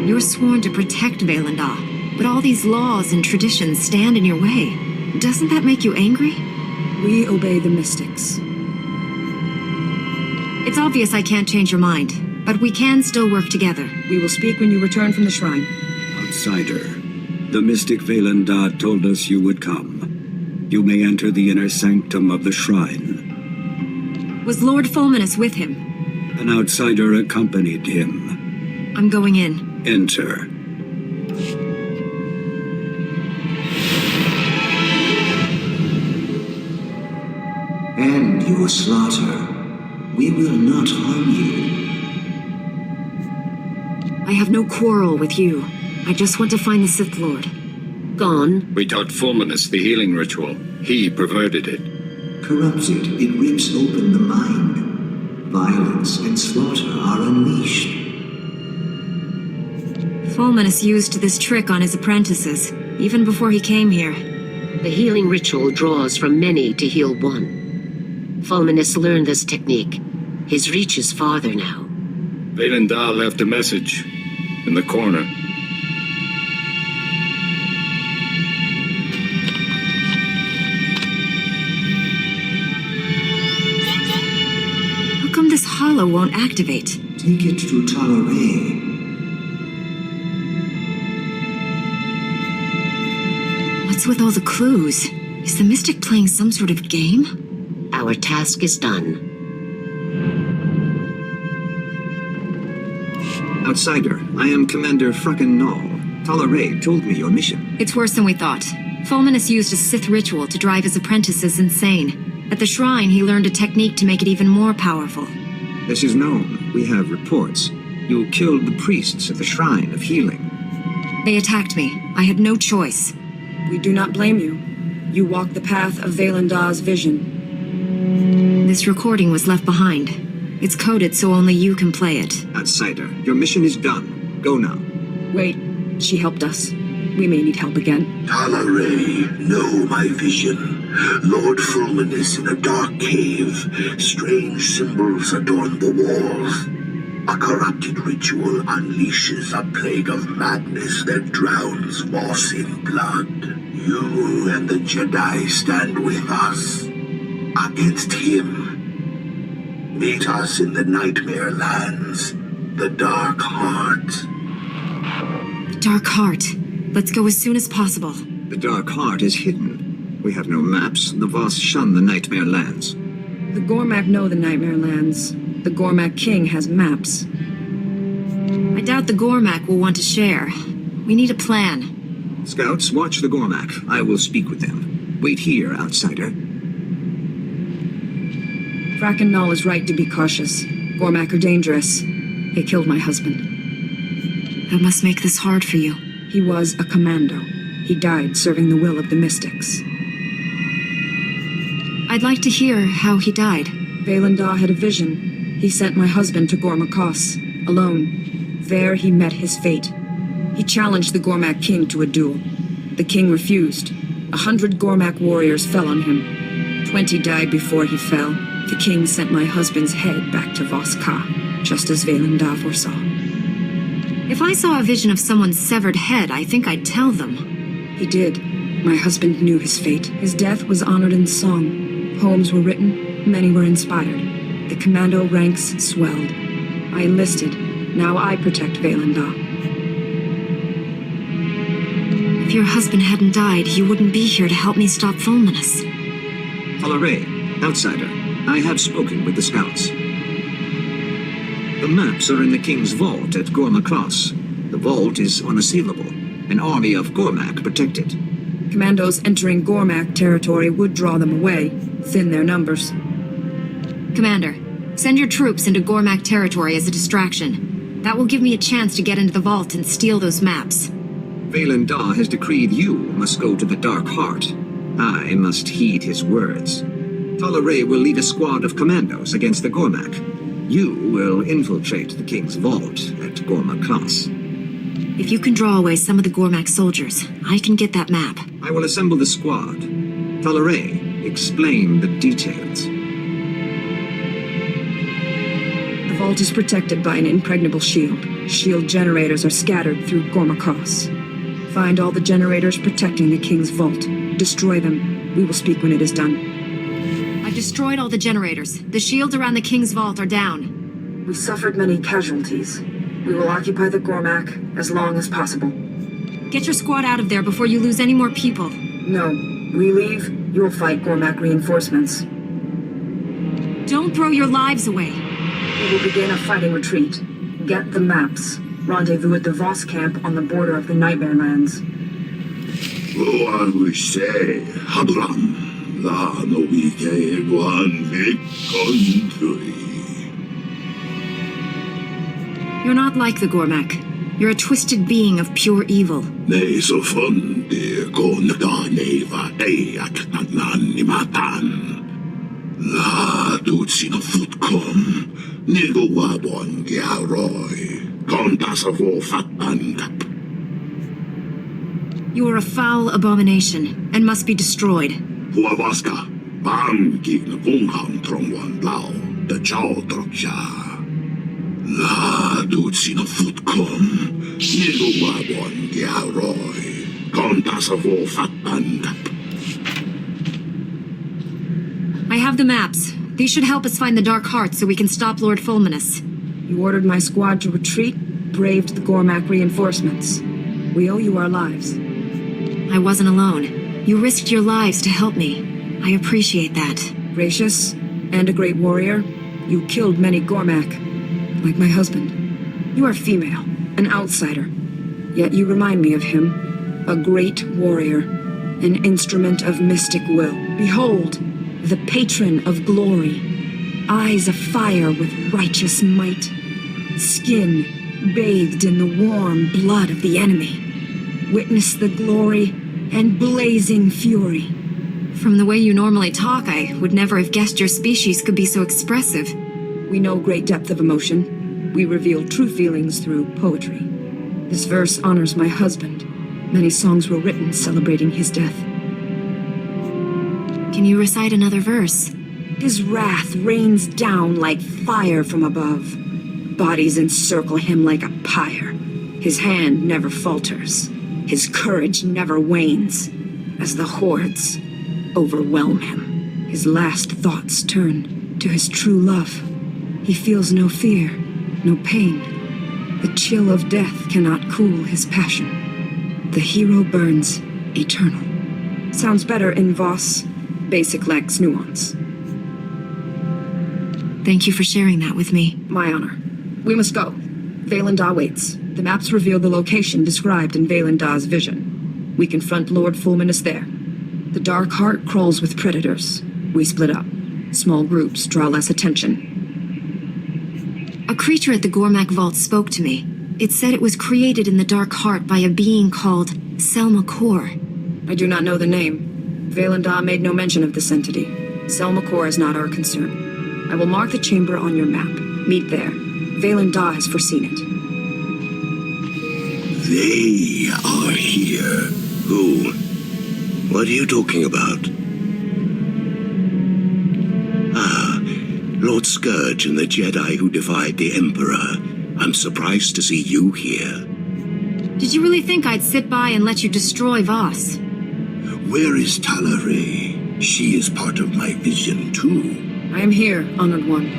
You're sworn to protect Valendaw, but all these laws and traditions stand in your way. Doesn't that make you angry? We obey the mystics. It's obvious I can't change your mind, but we can still work together. We will speak when you return from the shrine. Outsider, the mystic Valendaw told us you would come. You may enter the inner sanctum of the shrine. Was Lord Fulminus with him? An outsider accompanied him. I'm going in. Enter. End your slaughter. We will not harm you. I have no quarrel with you. I just want to find the Sith Lord. Gone? We taught Fulminus the healing ritual. He perverted it. Corrupted, it rips open the mind. Violence and slaughter are unleashed. Fulminus used this trick on his apprentices, even before he came here. The healing ritual draws from many to heal one. Fulminus learned this technique. His reach is farther now. Valendaw left a message in the corner. How come this hollow won't activate? Take it to Talaray. What's with all the clues? Is the Mystic playing some sort of game? Our task is done. Outsider, I am Commander Frakken Null. Talaray told me your mission. It's worse than we thought. Fulminus used a Sith ritual to drive his apprentices insane. At the shrine, he learned a technique to make it even more powerful. This is known. We have reports. You killed the priests at the Shrine of Healing. They attacked me. I had no choice. We do not blame you. You walked the path of Valendaw's vision. This recording was left behind. It's coded so only you can play it. Outsider, your mission is done. Go now. Wait, she helped us. We may need help again. Talaray, know my vision. Lord Fulminus in a dark cave. Strange symbols adorn the walls. A corrupted ritual unleashes a plague of madness that drowns Voss in blood. You and the Jedi stand with us. Against him. Meet us in the Nightmare Lands. The Dark Heart. The Dark Heart. Let's go as soon as possible. The Dark Heart is hidden. We have no maps. The Voss shun the Nightmare Lands. The Gormak know the Nightmare Lands. The Gormak King has maps. I doubt the Gormak will want to share. We need a plan. Scouts, watch the Gormak. I will speak with them. Wait here, outsider. Frakken Null is right to be cautious. Gormak are dangerous. They killed my husband. That must make this hard for you. He was a commando. He died serving the will of the mystics. I'd like to hear how he died. Valendaw had a vision. He sent my husband to Gormakos, alone. There he met his fate. He challenged the Gormak King to a duel. The king refused. 100 Gormak warriors fell on him. 20 died before he fell. The king sent my husband's head back to Voss Ka, just as Valendaw foresaw. If I saw a vision of someone's severed head, I think I'd tell them. He did. My husband knew his fate. His death was honored in song. Poems were written, many were inspired. The commando ranks swelled. I enlisted. Now I protect Valendaw. If your husband hadn't died, you wouldn't be here to help me stop Fulminus. Talaray, outsider, I have spoken with the scouts. The maps are in the king's vault at Gormakos. The vault is unassailable. An army of Gormak protect it. Commandos entering Gormak territory would draw them away, thin their numbers. Commander, send your troops into Gormak territory as a distraction. That will give me a chance to get into the vault and steal those maps. Valendaw has decreed you must go to the Dark Heart. I must heed his words. Tolere will lead a squad of commandos against the Gormak. You will infiltrate the King's vault at Gorma Class. If you can draw away some of the Gormak soldiers, I can get that map. I will assemble the squad. Tolere, explain the details. The vault is protected by an impregnable shield. Shield generators are scattered through Gorma Cross. Find all the generators protecting the King's vault. Destroy them. We will speak when it is done. I've destroyed all the generators. The shields around the King's vault are down. We suffered many casualties. We will occupy the Gormak as long as possible. Get your squad out of there before you lose any more people. No. We leave, you'll fight Gormak reinforcements. Don't throw your lives away. We will begin a fighting retreat. Get the maps. Rendezvous at the Voss camp on the border of the Nightmare Lands. Habram, la novike guan country. You're not like the Gormak. You're a twisted being of pure evil. Ne so fun de kondaneva eat nanimatan. La dutsina futkom, nigo wabon giaroi, kontasavo fatankap. You are a foul abomination, and must be destroyed. Huavaska, bang gigna bungham trongwan lao, the chow troksha. La dutsina futkom, nigo wabon giaroi, kontasavo fatankap. I have the maps. These should help us find the Dark Heart so we can stop Lord Fulminus. You ordered my squad to retreat, braved the Gormak reinforcements. We owe you our lives. I wasn't alone. You risked your lives to help me. I appreciate that. Gracious, and a great warrior, you killed many Gormak, like my husband. You are female, an outsider, yet you remind me of him. A great warrior, an instrument of mystic will. Behold, the patron of glory, eyes afire with righteous might, skin bathed in the warm blood of the enemy. Witness the glory and blazing fury. From the way you normally talk, I would never have guessed your species could be so expressive. We know great depth of emotion. We reveal true feelings through poetry. This verse honors my husband. Many songs were written celebrating his death. Can you recite another verse? His wrath rains down like fire from above. Bodies encircle him like a pyre. His hand never falters. His courage never wanes. As the hordes overwhelm him, his last thoughts turn to his true love. He feels no fear, no pain. The chill of death cannot cool his passion. The hero burns eternal. Sounds better in Voss. Basic lacks nuance. Thank you for sharing that with me. My honor. We must go. Valendah waits. The maps reveal the location described in Valendah's vision. We confront Lord Fulminus there. The Dark Heart crawls with predators. We split up. Small groups draw less attention. A creature at the Gormak Vault spoke to me. It said it was created in the Dark Heart by a being called Selma Kor. I do not know the name. Valendah made no mention of this entity. Selma Kor is not our concern. I will mark the chamber on your map. Meet there. Valendah has foreseen it. They are here. Who? What are you talking about? Ah, Lord Scourge and the Jedi who defied the Emperor. I'm surprised to see you here. Did you really think I'd sit by and let you destroy Voss? Where is Tolere? She is part of my vision, too. I am here, Honored One.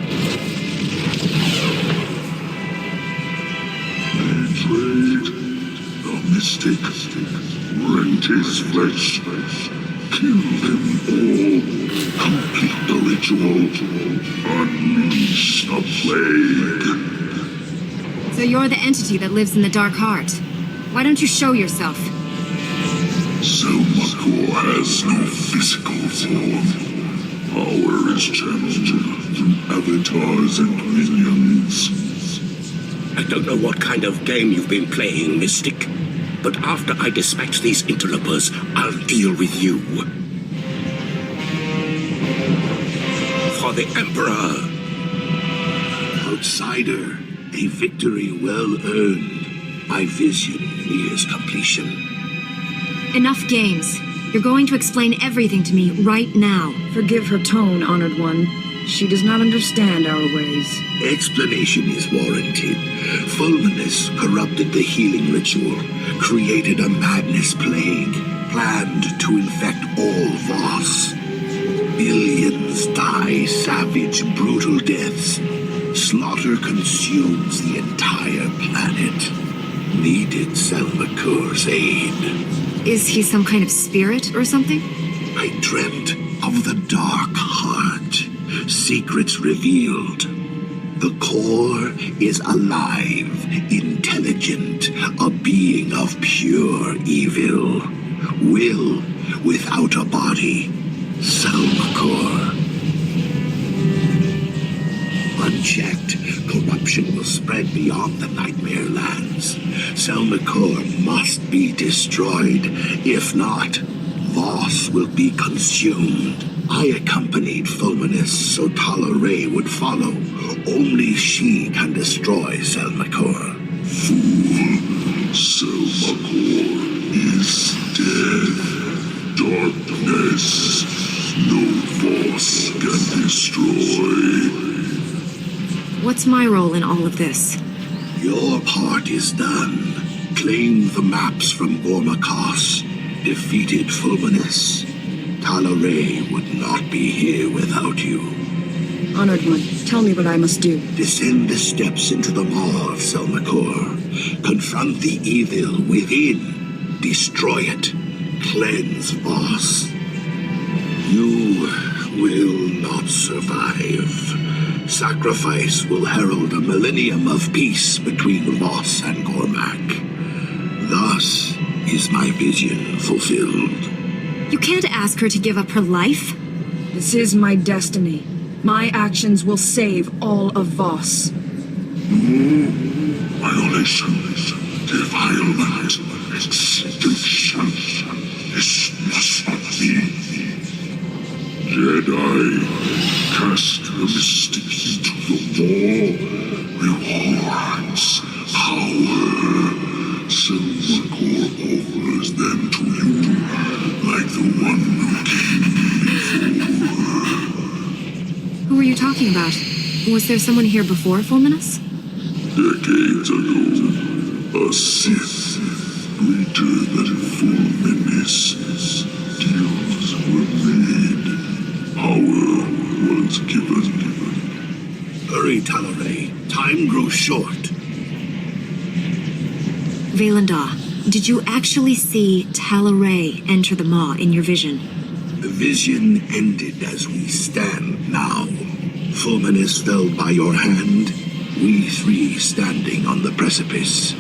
Betrayed. The mystic rent his flesh. Kill them all. Complete the ritual. Unleash the plague. So you're the entity that lives in the Dark Heart. Why don't you show yourself? Selma Kor has no physical form. Power is channeled through avatars and minions. I don't know what kind of game you've been playing, Mystic, but after I dispatch these interlopers, I'll deal with you. for the Emperor! Outsider, a victory well earned. My vision nears completion. Enough games. You're going to explain everything to me right now. Forgive her tone, Honored One. She does not understand our ways. Explanation is warranted. Fulminus corrupted the healing ritual, created a madness plague, planned to infect all Voss. Billions die savage, brutal deaths. Slaughter consumes the entire planet. Needed Selmakur's aid. Is he some kind of spirit or something? I dreamt of the Dark Heart. Secrets revealed. The core is alive, intelligent, a being of pure evil. Will without a body. Selmakur. Unchecked, corruption will spread beyond the Nightmare Lands. Selmakur must be destroyed. If not, Voss will be consumed. I accompanied Fulminus so Tala Ray would follow. Only she can destroy Selmakur. Fool, Selmakur is dead. Darkness, no Voss can destroy. What's my role in all of this? Your part is done. Claim the maps from Gormakos. Defeated Fulminus. Tala Ray would not be here without you. Honored One, tell me what I must do. Descend the steps into the maw of Selmakur. Confront the evil within. Destroy it. Cleanse Voss. You will not survive. Sacrifice will herald a millennium of peace between Voss and Gormak. Thus is my vision fulfilled. You can't ask her to give up her life. This is my destiny. My actions will save all of Voss. Violation, defilement, extinction. This must not be. Jedi, cast the mystic into the wall. Rewards, power. Selmakur offers them to you, like the one who came before. Who are you talking about? Was there someone here before Fulminus? Decades ago, a Sith greater than Fulminus. Deals were made. Power was given. Hurry, Tala Ray. Time grows short. Valandar, did you actually see Tala Ray enter the maw in your vision? The vision ended as we stand now. Fulminus fell by your hand, we three standing on the precipice.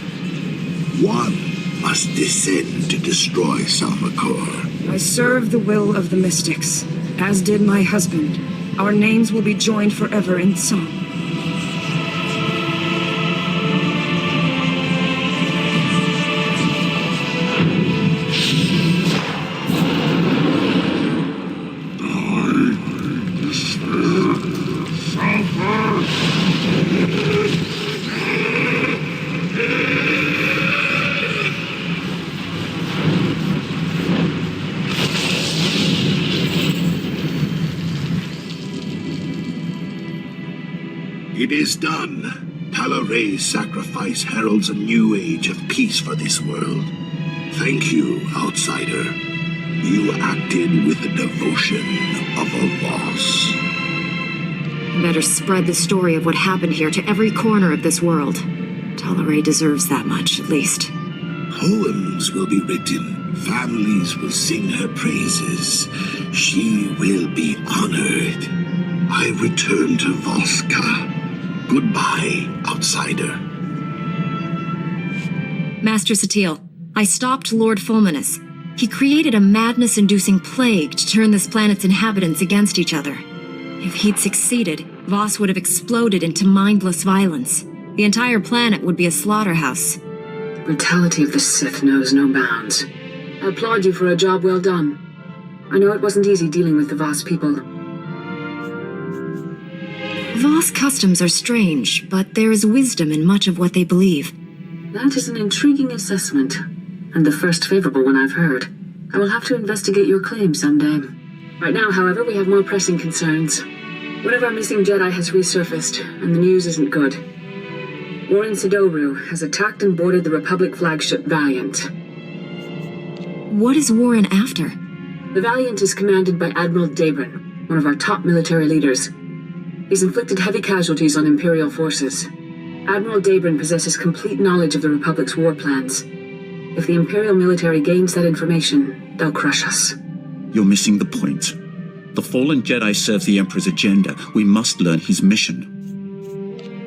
One must descend to destroy Selmakur. I serve the will of the mystics, as did my husband. Our names will be joined forever in song. It is done. Tala Ray's sacrifice heralds a new age of peace for this world. Thank you, Outsider. You acted with the devotion of a Voss. Better spread the story of what happened here to every corner of this world. Tala Ray deserves that much, at least. Poems will be written. Families will sing her praises. She will be honored. I return to Voska. Goodbye, Outsider. Master Satil, I stopped Lord Fulminus. He created a madness-inducing plague to turn this planet's inhabitants against each other. If he'd succeeded, Voss would have exploded into mindless violence. The entire planet would be a slaughterhouse. The brutality of the Sith knows no bounds. I applaud you for a job well done. I know it wasn't easy dealing with the Voss people. Voss customs are strange, but there is wisdom in much of what they believe. That is an intriguing assessment, and the first favorable one I've heard. I will have to investigate your claim someday. Right now, however, we have more pressing concerns. One of our missing Jedi has resurfaced, and the news isn't good. Warren Sidoru has attacked and boarded the Republic flagship Valiant. What is Warren after? The Valiant is commanded by Admiral Dabrin, one of our top military leaders. He's inflicted heavy casualties on Imperial forces. Admiral Dabrin possesses complete knowledge of the Republic's war plans. If the Imperial military gains that information, they'll crush us. You're missing the point. The fallen Jedi serve the Emperor's agenda. We must learn his mission.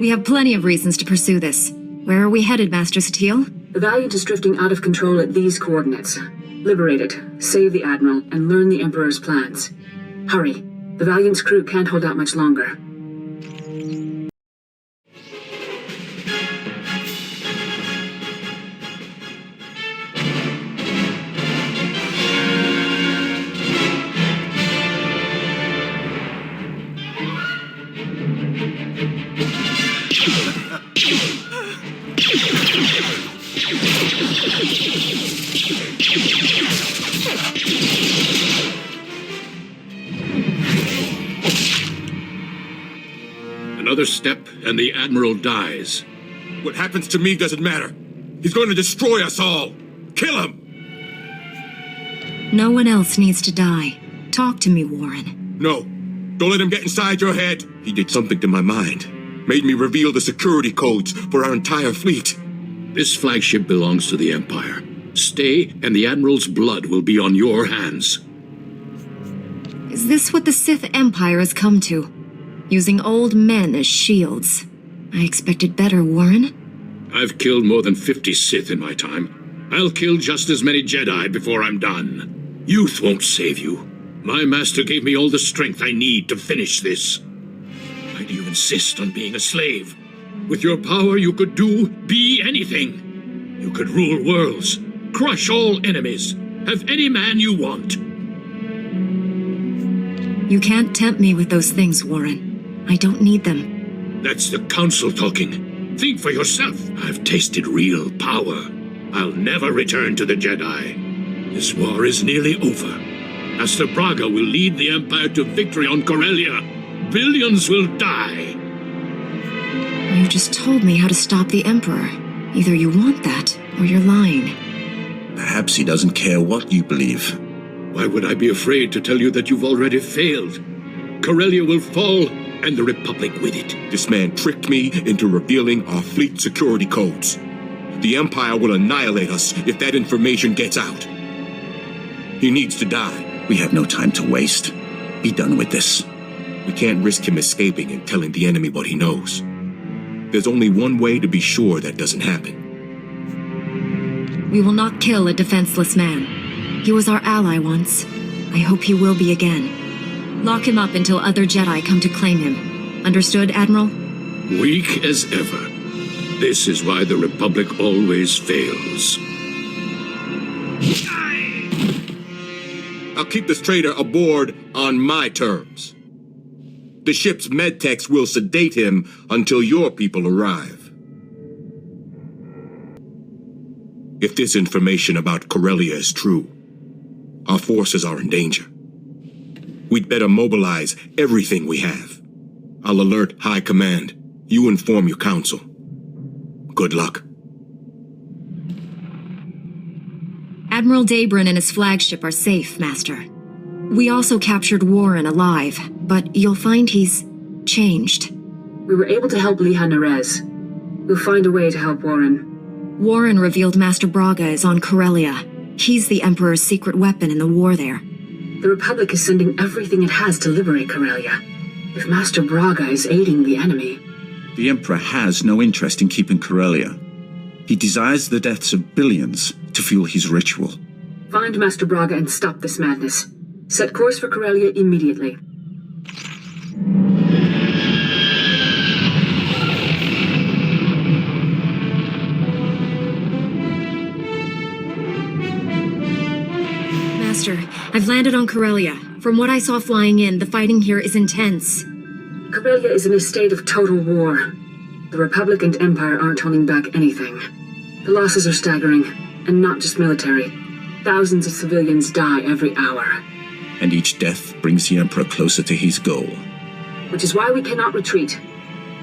We have plenty of reasons to pursue this. Where are we headed, Master Satele? The Valiant is drifting out of control at these coordinates. Liberate it, save the Admiral, and learn the Emperor's plans. Hurry. The Valiant's crew can't hold out much longer. Another step, and the Admiral dies. What happens to me doesn't matter. He's going to destroy us all. Kill him! No one else needs to die. Talk to me, Warren. No. Don't let him get inside your head. He did something to my mind. Made me reveal the security codes for our entire fleet. This flagship belongs to the Empire. Stay, and the Admiral's blood will be on your hands. Is this what the Sith Empire has come to? Using old men as shields. I expected better, Warren. I've killed more than 50 Sith in my time. I'll kill just as many Jedi before I'm done. Youth won't save you. My master gave me all the strength I need to finish this. Why do you insist on being a slave? With your power, you could be anything. You could rule worlds, crush all enemies, have any man you want. You can't tempt me with those things, Warren. I don't need them. That's the Council talking. Think for yourself. I've tasted real power. I'll never return to the Jedi. This war is nearly over. Master Braga will lead the Empire to victory on Corellia. Billions will die. You just told me how to stop the Emperor. Either you want that, or you're lying. Perhaps he doesn't care what you believe. Why would I be afraid to tell you that you've already failed? Corellia will fall, and the Republic with it. This man tricked me into revealing our fleet security codes. The Empire will annihilate us if that information gets out. He needs to die. We have no time to waste. Be done with this. We can't risk him escaping and telling the enemy what he knows. There's only one way to be sure that doesn't happen. We will not kill a defenseless man. He was our ally once. I hope he will be again. Lock him up until other Jedi come to claim him. Understood, Admiral? Weak as ever. This is why the Republic always fails. I'll keep this traitor aboard on my terms. The ship's medtechs will sedate him until your people arrive. If this information about Corellia is true, our forces are in danger. We'd better mobilize everything we have. I'll alert High Command. You inform your council. Good luck. Admiral Dabrin and his flagship are safe, Master. We also captured Warren alive, but you'll find he's changed. We were able to help Liha Nerez. We'll find a way to help Warren. Warren revealed Master Braga is on Corellia. He's the Emperor's secret weapon in the war there. The Republic is sending everything it has to liberate Corellia. If Master Braga is aiding the enemy... The Emperor has no interest in keeping Corellia. He desires the deaths of billions to fuel his ritual. Find Master Braga and stop this madness. Set course for Corellia immediately. Master, I've landed on Corellia. From what I saw flying in, the fighting here is intense. Corellia is in a state of total war. The Republic and Empire aren't holding back anything. The losses are staggering, and not just military. Thousands of civilians die every hour. And each death brings the Emperor closer to his goal. Which is why we cannot retreat.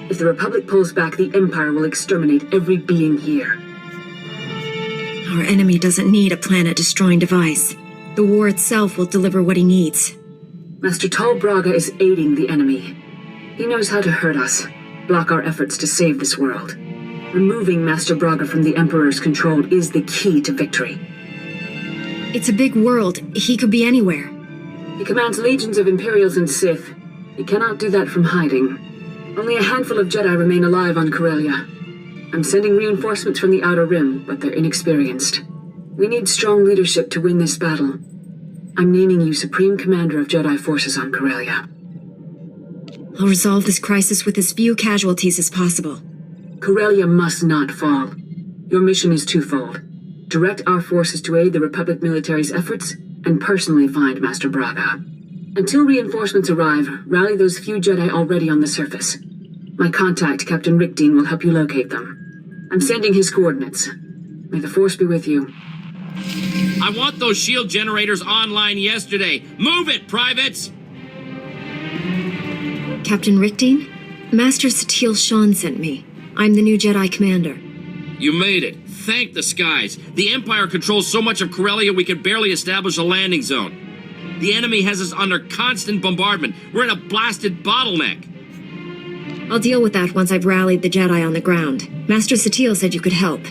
If the Republic pulls back, the Empire will exterminate every being here. Our enemy doesn't need a planet-destroying device. The war itself will deliver what he needs. Master Tal Braga is aiding the enemy. He knows how to hurt us, block our efforts to save this world. Removing Master Braga from the Emperor's control is the key to victory. It's a big world. He could be anywhere. He commands legions of Imperials and Sith. He cannot do that from hiding. Only a handful of Jedi remain alive on Corellia. I'm sending reinforcements from the Outer Rim, but they're inexperienced. We need strong leadership to win this battle. I'm naming you Supreme Commander of Jedi Forces on Corellia. I'll resolve this crisis with as few casualties as possible. Corellia must not fall. Your mission is twofold. Direct our forces to aid the Republic military's efforts, and personally find Master Braga. Until reinforcements arrive, rally those few Jedi already on the surface. My contact, Captain Rickdean, will help you locate them. I'm sending his coordinates. May the Force be with you. I want those shield generators online yesterday. Move it, privates! Captain Rickdean? Master Satil Shan sent me. I'm the new Jedi Commander. You made it. Thank the skies. The Empire controls so much of Corellia we can barely establish a landing zone. The enemy has us under constant bombardment. We're in a blasted bottleneck. I'll deal with that once I've rallied the Jedi on the ground. Master Satil said you could help.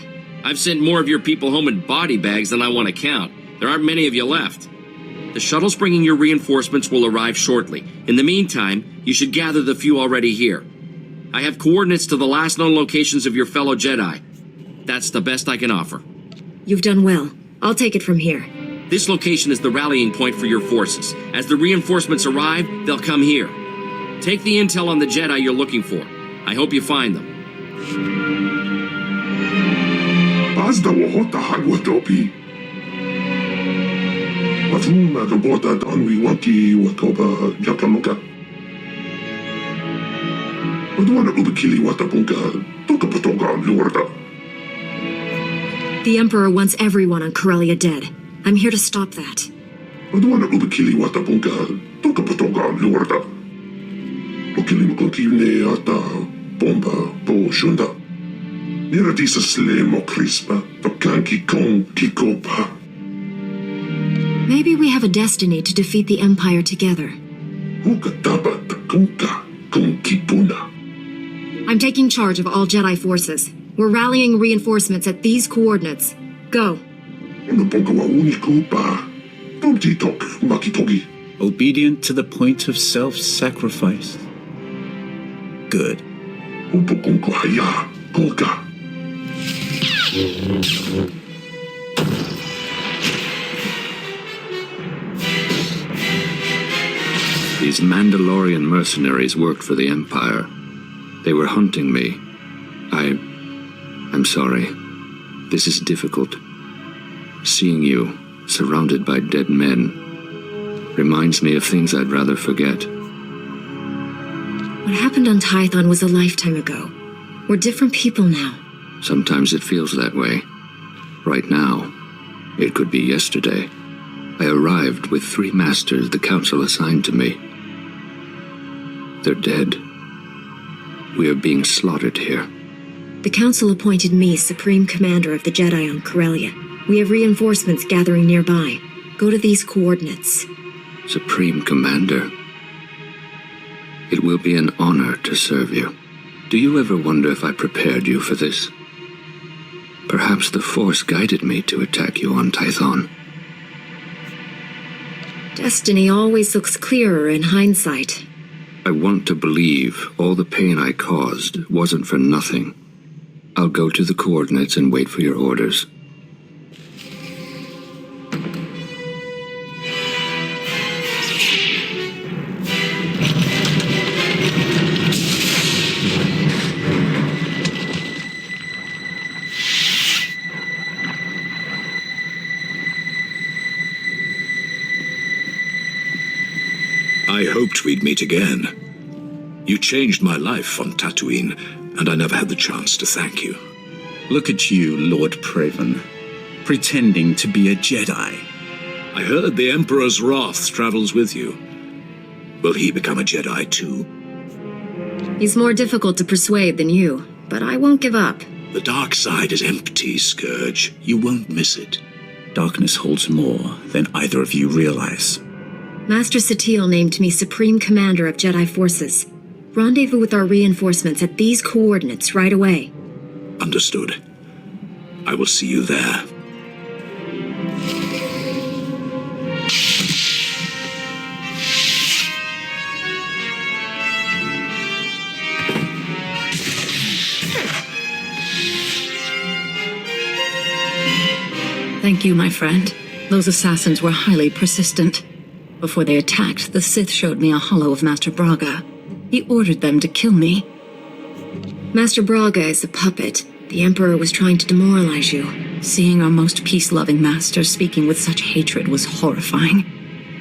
I've sent more of your people home in body bags than I want to count. There aren't many of you left. The shuttles bringing your reinforcements will arrive shortly. In the meantime, you should gather the few already here. I have coordinates to the last known locations of your fellow Jedi. That's the best I can offer. You've done well. I'll take it from here. This location is the rallying point for your forces. As the reinforcements arrive, they'll come here. Take the intel on the Jedi you're looking for. I hope you find them. Bazda wahota hagwatopi. Watuma gabota donwi waki watoba yakamuka. Wadwana ubikili watapunka tukapatonga luwarda. The Emperor wants everyone on Corellia dead. I'm here to stop that. Wadwana ubikili watapunka tukapatonga luwarda. Ukili mukotine ata bomba bo shunda. Niradisa slemo crispa, tokanki kon kikopa. Maybe we have a destiny to defeat the Empire together. Hukataba takunka kon kipuna. I'm taking charge of all Jedi forces. We're rallying reinforcements at these coordinates. Go. Obedient to the point of self-sacrifice. Good. These Mandalorian mercenaries worked for the Empire. They were hunting me. I'm sorry. This is difficult. Seeing you, surrounded by dead men, reminds me of things I'd rather forget. What happened on Tython was a lifetime ago. We're different people now. Sometimes it feels that way. Right now, it could be yesterday. I arrived with 3 masters the Council assigned to me. They're dead. We are being slaughtered here. The Council appointed me Supreme Commander of the Jedi on Corellia. We have reinforcements gathering nearby. Go to these coordinates. Supreme Commander. It will be an honor to serve you. Do you ever wonder if I prepared you for this? Perhaps the Force guided me to attack you on Tython. Destiny always looks clearer in hindsight. I want to believe all the pain I caused wasn't for nothing. I'll go to the coordinates and wait for your orders. I hoped we'd meet again. You changed my life on Tatooine, and I never had the chance to thank you. Look at you, Lord Praven, pretending to be a Jedi. I heard the Emperor's wrath travels with you. Will he become a Jedi too? He's more difficult to persuade than you, but I won't give up. The dark side is empty, Scourge. You won't miss it. Darkness holds more than either of you realize. Master Satele named me Supreme Commander of Jedi Forces. Rendezvous with our reinforcements at these coordinates right away. Understood. I will see you there. Thank you, my friend. Those assassins were highly persistent. Before they attacked, the Sith showed me a hollow of Master Braga. He ordered them to kill me. Master Braga is a puppet. The Emperor was trying to demoralize you. Seeing our most peace-loving master speaking with such hatred was horrifying.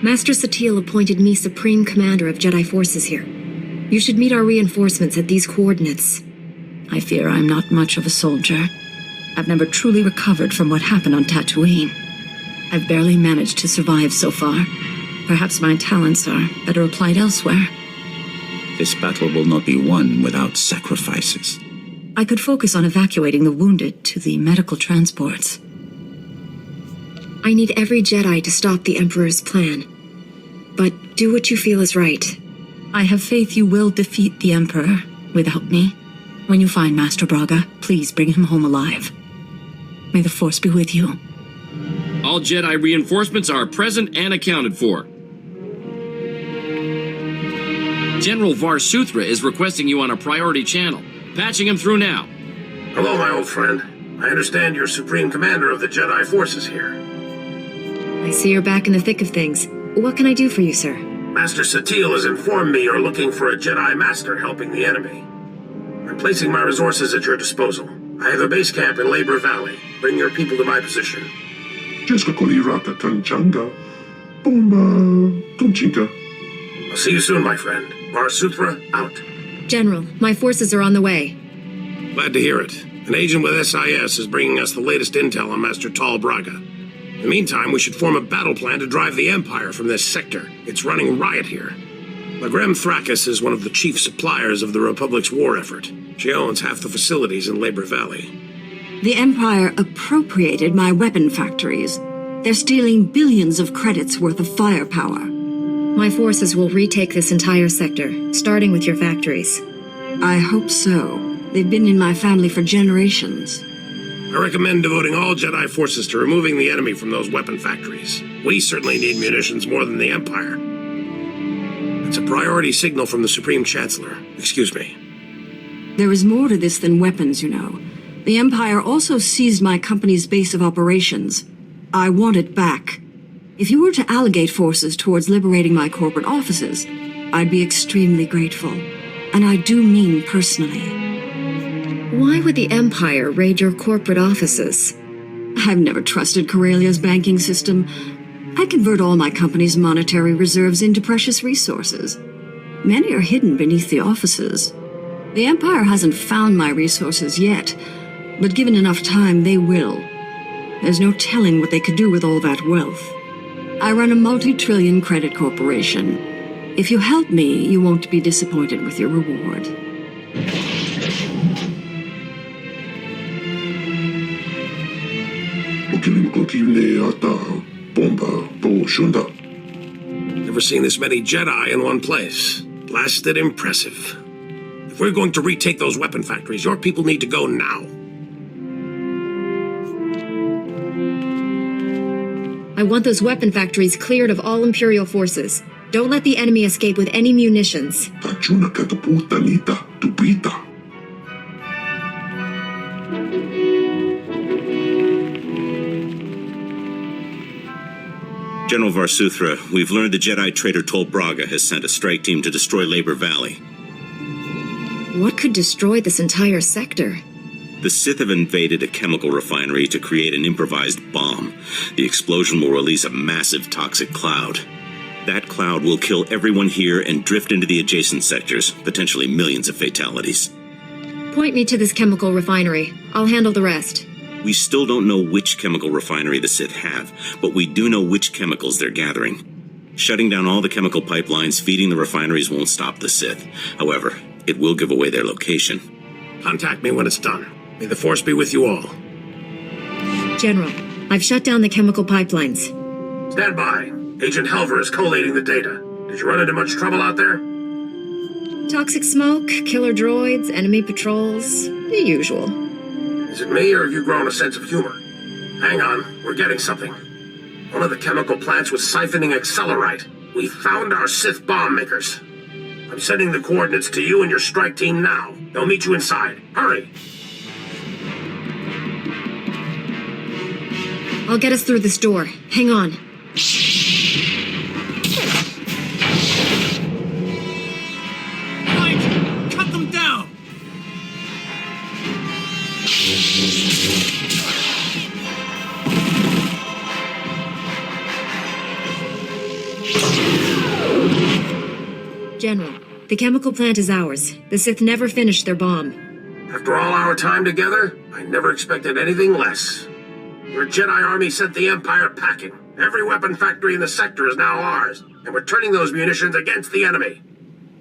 Master Satele appointed me Supreme Commander of Jedi Forces here. You should meet our reinforcements at these coordinates. I fear I'm not much of a soldier. I've never truly recovered from what happened on Tatooine. I've barely managed to survive so far. Perhaps my talents are better applied elsewhere. This battle will not be won without sacrifices. I could focus on evacuating the wounded to the medical transports. I need every Jedi to stop the Emperor's plan. But do what you feel is right. I have faith you will defeat the Emperor without me. When you find Master Braga, please bring him home alive. May the Force be with you. All Jedi reinforcements are present and accounted for. General Varsuthra is requesting you on a priority channel. Patching him through now. Hello, my old friend. I understand you're Supreme Commander of the Jedi Forces here. I see you're back in the thick of things. What can I do for you, sir? Master Satele has informed me you're looking for a Jedi Master helping the enemy. I'm placing my resources at your disposal. I have a base camp in Labor Valley. Bring your people to my position. I'll see you soon, my friend. Varsuthra, out. General, my forces are on the way. Glad to hear it. An agent with SIS is bringing us the latest intel on Master Tal Braga. In the meantime, we should form a battle plan to drive the Empire from this sector. It's running riot here. Lagrem Thrakis is one of the chief suppliers of the Republic's war effort. She owns half the facilities in Labor Valley. The Empire appropriated my weapon factories. They're stealing billions of credits worth of firepower. My forces will retake this entire sector, starting with your factories. I hope so. They've been in my family for generations. I recommend devoting all Jedi forces to removing the enemy from those weapon factories. We certainly need munitions more than the Empire. It's a priority signal from the Supreme Chancellor. Excuse me. There is more to this than weapons, you know. The Empire also seized my company's base of operations. I want it back. If you were to allocate forces towards liberating my corporate offices, I'd be extremely grateful. And I do mean personally. Why would the Empire raid your corporate offices? I've never trusted Corellia's banking system. I convert all my company's monetary reserves into precious resources. Many are hidden beneath the offices. The Empire hasn't found my resources yet, but given enough time, they will. There's no telling what they could do with all that wealth. I run a multi-trillion credit corporation. If you help me, you won't be disappointed with your reward. Never seen this many Jedi in one place. Blasted impressive. If we're going to retake those weapon factories, your people need to go now. I want those weapon factories cleared of all Imperial forces. Don't let the enemy escape with any munitions. General Varsuthra, we've learned the Jedi traitor Tal Braga has sent a strike team to destroy Labor Valley. What could destroy this entire sector? The Sith have invaded a chemical refinery to create an improvised bomb. The explosion will release a massive toxic cloud. That cloud will kill everyone here and drift into the adjacent sectors, potentially millions of fatalities. Point me to this chemical refinery. I'll handle the rest. We still don't know which chemical refinery the Sith have, but we do know which chemicals they're gathering. Shutting down all the chemical pipelines feeding the refineries won't stop the Sith. However, it will give away their location. Contact me when it's done. May the Force be with you all. General, I've shut down the chemical pipelines. Stand by. Agent Helver is collating the data. Did you run into much trouble out there? Toxic smoke, killer droids, enemy patrols, the usual. Is it me, or have you grown a sense of humor? Hang on, we're getting something. One of the chemical plants was siphoning accelerite. We found our Sith bomb makers. I'm sending the coordinates to you and your strike team now. They'll meet you inside. Hurry! I'll get us through this door. Hang on. Mike, cut them down! General, the chemical plant is ours. The Sith never finished their bomb. After all our time together, I never expected anything less. Your Jedi army sent the Empire packing. Every weapon factory in the sector is now ours, and we're turning those munitions against the enemy.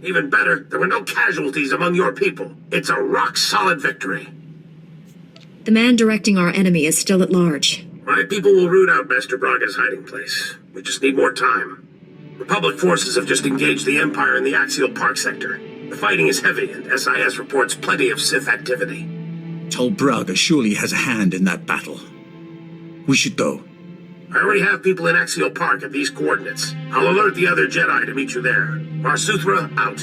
Even better, there were no casualties among your people. It's a rock-solid victory. The man directing our enemy is still at large. My people will root out Master Braga's hiding place. We just need more time. Republic forces have just engaged the Empire in the Axial Park sector. The fighting is heavy, and SIS reports plenty of Sith activity. Tol Braga surely has a hand in that battle. We should go. I already have people in Axial Park at these coordinates. I'll alert the other Jedi to meet you there. Varsuthra, out.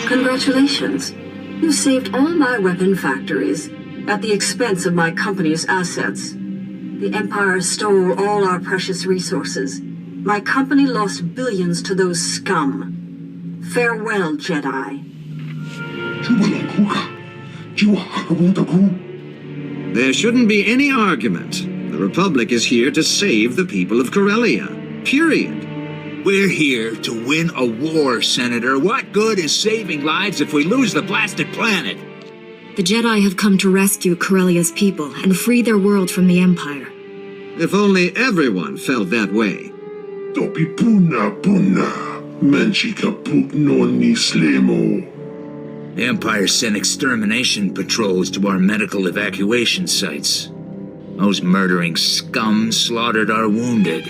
Congratulations. You saved all my weapon factories at the expense of my company's assets. The Empire stole all our precious resources. My company lost billions to those scum. Farewell, Jedi. There shouldn't be any argument. The Republic is here to save the people of Corellia. Period. We're here to win a war, Senator. What good is saving lives if we lose the blasted planet? The Jedi have come to rescue Corellia's people and free their world from the Empire. If only everyone felt that way. Dopi puna puna, menchika pukno ni slemo. The Empire sent extermination patrols to our medical evacuation sites. Those murdering scum slaughtered our wounded.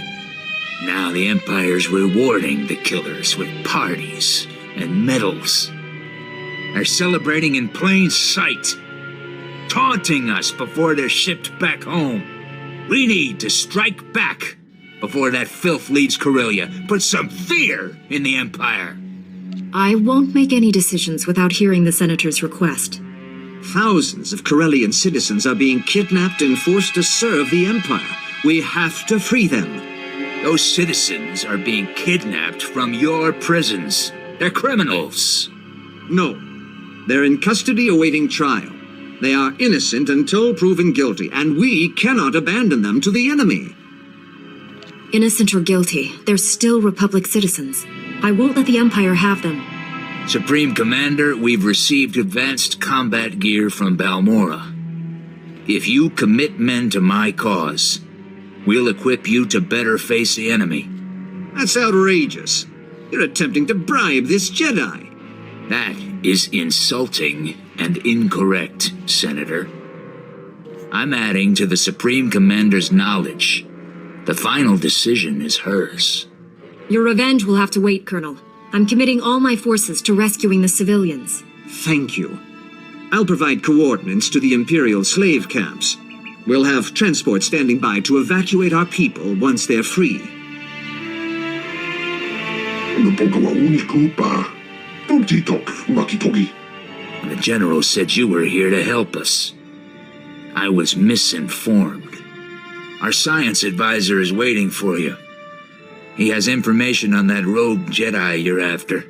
Now the Empire's rewarding the killers with parties and medals. They're celebrating in plain sight, taunting us before they're shipped back home. We need to strike back before that filth leaves Corellia. Put some fear in the Empire. I won't make any decisions without hearing the Senator's request. Thousands of Corellian citizens are being kidnapped and forced to serve the Empire. We have to free them. Those citizens are being kidnapped from your prisons. They're criminals. No. They're in custody awaiting trial. They are innocent until proven guilty, and we cannot abandon them to the enemy. Innocent or guilty, they're still Republic citizens. I won't let the Empire have them. Supreme Commander, we've received advanced combat gear from Balmora. If you commit men to my cause, we'll equip you to better face the enemy. That's outrageous. You're attempting to bribe this Jedi. That is insulting and incorrect, Senator. I'm adding to the Supreme Commander's knowledge. The final decision is hers. Your revenge will have to wait, Colonel. I'm committing all my forces to rescuing the civilians. Thank you. I'll provide coordinates to the Imperial slave camps. We'll have transport standing by to evacuate our people once they're free. The General said you were here to help us. I was misinformed. Our science advisor is waiting for you. He has information on that rogue Jedi you're after.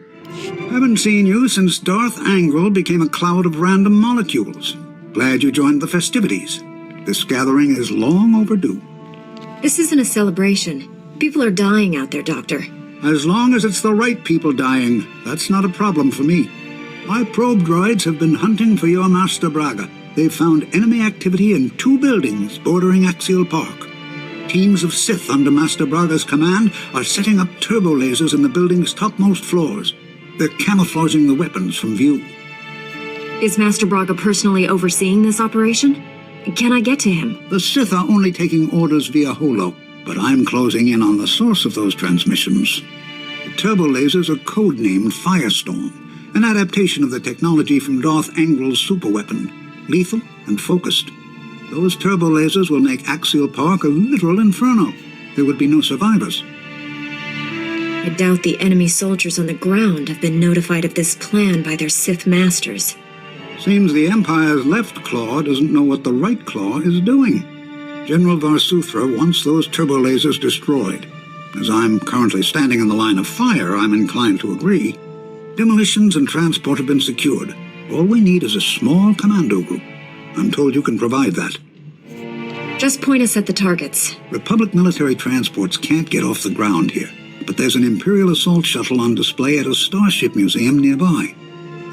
Haven't seen you since Darth Angral became a cloud of random molecules. Glad you joined the festivities. This gathering is long overdue. This isn't a celebration. People are dying out there, Doctor. As long as it's the right people dying, that's not a problem for me. My probe droids have been hunting for your Master Braga. They've found enemy activity in 2 buildings bordering Axial Park. Teams of Sith under Master Braga's command are setting up turbo lasers in the building's topmost floors. They're camouflaging the weapons from view. Is Master Braga personally overseeing this operation? Can I get to him? The Sith are only taking orders via holo, but I'm closing in on the source of those transmissions. The turbo lasers are codenamed Firestorm, an adaptation of the technology from Darth Angrel's superweapon, lethal and focused. Those turbo lasers will make Axial Park a literal inferno. There would be no survivors. I doubt the enemy soldiers on the ground have been notified of this plan by their Sith masters. Seems the Empire's left claw doesn't know what the right claw is doing. General Varsuthra wants those turbo lasers destroyed. As I'm currently standing in the line of fire, I'm inclined to agree. Demolitions and transport have been secured. All we need is a small commando group. I'm told you can provide that. Just point us at the targets. Republic military transports can't get off the ground here, but there's an Imperial assault shuttle on display at a starship museum nearby.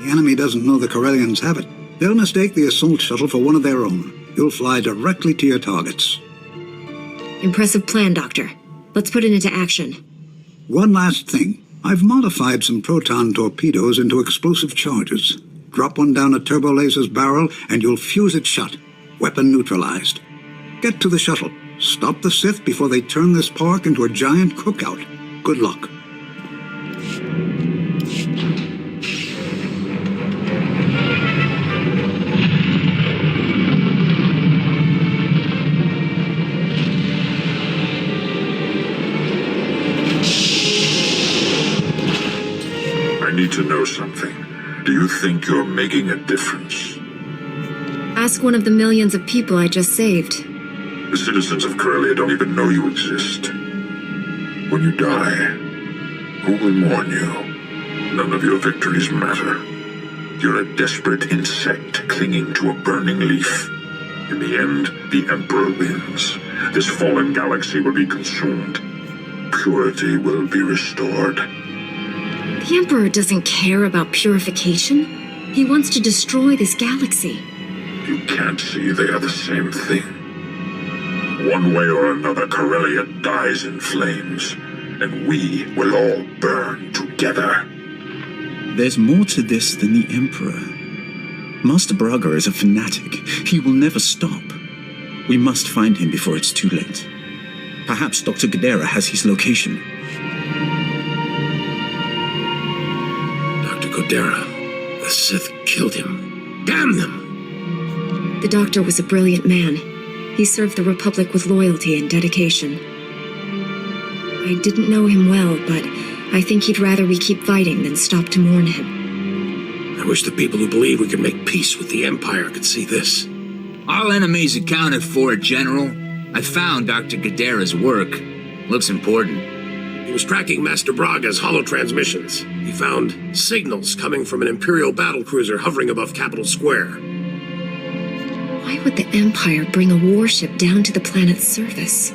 The enemy doesn't know the Corellians have it. They'll mistake the assault shuttle for one of their own. You'll fly directly to your targets. Impressive plan, Doctor. Let's put it into action. One last thing. I've modified some proton torpedoes into explosive charges. Drop one down a turbo laser's barrel, and you'll fuse it shut. Weapon neutralized. Get to the shuttle. Stop the Sith before they turn this park into a giant cookout. Good luck. I need to know something. Do you think you're making a difference? Ask one of the millions of people I just saved. The citizens of Corellia don't even know you exist. When you die, who will mourn you? None of your victories matter. You're a desperate insect clinging to a burning leaf. In the end, the Emperor wins. This fallen galaxy will be consumed. Purity will be restored. The Emperor doesn't care about purification. He wants to destroy this galaxy. You can't see they are the same thing. One way or another, Corellia dies in flames, and we will all burn together. There's more to this than the Emperor. Master Braga is a fanatic. He will never stop. We must find him before it's too late. Perhaps Dr. Gadara has his location. Dr. Gadara, the Sith killed him. Damn them! The Doctor was a brilliant man. He served the Republic with loyalty and dedication. I didn't know him well, but I think he'd rather we keep fighting than stop to mourn him. I wish the people who believe we can make peace with the Empire could see this. All enemies accounted for, General. I found Dr. Gadara's work. Looks important. He was tracking Master Braga's holo-transmissions. He found signals coming from an Imperial battlecruiser hovering above Capitol Square. Why would the Empire bring a warship down to the planet's surface?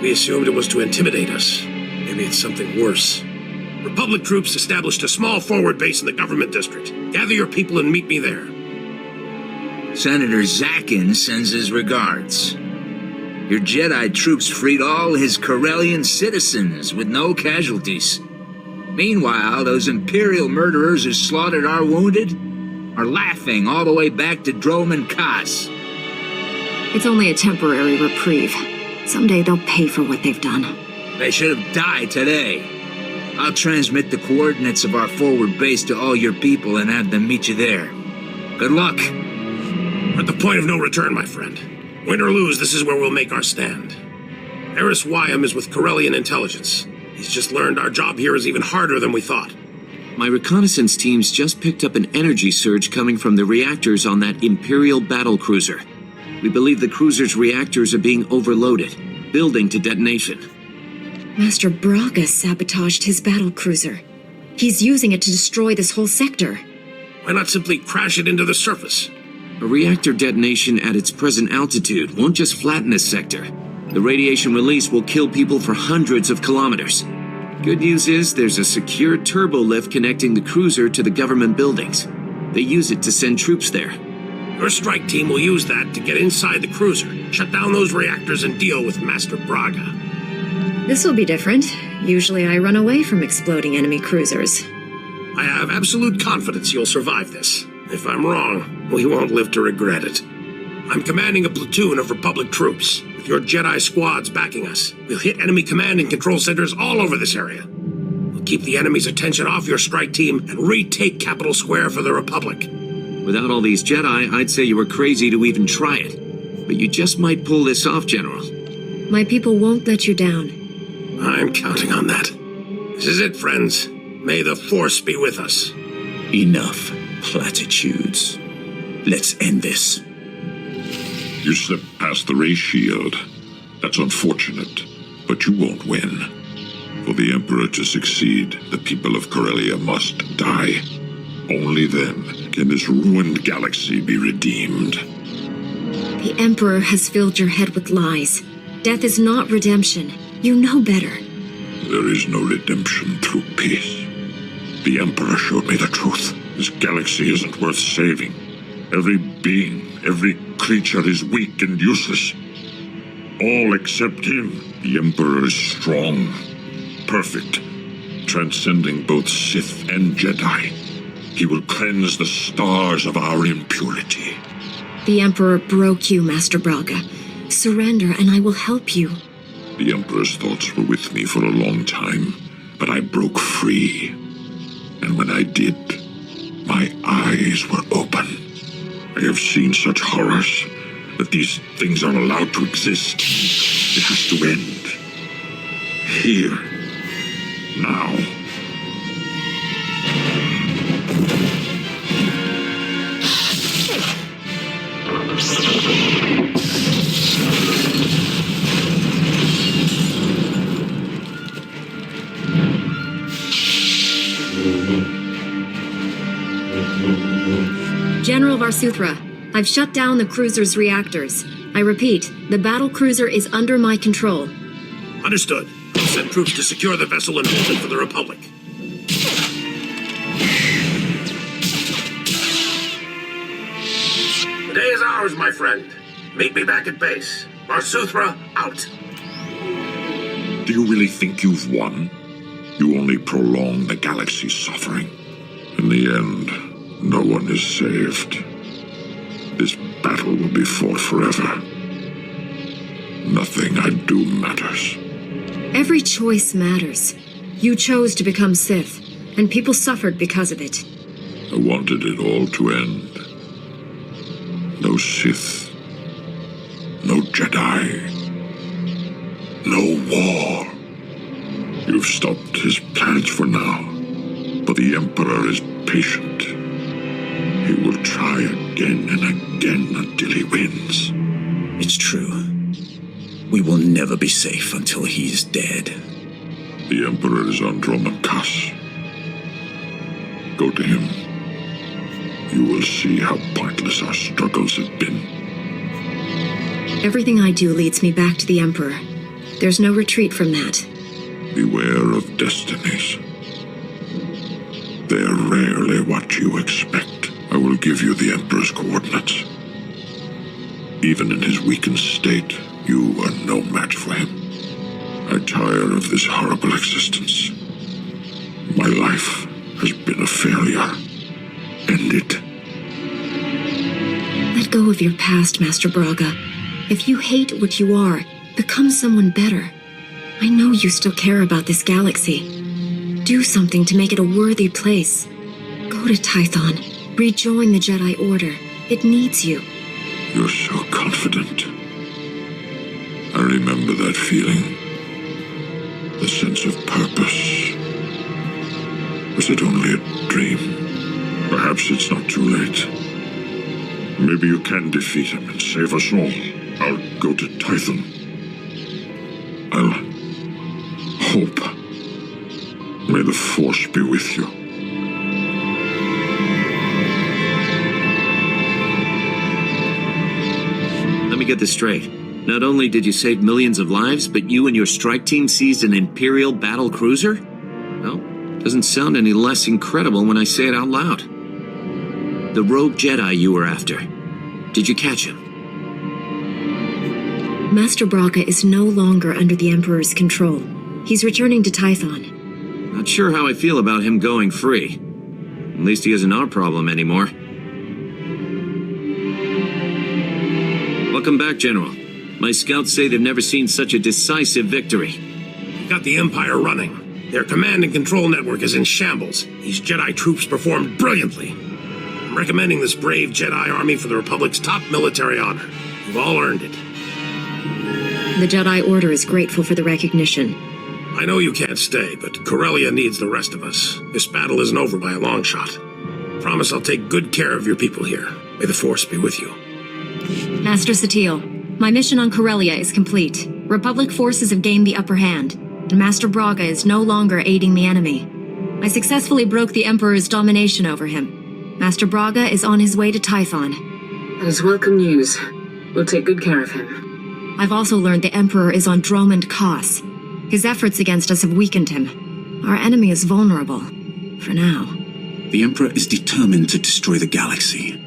We assumed it was to intimidate us. Maybe it's something worse. Republic troops established a small forward base in the government district. Gather your people and meet me there. Senator Zakin sends his regards. Your Jedi troops freed all his Corellian citizens with no casualties. Meanwhile, those Imperial murderers who slaughtered our wounded are laughing all the way back to Drome and Kaz. It's only a temporary reprieve. Someday they'll pay for what they've done. They should have died today. I'll transmit the coordinates of our forward base to all your people and have them meet you there. Good luck. We're at the point of no return, my friend. Win or lose, this is where we'll make our stand. Eris Wyam is with Corellian intelligence. He's just learned our job here is even harder than we thought. My reconnaissance teams just picked up an energy surge coming from the reactors on that Imperial battlecruiser. We believe the cruiser's reactors are being overloaded, building to detonation. Master Braga sabotaged his battlecruiser. He's using it to destroy this whole sector. Why not simply crash it into the surface? A reactor detonation at its present altitude won't just flatten this sector. The radiation release will kill people for hundreds of kilometers. Good news is there's a secure turbo lift connecting the cruiser to the government buildings. They use it to send troops there. Your strike team will use that to get inside the cruiser, shut down those reactors, and deal with Master Braga. This will be different. Usually I run away from exploding enemy cruisers. I have absolute confidence you'll survive this. If I'm wrong, we won't live to regret it. I'm commanding a platoon of Republic troops. With your Jedi squads backing us, we'll hit enemy command and control centers all over this area. We'll keep the enemy's attention off your strike team and retake Capital Square for the Republic. Without all these Jedi, I'd say you were crazy to even try it. But you just might pull this off, General. My people won't let you down. I'm counting on that. This is it, friends. May the Force be with us. Enough platitudes. Let's end this. You slipped past the ray shield. That's unfortunate, but you won't win. For the Emperor to succeed, the people of Corellia must die. Only then can this ruined galaxy be redeemed. The Emperor has filled your head with lies. Death is not redemption. You know better. There is no redemption through peace. The Emperor showed me the truth. This galaxy isn't worth saving. Every being, every creature is weak and useless. All except him. The Emperor is strong, perfect, transcending both Sith and Jedi. He will cleanse the stars of our impurity. The Emperor broke you, Master Braga. Surrender and I will help you. The Emperor's thoughts were with me for a long time, but I broke free. And when I did, my eyes were open. I have seen such horrors that these things are allowed to exist. It has to end. Here. Now. General Varsuthra, I've shut down the cruiser's reactors. I repeat, the battle cruiser is under my control. Understood. I'll send troops to secure the vessel and hold it for the Republic. The day is ours, my friend. Meet me back at base. Varsuthra, out. Do you really think you've won? You only prolong the galaxy's suffering. In the end, no one is saved. This battle will be fought forever. Nothing I do matters. Every choice matters. You chose to become Sith, and people suffered because of it. I wanted it all to end. No Sith. No Jedi. No war. You've stopped his plans for now, but the Emperor is patient. He will try again and again until he wins. It's true. We will never be safe until he's dead. The Emperor is on Dromankas. Go to him. You will see how pointless our struggles have been. Everything I do leads me back to the Emperor. There's no retreat from that. Beware of destinies. They're rarely what you expect. I will give you the Emperor's coordinates. Even in his weakened state, you are no match for him. I tire of this horrible existence. My life has been a failure. End it. Let go of your past, Master Braga. If you hate what you are, become someone better. I know you still care about this galaxy. Do something to make it a worthy place. Go to Tython. Rejoin the Jedi Order. It needs you. You're so confident. I remember that feeling. The sense of purpose. Was it only a dream? Perhaps it's not too late. Maybe you can defeat him and save us all. I'll go to Tython. I'll hope. May the Force be with you. me get this straight. Not only did you save millions of lives, but you and your strike team seized an Imperial battle cruiser? Well, doesn't sound any less incredible when I say it out loud. The rogue Jedi you were after. Did you catch him? Master Braga is no longer under the Emperor's control. He's returning to Tython. Not sure how I feel about him going free. At least he isn't our problem anymore. Welcome back, General. My scouts say they've never seen such a decisive victory. We've got the Empire running. Their command and control network is in shambles. These Jedi troops performed brilliantly. I'm recommending this brave Jedi army for the Republic's top military honor. You've all earned it. The Jedi Order is grateful for the recognition. I know you can't stay, but Corellia needs the rest of us. This battle isn't over by a long shot. Promise I'll take good care of your people here. May the Force be with you. Master Satele, my mission on Corellia is complete. Republic forces have gained the upper hand, and Master Braga is no longer aiding the enemy. I successfully broke the Emperor's domination over him. Master Braga is on his way to Tython. That is welcome news. We'll take good care of him. I've also learned the Emperor is on Dromund Kaas. His efforts against us have weakened him. Our enemy is vulnerable. For now. The Emperor is determined to destroy the galaxy.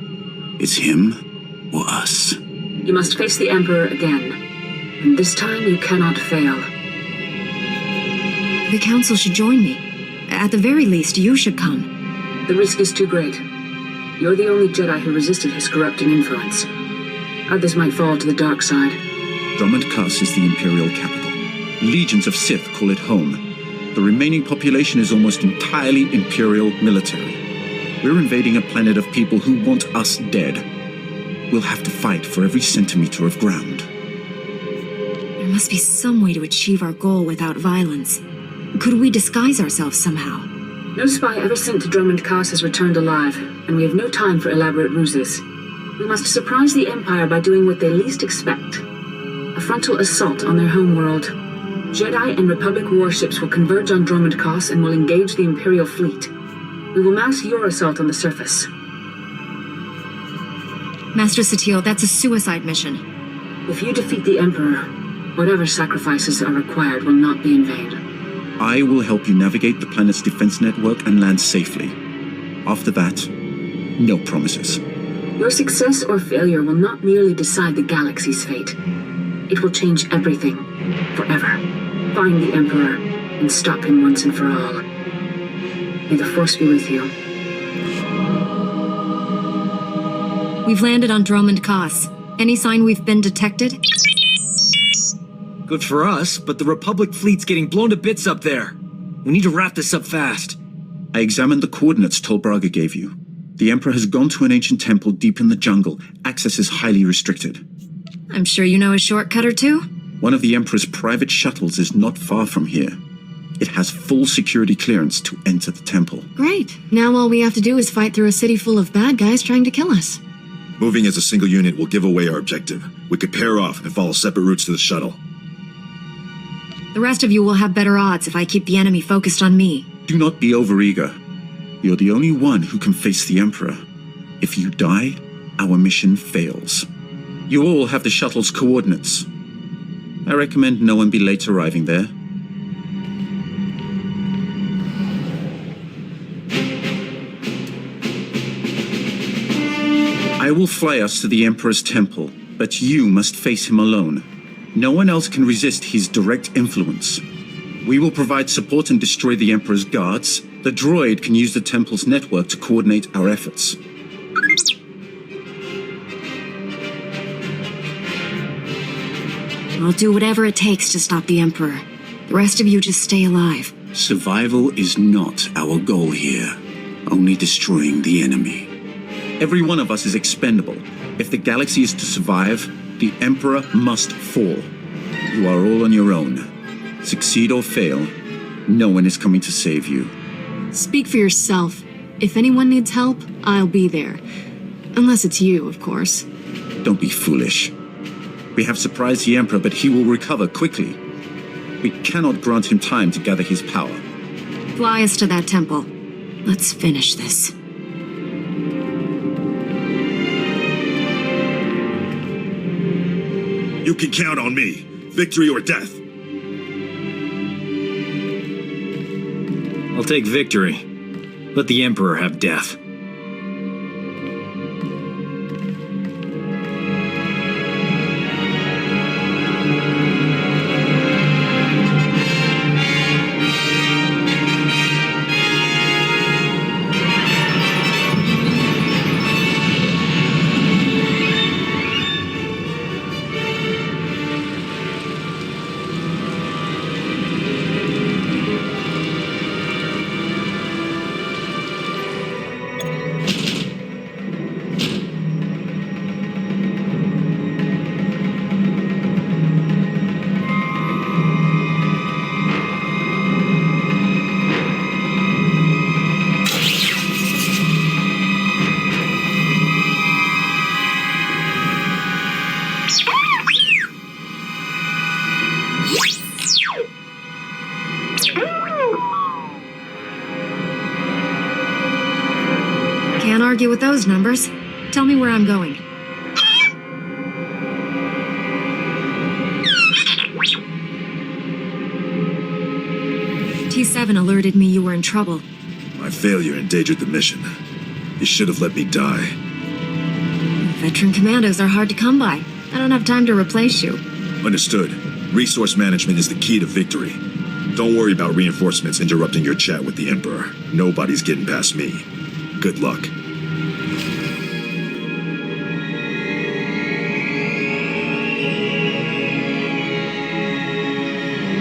It's him or us. You must face the Emperor again. And this time you cannot fail. The Council should join me. At the very least, you should come. The risk is too great. You're the only Jedi who resisted his corrupting influence. Others might fall to the dark side. Dromund Kaas is the Imperial capital. Legions of Sith call it home. The remaining population is almost entirely Imperial military. We're invading a planet of people who want us dead. We'll have to fight for every centimeter of ground. There must be some way to achieve our goal without violence. Could we disguise ourselves somehow? No spy ever sent to Dromund Kaas has returned alive, and we have no time for elaborate ruses. We must surprise the Empire by doing what they least expect. A frontal assault on their homeworld. Jedi and Republic warships will converge on Dromund Kaas and will engage the Imperial fleet. We will mask your assault on the surface. Master Satele, that's a suicide mission. If you defeat the Emperor, whatever sacrifices are required will not be in vain. I will help you navigate the planet's defense network and land safely. After that, no promises. Your success or failure will not merely decide the galaxy's fate. It will change everything, forever. Find the Emperor and stop him once and for all. May the Force be with you. We've landed on Dromund Kaas. Any sign we've been detected? Good for us, but the Republic fleet's getting blown to bits up there. We need to wrap this up fast. I examined the coordinates Tol Braga gave you. The Emperor has gone to an ancient temple deep in the jungle. Access is highly restricted. I'm sure you know a shortcut or two? One of the Emperor's private shuttles is not far from here. It has full security clearance to enter the temple. Great. Now all we have to do is fight through a city full of bad guys trying to kill us. Moving as a single unit will give away our objective. We could pair off and follow separate routes to the shuttle. The rest of you will have better odds if I keep the enemy focused on me. Do not be overeager. You're the only one who can face the Emperor. If you die, our mission fails. You all have the shuttle's coordinates. I recommend no one be late arriving there. I will fly us to the Emperor's temple, but you must face him alone. No one else can resist his direct influence. We will provide support and destroy the Emperor's guards. The droid can use the temple's network to coordinate our efforts. I'll do whatever it takes to stop the Emperor. The rest of you just stay alive. Survival is not our goal here. Only destroying the enemy. Every one of us is expendable. If the galaxy is to survive, the Emperor must fall. You are all on your own. Succeed or fail, no one is coming to save you. Speak for yourself. If anyone needs help, I'll be there. Unless it's you, of course. Don't be foolish. We have surprised the Emperor, but he will recover quickly. We cannot grant him time to gather his power. Fly us to that temple. Let's finish this. You can count on me. Victory or death. I'll take victory. Let the Emperor have death. Can't argue with those numbers. Tell me where I'm going. T7 alerted me you were in trouble. My failure endangered the mission. You should have let me die. Veteran commandos are hard to come by. I don't have time to replace you. Understood. Resource management is the key to victory. Don't worry about reinforcements interrupting your chat with the Emperor. Nobody's getting past me. Good luck.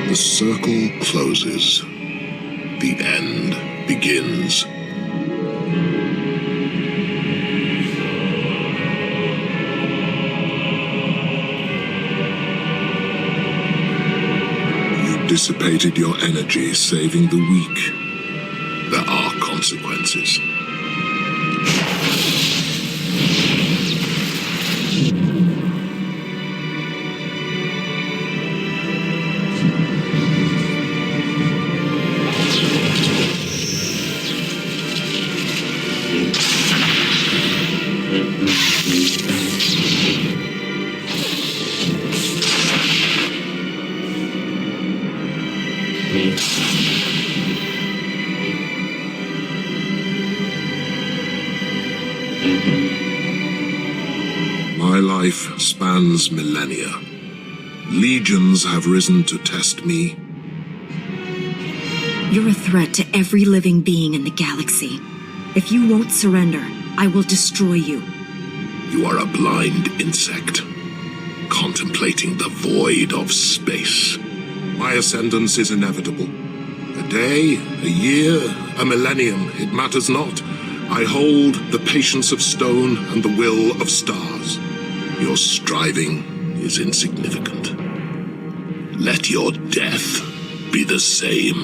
The circle closes. The end begins. You dissipated your energy saving the weak. There are consequences. My life spans millennia. Legions have risen to test me. You're a threat to every living being in the galaxy. If you won't surrender, I will destroy you. You are a blind insect, contemplating the void of space. My ascendance is inevitable. A day, a year, a millennium, it matters not. I hold the patience of stone and the will of stars. Your striving is insignificant. Let your death be the same.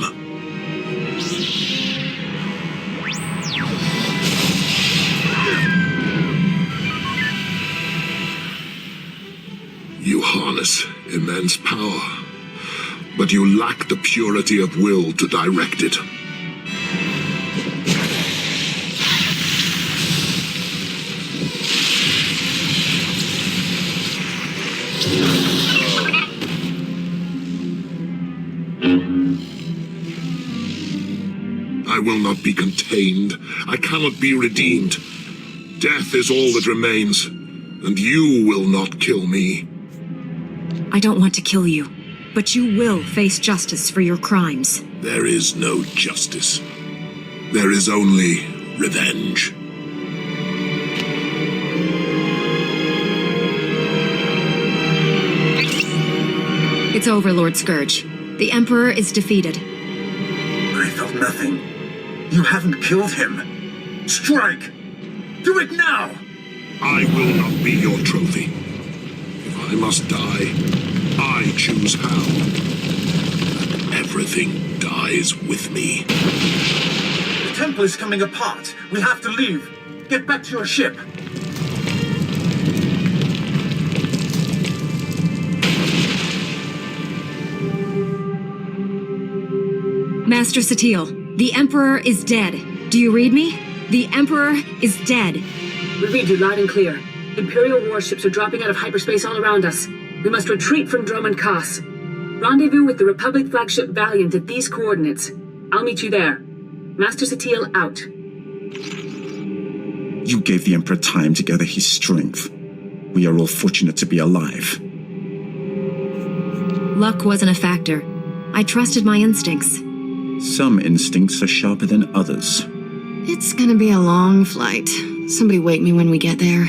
You harness immense power, but you lack the purity of will to direct it. I will not be contained. I cannot be redeemed. Death is all that remains, and you will not kill me. I don't want to kill you, but you will face justice for your crimes. There is no justice. There is only revenge. It's over, Lord Scourge. The Emperor is defeated. I felt nothing. You haven't killed him. Strike! Do it now! I will not be your trophy. If I must die, I choose how. And everything dies with me. The temple is coming apart. We have to leave. Get back to your ship. Master Satil, the Emperor is dead. Do you read me? The Emperor is dead. We read you loud and clear. Imperial warships are dropping out of hyperspace all around us. We must retreat from Dromund Kaas. Rendezvous with the Republic flagship Valiant at these coordinates. I'll meet you there. Master Satil out. You gave the Emperor time to gather his strength. We are all fortunate to be alive. Luck wasn't a factor. I trusted my instincts. Some instincts are sharper than others. It's gonna be a long flight. Somebody wake me when we get there.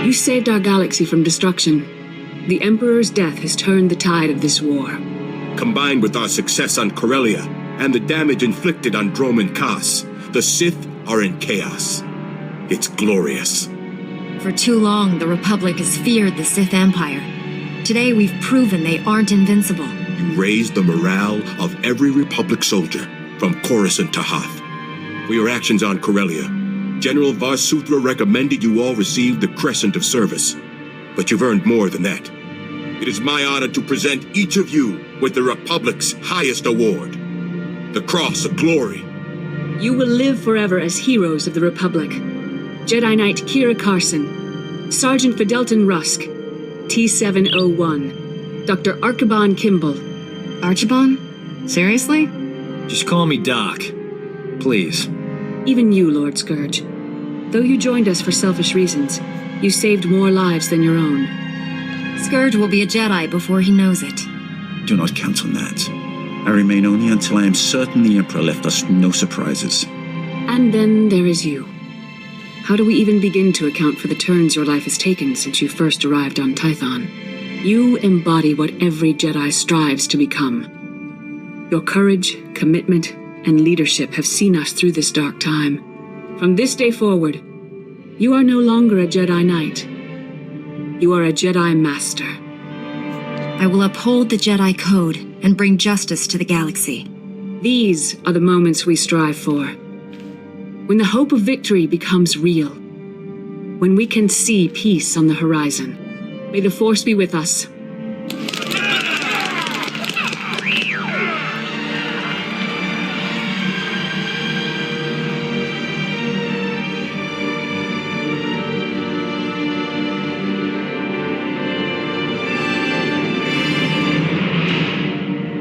You saved our galaxy from destruction. The Emperor's death has turned the tide of this war. Combined with our success on Corellia and the damage inflicted on Dromund Kaas, the Sith are in chaos. It's glorious. For too long, the Republic has feared the Sith Empire. Today, we've proven they aren't invincible. You raised the morale of every Republic soldier, from Coruscant to Hoth. For your actions on Corellia, General Varsuthra recommended you all receive the Crescent of Service. But you've earned more than that. It is my honor to present each of you with the Republic's highest award, the Cross of Glory. You will live forever as heroes of the Republic. Jedi Knight Kira Carson, Sergeant Fidelton Rusk, T-701, Dr. Archibald Kimball. Archibald? Seriously? Just call me Doc. Please. Even you, Lord Scourge. Though you joined us for selfish reasons, you saved more lives than your own. Scourge will be a Jedi before he knows it. Do not count on that. I remain only until I am certain the Emperor left us no surprises. And then there is you. How do we even begin to account for the turns your life has taken since you first arrived on Tython? You embody what every Jedi strives to become. Your courage, commitment, and leadership have seen us through this dark time. From this day forward, you are no longer a Jedi Knight. You are a Jedi Master. I will uphold the Jedi Code and bring justice to the galaxy. These are the moments we strive for. When the hope of victory becomes real. When we can see peace on the horizon. May the Force be with us.